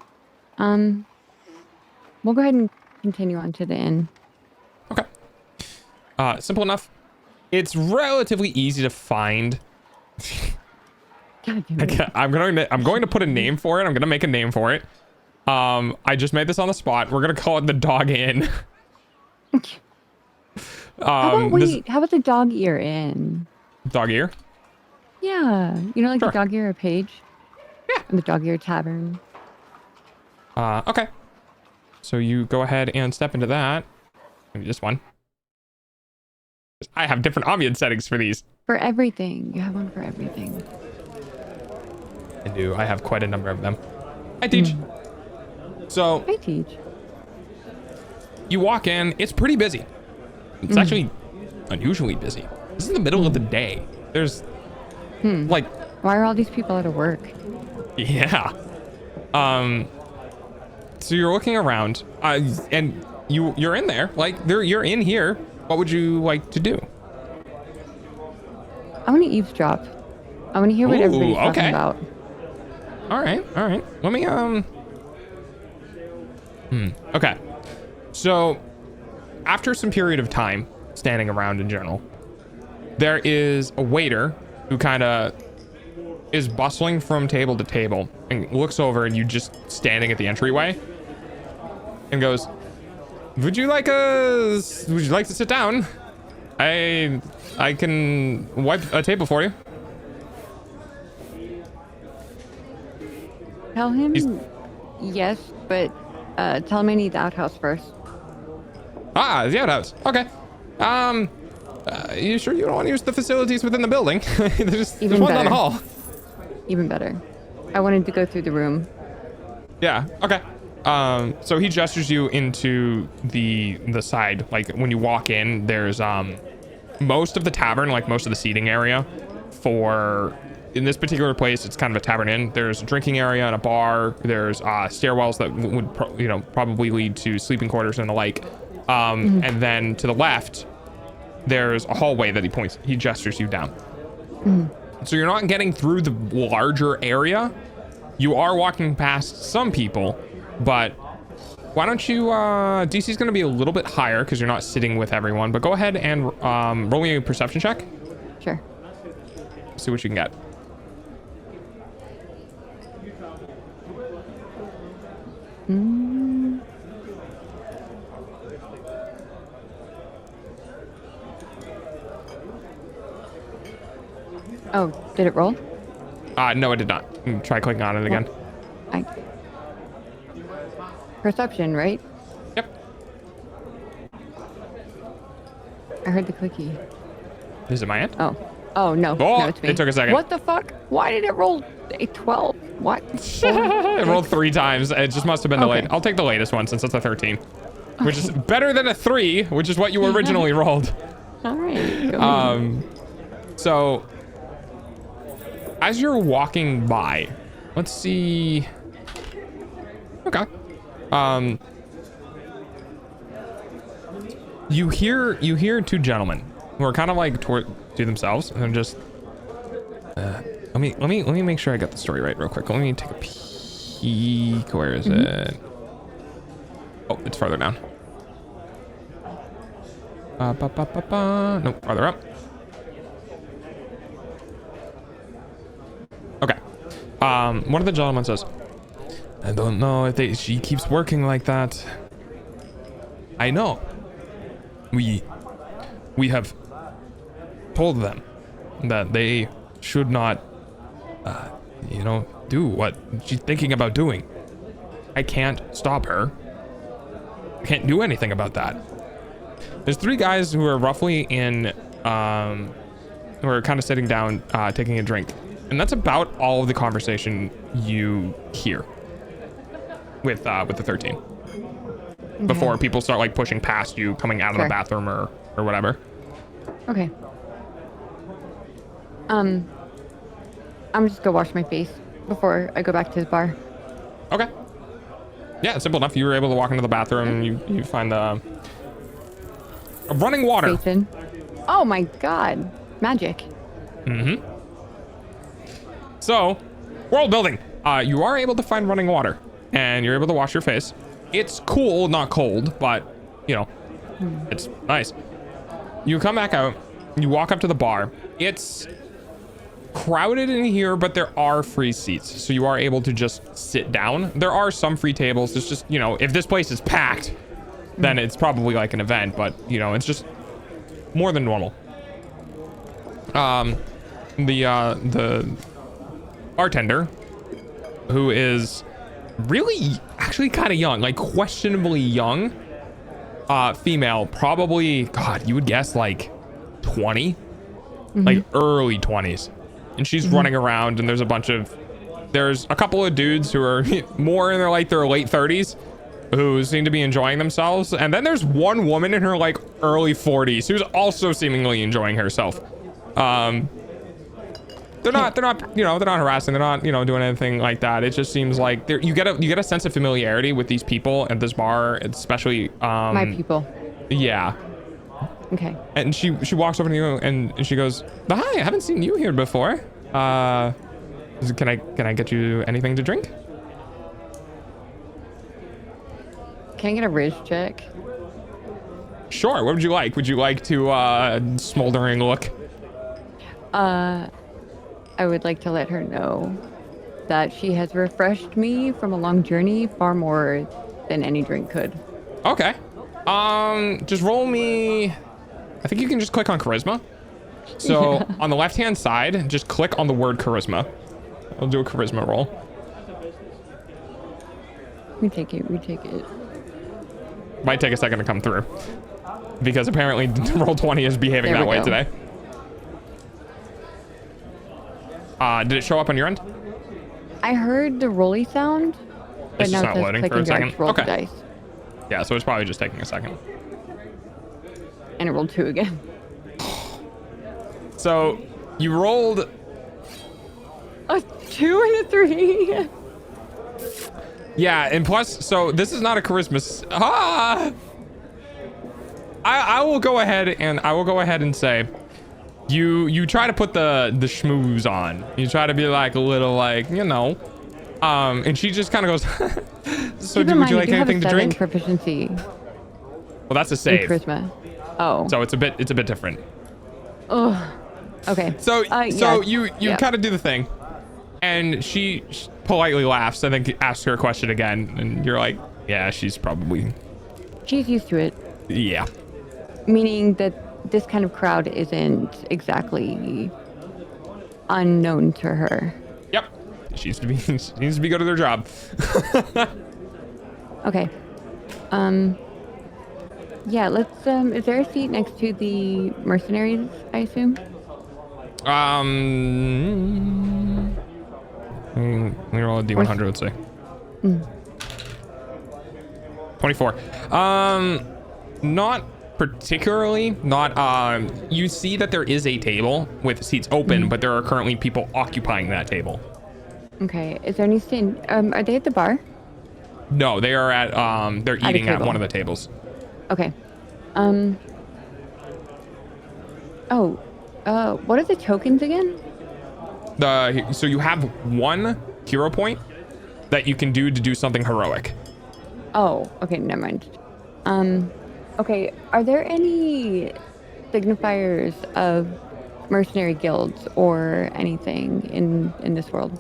We'll go ahead and continue on to the inn. Okay. Simple enough. It's relatively easy to find. God damn it. I'm going to put a name for it. I'm going to make a name for it. I just made this on the spot. We're going to call it the Dog Inn. How about the Dog Ear Inn? Dog Ear? Yeah. You know, like Sure. the Dog Ear Page? Yeah. And the Dog Ear Tavern. Okay. So you go ahead and step into that. Maybe just one. I have different ambience settings for these. For everything. You have one for everything. I do. I have quite a number of them. I teach. So I teach. you walk in. It's pretty busy. It's actually unusually busy. This is the middle of the day. There's like, Why are all these people out of work? yeah. So you're looking around, and you're in there. Like, you're in here. What would you like to do? I want to eavesdrop. I want to hear what Ooh, everybody's talking okay. about. All right. Let me Okay. So, after some period of time standing around in general, there is a waiter who kind of is bustling from table to table and looks over and you just standing at the entryway and goes, would you like to sit down? I can wipe a table for you. Tell him He's- yes, but tell him I need the outhouse first. Ah, the outhouse. Okay. You sure you don't want to use the facilities within the building? there's Even one down the better. hall. Even better. I wanted to go through the room. Yeah. Okay. So he gestures you into the side. Like when you walk in, there's most of the tavern, like most of the seating area for in this particular place. It's kind of a tavern inn. There's a drinking area and a bar. There's stairwells that would probably lead to sleeping quarters and the like. And then to the left, there's a hallway that he gestures you down. So you're not getting through the larger area. You are walking past some people, but why don't you, DC's going to be a little bit higher because you're not sitting with everyone, but go ahead and roll me a perception check. Sure. See what you can get. Oh, did it roll? No, I did not. Try clicking on it again. Perception, right? Yep. I heard the clicky. Is it my end? Oh no. Oh, No, it's me. it took a second. What the fuck? Why did it roll a 12? What? It rolled 3 times. It just must have been delayed. Okay. I'll take the latest one since it's a 13, which is better than a 3, which is what you originally rolled. All right. So as you're walking by, let's see. Okay. You hear 2 gentlemen who are kind of like to themselves and just let me make sure I got the story right real quick. Let me take a peek. Where is it? Oh, it's farther down. Nope, farther up. Okay. One of the gentlemen says, I don't know if she keeps working like that. I know. We have told them that they should not, do what she's thinking about doing. I can't stop her. I can't do anything about that. There's 3 guys who are roughly in, who are kind of sitting down, taking a drink. And that's about all of the conversation you hear with the 13. Before people start like pushing past you, coming out of the bathroom or whatever. Okay. I'm just gonna wash my face before I go back to the bar. Okay. Yeah, it's simple enough. You were able to walk into the bathroom and you find the running water. Basin. Oh my god. Magic. Mm-hmm. So, world building. You are able to find running water and you're able to wash your face. It's cool, not cold, but it's nice. You come back out You walk up to the bar. It's crowded in here, but there are free seats, so you are able to just sit down. There are some free tables. It's just, you know, if this place is packed, then it's probably like an event, but you know, it's just more than normal. The bartender, who is really actually kind of young, like questionably young, female, probably, God, you would guess like 20, like early 20s. And she's running around, and there's a couple of dudes who are more in their late 30s who seem to be enjoying themselves. And then there's one woman in her like early 40s who's also seemingly enjoying herself. They're not harassing. They're not, doing anything like that. It just seems like you get a sense of familiarity with these people at this bar, especially, My people. yeah. Okay. And she walks over to you and she goes, "Hi, I haven't seen you here before. Can I get you anything to drink?" Can I get a Riz check? Sure. What would you like? Would you like to smoldering look? I would like to let her know that she has refreshed me from a long journey far more than any drink could. Okay. Just roll me. I think you can just click on charisma. So Yeah. on the left-hand side, just click on the word charisma. I'll do a charisma roll. We take it. Might take a second to come through, because apparently roll 20 is behaving There that we way go. today. Did it show up on your end? I heard the rolly sound, but It's now just it not says loading click for a and drag second? to roll the Okay. dice. Yeah, so it's probably just taking a second. And it rolled 2 again. So you rolled. A 2 and a 3. Yeah, and plus, so this is not a Christmas. I will go ahead and say, you try to put the schmooze on. You try to be like a little like, and she just kind of goes, "So Keep in would mind, you like you have a anything to 7 drink?" proficiency Well, that's a in save, charisma. Oh. so it's a bit different. Ugh. Okay. So yeah. you Yeah. kind of do the thing, and she politely laughs and then asks her a question again, and you're like, "Yeah, she's probably, She's used to it, yeah." meaning that this kind of crowd isn't exactly unknown to her. Yep. She needs to be good at their job. Okay. Yeah, let's is there a seat next to the mercenaries, I assume? Let me roll a D100, let's see. 24. Not particularly. You see that there is a table with seats open, but there are currently people occupying that table. Okay. Is there any seat? Are they at the bar? No, they are at they're a eating at table. one of the tables. Okay. What are the tokens again? So you have one hero point that you can do to do something heroic. Oh, okay, never mind. Okay, are there any signifiers of mercenary guilds or anything in this world?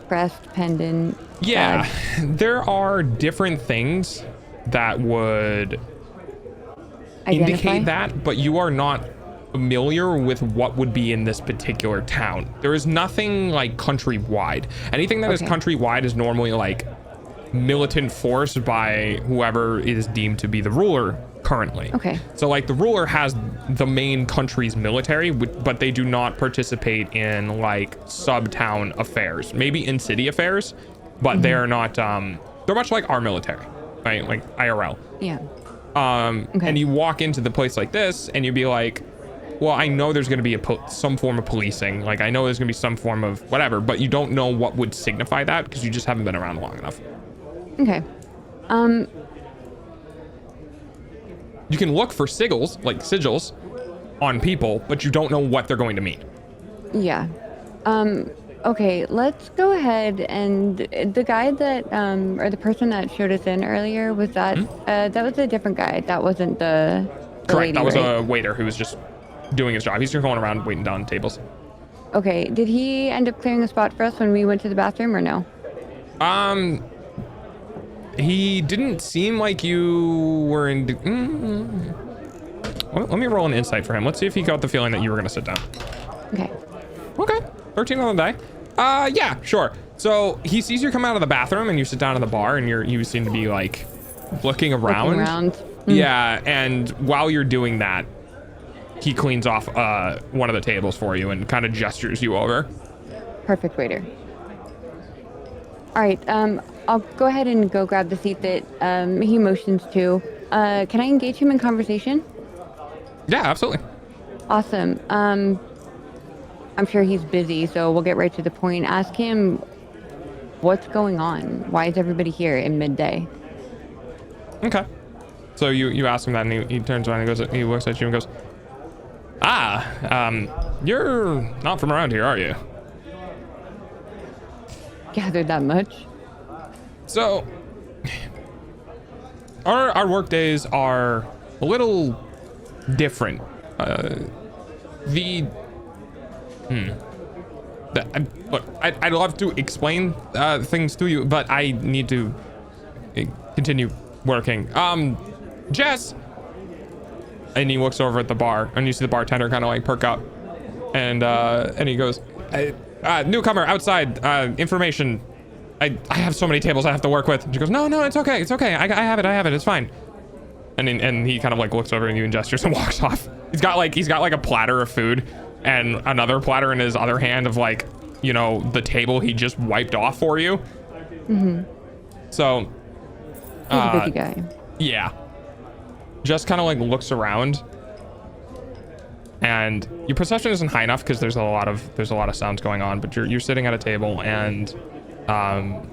Crest, pendant. Yeah, badge, there are different things that would indicate that, but you are not familiar with what would be in this particular town. There is nothing like countrywide. Anything that is Okay. countrywide is normally like militant force by whoever is deemed to be the ruler currently. Okay. So like the ruler has the main country's military, but they do not participate in like sub-town affairs, maybe in city affairs, but they're not, they're much like our military, right? Like IRL. Yeah. And you walk into the place like this and you'd be like, well, I know there's going to be some form of policing. Like I know there's going to be some form of whatever, but you don't know what would signify that because you just haven't been around long enough. Okay. You can look for sigils on people, but you don't know what they're going to mean. Yeah. Okay, let's go ahead and the guy that or the person that showed us in earlier, was that that was a different guy. That wasn't the Correct. lady, That was right? a waiter who was just doing his job. He's just going around waiting down tables. Okay. Did he end up clearing a spot for us when we went to the bathroom or no? He didn't seem like you were in. Well, let me roll an insight for him. Let's see if he got the feeling that you were gonna sit down. Okay. Okay, 13 on the die. Yeah, sure. So he sees you come out of the bathroom and you sit down at the bar and you seem to be like looking around. Looking around. Yeah, and while you're doing that, he cleans off one of the tables for you and kind of gestures you over. Perfect, waiter. All right. I'll go ahead and go grab the seat that he motions to. Can I engage him in conversation? Yeah, absolutely. Awesome. I'm sure he's busy, so we'll get right to the point. Ask him what's going on. Why is everybody here in midday? Okay. So you ask him that, and he turns around and goes. He looks at you and goes, you're not from around here, are you? Gathered that much? So our work days are a little different. Look, I'd love to explain things to you, but I need to continue working. Jess, and he looks over at the bar, and you see the bartender kind of like perk up, and he goes, newcomer outside, information. I have so many tables I have to work with. And she goes, no, it's okay, I have it, it's fine. And he kind of like looks over at you and gestures and walks off. He's got like a platter of food and another platter in his other hand of like, you know, the table he just wiped off for you. Mm-hmm. So He's a busy guy. yeah, just kind of like looks around, and your perception isn't high enough because there's a lot of sounds going on, but you're sitting at a table, and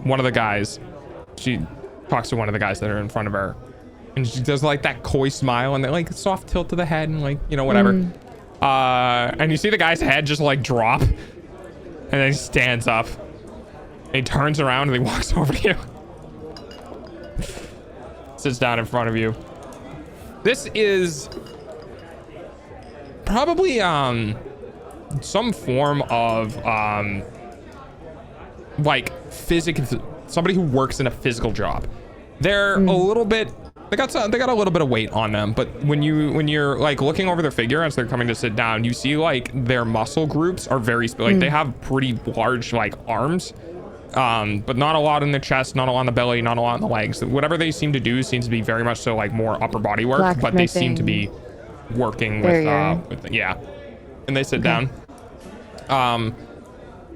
one of the guys, she talks to one of the guys that are in front of her, and she does like that coy smile and that like soft tilt to the head and like, you know, whatever. And you see the guy's head just like drop, and then he stands up, and he turns around and he walks over to you. Sits down in front of you. This is probably some form of like somebody who works in a physical job. They're a little bit, they got a little bit of weight on them, but when you're like looking over their figure as they're coming to sit down, you see like their muscle groups are very like they have pretty large like arms, but not a lot in the chest, not a lot in the belly, not a lot in the legs. Whatever they seem to do seems to be very much so like more upper body work, but they seem to be working with yeah. And they sit down,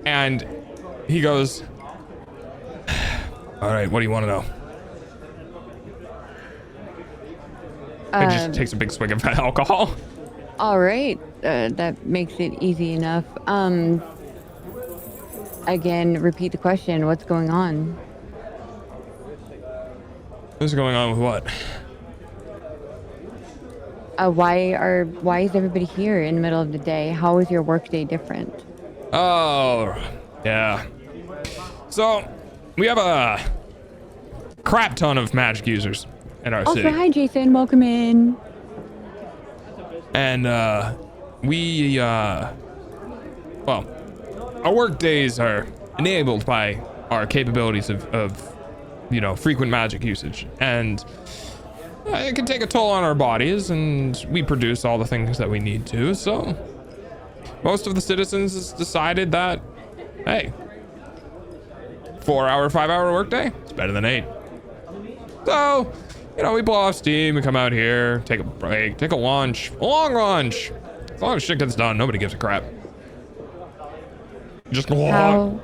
and he goes, all right, what do you want to know? He just takes a big swig of alcohol. All right, that makes it easy enough. Again, repeat the question. What's going on? What's going on with what? Why is everybody here in the middle of the day? How is your workday different? Oh, yeah. So we have a crap ton of magic users in our city. Also, hi Jason, welcome in. And well, our work days are enabled by our capabilities of you know, frequent magic usage, and it can take a toll on our bodies, and we produce all the things that we need to. So most of the citizens has decided that, hey, 4-hour, 5-hour workday, it's better than 8. So, you know, we blow off steam, we come out here, take a break, take a lunch, a long lunch. As long as shit gets done, nobody gives a crap. Just walk.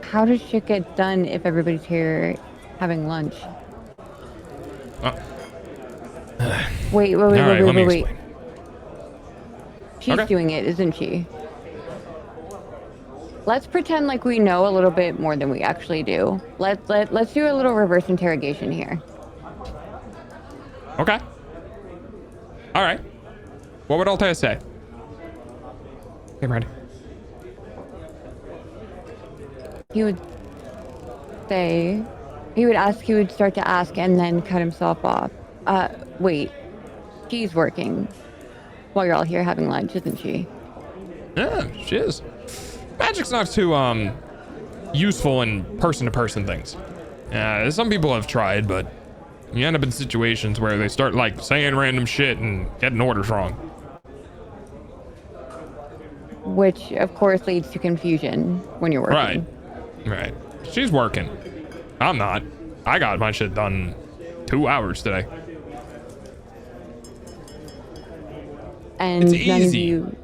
How does shit get done if everybody's here having lunch? Wait. Explain. She's doing it, isn't she? Let's pretend like we know a little bit more than we actually do. Let's do a little reverse interrogation here. Okay. All right. What would Altea say? Hey, Randy. He would start to ask and then cut himself off. Wait. she's working while you're all here having lunch, isn't she? Yeah, she is. Magic's not too useful in person-to-person things. Some people have tried, but you end up in situations where they start like saying random shit and getting orders wrong. Which, of course, leads to confusion when you're working. Right. She's working. I'm not. I got my shit done 2 hours today. And It's none of easy. you.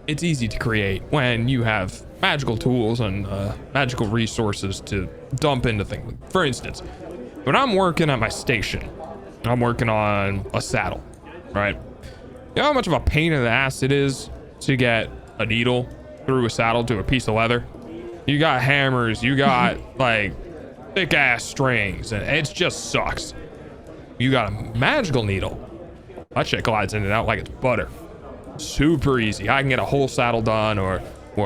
It's easy to create when you have magical tools and magical resources to dump into things. For instance, when I'm working at my station, I'm working on a saddle, right? You know how much of a pain in the ass it is to get a needle through a saddle to a piece of leather? You got hammers, you got like thick ass strings, and it just sucks. You got a magical needle. That shit glides in and out like it's butter. Super easy. I can get a whole saddle done, or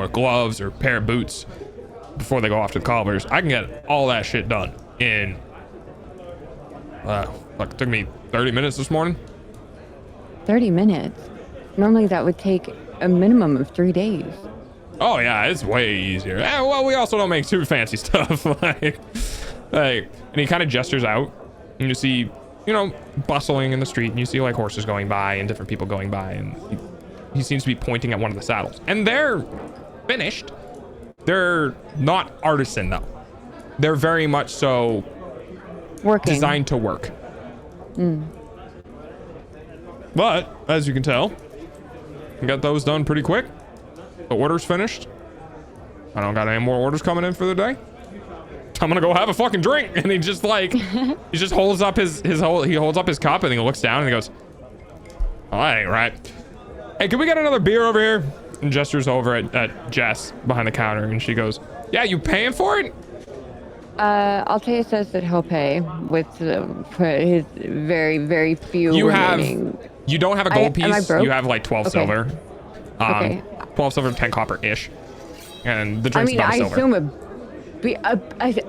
gloves, or a pair of boots before they go off to the cobblers. I can get all that shit done in like it took me 30 minutes this morning. 30 minutes? Normally that would take a minimum of 3 days. Oh yeah, it's way easier. Well, we also don't make too fancy stuff. like, and he kind of gestures out, and you see, you know, bustling in the street, and you see like horses going by and different people going by, and he seems to be pointing at one of the saddles. And they're finished. They're not artisan though. They're very much so Working. designed to work. But as you can tell, I got those done pretty quick. The order's finished. I don't got any more orders coming in for the day. I'm gonna go have a fucking drink. And he just like, he just holds up he holds up his cup and he looks down and he goes, oh, that ain't right. Hey, can we get another beer over here? And gestures over at Jess behind the counter, and she goes, yeah, you paying for it? Altea says that he'll pay with his very, very few remaining. You don't have a gold am I piece. broke? You have like 12 Okay. silver. Okay. 12 silver, 10 copper-ish. And the I drink's mean, about I a silver. assume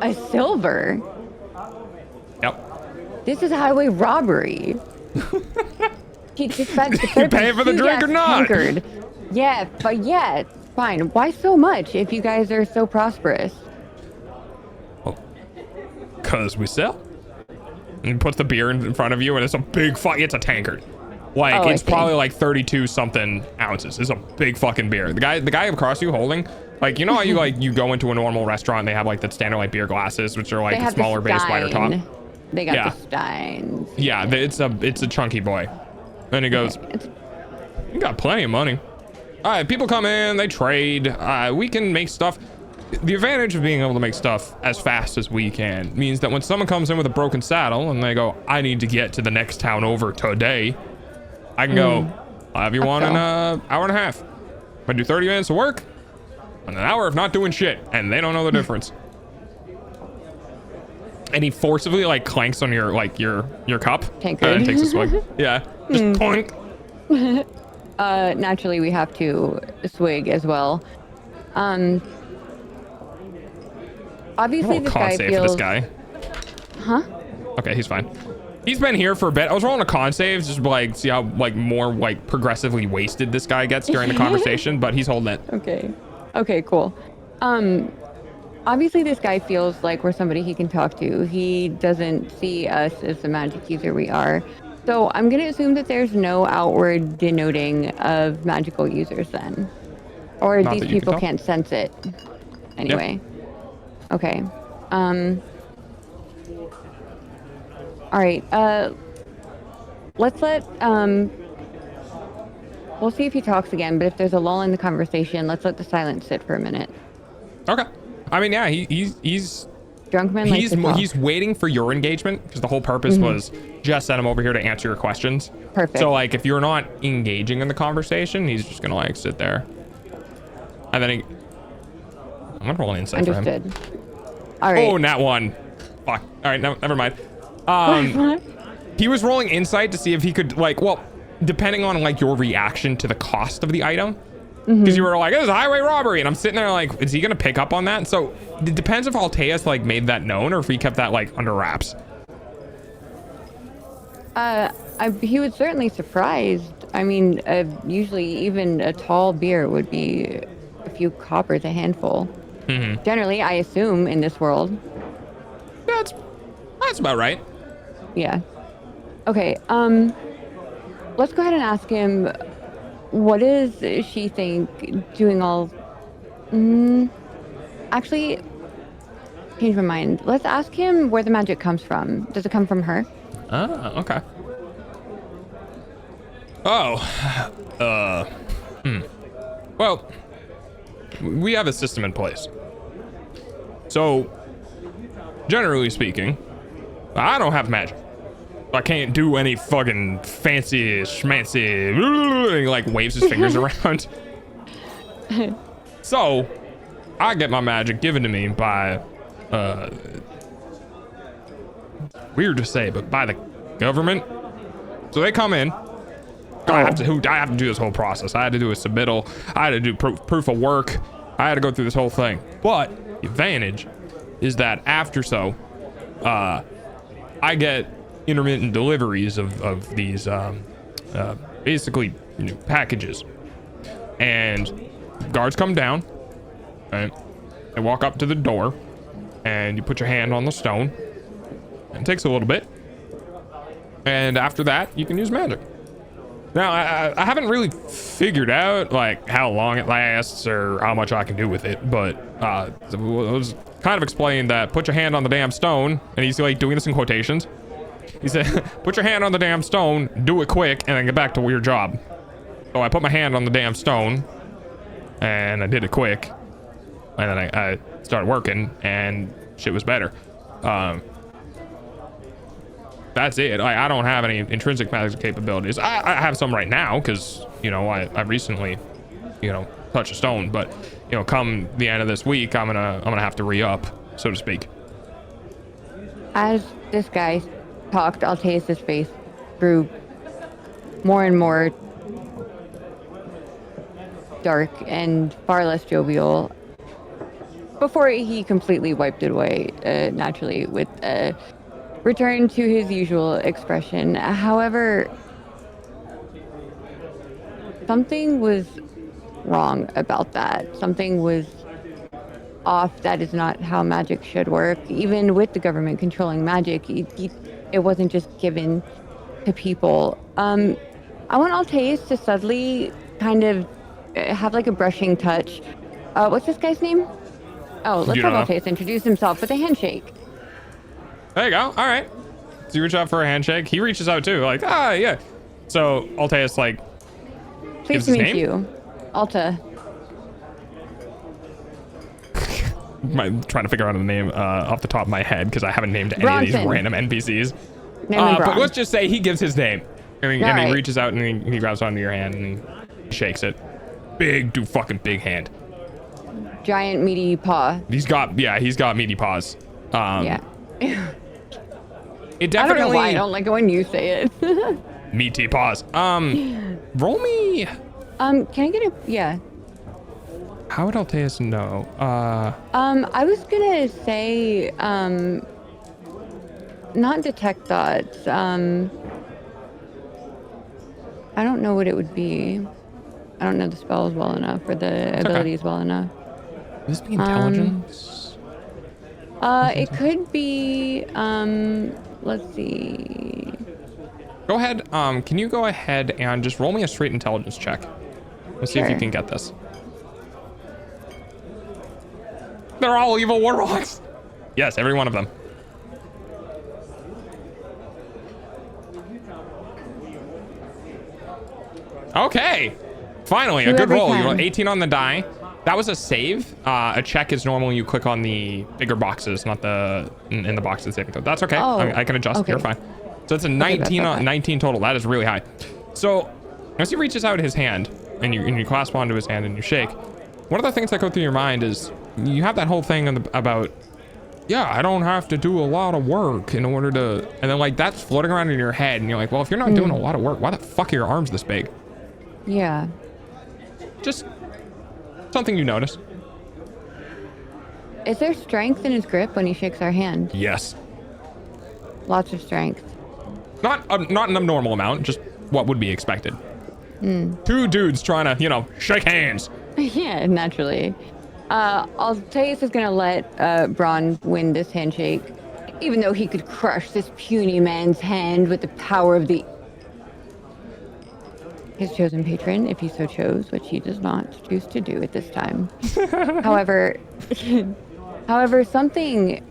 a silver. Yep. This is highway robbery. You paying for the drink or not? Tankard. Yeah, but yeah, it's fine. Why so much if you guys are so prosperous? Cause we sell. And he puts the beer in front of you, and it's a big it's a tankard. Like, Oh, I it's see. probably like 32 something ounces. It's a big fucking beer. The guy across you holding, like, you know how you go into a normal restaurant and they have like the standard like beer glasses, which are like They the have smaller base, wider top. Stein. They got Yeah. the Steins. Yeah, it's a chunky boy. And he goes, you got plenty of money. All right, people come in, they trade. We can make stuff. The advantage of being able to make stuff as fast as we can means that when someone comes in with a broken saddle and they go, I need to get to the next town over today, I can go, I'll have you one in an hour and a half. I do 30 minutes of work and an hour of not doing shit, and they don't know the difference. And he forcibly like clanks on your cup Tankard. and takes a swig. Yeah, just poink. Naturally, we have to swig as well. Obviously, Roll a this con guy save feels. for this guy. Huh? Okay, he's fine. He's been here for a bit. I was rolling a con save just to, like, see how like more like progressively wasted this guy gets during the conversation, but he's holding it. Okay. Okay, cool. Obviously this guy feels like we're somebody he can talk to. He doesn't see us as the magic user we are. So I'm going to assume that there's no outward denoting of magical users then. Or Not these that you can people tell. can't sense it. Anyway. Okay. All right. Let's let we'll see if he talks again, but if there's a lull in the conversation, let's let the silence sit for a minute. Okay. I mean, yeah, he's Drunk man likes to talk. he's waiting for your engagement because the whole purpose was just send him over here to answer your questions. Perfect. So like, if you're not engaging in the conversation, he's just gonna like sit there. And then I'm gonna roll an insight for him. Understood. All right. Oh, nat one. Fuck. All right, no, never mind. What? He was rolling insight to see if he could like, well, depending on like your reaction to the cost of the item. Because you were like, this is highway robbery, and I'm sitting there like, is he gonna pick up on that? So it depends if Alteus like made that known or if he kept that like under wraps. He was certainly surprised. I mean, usually even a tall beer would be a few coppers a handful. Mm-hmm. Generally, I assume in this world. That's about right. Yeah. Okay. Let's go ahead and ask him. What does she think doing all? Actually, change my mind. Let's ask him where the magic comes from. Does it come from her? Ah, okay. Oh, Well, we have a system in place. So, generally speaking, I don't have magic. I can't do any fucking fancy schmancy. He like waves his fingers around. So, I get my magic given to me by, weird to say, but by the government. So they come in. I have to do this whole process. I had to do a submittal. I had to do proof of work. I had to go through this whole thing. But the advantage is that after I get intermittent deliveries of these basically packages, and guards come down, right? They walk up to the door, and you put your hand on the stone. It takes a little bit, and after that you can use magic. Now, I haven't really figured out like how long it lasts or how much I can do with it, but it was kind of explained that put your hand on the damn stone, and he's like doing this in quotations. He said, put your hand on the damn stone, do it quick, and then get back to your job. So I put my hand on the damn stone, and I did it quick, and then I started working, and shit was better. That's it. I don't have any intrinsic magic capabilities. I have some right now because, I recently, touched a stone. But, come the end of this week, I'm gonna have to re-up, so to speak. As this guy talked, Alteus' face grew more and more dark and far less jovial before he completely wiped it away naturally with return to his usual expression. However, something was wrong about that. Something was off. That is not how magic should work. Even with the government controlling magic, it wasn't just given to people. I want Alteus to suddenly kind of have like a brushing touch. What's this guy's name? Oh, let's have Alteus introduce himself with a handshake. There you go. All right. So you reach out for a handshake. He reaches out too. Like, yeah. So Alteus Pleased to meet you, Alta. I'm trying to figure out the name off the top of my head because I haven't named any Bronson. of these random NPCs. But let's just say he gives his name, and he reaches out and he grabs onto your hand and he shakes it. Fucking big hand. Giant meaty paw. He's got meaty paws. Yeah. It definitely. I don't know why I don't like it when you say it. Meaty paws. Roll me. Can I get a yeah? How would Alteus know? I was gonna say not detect thoughts. I don't know what it would be. I don't know the spells well enough or the abilities well enough. Would this be intelligence? It could be. Let's see. Go ahead. Can you go ahead and just roll me a straight intelligence check? Let's see if you can get this. They're all evil warlocks. Yes, every one of them. Okay. Finally, a good roll. You roll 18 on the die. That was a save. A check is normal. You click on the bigger boxes, not the in the boxes saving throw. That's okay. Oh, I can adjust. okay. You're fine. So it's a 19 19 total. That is really high. So as he reaches out his hand and you clasp onto his hand and you shake, one of the things that go through your mind is you have that whole thing about, yeah, I don't have to do a lot of work in order to, and then like that's floating around in your head and you're like, well, if you're not doing a lot of work, why the fuck are your arms this big? Yeah. Just something you notice. Is there strength in his grip when he shakes our hand? Yes. Lots of strength. Not an abnormal amount, just what would be expected. Two dudes trying to, you know, shake hands. Yeah, naturally. Alteus is gonna let Braun win this handshake, even though he could crush this puny man's hand with the power of his chosen patron, if he so chose, which he does not choose to do at this time. However, something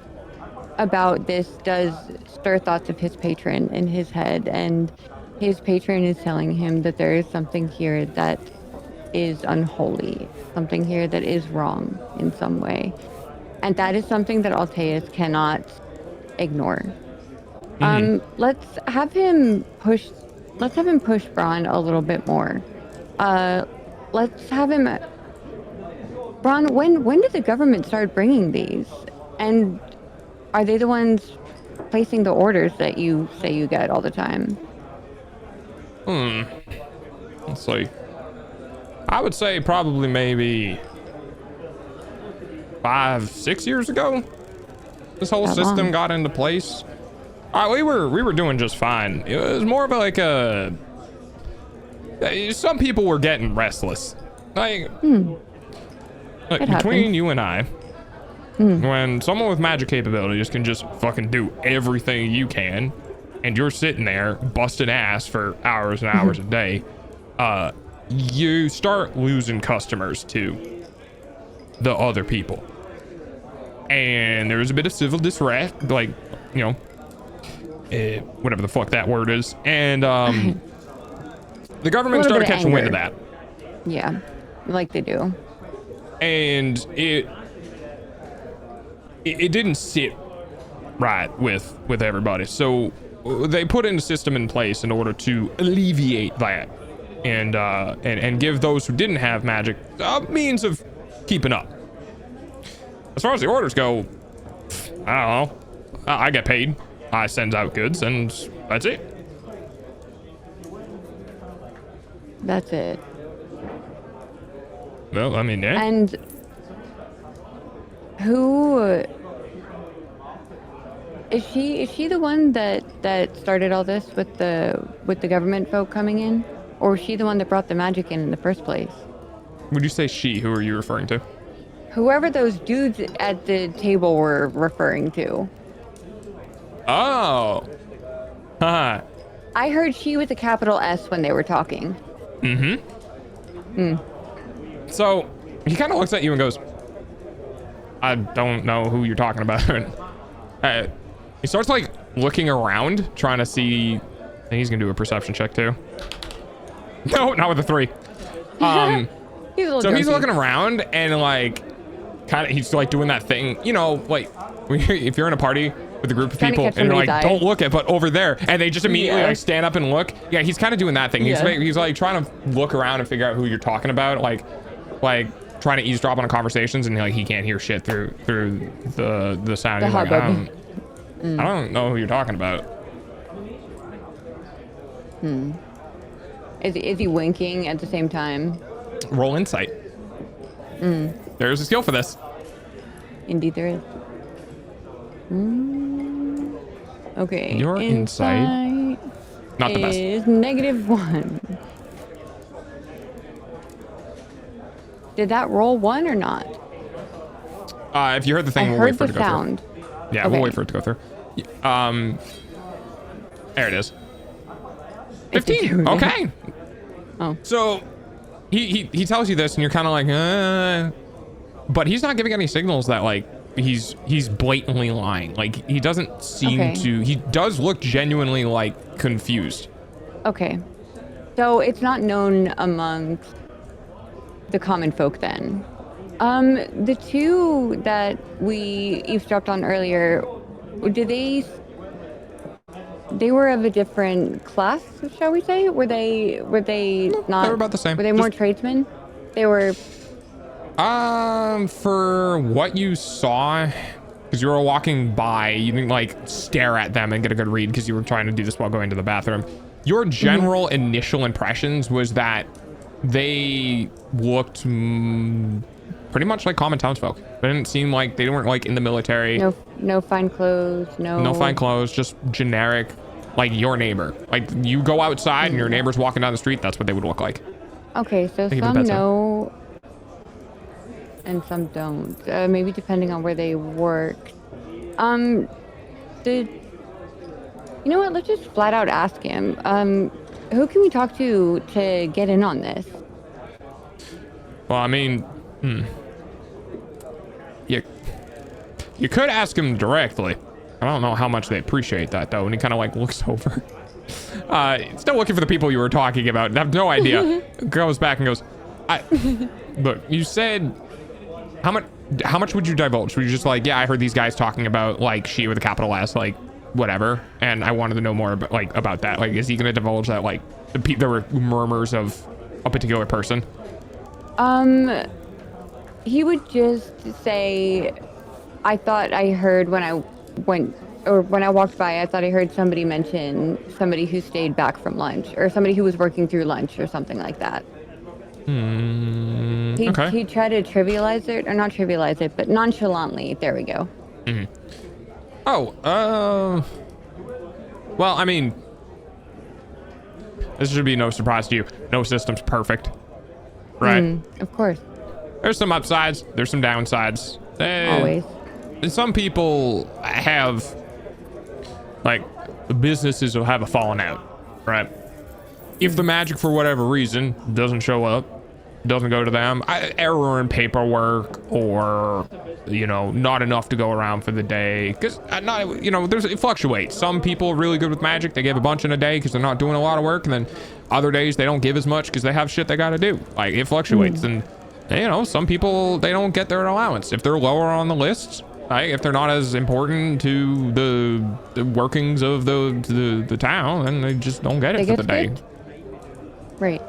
about this does stir thoughts of his patron in his head, and his patron is telling him that there is something here that is unholy, something here that is wrong in some way. And that is something that Alteus cannot ignore. Let's have him push Braun a little bit more. Let's have him Braun, when did the government start bringing these? And are they the ones placing the orders that you say you get all the time? Let's see. I would say probably maybe 5-6 years ago, this whole system got into place. We were doing just fine. It was more of like some people were getting restless. Like between you and I, when someone with magic capabilities can just fucking do everything you can, and you're sitting there busting ass for hours and hours a day, you start losing customers to the other people. And there's a bit of civil disrespect, like, you know, whatever the fuck that word is. And the government started catching wind of that. Yeah, like they do. And it didn't sit right with everybody. So they put in a system in place in order to alleviate that and give those who didn't have magic a means of keeping up. As far as the orders go, I don't know. I get paid. I send out goods, and that's it. That's it. Well, I mean, yeah. And who is she? Is she the one that started all this with the government folk coming in, or was she the one that brought the magic in the first place? Would you say she? Who are you referring to? Whoever those dudes at the table were referring to. Oh. Haha. I heard she with a capital S when they were talking. So he kind of looks at you and goes, I don't know who you're talking about. He starts like looking around, trying to see. I think he's gonna do a perception check too. No, not with a 3. He's looking around and like he's like doing that thing, you know, like if you're in a party with a group of people and you're like, don't look at, but over there, and they just immediately like stand up and look. Yeah, he's kind of doing that thing. He's like trying to look around and figure out who you're talking about, like trying to eavesdrop on conversations, and like he can't hear shit through the sound. He's like, I don't know who you're talking about. Is he winking at the same time? Roll insight. There's a skill for this. Indeed there is. Okay. Your insight not the best. Is -1. Did that roll 1 or not? If you heard the thing, we'll wait for it to go sound. through. Yeah, we'll wait for it to go through. There it is. 15. Okay. Oh. So he tells you this, and you're kind of like, but he's not giving any signals that like he's blatantly lying. Like he doesn't seem to. He does look genuinely like confused. Okay. So it's not known amongst the common folk then. The two that we eavesdropped on earlier, they were of a different class, shall we say? Were they not? They were about the same. Were they more tradesmen? They were. For what you saw, because you were walking by, you didn't like stare at them and get a good read because you were trying to do this while going to the bathroom. Your general initial impressions was that they looked pretty much like common townsfolk. They didn't seem like they weren't like in the military. No fine clothes. No fine clothes. Just generic like your neighbor. Like you go outside and your neighbor's walking down the street, that's what they would look like. Okay, so They can be some pets, huh? know and some don't. Maybe depending on where they work. Did you know what? Let's just flat out ask him. Who can we talk to get in on this? Well, I mean, you could ask him directly. I don't know how much they appreciate that though. And he kind of like looks over. Still looking for the people you were talking about. I have no idea. Goes back and goes, look, you said how much would you divulge? Were you just like, yeah, I heard these guys talking about like she with a capital S, like whatever, and I wanted to know more about about that. Like, is he gonna divulge that like there were murmurs of a particular person? He would just say, I thought I heard when I walked by, I thought I heard somebody mention somebody who stayed back from lunch or somebody who was working through lunch or something like that. Okay. He'd try to trivialize it, or not trivialize it, but nonchalantly. There we go. Oh, well, I mean, this should be no surprise to you. No system's perfect, right? Of course. There's some upsides. There's some downsides. Always. Some people have, like, businesses will have a falling out, right? If the magic, for whatever reason, doesn't show up, doesn't go to them, error in paperwork, or, you know, not enough to go around for the day, because, you know, it fluctuates. Some people are really good with magic. They give a bunch in a day because they're not doing a lot of work, and then other days they don't give as much because they have shit they got to do. Like, it fluctuates, and, you know, some people, they don't get their allowance. If they're lower on the list, right, if they're not as important to the workings of the town, then they just don't get it for the day. Skipped? Right.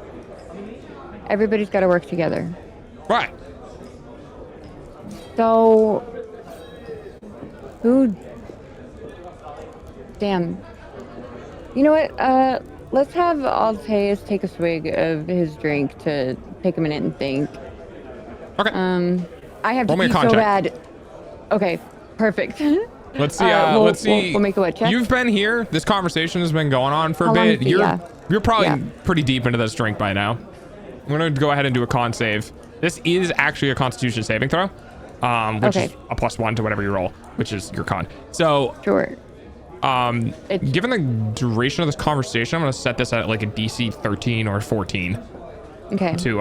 Everybody's got to work together. Right. So, who? Damn. You know what? Let's have Alteus take a swig of his drink to take a minute and think. Okay. I have Roll to me a pee con so check. bad. Okay, perfect. Let's see. Let's see. We'll make a what check? You've been here. This conversation has been going on for How a long bit. is it? You're probably Yeah. pretty deep into this drink by now. I'm gonna go ahead and do a con save. This is actually a Constitution saving throw, which is a +1 to whatever you roll, which is your con. So, Sure. given the duration of this conversation, I'm gonna set this at like a DC 13 or 14 Okay. to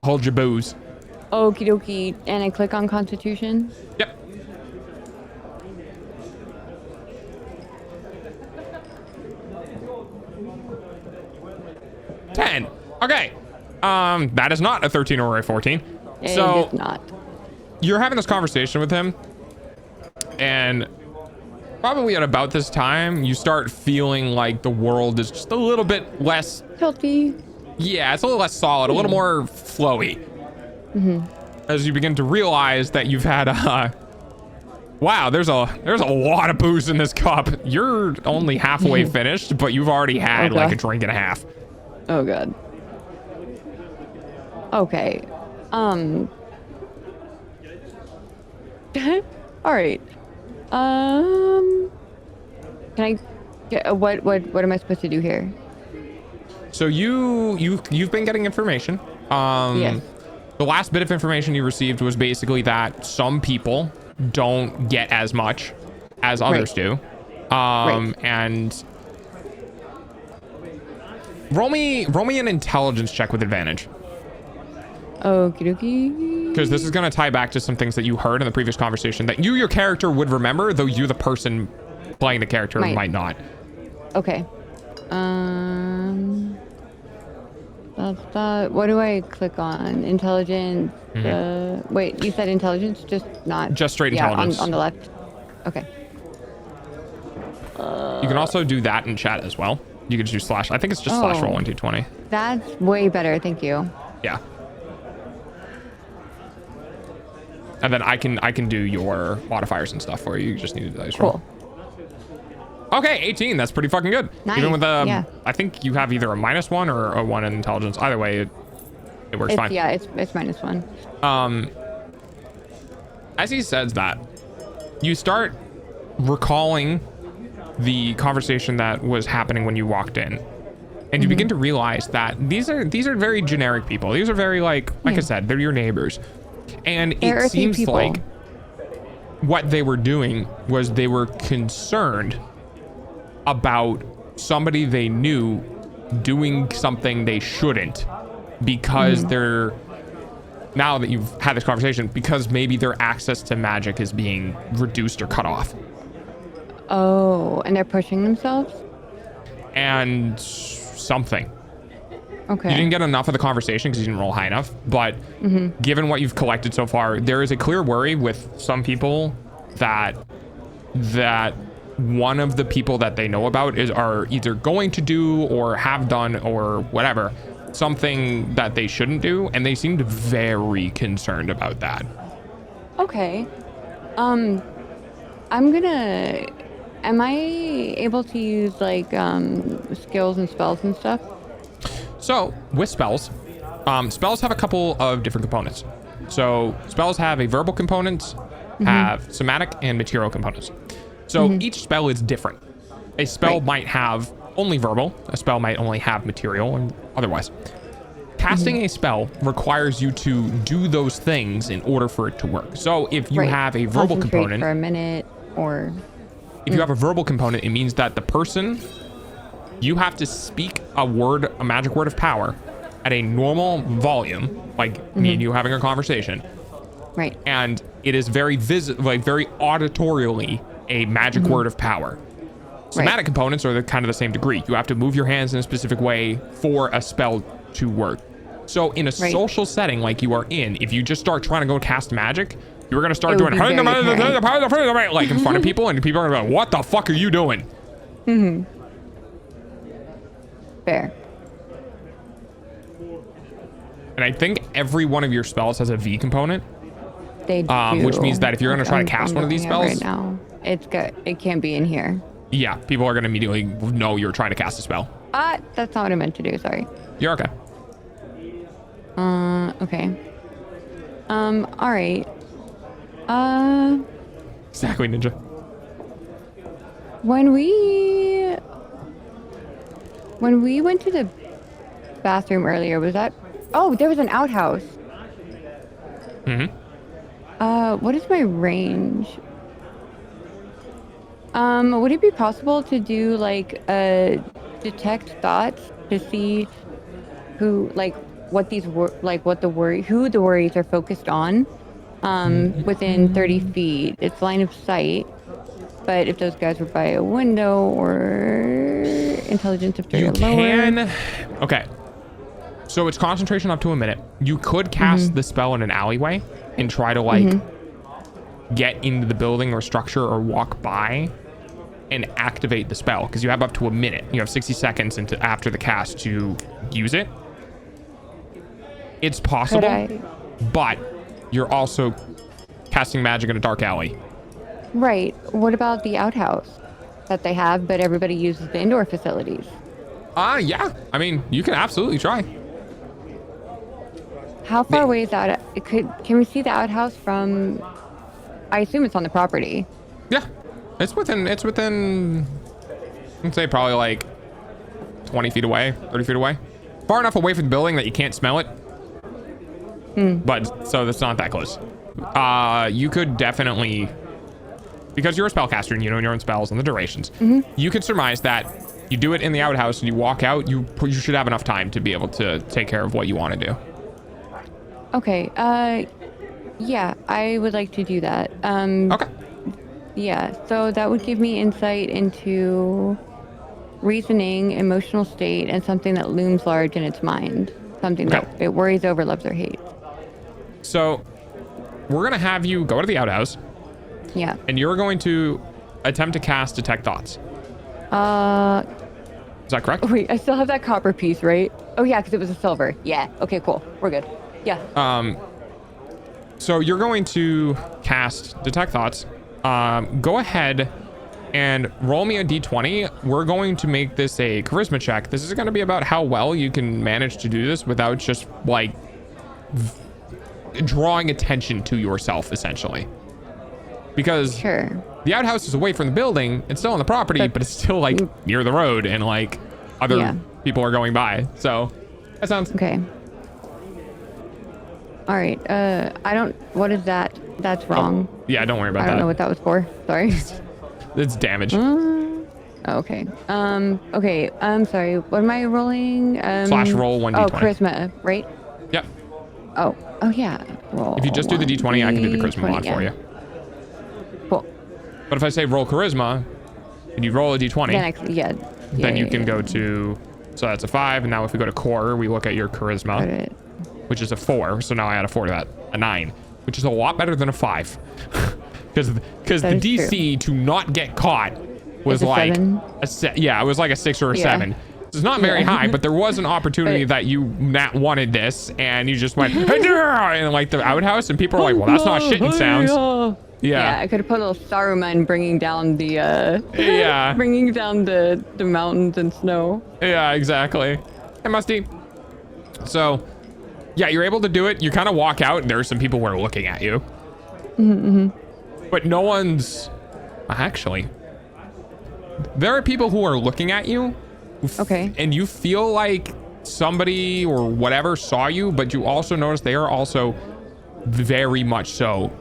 hold your booze. Okie dokie. And I click on Constitution. Yep. $10. Okay. That is not a 13 or a 14. So It is not. you're having this conversation with him, and probably at about this time, you start feeling like the world is just a little bit less. Healthy. Yeah, it's a little less solid, a little more flowy. As you begin to realize that you've had wow, there's a lot of booze in this cup. You're only halfway finished, but you've already had like a drink and a half. Oh god. Okay. All right. Can I get what am I supposed to do here? So you've been getting information. Yes. The last bit of information you received was basically that some people don't get as much as others do. And roll me an intelligence check with advantage. Okie dokie. Because this is going to tie back to some things that you heard in the previous conversation that your character would remember, though you, the person playing the character, might not. Okay. That's that. What do I click on? Intelligence. Wait, you said intelligence, just not. Just straight intelligence. on the left. Okay. You can also do that in chat as well. You can just do /. I think it's just /roll 1d20. That's way better. Thank you. Yeah. And then I can do your modifiers and stuff for you. You just need a dice roll. Cool. Okay, 18. That's pretty fucking good. Nice. Even with yeah. I think you have either a -1 or a 1 in intelligence. Either way, it works fine. Yeah, it's -1. As he says that, you start recalling the conversation that was happening when you walked in. And you begin to realize that these are very generic people. These are very like I said, they're your neighbors. And They're it seems people. like what they were doing was they were concerned about somebody they knew doing something they shouldn't because they're, now that you've had this conversation, because maybe their access to magic is being reduced or cut off. Oh, and they're pushing themselves? And something. Okay. You didn't get enough of the conversation because you didn't roll high enough, but given what you've collected so far, there is a clear worry with some people that one of the people that they know about are either going to do or have done or whatever something that they shouldn't do, and they seemed very concerned about that. Okay. Am I able to use like skills and spells and stuff? So with spells, spells have a couple of different components. So spells have a verbal component, have somatic and material components. So each spell is different. A spell might have only verbal, a spell might only have material, and otherwise. Casting a spell requires you to do those things in order for it to work. So if you have a verbal Concentrate component for a minute, or if you have a verbal component, it means that the person, you have to speak a magic word of power at a normal volume, like me and you having a conversation. right. And it is very very auditorially a magic word of power. Somatic components are kind of the same degree. You have to move your hands in a specific way for a spell to work. So in a social setting like you are in, if you just start trying to go cast magic, you're going to start doing like in front of people, and people are going to be like, what the fuck are you doing? Fair. And I think every one of your spells has a V component. They do. Which means that if you're going to try to cast one of these spells, right now, it's good. It can't be in here. yeah, people are going to immediately know you're trying to cast a spell. That's not what I meant to do. Sorry. You're okay. Okay. All right. Exactly, ninja. When we went to the bathroom earlier, was that? Oh, there was an outhouse. What is my range? Would it be possible to do like a detect thoughts to see who, like, what these who the worries are focused on? Within 30 feet, it's line of sight. But if those guys were by a window or intelligence if they're lower. Okay. So it's concentration up to a minute. You could cast the spell in an alleyway and try to like get into the building or structure or walk by and activate the spell, because you have up to a minute. You have 60 seconds after the cast to use it. It's possible, but you're also casting magic in a dark alley. Right. What about the outhouse that they have, but everybody uses the indoor facilities? Yeah. I mean, you can absolutely try. How far away is that? Can we see the outhouse from? I assume it's on the property. Yeah. It's within, I'd say probably like 20 feet away, 30 feet away. Far enough away from the building that you can't smell it. But, so that's not that close. You could definitely, because you're a spellcaster and you know your own spells and the durations, you could surmise that you do it in the outhouse and you walk out, you should have enough time to be able to take care of what you want to do. Okay. Yeah, I would like to do that. Okay. Yeah, so that would give me insight into reasoning, emotional state, and something that looms large in its mind. Something that it worries over, loves, or hates. So we're going to have you go to the outhouse. Yeah. And you're going to attempt to cast Detect Thoughts. Is that correct? Wait, I still have that copper piece, right? Oh, yeah, because it was a silver. Yeah. Okay, cool. We're good. Yeah. So you're going to cast Detect Thoughts. Go ahead and roll me a d20. We're going to make this a charisma check. This is going to be about how well you can manage to do this without just like drawing attention to yourself, essentially. because Sure. the outhouse is away from the building. It's still on the property, but it's still like near the road and like other people are going by. So that sounds Okay. All right. I don't. What is that? That's wrong. yeah. Don't worry about I that. don't know what that was for. Sorry. It's damage. Okay. Okay. I'm sorry. What am I rolling? Slash roll 1d20. Oh, charisma, right? Yep. Oh. Oh yeah. Roll If you just do the d20, I can do the charisma 1d20, mod for you. Cool. But if I say roll charisma, and you roll a d20, then you can go to. So that's a 5. And now if we go to core, we look at your charisma, which is a 4. So now I add a 4 to that, a 9, which is a lot better than a 5. Because the DC to not get caught was like it was like a 6 or a 7. It's not very high, but there was an opportunity that you not wanted this, and you just went and like the outhouse, and people are like, well, that's not shitting sounds. Yeah, I could have put a little Saruman bringing down the bringing down the mountains and snow. Yeah, exactly. Hey, Musty. So, yeah, you're able to do it. You kind of walk out, and there are some people who are looking at you. But no one's actually. There are people who are looking at you. And you feel like somebody or whatever saw you, but you also notice they are also very much so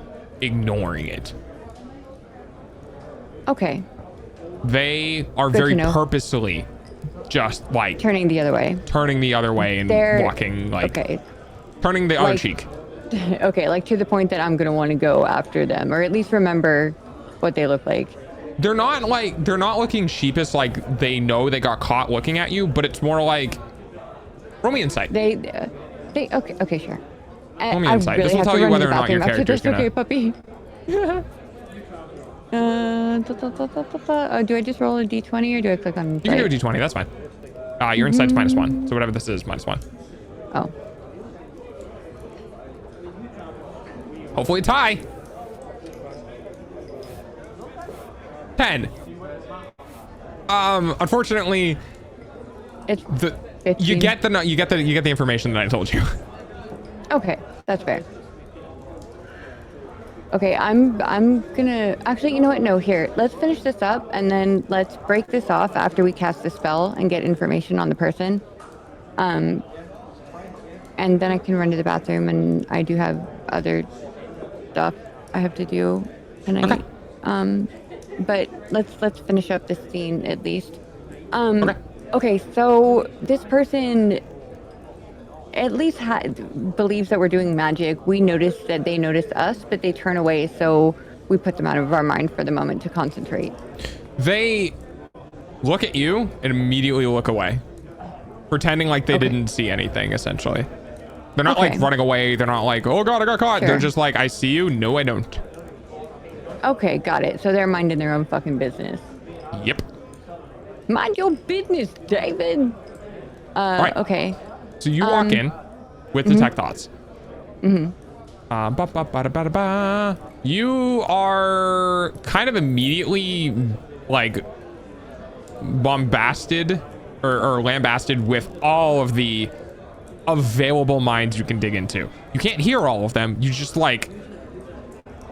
ignoring it. Okay. They are very purposefully just like turning the other way and walking like turning the other cheek. Okay, like to the point that I'm gonna want to go after them, or at least remember what they look like. They're not looking sheepish like they know they got caught looking at you, but it's more like roll me insight. They okay, sure. Roll me insight. This will tell you whether or not your character's gonna. Okay, puppy. Do I just roll a d20 or do I click on insight? You can do a d20, that's fine. Your insight's -1, so whatever this is, -1. Oh. Hopefully tie. 10. Unfortunately, it's you get the information that I told you. Okay, that's fair. Okay, I'm gonna actually, you know what? No, here, let's finish this up and then let's break this off after we cast the spell and get information on the person. And then I can run to the bathroom, and I do have other stuff I have to do tonight. But let's finish up this scene at least. Okay, so this person at least believes that we're doing magic. We notice that they notice us, but they turn away, so we put them out of our mind for the moment to concentrate. They look at you and immediately look away, pretending like they didn't see anything, essentially. They're not like running away. They're not like, oh God, I got caught. They're just like, I see you. No, I don't. Okay, got it. So they're minding their own fucking business. Yep. Mind your business, David. Right. Okay. So you walk in with detect thoughts. You are kind of immediately like bombasted or lambasted with all of the available minds you can dig into. You can't hear all of them. You just like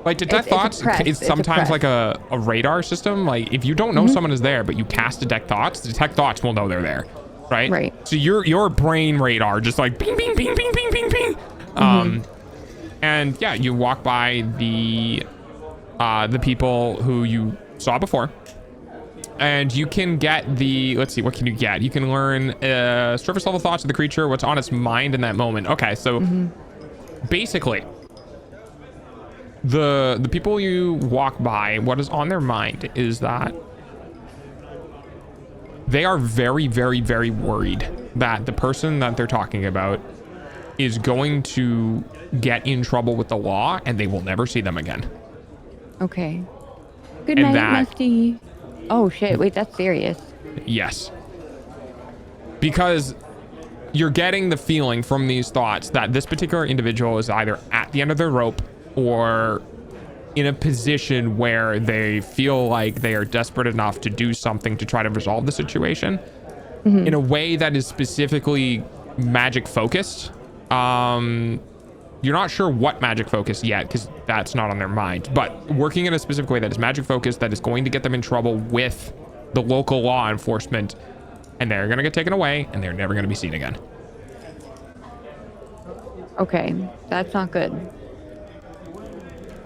detect thoughts is sometimes like a radar system. Like if you don't know someone is there, but you cast detect thoughts, the detect thoughts will know they're there. Right. So your brain radar just like ping, ping, ping, ping, ping, ping, ping. And yeah, you walk by the people who you saw before, and you can get the, let's see, what can you get? You can learn surface level thoughts of the creature, what's on its mind in that moment. Okay, so basically, the people you walk by, what is on their mind is that they are very, very, very worried that the person that they're talking about is going to get in trouble with the law, and they will never see them again. Okay. Good night, Musty. Oh shit, wait, that's serious. Yes. Because you're getting the feeling from these thoughts that this particular individual is either at the end of their rope or in a position where they feel like they are desperate enough to do something to try to resolve the situation in a way that is specifically magic focused. You're not sure what magic focus yet because that's not on their mind, but working in a specific way that is magic focused that is going to get them in trouble with the local law enforcement, and they're going to get taken away and they're never going to be seen again. Okay, that's not good.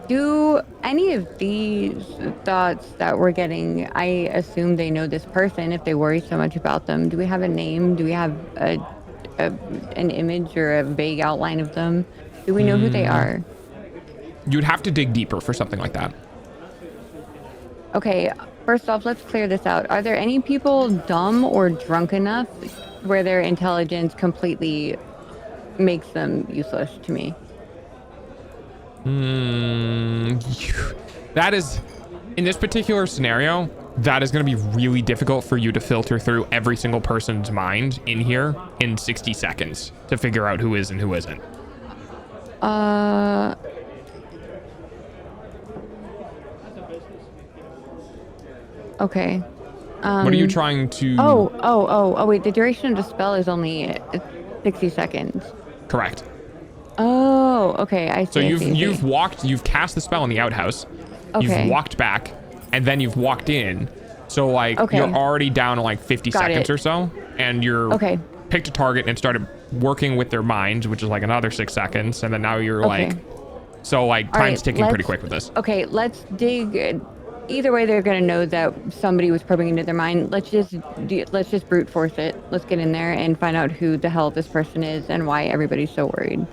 Do any of these thoughts that we're getting, I assume they know this person if they worry so much about them. Do we have a name? Do we have an image or a vague outline of them? Do we know who they are? You'd have to dig deeper for something like that. Okay, first off, let's clear this out. Are there any people dumb or drunk enough where their intelligence completely makes them useless to me? That is, in this particular scenario, that is going to be really difficult for you to filter through every single person's mind in here in 60 seconds to figure out who is and who isn't. Okay. What are you trying to... Oh, wait, the duration of the spell is only 60 seconds. Correct. Oh, okay, I see. So you've you've cast the spell in the outhouse. Okay. You've walked back, and then you've walked in. So like you're already down to like 50 seconds or so, and you're picked a target and started working with their minds, which is like another 6 seconds, and then now you're like, so like time's ticking pretty quick with this. Okay, let's dig. Either way, they're gonna know that somebody was probing into their mind. Let's just brute force it. Let's get in there and find out who the hell this person is and why everybody's so worried.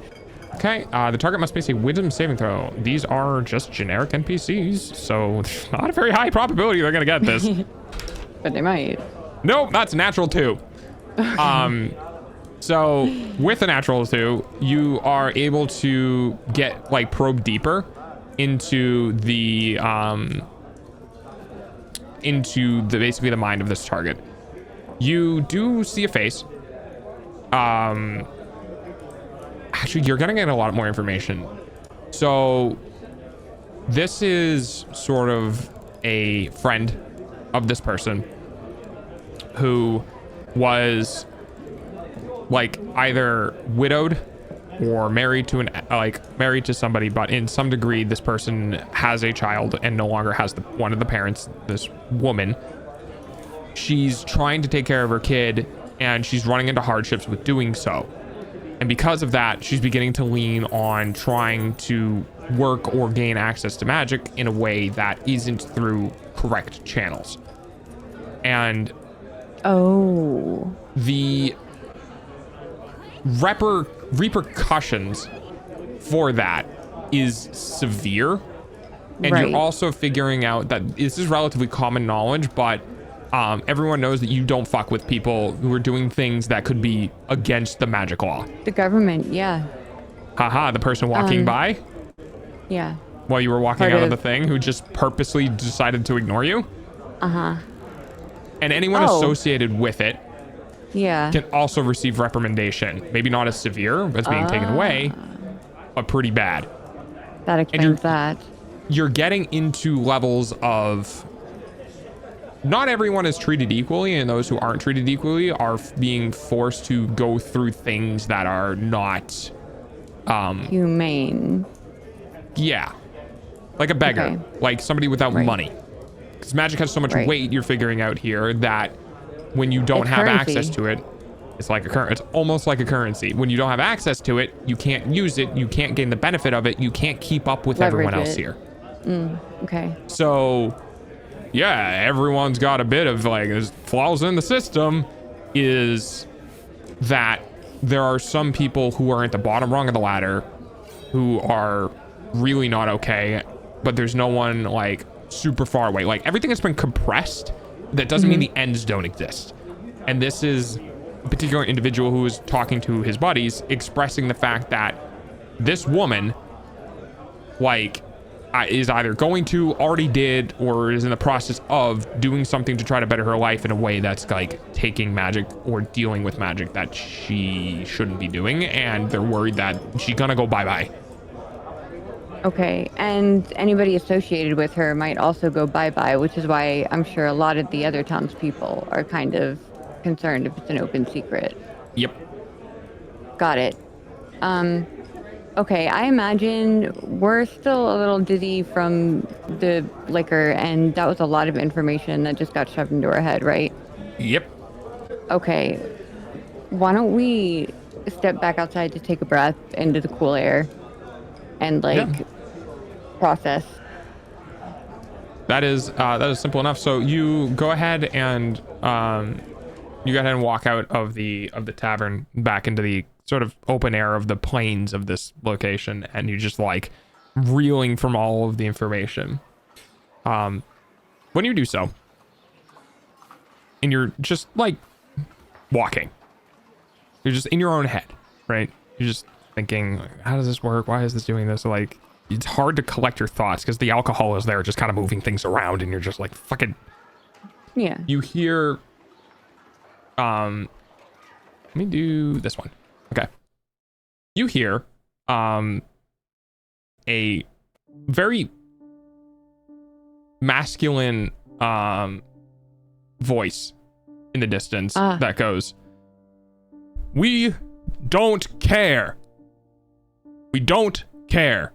Okay, the target must face a wisdom saving throw. These are just generic NPCs, so not a very high probability they're gonna get this. But they might. Nope, that's natural 2. So with a natural 2, you are able to get like probe deeper into the basically the mind of this target. You do see a face. Actually, you're gonna get a lot more information. So this is sort of a friend of this person who was like either widowed or married to somebody, but in some degree this person has a child and no longer has one of the parents. This woman, she's trying to take care of her kid and she's running into hardships with doing so. And because of that, she's beginning to lean on trying to work or gain access to magic in a way that isn't through correct channels. And the repercussions for that is severe. And you're also figuring out that this is relatively common knowledge, but everyone knows that you don't fuck with people who are doing things that could be against the magic law. The government, yeah. Haha, the person walking by? Yeah. While you were walking out of the thing, who just purposely decided to ignore you? Uh-huh. And anyone associated with it can also receive reprimandation. Maybe not as severe as being taken away, but pretty bad. That explains that. You're getting into levels of... Not everyone is treated equally, and those who aren't treated equally are being forced to go through things that are not... humane. Yeah. Like a beggar. Like somebody without money. Because magic has so much weight, you're figuring out here, that when you don't have access to it, it's like it's almost like a currency. When you don't have access to it, you can't use it, you can't gain the benefit of it, you can't keep up with everyone else here. Okay. So, yeah, everyone's got a bit of like, there's flaws in the system, is that there are some people who are at the bottom rung of the ladder who are really not okay, but there's no one like super far away. Like everything has been compressed. That doesn't mean the ends don't exist. And this is a particular individual who is talking to his buddies, expressing the fact that this woman, like, is either going to, already did, or is in the process of doing something to try to better her life in a way that's like taking magic or dealing with magic that she shouldn't be doing. And they're worried that she's gonna go bye-bye. Okay, and anybody associated with her might also go bye-bye, which is why I'm sure a lot of the other townspeople are kind of concerned if it's an open secret. Yep. Got it. Okay, I imagine we're still a little dizzy from the liquor, and that was a lot of information that just got shoved into our head, right? Yep. Okay, why don't we step back outside to take a breath into the cool air and Yeah. process? That is simple enough. So you go ahead and walk out of the tavern back into the sort of open air of the plains of this location, and you just like reeling from all of the information. When you do so, and you're just like walking, you're just in your own head, right? You're just thinking, like, how does this work? Why is this doing this? Like, it's hard to collect your thoughts because the alcohol is there, just kind of moving things around, and you're just like, fucking. Yeah. You hear. Let me do this one. Okay. You hear, a very masculine, voice in the distance that goes, "We don't care. We don't care.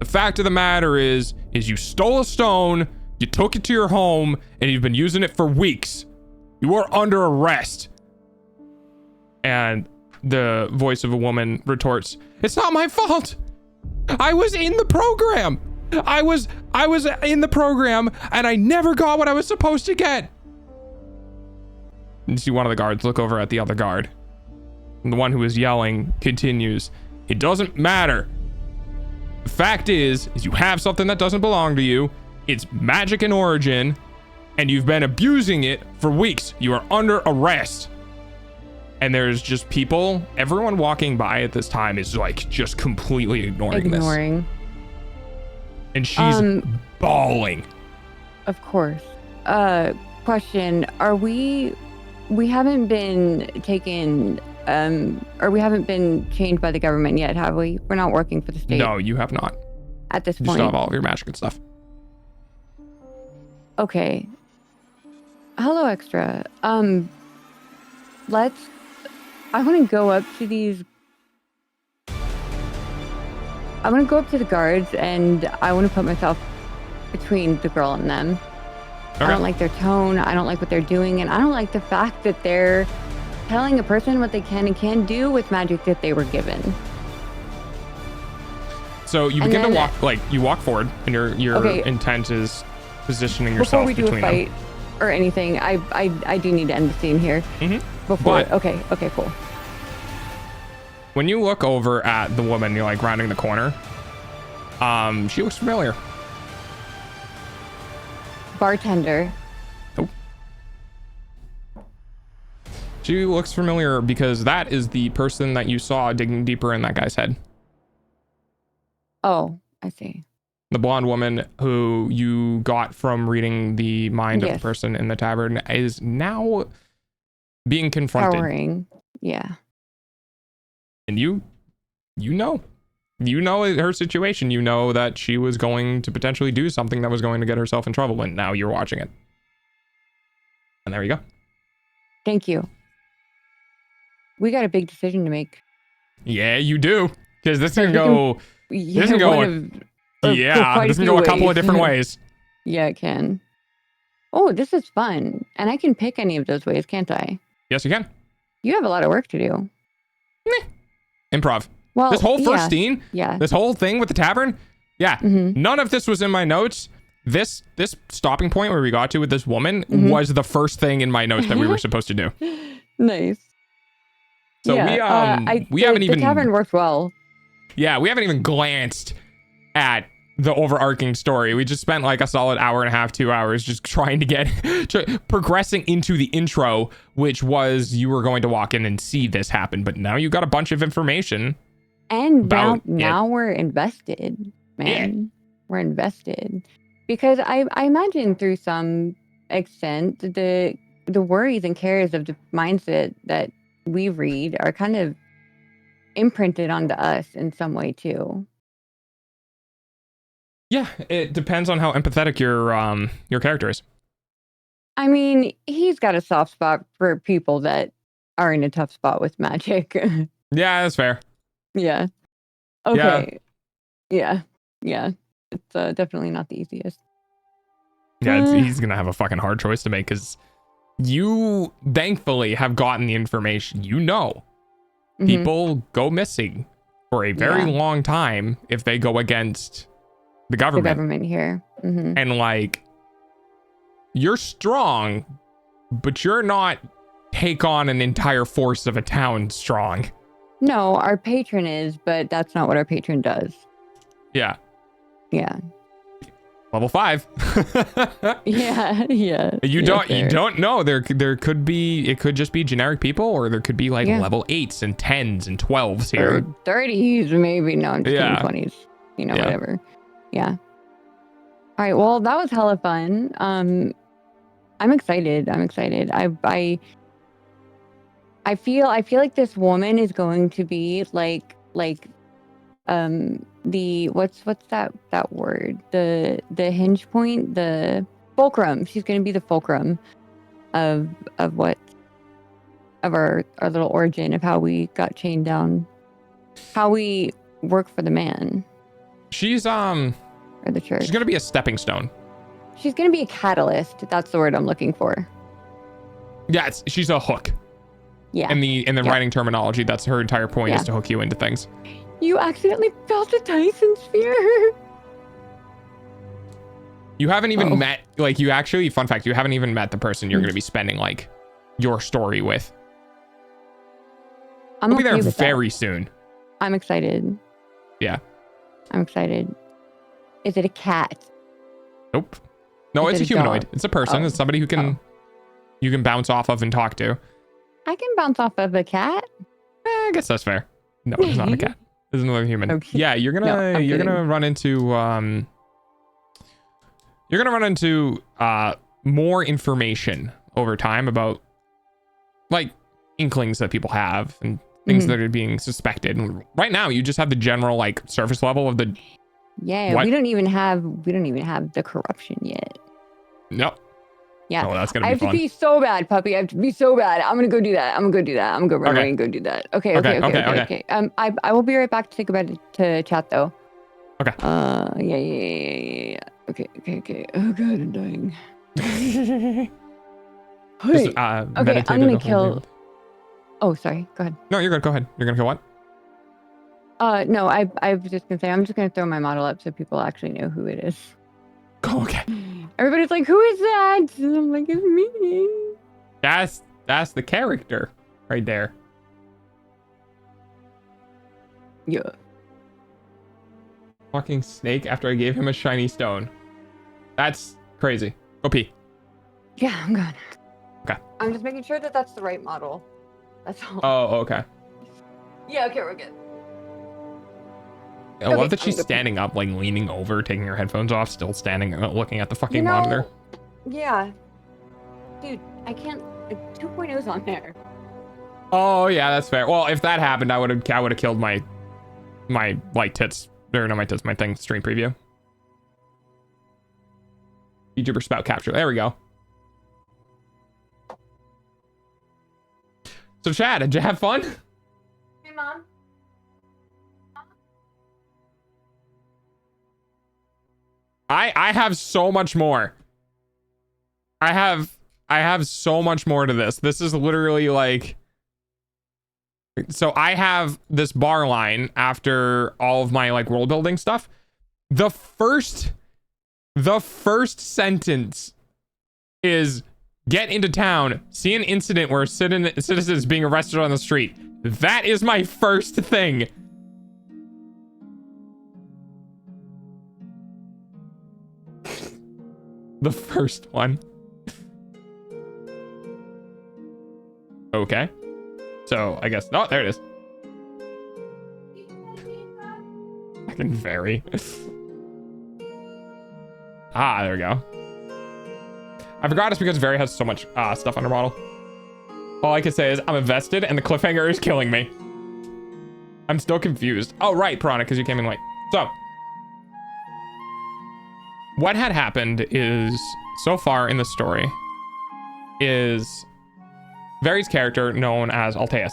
The fact of the matter is you stole a stone, you took it to your home, and you've been using it for weeks. You are under arrest." And the voice of a woman retorts, "It's not my fault. I was in the program. I was in the program, and I never got what I was supposed to get." And you see one of the guards look over at the other guard. And the one who was yelling continues, "It doesn't matter. The fact is you have something that doesn't belong to you. It's magic in origin, and you've been abusing it for weeks. You are under arrest." And there's just people, everyone walking by at this time is like just completely ignoring this. And she's bawling. Of course. Question, are we haven't been taken, or we haven't been changed by the government yet, have we? We're not working for the state. No, you have not. At this You point. still have all of your magic and stuff. Okay. Hello, Extra. I want to go up to the guards, and I want to put myself between the girl and them. Okay. I don't like their tone. I don't like what they're doing. And I don't like the fact that they're telling a person what they can and can't do with magic that they were given. So you begin to walk, like you walk forward, and your intent is positioning yourself between them. Before we do a fight or anything, I do need to end the scene here. But okay, cool. when you look over at the woman, you're like rounding the corner. She looks familiar. Bartender. Nope. She looks familiar because that is the person that you saw digging deeper in that guy's head. Oh, I see. The blonde woman who you got from reading the mind of the person in the tavern is now being confronted. Powering. Yeah. And you know her situation. You know that she was going to potentially do something that was going to get herself in trouble, and now you're watching it. And there you go. Thank you. We got a big decision to make. Yeah, you do. Because this can go. This can go. This can go a couple of different ways. Yeah, it can. Oh, this is fun. And I can pick any of those ways, can't I? Yes, you can. You have a lot of work to do. Improv. Well, this whole first scene, this whole thing with the tavern, none of this was in my notes. This stopping point where we got to with this woman was the first thing in my notes that we were supposed to do. Nice. So we haven't even. The tavern worked well. Yeah, we haven't even glanced at the overarching story. We just spent like a solid hour and a half, 2 hours just trying to get progressing into the intro, which was you were going to walk in and see this happen. But now you got a bunch of information. And now we're invested, man. Yeah. We're invested. Because I imagine through some extent the worries and cares of the mindset that we read are kind of imprinted onto us in some way too. Yeah, it depends on how empathetic your character is. I mean, he's got a soft spot for people that are in a tough spot with magic. Yeah, that's fair. Yeah. Okay. Yeah. Yeah. It's definitely not the easiest. Yeah, he's gonna have a fucking hard choice to make because you thankfully have gotten the information. You know, Mhm. people go missing for a very Yeah. long time if they go against the The government. government here. Hmm. And like, you're strong, but you're not take on an entire force of a town strong. No, our patron is, but that's not what our patron does. Yeah. Yeah. Level 5. Yeah. Yeah. You yeah, don't fair. know. There could be, it could just be generic people, or there could be like Yeah. level 8s and 10s and 12s Or here. 30s, maybe. No, I'm just Yeah. kidding, 20s. You know, Yeah. whatever. Yeah. All right. Well, that was hella fun. I'm excited. I feel like this woman is going to be like the what's that word? The hinge point, the fulcrum. She's going to be the fulcrum of what of our little origin of how we got chained down, how we work for the man She's or the church. she's gonna be a stepping stone. She's going to be a catalyst. That's the word I'm looking for. Yeah, she's a hook. Yeah. In the Yeah. writing terminology, that's her entire point, Yeah. is to hook you into things. You accidentally felt a Tyson sphere. You haven't even Oh. met, like, you actually, fun fact, you haven't even met the person you're going to be spending like your story with. I'm We'll be there okay with that. very soon. I'm excited. Yeah. I'm excited. Is it a cat? Nope. No, Is it's a it a humanoid. dog? It's a person. Oh. It's somebody who can you can bounce off of and talk to. I can bounce off of a cat. I guess that's fair. No, it's not a cat. It's another human. Okay. Yeah, you're No, gonna I'm kidding. run into more information over time about like inklings that people have and things Mhm. that are being suspected. And right now, you just have the general like surface level of the Yeah, What? we don't even have the corruption yet. no. Yeah. Oh, that's gonna I be have to fun. pee so bad, puppy. I have to pee so bad. I'm gonna go do that. I'm gonna go run Okay. away and go do that. Okay. Okay, okay. I will be right back to say goodbye to chat though. Okay. Yeah. Okay. Oh god, I'm dying. Just, Okay, meditated I'm gonna a whole kill. day. Oh, sorry. Go ahead. No, you're good. Go ahead. You're gonna kill what? No, I was just gonna say I'm just gonna throw my model up so people actually know who it is. Oh, okay. Everybody's like, "Who is that?" And I'm like, "It's me." That's the character right there. Yeah. Fucking snake after I gave him a shiny stone. That's crazy. Go pee. Yeah, I'm good. Okay. I'm just making sure that that's the right model. That's all. Oh, okay. Yeah. Okay, we're good. I love Okay, that she's I'm good. standing up, like leaning over, taking her headphones off, still standing, looking at the fucking You know, monitor. Yeah. Dude, I can't. 2.0's on there. Oh yeah, that's fair. Well, if that happened, I would have killed my like tits. Or no, my tits, my thing stream preview. YouTuber spout capture. There we go. So Chad, did you have fun? Hey, Mom. I have so much more. I have so much more to this. This is literally like, so I have this bar line after all of my like world building stuff. The first sentence is get into town, see an incident where a citizen is being arrested on the street. That is my first thing. The first one. Okay. So I guess, oh, there it is. Fucking Veri. Ah, there we go. I forgot it's because Veri has so much stuff on her model. All I can say is I'm invested and the cliffhanger is killing me. I'm still confused. Oh, right, Piranha, because you came in late. So, what had happened is, so far in the story, is Veri's character, known as Alteus,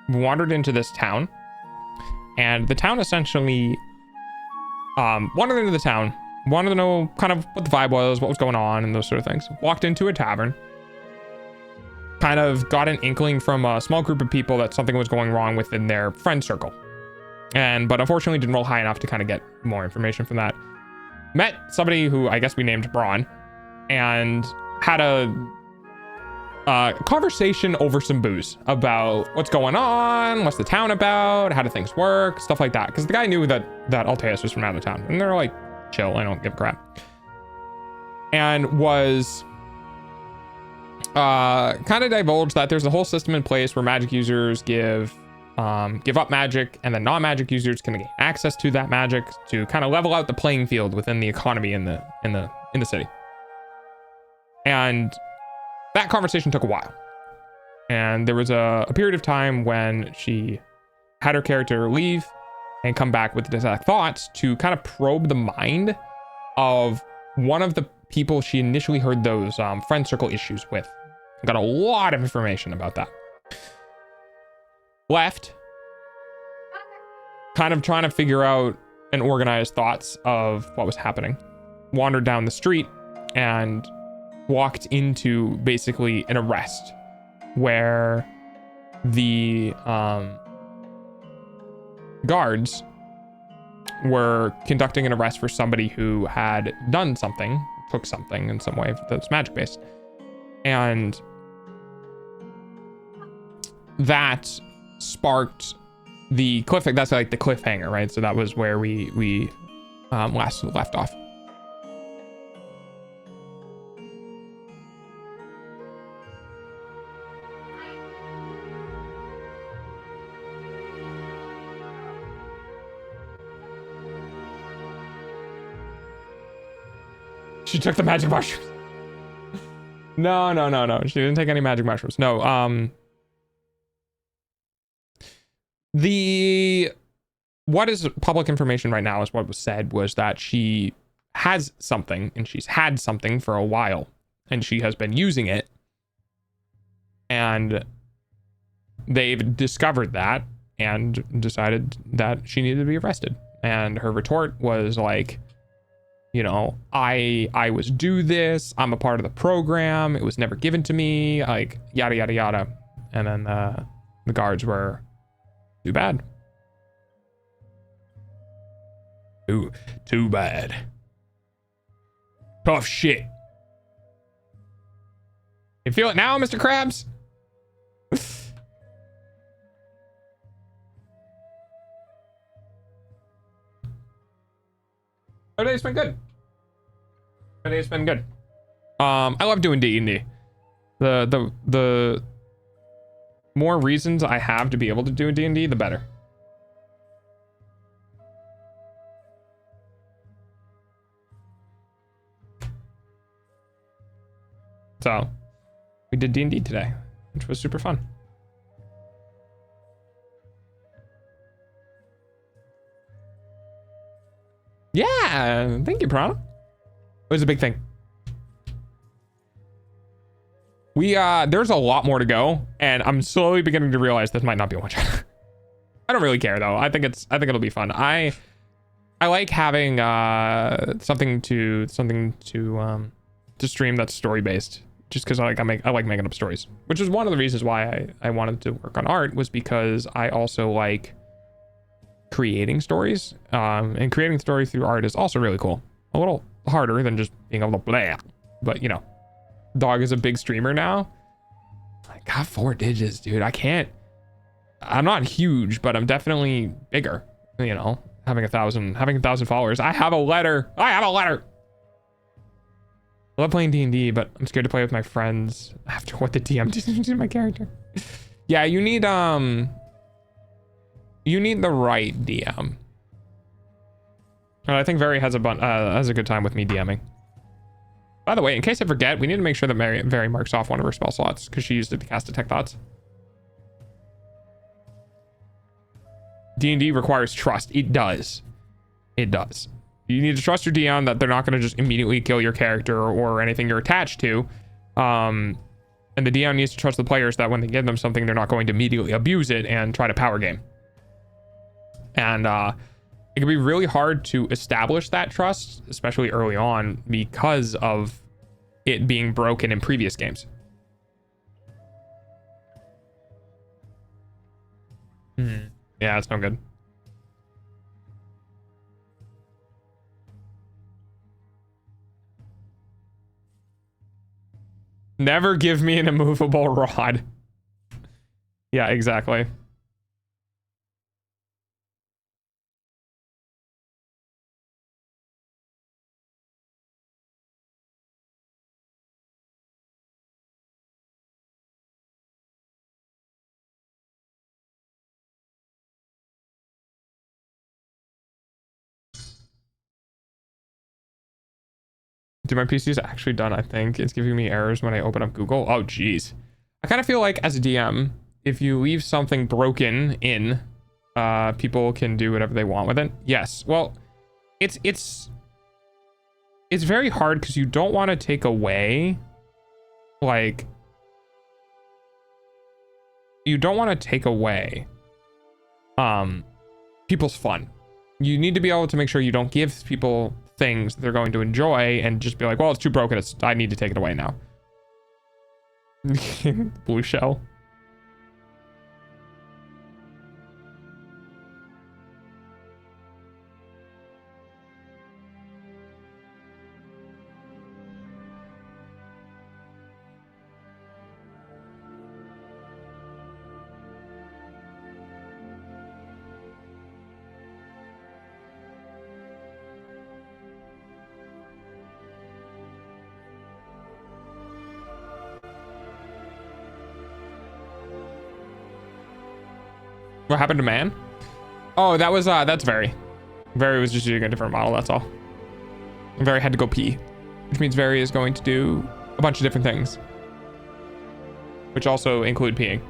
wandered into this town and the town essentially wandered into the town, wanted to know kind of what the vibe was, what was going on, and those sort of things. Walked into a tavern, kind of got an inkling from a small group of people that something was going wrong within their friend circle, but unfortunately didn't roll high enough to kind of get more information from that. Met somebody who I guess we named Braun, and had a conversation over some booze about what's going on, what's the town about, how do things work, stuff like that. Because the guy knew that Alteus was from out of town, and they're like, chill, I don't give a crap. And was kind of divulged that there's a whole system in place where magic users give up magic, and then non-magic users can gain access to that magic to kind of level out the playing field within the economy in the city. And that conversation took a while, and there was a period of time when she had her character leave and come back with the exact thoughts to kind of probe the mind of one of the people she initially heard those friend circle issues with. Got a lot of information about that. Left, kind of trying to figure out and organize thoughts of what was happening. Wandered down the street and walked into basically an arrest where the guards were conducting an arrest for somebody who had done something, took something in some way that's magic based. And that sparked the that's like the cliffhanger, right? So that was where we last left off. She took the magic mushrooms. No. She didn't take any magic mushrooms. No. What is public information right now is what was said was that she has something, and she's had something for a while, and she has been using it, and they've discovered that and decided that she needed to be arrested. And her retort was like, you know, I was due this. I'm a part of the program. It was never given to me. Like, yada, yada, yada. And then the guards were, too bad. Too bad. Tough shit. You feel it now, Mr. Krabs? My day's been good. I love doing D&D. The more reasons I have to be able to do a D&D, the better. So, we did D&D today, which was super fun. Yeah, thank you, Prana. It was a big thing. There's a lot more to go, and I'm slowly beginning to realize this might not be a one shot. I don't really care though. I think it'll be fun. I like having something to stream that's story based, just because I like making up stories, which is one of the reasons why I wanted to work on art, was because I also like creating stories, and creating stories through art is also really cool. A little harder than just being able to blah, but you know, dog is a big streamer now. I got 4 digits, dude. I'm not huge, but I'm definitely bigger, you know, having 1,000 followers. I have a letter. I love playing D&D, but I'm scared to play with my friends after what the DM did to my character. Yeah, you need the right DM. I think Veri has a good time with me DMing. By the way, in case I forget, we need to make sure that Veri marks off one of her spell slots, because she used it to cast Detect Thoughts. D&D requires trust. It does. You need to trust your DM that they're not going to just immediately kill your character or anything you're attached to. And the DM needs to trust the players that when they give them something, they're not going to immediately abuse it and try to power game. And it can be really hard to establish that trust, especially early on, because of it being broken in previous games. Yeah, it's no good. Never give me an immovable rod. Yeah, exactly. Dude, my PC is actually done, I think. It's giving me errors when I open up Google. Oh, geez. I kind of feel like as a DM, if you leave something broken in, people can do whatever they want with it. Yes. Well, it's very hard because you don't want to take away, like, you don't want to take away people's fun. You need to be able to make sure you don't give people things they're going to enjoy and just be like, well, it's too broken, I need to take it away now. Blue shell. What happened to man? Oh, that was that's Veri. Veri was just using a different model, that's all. Veri had to go pee, which means Veri is going to do a bunch of different things, which also include peeing,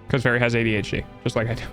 because Veri has ADHD, just like I do.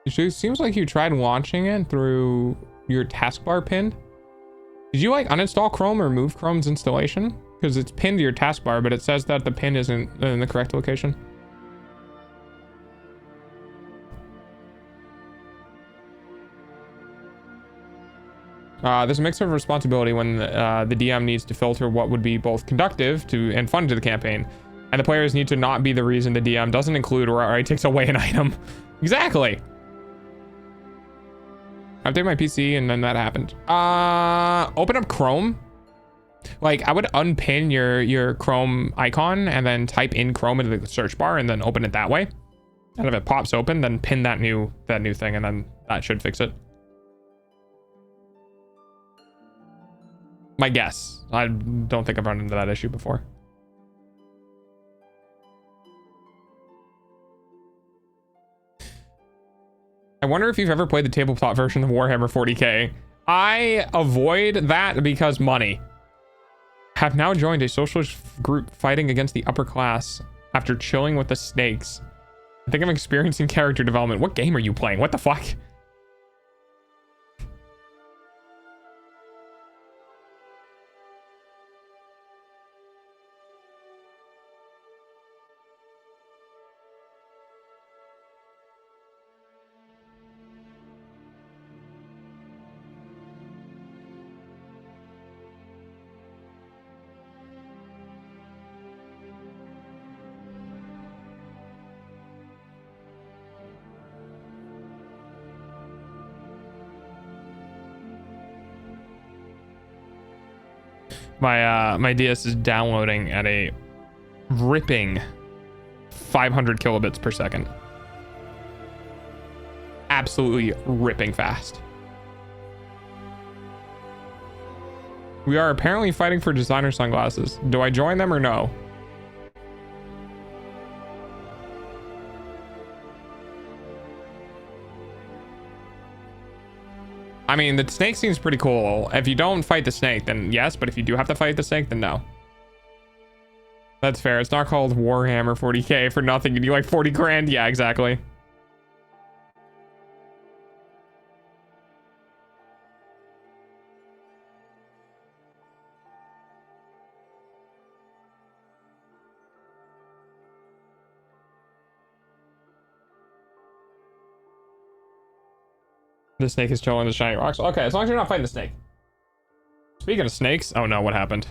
It seems like you tried launching it through your taskbar pinned. Did you like uninstall Chrome or move Chrome's installation? Because it's pinned to your taskbar, but it says that the pin isn't in the correct location. There's a mix of responsibility when the DM needs to filter what would be both conductive to and fun to the campaign, and the players need to not be the reason the DM doesn't include or takes away an item. Exactly. I updated my PC and then that happened. Open up Chrome. Like, I would unpin your Chrome icon and then type in Chrome into the search bar and then open it that way. And if it pops open, then pin that new thing, and then that should fix it. My guess. I don't think I've run into that issue before. I wonder if you've ever played the tabletop version of Warhammer 40k. I avoid that because money. Have now joined a socialist group fighting against the upper class after chilling with the snakes. I think I'm experiencing character development. What game are you playing? What the fuck? My DS is downloading at a ripping 500 kilobits per second. Absolutely ripping fast. We are apparently fighting for designer sunglasses. Do I join them or no? I mean, the snake seems pretty cool. If you don't fight the snake, then yes. But if you do have to fight the snake, then no. That's fair. It's not called Warhammer 40k for nothing. You need like 40 grand. Yeah, exactly. The snake is chilling the shiny rocks. Okay, as long as you're not fighting the snake. Speaking of snakes, oh no, what happened?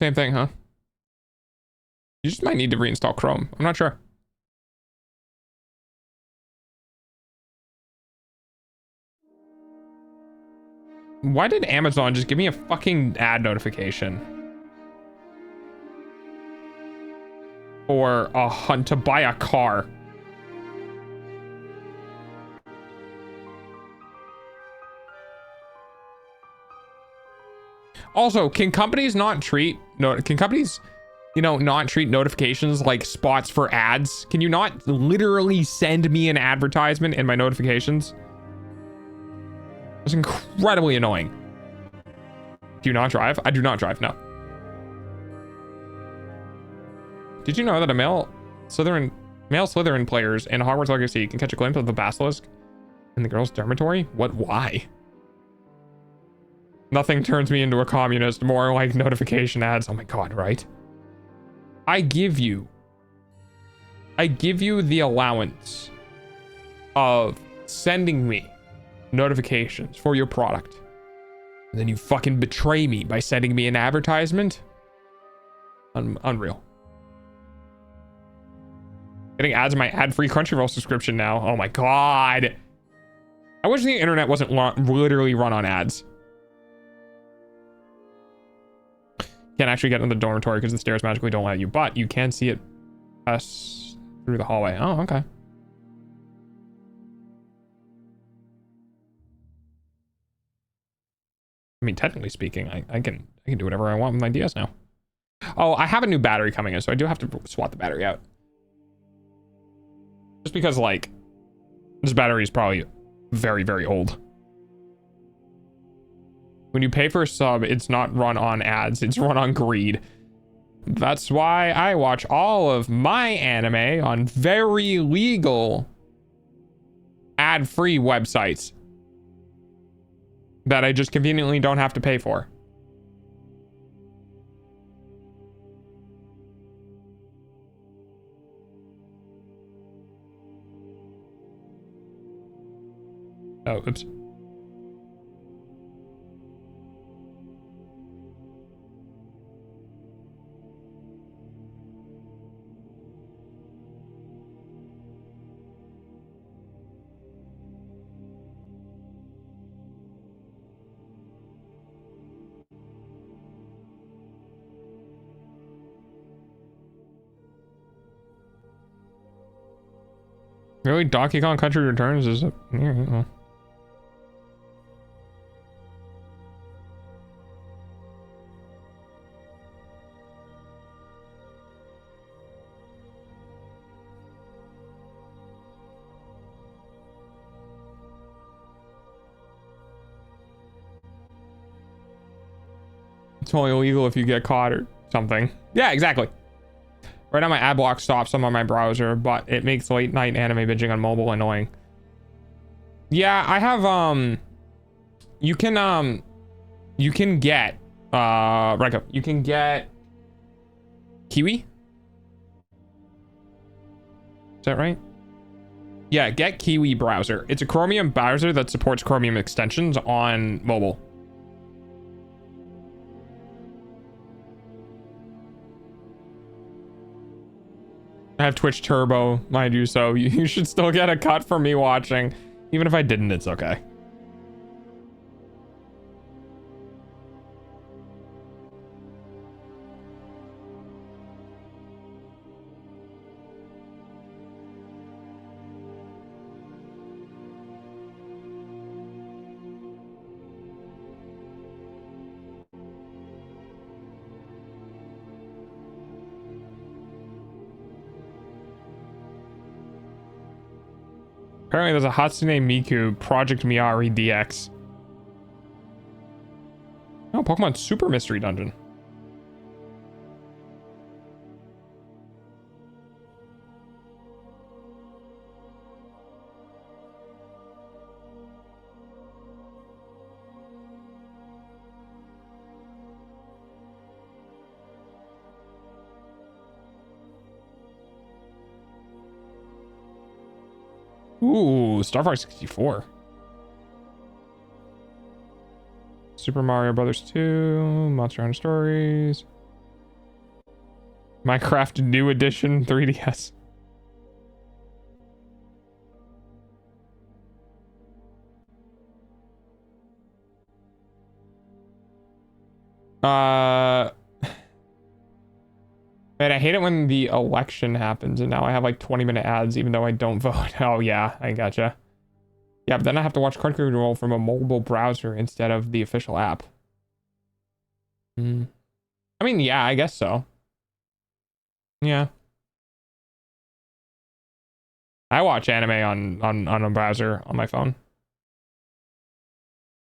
Same thing, huh? You just might need to reinstall Chrome. I'm not sure. Why did Amazon just give me a fucking ad notification? For a hunt to buy a car. Also, can companies not treat not treat notifications like spots for ads? Can you not literally send me an advertisement in my notifications? It's incredibly annoying. Do you not drive? I do not drive, no. Did you know that male Slytherin players in Hogwarts Legacy can catch a glimpse of the basilisk in the girls' dormitory? What? Why? Nothing turns me into a communist more like notification ads. Oh my god, right? I give you the allowance of sending me notifications for your product, and then you fucking betray me by sending me an advertisement. Unreal. Getting ads in my ad-free Crunchyroll subscription now. Oh my god. I wish the internet wasn't literally run on ads. Can't actually get in the dormitory because the stairs magically don't let you, but you can see it pass through the hallway. Oh, okay. I mean, technically speaking, I can do whatever I want with my DS now. Oh, I have a new battery coming in, so I do have to swap the battery out. Just because, like, this battery is probably very, very old. When you pay for a sub, it's not run on ads, it's run on greed. That's why I watch all of my anime on very legal ad-free websites that I just conveniently don't have to pay for. Oh, oops. Really? Donkey Kong Country Returns is a... Yeah. It's only illegal if you get caught or something. Yeah, exactly. Right now my ad block stops some on my browser, but it makes late night anime binging on mobile annoying. Yeah, I have you can get Reka, you can get Kiwi? Is that right? Yeah, get Kiwi browser. It's a Chromium browser that supports Chromium extensions on mobile. I have Twitch Turbo, mind you, so you should still get a cut for me watching. Even if I didn't, it's okay. Apparently there's a Hatsune Miku Project Miari DX. Oh, Pokemon Super Mystery Dungeon. Ooh, Star Fox 64. Super Mario Brothers 2, Monster Hunter Stories, Minecraft New Edition 3DS. Man, I hate it when the election happens and now I have like 20-minute ads even though I don't vote. Oh yeah, I gotcha. Yeah, but then I have to watch Crunchyroll from a mobile browser instead of the official app. I mean, yeah, I guess so. Yeah. I watch anime on a browser on my phone.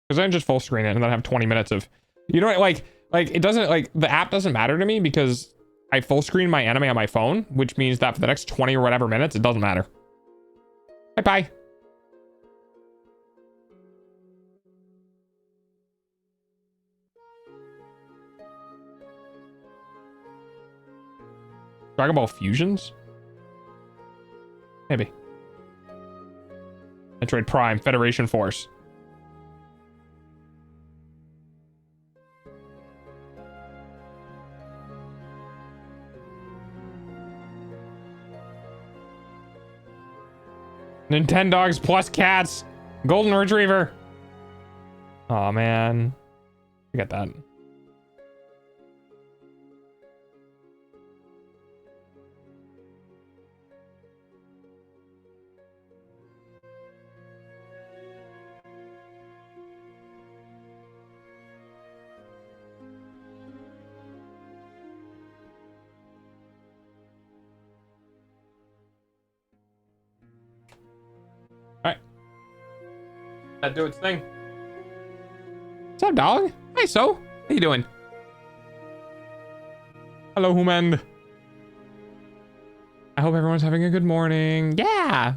Because I just full screen it and then I have 20 minutes of... You know what, like it doesn't, like, the app doesn't matter to me because I full screen my anime on my phone, which means that for the next 20 or whatever minutes, it doesn't matter. Bye-bye. Dragon Ball Fusions? Maybe. Metroid Prime, Federation Force. Nintendogs plus cats. Golden Retriever. Oh man. I got that. That do its thing. What's up, dog? Hey, so. How you doing? Hello, human. I hope everyone's having a good morning. Yeah.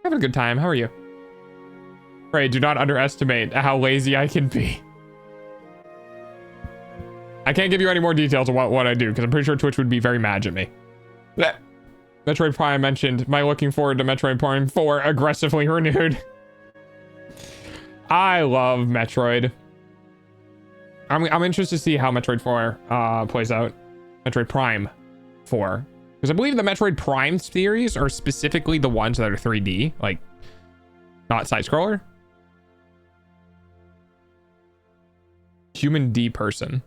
Having a good time. How are you? Pray, do not underestimate how lazy I can be. I can't give you any more details of what I do, because I'm pretty sure Twitch would be very mad at me. Blech. Metroid Prime mentioned. My looking forward to Metroid Prime 4 aggressively renewed. I love Metroid. I'm interested to see how Metroid 4 plays out. Metroid Prime 4. Because I believe the Metroid Prime series are specifically the ones that are 3D. Like, not side-scroller. Human D person.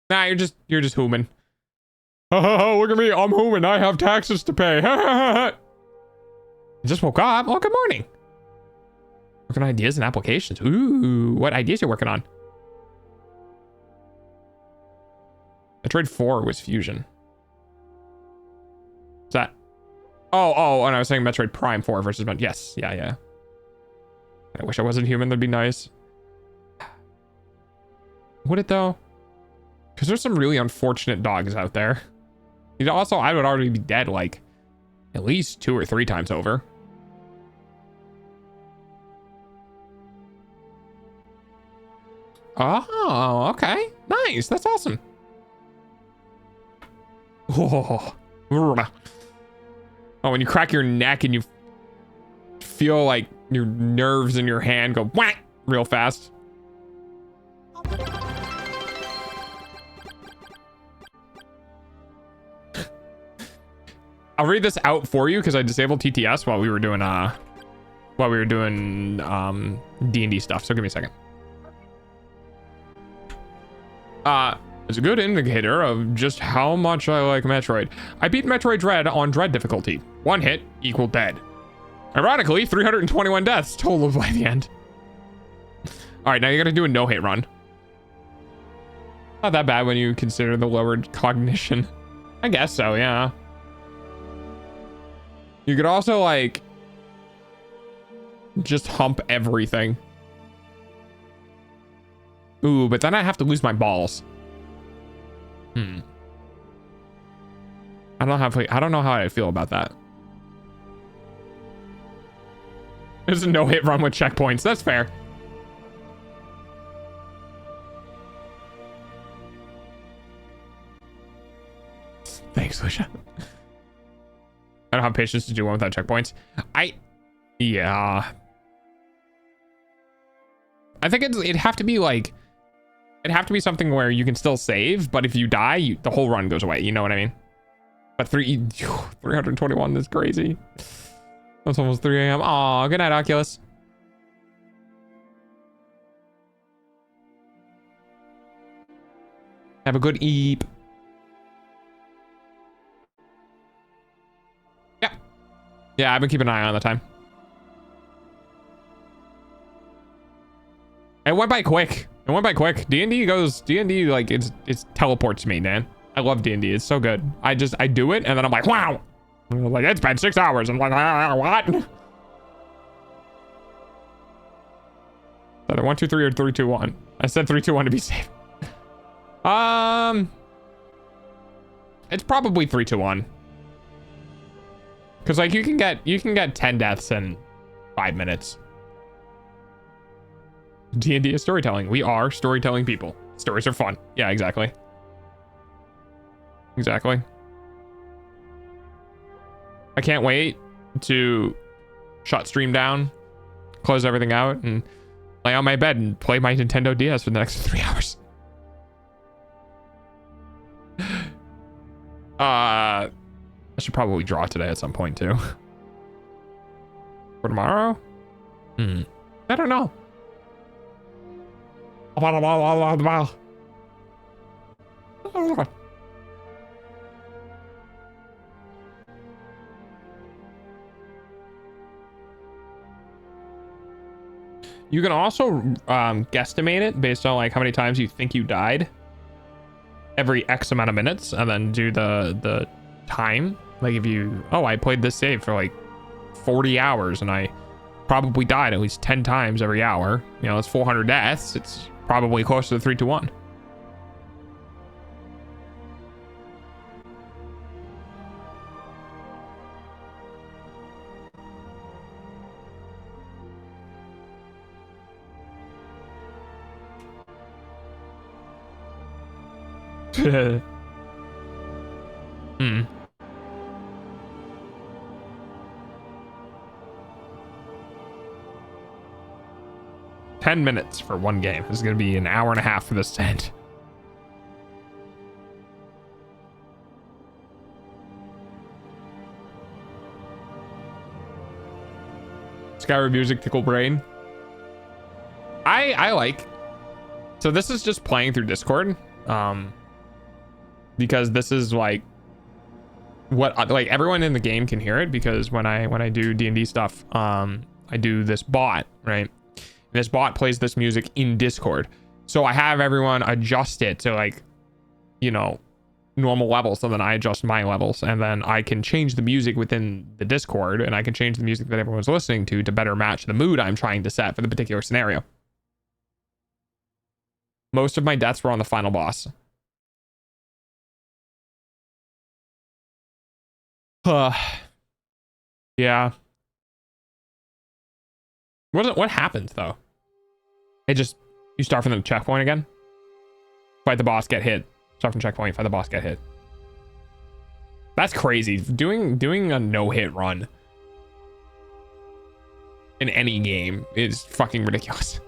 Nah, you're just human. Oh, look at me. I'm human. I have taxes to pay. I just woke up. Oh, good morning. Working on ideas and applications. Ooh, what ideas are you working on? Metroid 4 was Fusion. What's that? Oh, and I was saying Metroid Prime 4 versus yes, yeah. I wish I wasn't human. That'd be nice. Would it though? Because there's some really unfortunate dogs out there. You know, also, I would already be dead like at least 2 or 3 times over. Oh, okay. Nice. That's awesome. Oh, when you crack your neck and you feel like your nerves in your hand go whack real fast. I'll read this out for you because I disabled TTS while we were doing D&D stuff. So give me a second. It's a good indicator of just how much I like Metroid. I beat Metroid Dread on Dread difficulty. 1 hit equaled dead. Ironically, 321 deaths total by the end. All right, now you got to do a no-hit run. Not that bad when you consider the lowered cognition. I guess so, yeah. You could also like just hump everything. Ooh, but then I have to lose my balls. I don't know how I feel about that. There's a no-hit run with checkpoints. That's fair. Thanks, Lucia. I don't have patience to do one without checkpoints. Yeah. I think it'd have to be like, it'd have to be something where you can still save, but if you die, the whole run goes away. You know what I mean? But 321 is crazy. It's almost 3 a.m. Aw, good night, Oculus. Have a good eep. Yeah, I've been keeping an eye on the time. It went by quick. It went by quick. D&D like it's teleports me, man. I love D&D. It's so good. I do it and then I'm like, wow. I'm like, it's been 6 hours. I'm like, what? Either 1, 2, 3 or 3, 2, 1. I said 3, 2, 1 to be safe. It's probably 3, 2, 1. Cause like you can get 10 deaths in 5 minutes. D&D is storytelling. We are storytelling people. Stories are fun. Yeah, exactly. Exactly. I can't wait to shut stream down, close everything out, and lay on my bed and play my Nintendo DS for the next 3 hours. I should probably draw today at some point too. For tomorrow? I don't know. You can also guesstimate it based on like how many times you think you died every X amount of minutes, and then do the time. Like if you, I played this save for like 40 hours and I probably died at least 10 times every hour. You know, it's 400 deaths. It's probably close to the 3 to 1. Hmm. $10 minutes for one game. This is going to be an hour and a half for this to end. Skyrim music tickle brain. I like. So this is just playing through Discord. Because this is like what like everyone in the game can hear it, because when I do D&D stuff, I do this bot, right? This bot plays this music in Discord. So I have everyone adjust it to like, you know, normal levels. So then I adjust my levels, and then I can change the music within the Discord, and I can change the music that everyone's listening to better match the mood I'm trying to set for the particular scenario. Most of my deaths were on the final boss. Yeah. What happens though? It just, you start from the checkpoint again. Fight the boss, get hit. Start from checkpoint, fight the boss, get hit. That's crazy. Doing a no-hit run in any game is fucking ridiculous.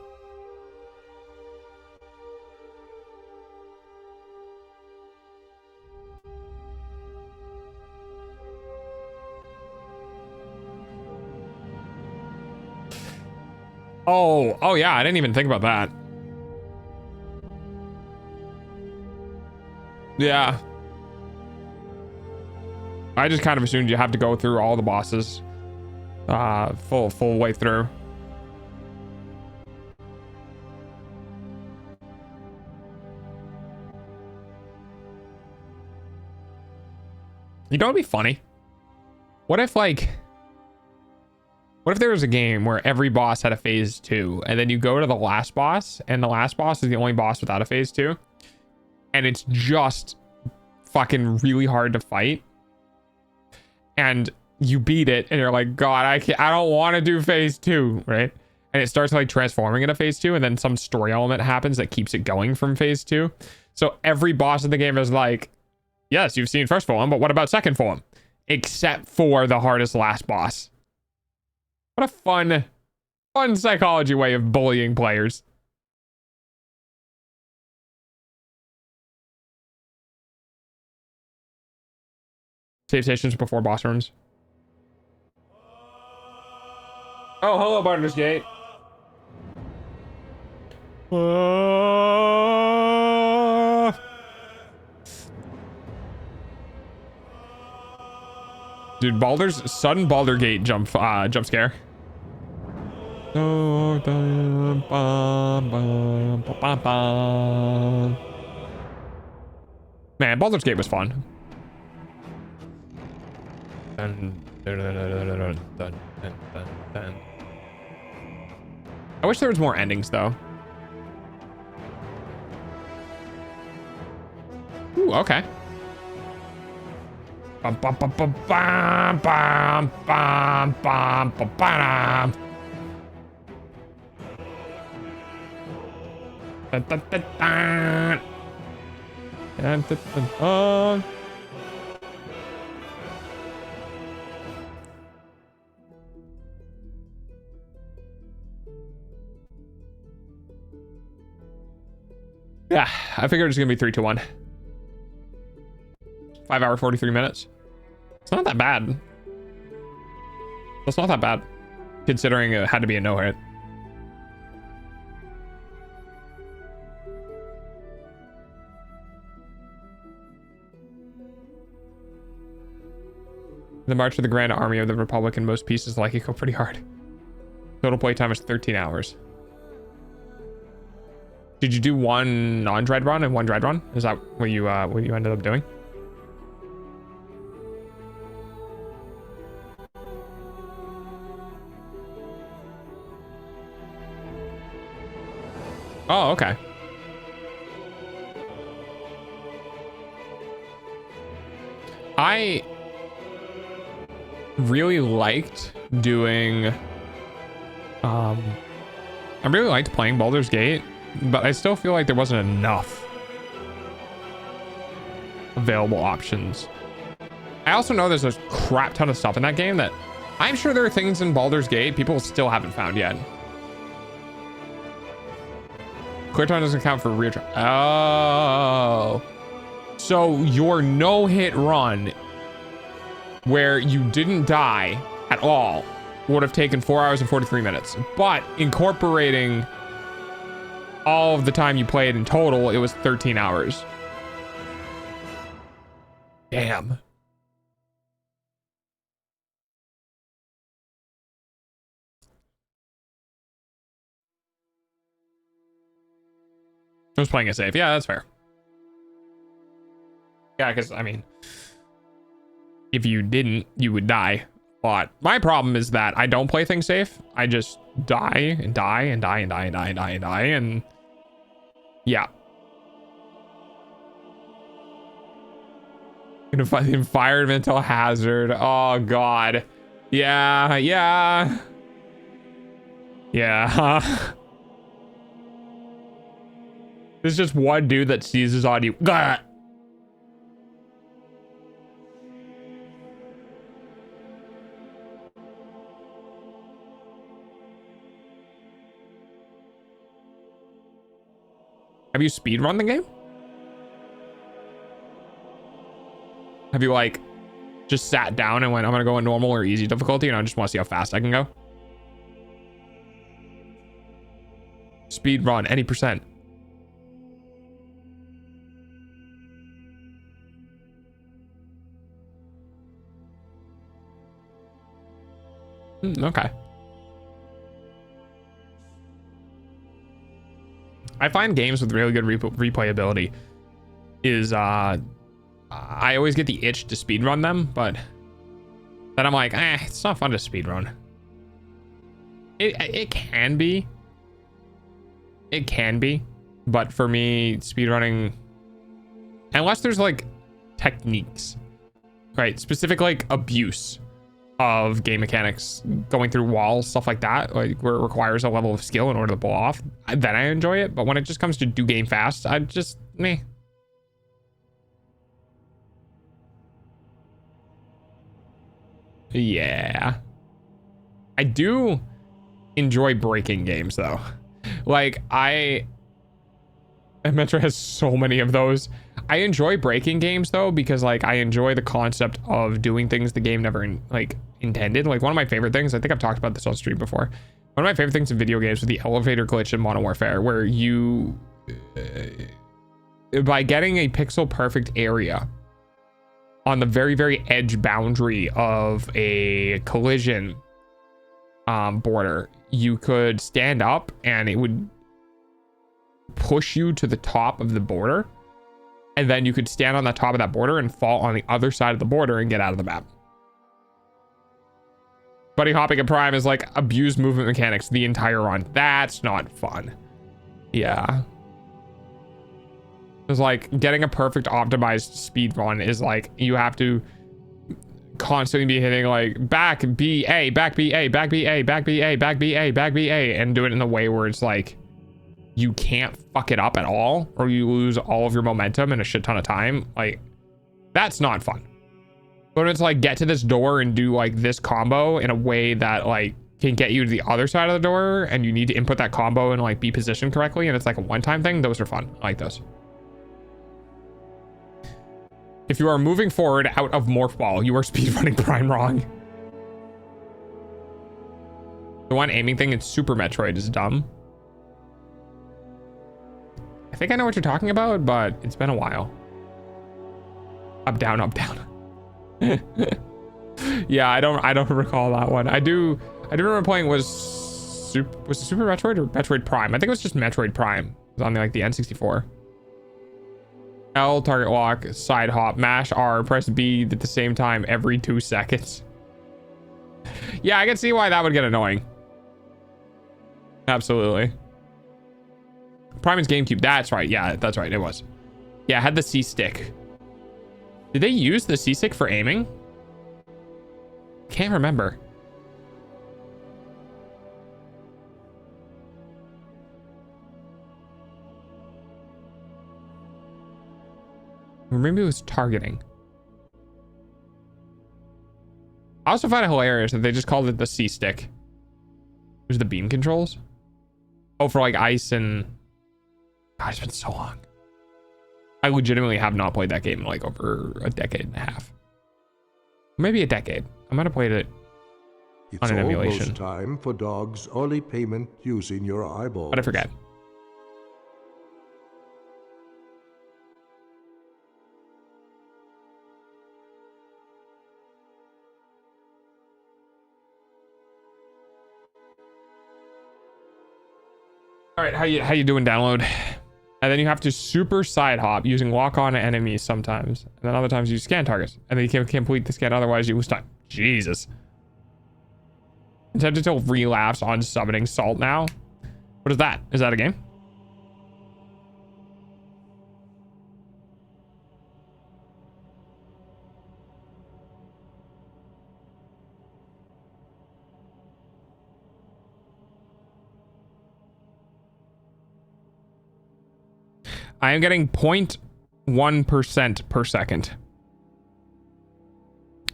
Oh yeah, I didn't even think about that. Yeah. I just kind of assumed you have to go through all the bosses full way through. You know what'd be funny? What if like What if there was a game where every boss had a phase 2 and then you go to the last boss and the last boss is the only boss without a phase 2 and it's just fucking really hard to fight and you beat it and you're like, God, I don't want to do phase 2, right? And it starts like transforming into phase 2 and then some story element happens that keeps it going from phase 2. So every boss in the game is like, yes, you've seen first form, but what about second form? Except for the hardest last boss. What a fun psychology way of bullying players. Save stations before boss rooms. Oh, hello, Baldur's Gate. Dude, sudden Baldur Gate jump scare. Man, Baldur's Gate was fun. I wish there was more endings though. Ooh, okay. Bum, bum, bum, bum, bum, bum, bum, bum, bum, bum. Dun, dun, dun, dun. Dun, dun, dun, dun. Yeah, I figured it's gonna be 3 to 1. 5 hour 43 minutes. It's not that bad. It's not that bad, considering it had to be a no hit. The March of the Grand Army of the Republic in most pieces like it go pretty hard. Total playtime is 13 hours. Did you do one non-dread run and one dread run? Is that what you ended up doing? Oh, okay. I really liked doing I really liked playing Baldur's Gate, but I still feel like there wasn't enough available options. I also know there's a crap ton of stuff in that game that I'm sure there are things in Baldur's Gate people still haven't found yet. Clear time doesn't count for rear. Oh, so your no-hit run where you didn't die at all would have taken 4 hours and 43 minutes, but incorporating all of the time you played in total, it was 13 hours. Damn. I was playing it safe. Yeah, that's fair. Yeah, because, I mean, if you didn't, you would die. But my problem is that I don't play things safe. I just die and die and die and die and die and die and die and yeah. Environmental hazard. Oh God. Yeah. Yeah. Yeah. There's just one dude that seizes on you. Gah! Have you speedrun the game? Have you like just sat down and went, I'm gonna go in normal or easy difficulty and I just want to see how fast I can go? Speedrun, any percent. Okay. I find games with really good replayability is I always get the itch to speedrun them, but then I'm like, it's not fun to speedrun. It can be. It can be. But for me, speedrunning, unless there's like techniques, right? Specific like abuse of game mechanics, going through walls, stuff like that, like where it requires a level of skill in order to pull off, then I enjoy it. But when it just comes to do game fast, I just meh. Yeah. I do enjoy breaking games though. Like Metro has so many of those. I enjoy breaking games though, because like I enjoy the concept of doing things the game never intended. Like one of my favorite things, I think I've talked about this on stream before. One of my favorite things in video games was the elevator glitch in Modern Warfare, where you, by getting a pixel perfect area on the very, very edge boundary of a collision border, you could stand up and it would push you to the top of the border, and then you could stand on the top of that border and fall on the other side of the border and get out of the map. Buddy hopping at Prime is like abused movement mechanics the entire run. That's not fun. Yeah. It's like getting a perfect optimized speed run is like you have to constantly be hitting like back B A, back B A, back B A, back B A, back B A, back B A, and do it in a way where it's like you can't fuck it up at all, or you lose all of your momentum in a shit ton of time. Like that's not fun. But it's like get to this door and do like this combo in a way that like can get you to the other side of the door, and you need to input that combo and like be positioned correctly, and it's like a one-time thing. Those are fun. I like those. If you are moving forward out of Morph Ball, you are speedrunning Prime wrong. The one aiming thing in Super Metroid is dumb. I think I know what you're talking about, but it's been a while. Up, down, up, down. Yeah, I don't recall that one. I do remember playing was it Super Metroid or Metroid Prime? I think it was just Metroid Prime. It was on the N64. L, target lock, side hop, mash R, press B at the same time every 2 seconds. Yeah, I can see why that would get annoying. Absolutely. Prime is GameCube. That's right. Yeah, that's right. It was. Yeah, I had the C stick. Did they use the C stick for aiming? Can't remember. Or maybe it was targeting. I also find it hilarious that they just called it the C stick. It was the beam controls. Oh, for like ice and... God, it's been so long. I legitimately have not played that game in like over a decade and a half. Maybe a decade. I might have played it on an emulation. It's almost time for Dog's early payment using your eyeballs. But I forget. All right, how you doing, download? And then you have to super side hop using lock on enemies sometimes, and then other times you scan targets, and then you can't complete the scan, otherwise you lose time. Jesus. I'm tempted to relapse on summoning Salt now. What is that? Is that a game? I am getting 0.1% per second.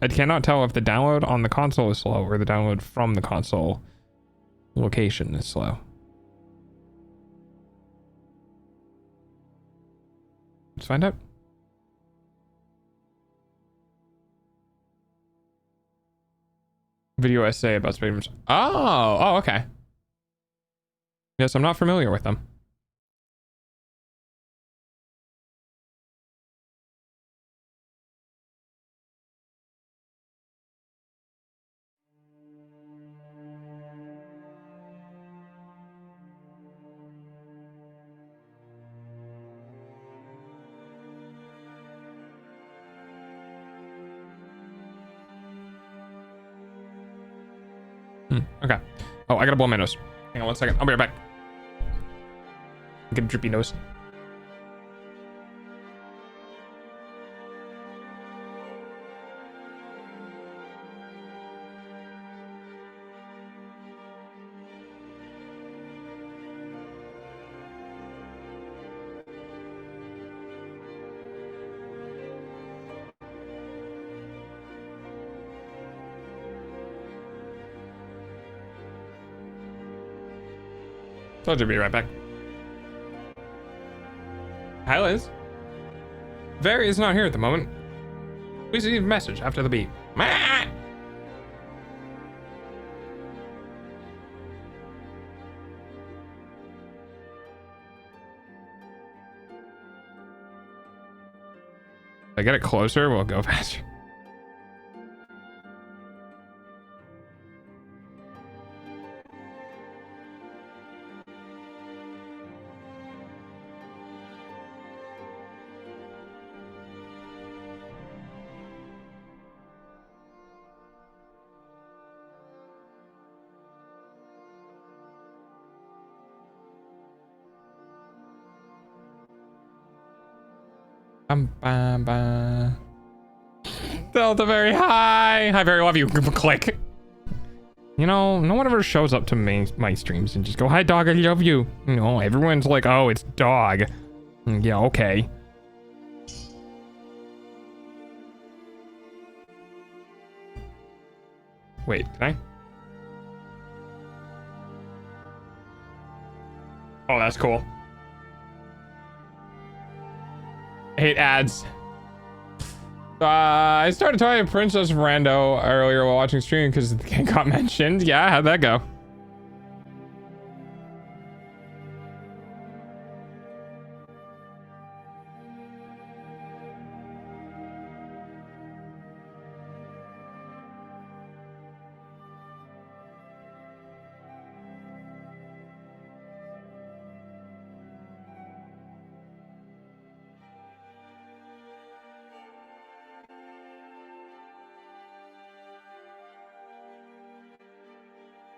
I cannot tell if the download on the console is slow or the download from the console location is slow. Let's find out. Video essay about Space. Oh, okay. Yes, I'm not familiar with them. Okay. Oh, I gotta blow my nose. Hang on 1 second. I'll be right back. Get a drippy nose. Told you to be right back. Hi, Liz. Veri is not here at the moment. Please leave a message after the beep. Mah! If I get it closer, we'll go faster. Delta Very high. Hi, Very love you. Click. You know, no one ever shows up to my streams and just go, hi, dog, I love you. You know, everyone's like, oh, it's dog. Yeah, okay. Wait, can I? Oh, that's cool. I hate ads. I started talking to Princess Rando earlier while watching stream because the game got mentioned. Yeah, how'd that go?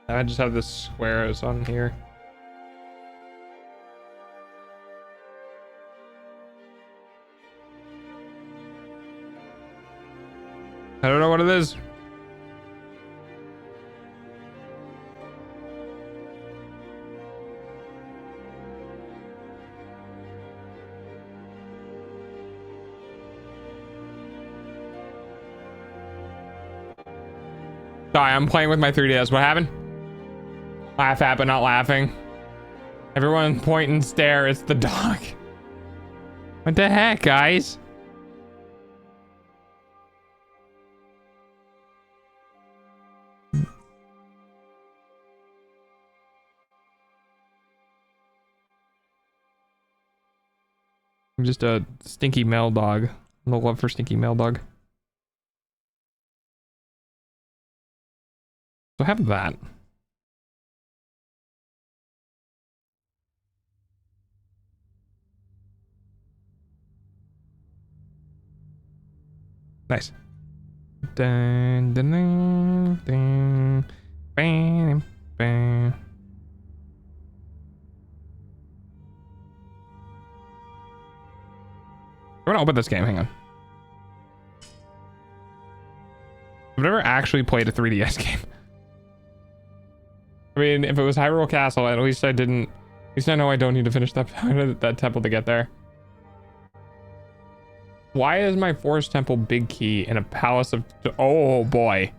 I just have the squares on here. I don't know what it is. Sorry, I'm playing with my 3DS. What happened? Laugh at, but not laughing. Everyone point and stare. It's the dog. What the heck, guys? I'm just a stinky male dog. No love for stinky male dog. So have that. Nice. Dun, dun, dun, dun. Bam, bam. We're gonna open this game. Hang on. I've never actually played a 3DS game. I mean, if it was Hyrule Castle, at least I didn't. At least I know I don't need to finish that temple to get there. Why is my forest temple big key in a palace of... Oh, boy.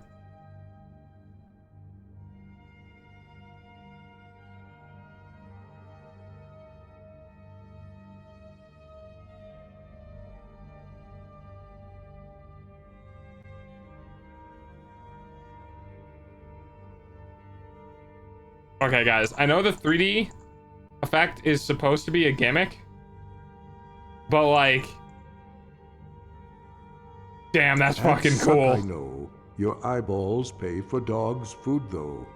Okay, guys. I know the 3D effect is supposed to be a gimmick. But, like... Damn, that's fucking cool. I know. Your eyeballs pay for dog's food, though.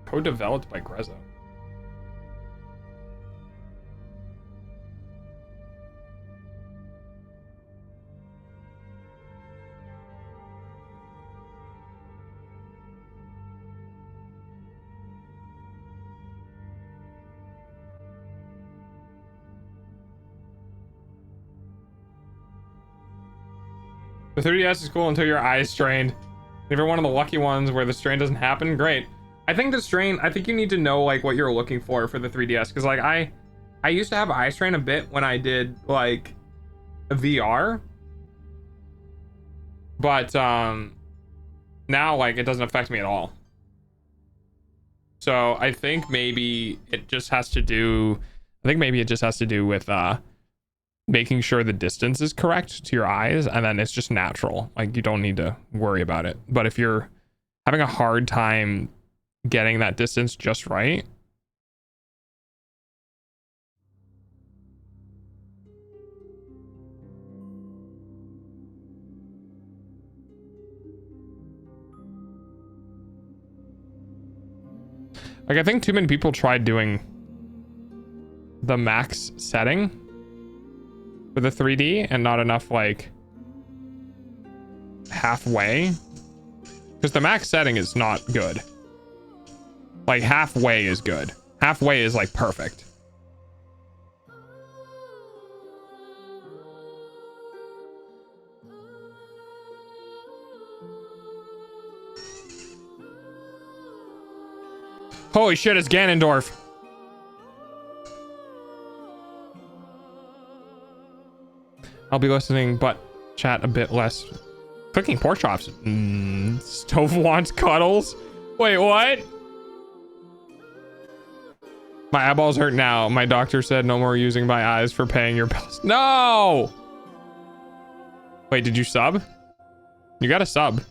Co-developed by Grezzo. The 3DS is cool until your eyes strained. If you're one of the lucky ones where the strain doesn't happen, great. I think the strain, I think you need to know like what you're looking for the 3DS, because like I used to have eye strain a bit when I did like VR, but now like it doesn't affect me at all. So I think maybe it just has to do with making sure the distance is correct to your eyes, and then it's just natural. Like you don't need to worry about it. But if you're having a hard time getting that distance just right, like I think too many people tried doing the max setting for the 3D and not enough like halfway, because the max setting is not good. Like halfway is good. Halfway is like perfect. Holy shit, it's Ganondorf. I'll be listening, but chat a bit less. Cooking pork chops. Stove wants cuddles. Wait, what? My eyeballs hurt now. My doctor said no more using my eyes for paying your bills. No! Wait, did you sub? You got a sub.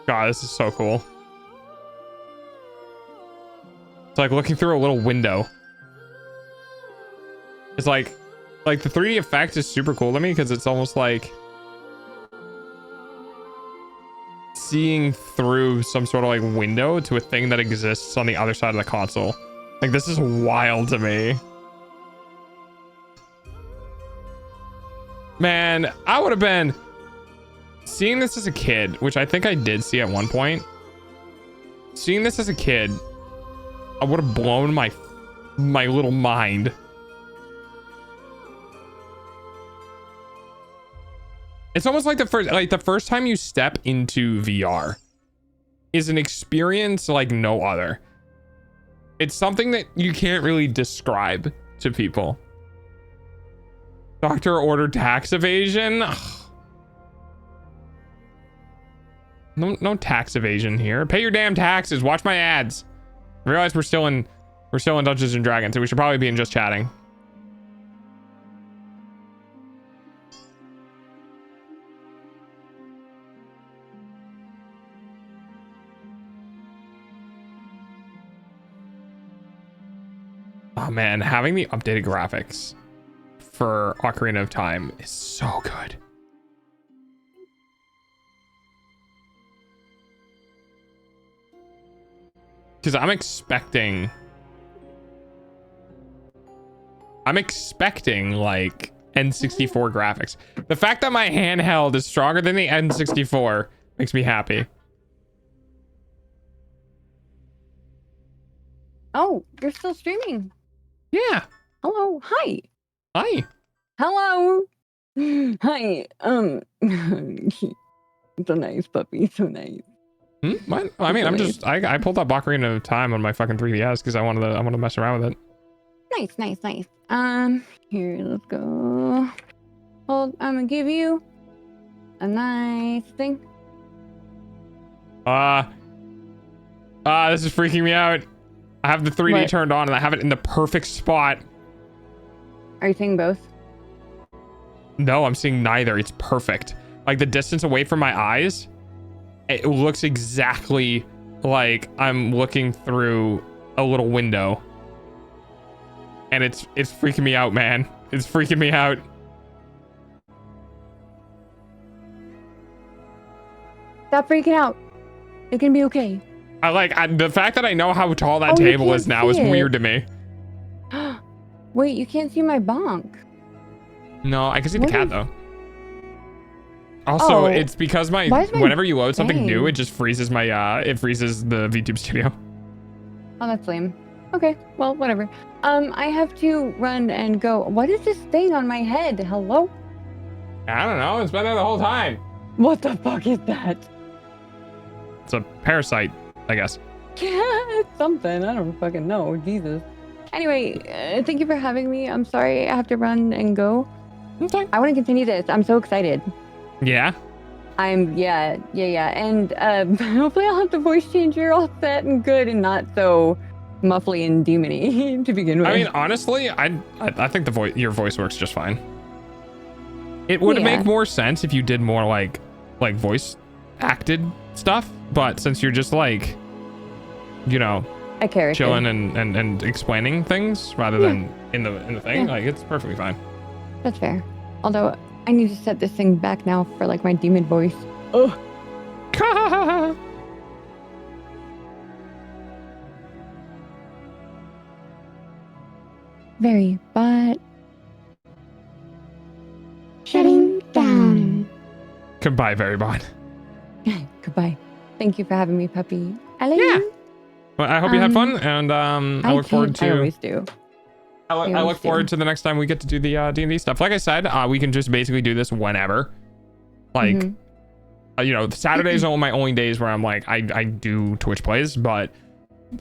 God, this is so cool. It's like looking through a little window. It's like the 3D effect is super cool to me because it's almost like seeing through some sort of like window to a thing that exists on the other side of the console. Like this is wild to me. Man, I would have been seeing this as a kid, which I think I did see at one point. Seeing this as a kid, I would have blown my little mind. It's almost like the first time you step into VR is an experience like no other. It's something that you can't really describe to people. Doctor ordered tax evasion. Ugh. No tax evasion here. Pay your damn taxes. Watch my ads. I realize we're still in Dungeons and Dragons, so we should probably be in just chatting. Oh man, having the updated graphics for Ocarina of Time is so good. Because I'm expecting like N64 graphics. The fact that my handheld is stronger than the N64 makes me happy. Oh, you're still streaming. Yeah. Hello. Hi. Hi. Hello. Hi. It's a nice puppy. So nice. What? I mean, I pulled up Ocarina of Time on my fucking 3DS because I wanted to mess around with it. Nice. Here, let's go. Hold, I'm gonna give you a nice thing. This is freaking me out. I have the 3D What? turned on and I have it in the perfect spot. Are you seeing both? No, I'm seeing neither. It's perfect. Like the distance away from my eyes, it looks exactly like I'm looking through a little window. And it's freaking me out, man. It's freaking me out. Stop freaking out. It's gonna be okay. The fact that I know how tall that Oh, you table can't is now is see it. weird to me. Wait, you can't see my bonk. No, I can see the What cat is- though. Also, Oh, it's because why is my whenever you load something new, thing- it just freezes it freezes the VTube studio. Oh, that's lame. Okay, well, whatever. I have to run and go. What is this thing on my head? Hello? I don't know. It's been there the whole time. What the fuck is that? It's a parasite, I guess. It's something. I don't fucking know. Jesus. Anyway, thank you for having me. I'm sorry I have to run and go. Okay. I want to continue this. I'm so excited. Yeah. Yeah. And hopefully I'll have the voice changer all set and good and not so muffly and demony to begin with. I mean, honestly, I think your voice works just fine. It would Yeah. make more sense if you did more like voice acted stuff, but since you're just like, you know, a character. chilling and explaining things rather than in the thing, Yeah. like it's perfectly fine. That's fair. Although I need to set this thing back now for like my demon voice. Oh. Very, but shutting down. Goodbye, Veri Bond. Goodbye. Thank you for having me, puppy. I love Yeah. you. Well, I hope you had fun, and I look forward to. I always do. I always look forward do. to the next time we get to do the D&D stuff. Like I said, we can just basically do this whenever. Like, Mhm. you know, Saturdays are my only days where I'm like, I do Twitch plays, but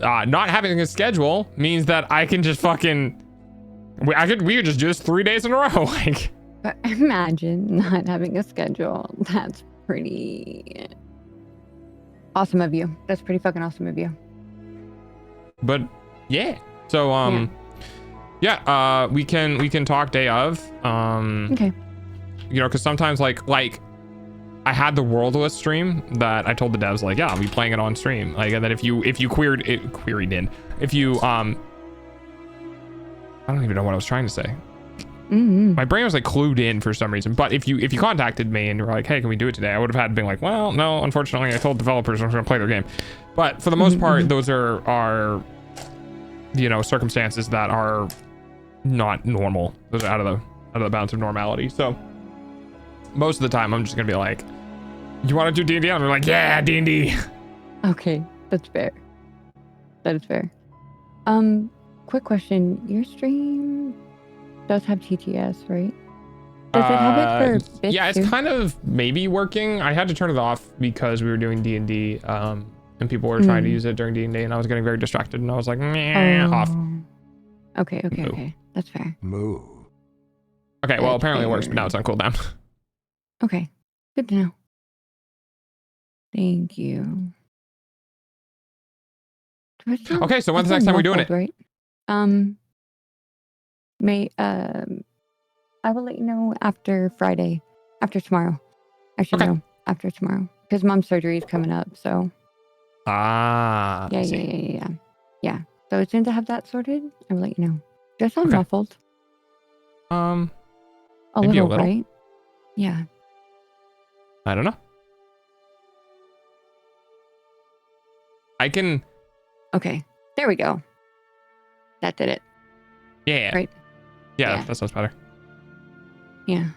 not having a schedule means that I can just fucking. We could just do this 3 days in a row. Like, But imagine not having a schedule. That's pretty awesome of you. That's pretty fucking awesome of you. but yeah. So we can talk day of. Okay. You know, because sometimes like I had the Worldless stream that I told the devs like, yeah, I'll be playing it on stream. Like, and then if you queried in, if you I don't even know what I was trying to say. Mm-hmm. My brain was like clued in for some reason. But if you contacted me and you were like, hey, can we do it today? I would have had been like, well, no, unfortunately, I told developers I'm going to play their game. But for the most part, those are you know, circumstances that are not normal. Those are out of the bounds of normality. So most of the time, I'm just gonna be like, you want to do D&D? And they're like, yeah, D&D. Okay, that's fair. That is fair. Quick question. Your stream does have TTS, right? Does it have it for bits yeah, it's too? kind of maybe working. I had to turn it off because we were doing D&D, and people were trying to use it during D&D, and I was getting very distracted, and I was like, meh, off. Okay. Moo. That's fair. Moo. Okay, well, That's apparently it works, but fair. now it's on cooldown. Okay. Good to know. Thank you. Do I still- Okay, so when's I the next still time we're doing muffled, it? Right. I will let you know after Friday. After tomorrow. I should Okay. know after tomorrow. Because mom's surgery is coming up, so Ah, I see. Yeah. So as soon as I have that sorted, I will let you know. Do I sound Okay. muffled? Maybe A a little, little. right? Yeah. I don't know. I can, Okay. There we go. That did it. yeah. Right. Yeah, Yeah. that sounds better. Yeah.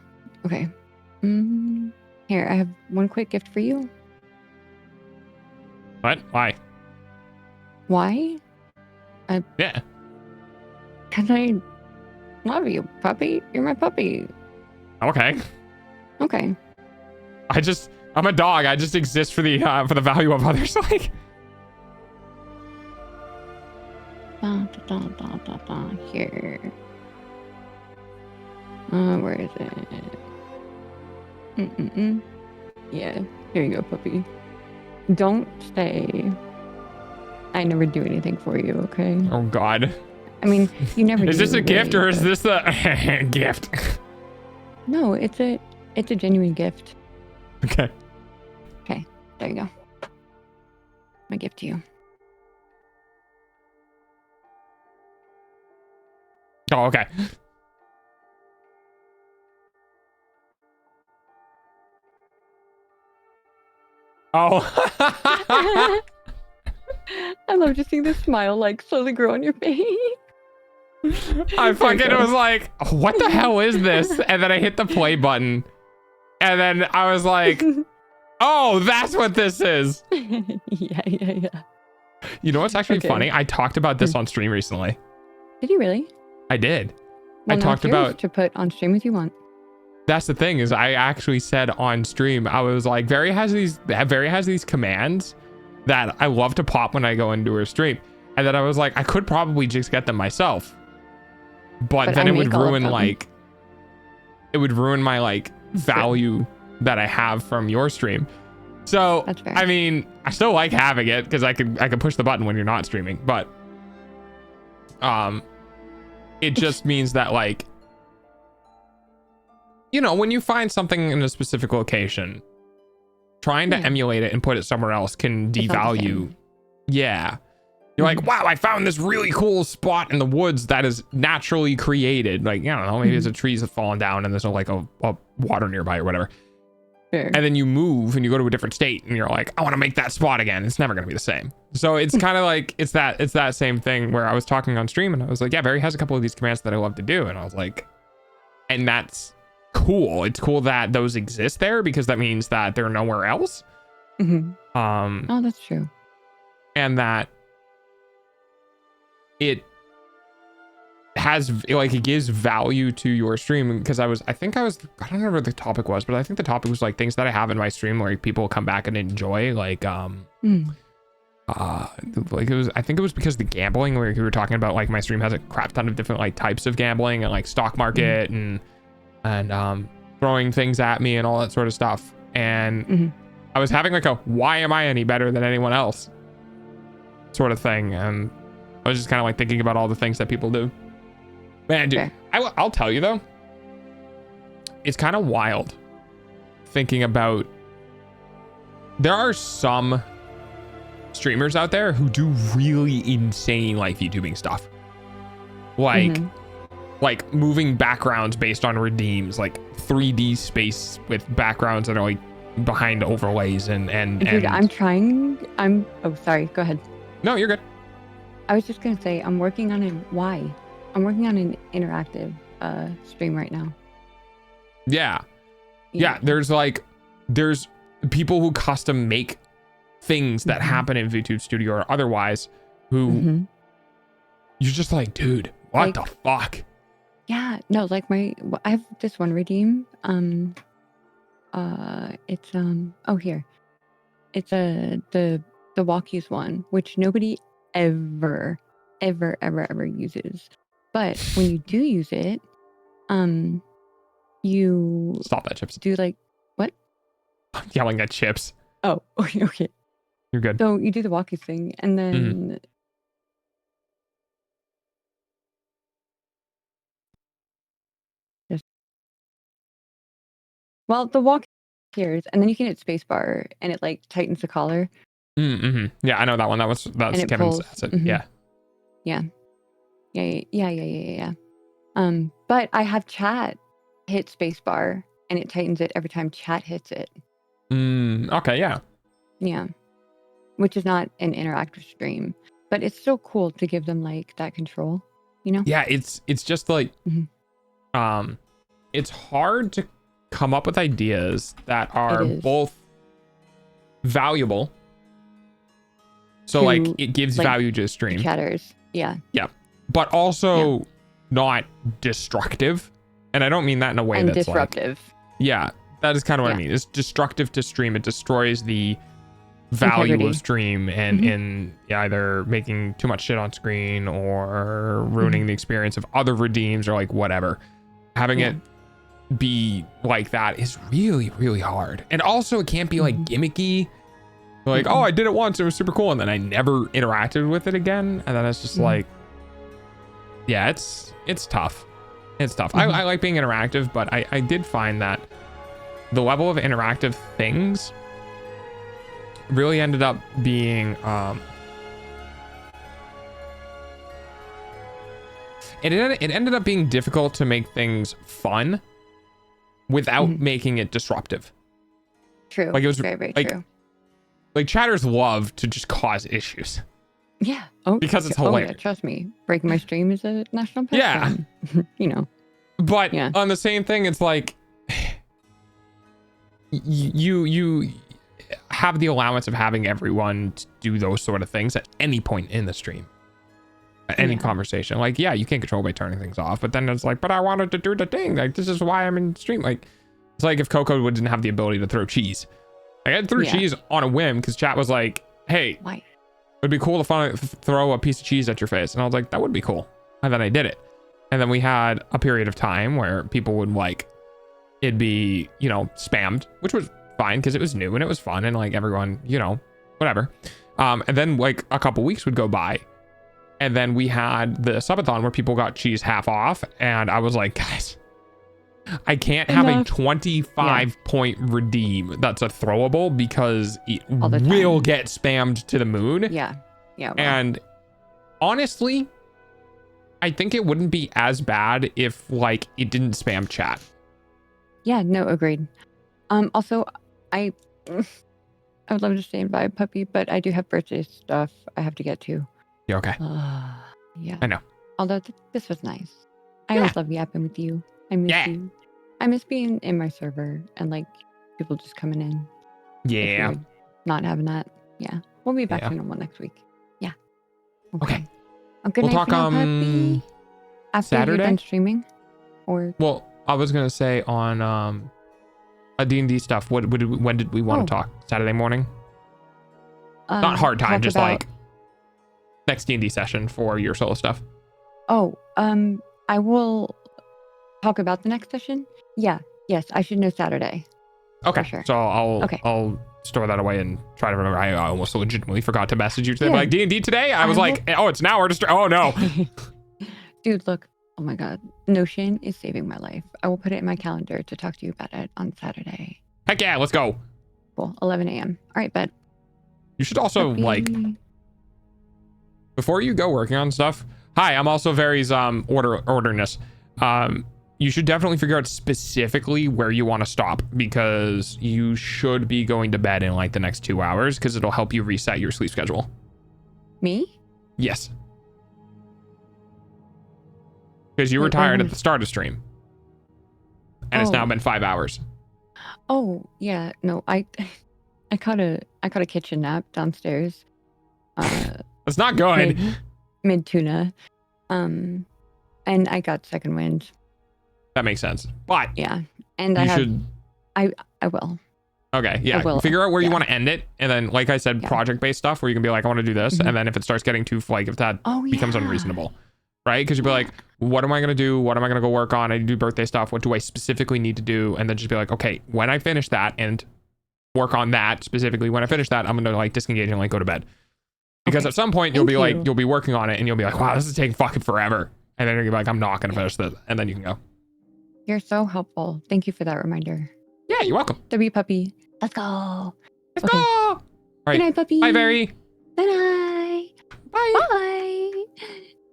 Okay. Here, I have one quick gift for you. What? Why? Why? Yeah. Because I love you, puppy. You're my puppy. Okay. Okay. I'm a dog. I just exist for the value of others. Like, Here. Where is it? Yeah. Here you go, puppy. Don't stay. I never do anything for you, okay? oh God. I mean, you never Is do, this a gift really, or is but- this a gift? No, it's a genuine gift. Okay. There you go. My gift to you. Oh, okay. Oh. I love just seeing the smile like slowly grow on your face. I There you fucking go. was like, what the hell is this? And then I hit the play button. And then I was like, oh, that's what this is. Yeah. You know what's actually Okay. funny? I talked about this on stream recently. Did you really? I did. Well, I now talked it's yours about, to put on stream if you want. that's the thing is I actually said on stream, I was like, Veri has these commands that I love to pop when I go into her stream. And then I was like, I could probably just get them myself. But then I it would make all of ruin them. like, it would ruin my like value that I have from your stream. So, That's fair. I mean, I still like having it because I can push the button when you're not streaming, but it just means that like, you know, when you find something in a specific location, trying to emulate it and put it somewhere else can It's not the devalue. same. Yeah. You're like, wow, I found this really cool spot in the woods that is naturally created. Like, I don't know, maybe it's a trees have fallen down and there's no like a water nearby or whatever. Fair. And then you move and you go to a different state and you're like, I want to make that spot again. It's never going to be the same. So it's kind of like, it's that same thing where I was talking on stream and I was like, yeah, Veri has a couple of these commands that I love to do. And I was like, and that's cool. It's cool that those exist there because that means that they're nowhere else. Oh, that's true. And that it has like, it gives value to your stream because I don't remember what the topic was, but I think the topic was like things that I have in my stream where people come back and enjoy, like like it was, I think it was because the gambling where you were talking about like my stream has a crap ton of different like types of gambling and like stock market and throwing things at me and all that sort of stuff. And I was having like a, why am I any better than anyone else sort of thing. And I was just kind of like thinking about all the things that people do. Man, dude, Okay. I'll tell you though, it's kind of wild thinking about, there are some streamers out there who do really insane like YouTubing stuff. Like moving backgrounds based on redeems, like 3D space with backgrounds that are like behind overlays and Dude, oh, sorry, go ahead. No, you're good. I was just gonna say I'm working on I'm working on an interactive stream right now. Yeah. There's people who custom make things that happen in VTube Studio or otherwise who you're just like, dude, what the fuck? Yeah, no, like I have this one redeem. It's here. It's the walkies one, which nobody ever uses. But when you do use it, you Stop that, Chips. do like what? I'm yelling at Chips. Oh, okay. You're good. So you do the walkies thing, and then well, the walk appears, and then you can hit spacebar, and it like tightens the collar. Yeah, I know that one. That's it Kevin's pulls. asset. Yeah. Yeah. Yeah. But I have chat hit spacebar, and it tightens it every time chat hits it. Okay, yeah. Yeah, which is not an interactive stream, but it's still cool to give them like that control, you know? Yeah, it's just like it's hard to come up with ideas that are both valuable. So like it gives value to the stream. Chatters. Yeah. Yeah. But also not destructive. And I don't mean that in a way and that's disruptive. like, yeah, that is kind of what I mean. It's destructive to stream. It destroys the value Integrity. of stream and in either making too much shit on screen or ruining the experience of other redeems or like whatever. Having it be like that is really, really hard. And also it can't be like gimmicky. Like, oh, I did it once. It was super cool. And then I never interacted with it again. And then it's just like, yeah, it's tough. It's tough. I like being interactive, but I did find that the level of interactive things really ended up being it ended up being difficult to make things fun without making it disruptive. True. Like it was very, very like, true. like chatters love to just cause issues. Yeah. Oh, Because it's yeah, hilarious. trust me. Breaking my stream is a national Yeah. pastime. You know. But Yeah. on the same thing, it's like you have the allowance of having everyone do those sort of things at any point in the stream, at any conversation. Like, yeah, you can't control by turning things off, but then it's like, but I wanted to do the thing. Like, this is why I'm in stream. Like, it's like if Coco didn't have the ability to throw cheese. Like, I threw cheese on a whim because chat was like, hey, Why? it'd be cool to throw a piece of cheese at your face. And I was like, that would be cool. And then I did it. And then we had a period of time where people would like, it'd be, you know, spammed, which was fine because it was new and it was fun and like everyone, you know, whatever. And then like a couple weeks would go by and then we had the SUB-A-THON where people got cheese half off. And I was like, guys, I can't have a 25 point redeem that's a throwable because it will get spammed to the moon. Yeah. Yeah. Well. And honestly, I think it wouldn't be as bad if like it didn't spam chat. Yeah, no, agreed. Also, I would love to stay and buy a puppy, but I do have birthday stuff I have to get to. Yeah, okay. Yeah. I know. Although this was nice. I always love yapping with you. I miss you. I miss being in my server and like people just coming in. Yeah. Not having that. Yeah. We'll be back to normal next week. Yeah. Okay. Good We'll night talk for now, puppy. After Saturday? you're done streaming? Or Well, I was gonna say on a D&D stuff. When did we want to talk? Saturday morning? Not hard time, just like next D&D session for your solo stuff. Oh, I will talk about the next session. Yeah. Yes, I should know Saturday. Okay. Sure. So I'll store that away and try to remember. I almost legitimately forgot to message you today. Like D&D today. I was like, oh, it's now or just oh no. Dude, look. Oh my God. Notion is saving my life. I will put it in my calendar to talk to you about it on Saturday. Heck yeah, let's go. Cool. 11 a.m. All right, bet. You should also like before you go working on stuff. Hi, I'm also Veri's orderness. You should definitely figure out specifically where you want to stop because you should be going to bed in like the next 2 hours because it'll help you reset your sleep schedule. Me? Yes. Because you were tired at the start of stream. And it's now been 5 hours. Oh, yeah. No, I caught a kitchen nap downstairs. That's not good. Mid tuna. And I got second wind. That makes sense. But yeah. And I will. Okay, yeah. Figure out where you want to end it. And then, like I said, project-based stuff where you can be like, I want to do this. And then if it starts getting too, like, if that becomes unreasonable, right? Because you'd be like, what am I going to do? What am I going to go work on? I do birthday stuff. What do I specifically need to do? And then just be like, okay, when I finish that and work on that specifically, when I finish that, I'm going to like disengage and like go to bed. Because at some point you'll be like, you'll be working on it and you'll be like, wow, this is taking fucking forever. And then you're gonna be like, I'm not going to finish this. And then you can go. You're so helpful. Thank you for that reminder. Yeah, you're welcome. W puppy. Let's go. Let's go. All right. Good night, puppy. Bye, Veri. Good night. Bye. Bye.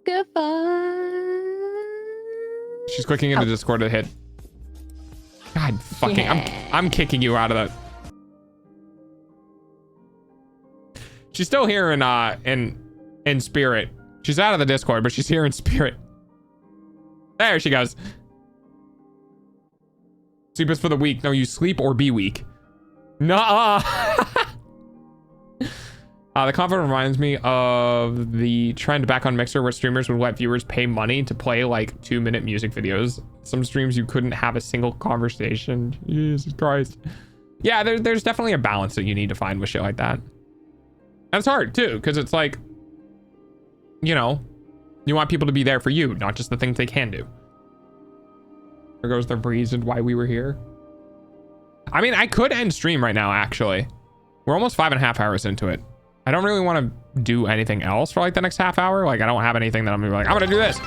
Goodbye. She's clicking into Discord to hit. God fucking, I'm kicking you out of that. She's still here in spirit. She's out of the Discord, but she's here in spirit. There she goes. Sleep is for the weak. No, you sleep or be weak. Nuh-uh. The comment reminds me of the trend back on Mixer where streamers would let viewers pay money to play like 2-minute music videos. Some streams you couldn't have a single conversation. Jesus Christ. Yeah, there's definitely a balance that you need to find with shit like that. And it's hard too, because it's like, you know, you want people to be there for you, not just the things they can do. There goes the reason why we were here. I mean, I could end stream right now, actually. We're almost 5.5 hours into it. I don't really want to do anything else for like the next half hour. Like, I don't have anything that I'm gonna be like, I'm gonna do this.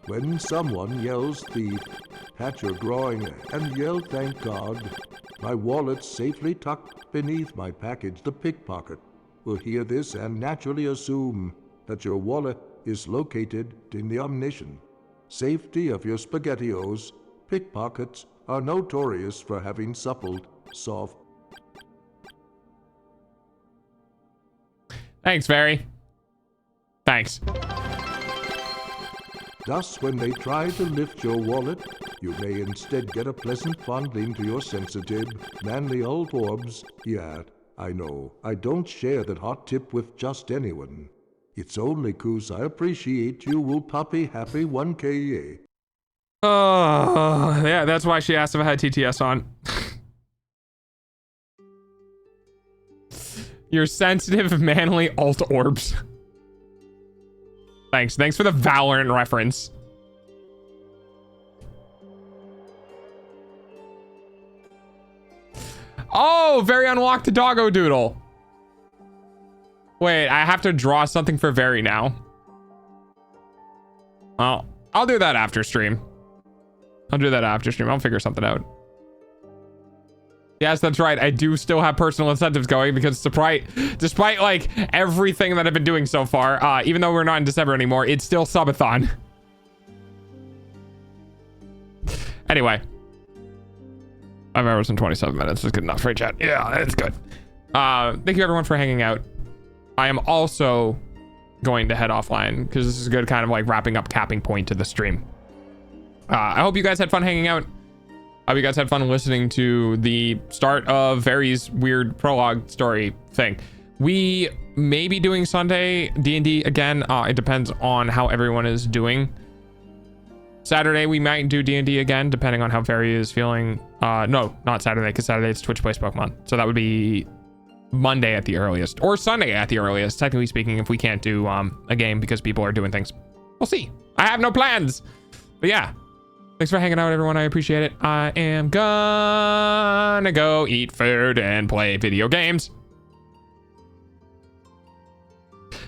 When someone yells thief, pat your groin and yell thank God. My wallet's safely tucked beneath my package. The pickpocket will hear this and naturally assume that your wallet is located in the omniscient safety of your SPAGHETTIOS. Pickpockets are notorious for having supple, soft. Thanks, Veri. Thanks. Thus, when they try to lift your wallet, you may instead get a pleasant fondling to your sensitive, manly old orbs. Yeah, I know. I don't share that hot tip with just anyone. It's only 'cause I appreciate you will puppy happy 1K. Oh, yeah, that's why she asked if I had TTS on. Your sensitive, manly alt orbs. Thanks. Thanks for the Valorant reference. Oh, Veri unlocked the doggo doodle. Wait, I have to draw something for Veri now. Oh, I'll do that after stream. I'll figure something out. Yes, that's right. I do still have personal incentives going because despite like everything that I've been doing so far, even though we're not in December anymore, it's still SUB-A-THON. Anyway. 5 hours and 27 minutes is good enough, right, chat? Yeah, it's good. Thank you everyone for hanging out. I am also going to head offline because this is a good kind of like wrapping up capping point to the stream. I hope you guys had fun hanging out. I hope you guys had fun listening to the start of Veri's weird prologue story thing. We may be doing Sunday D&D again. It depends on how everyone is doing. Saturday, we might do D&D again, depending on how Veri is feeling. No, not Saturday, because Saturday it's Twitch Plays Pokemon. So that would be Monday at the earliest, or Sunday at the earliest, technically speaking, if we can't do a game because people are doing things. We'll see. I have no plans. But yeah. Thanks for hanging out, everyone. I appreciate it. I am gonna go eat food and play video games.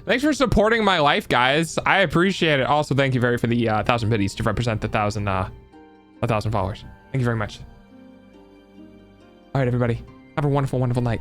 Thanks for supporting my life, guys. I appreciate it. Also, thank you, Veri, for the 1,000 biddies to represent the 1,000 followers. Thank you very much. All right, everybody. Have a wonderful, wonderful night.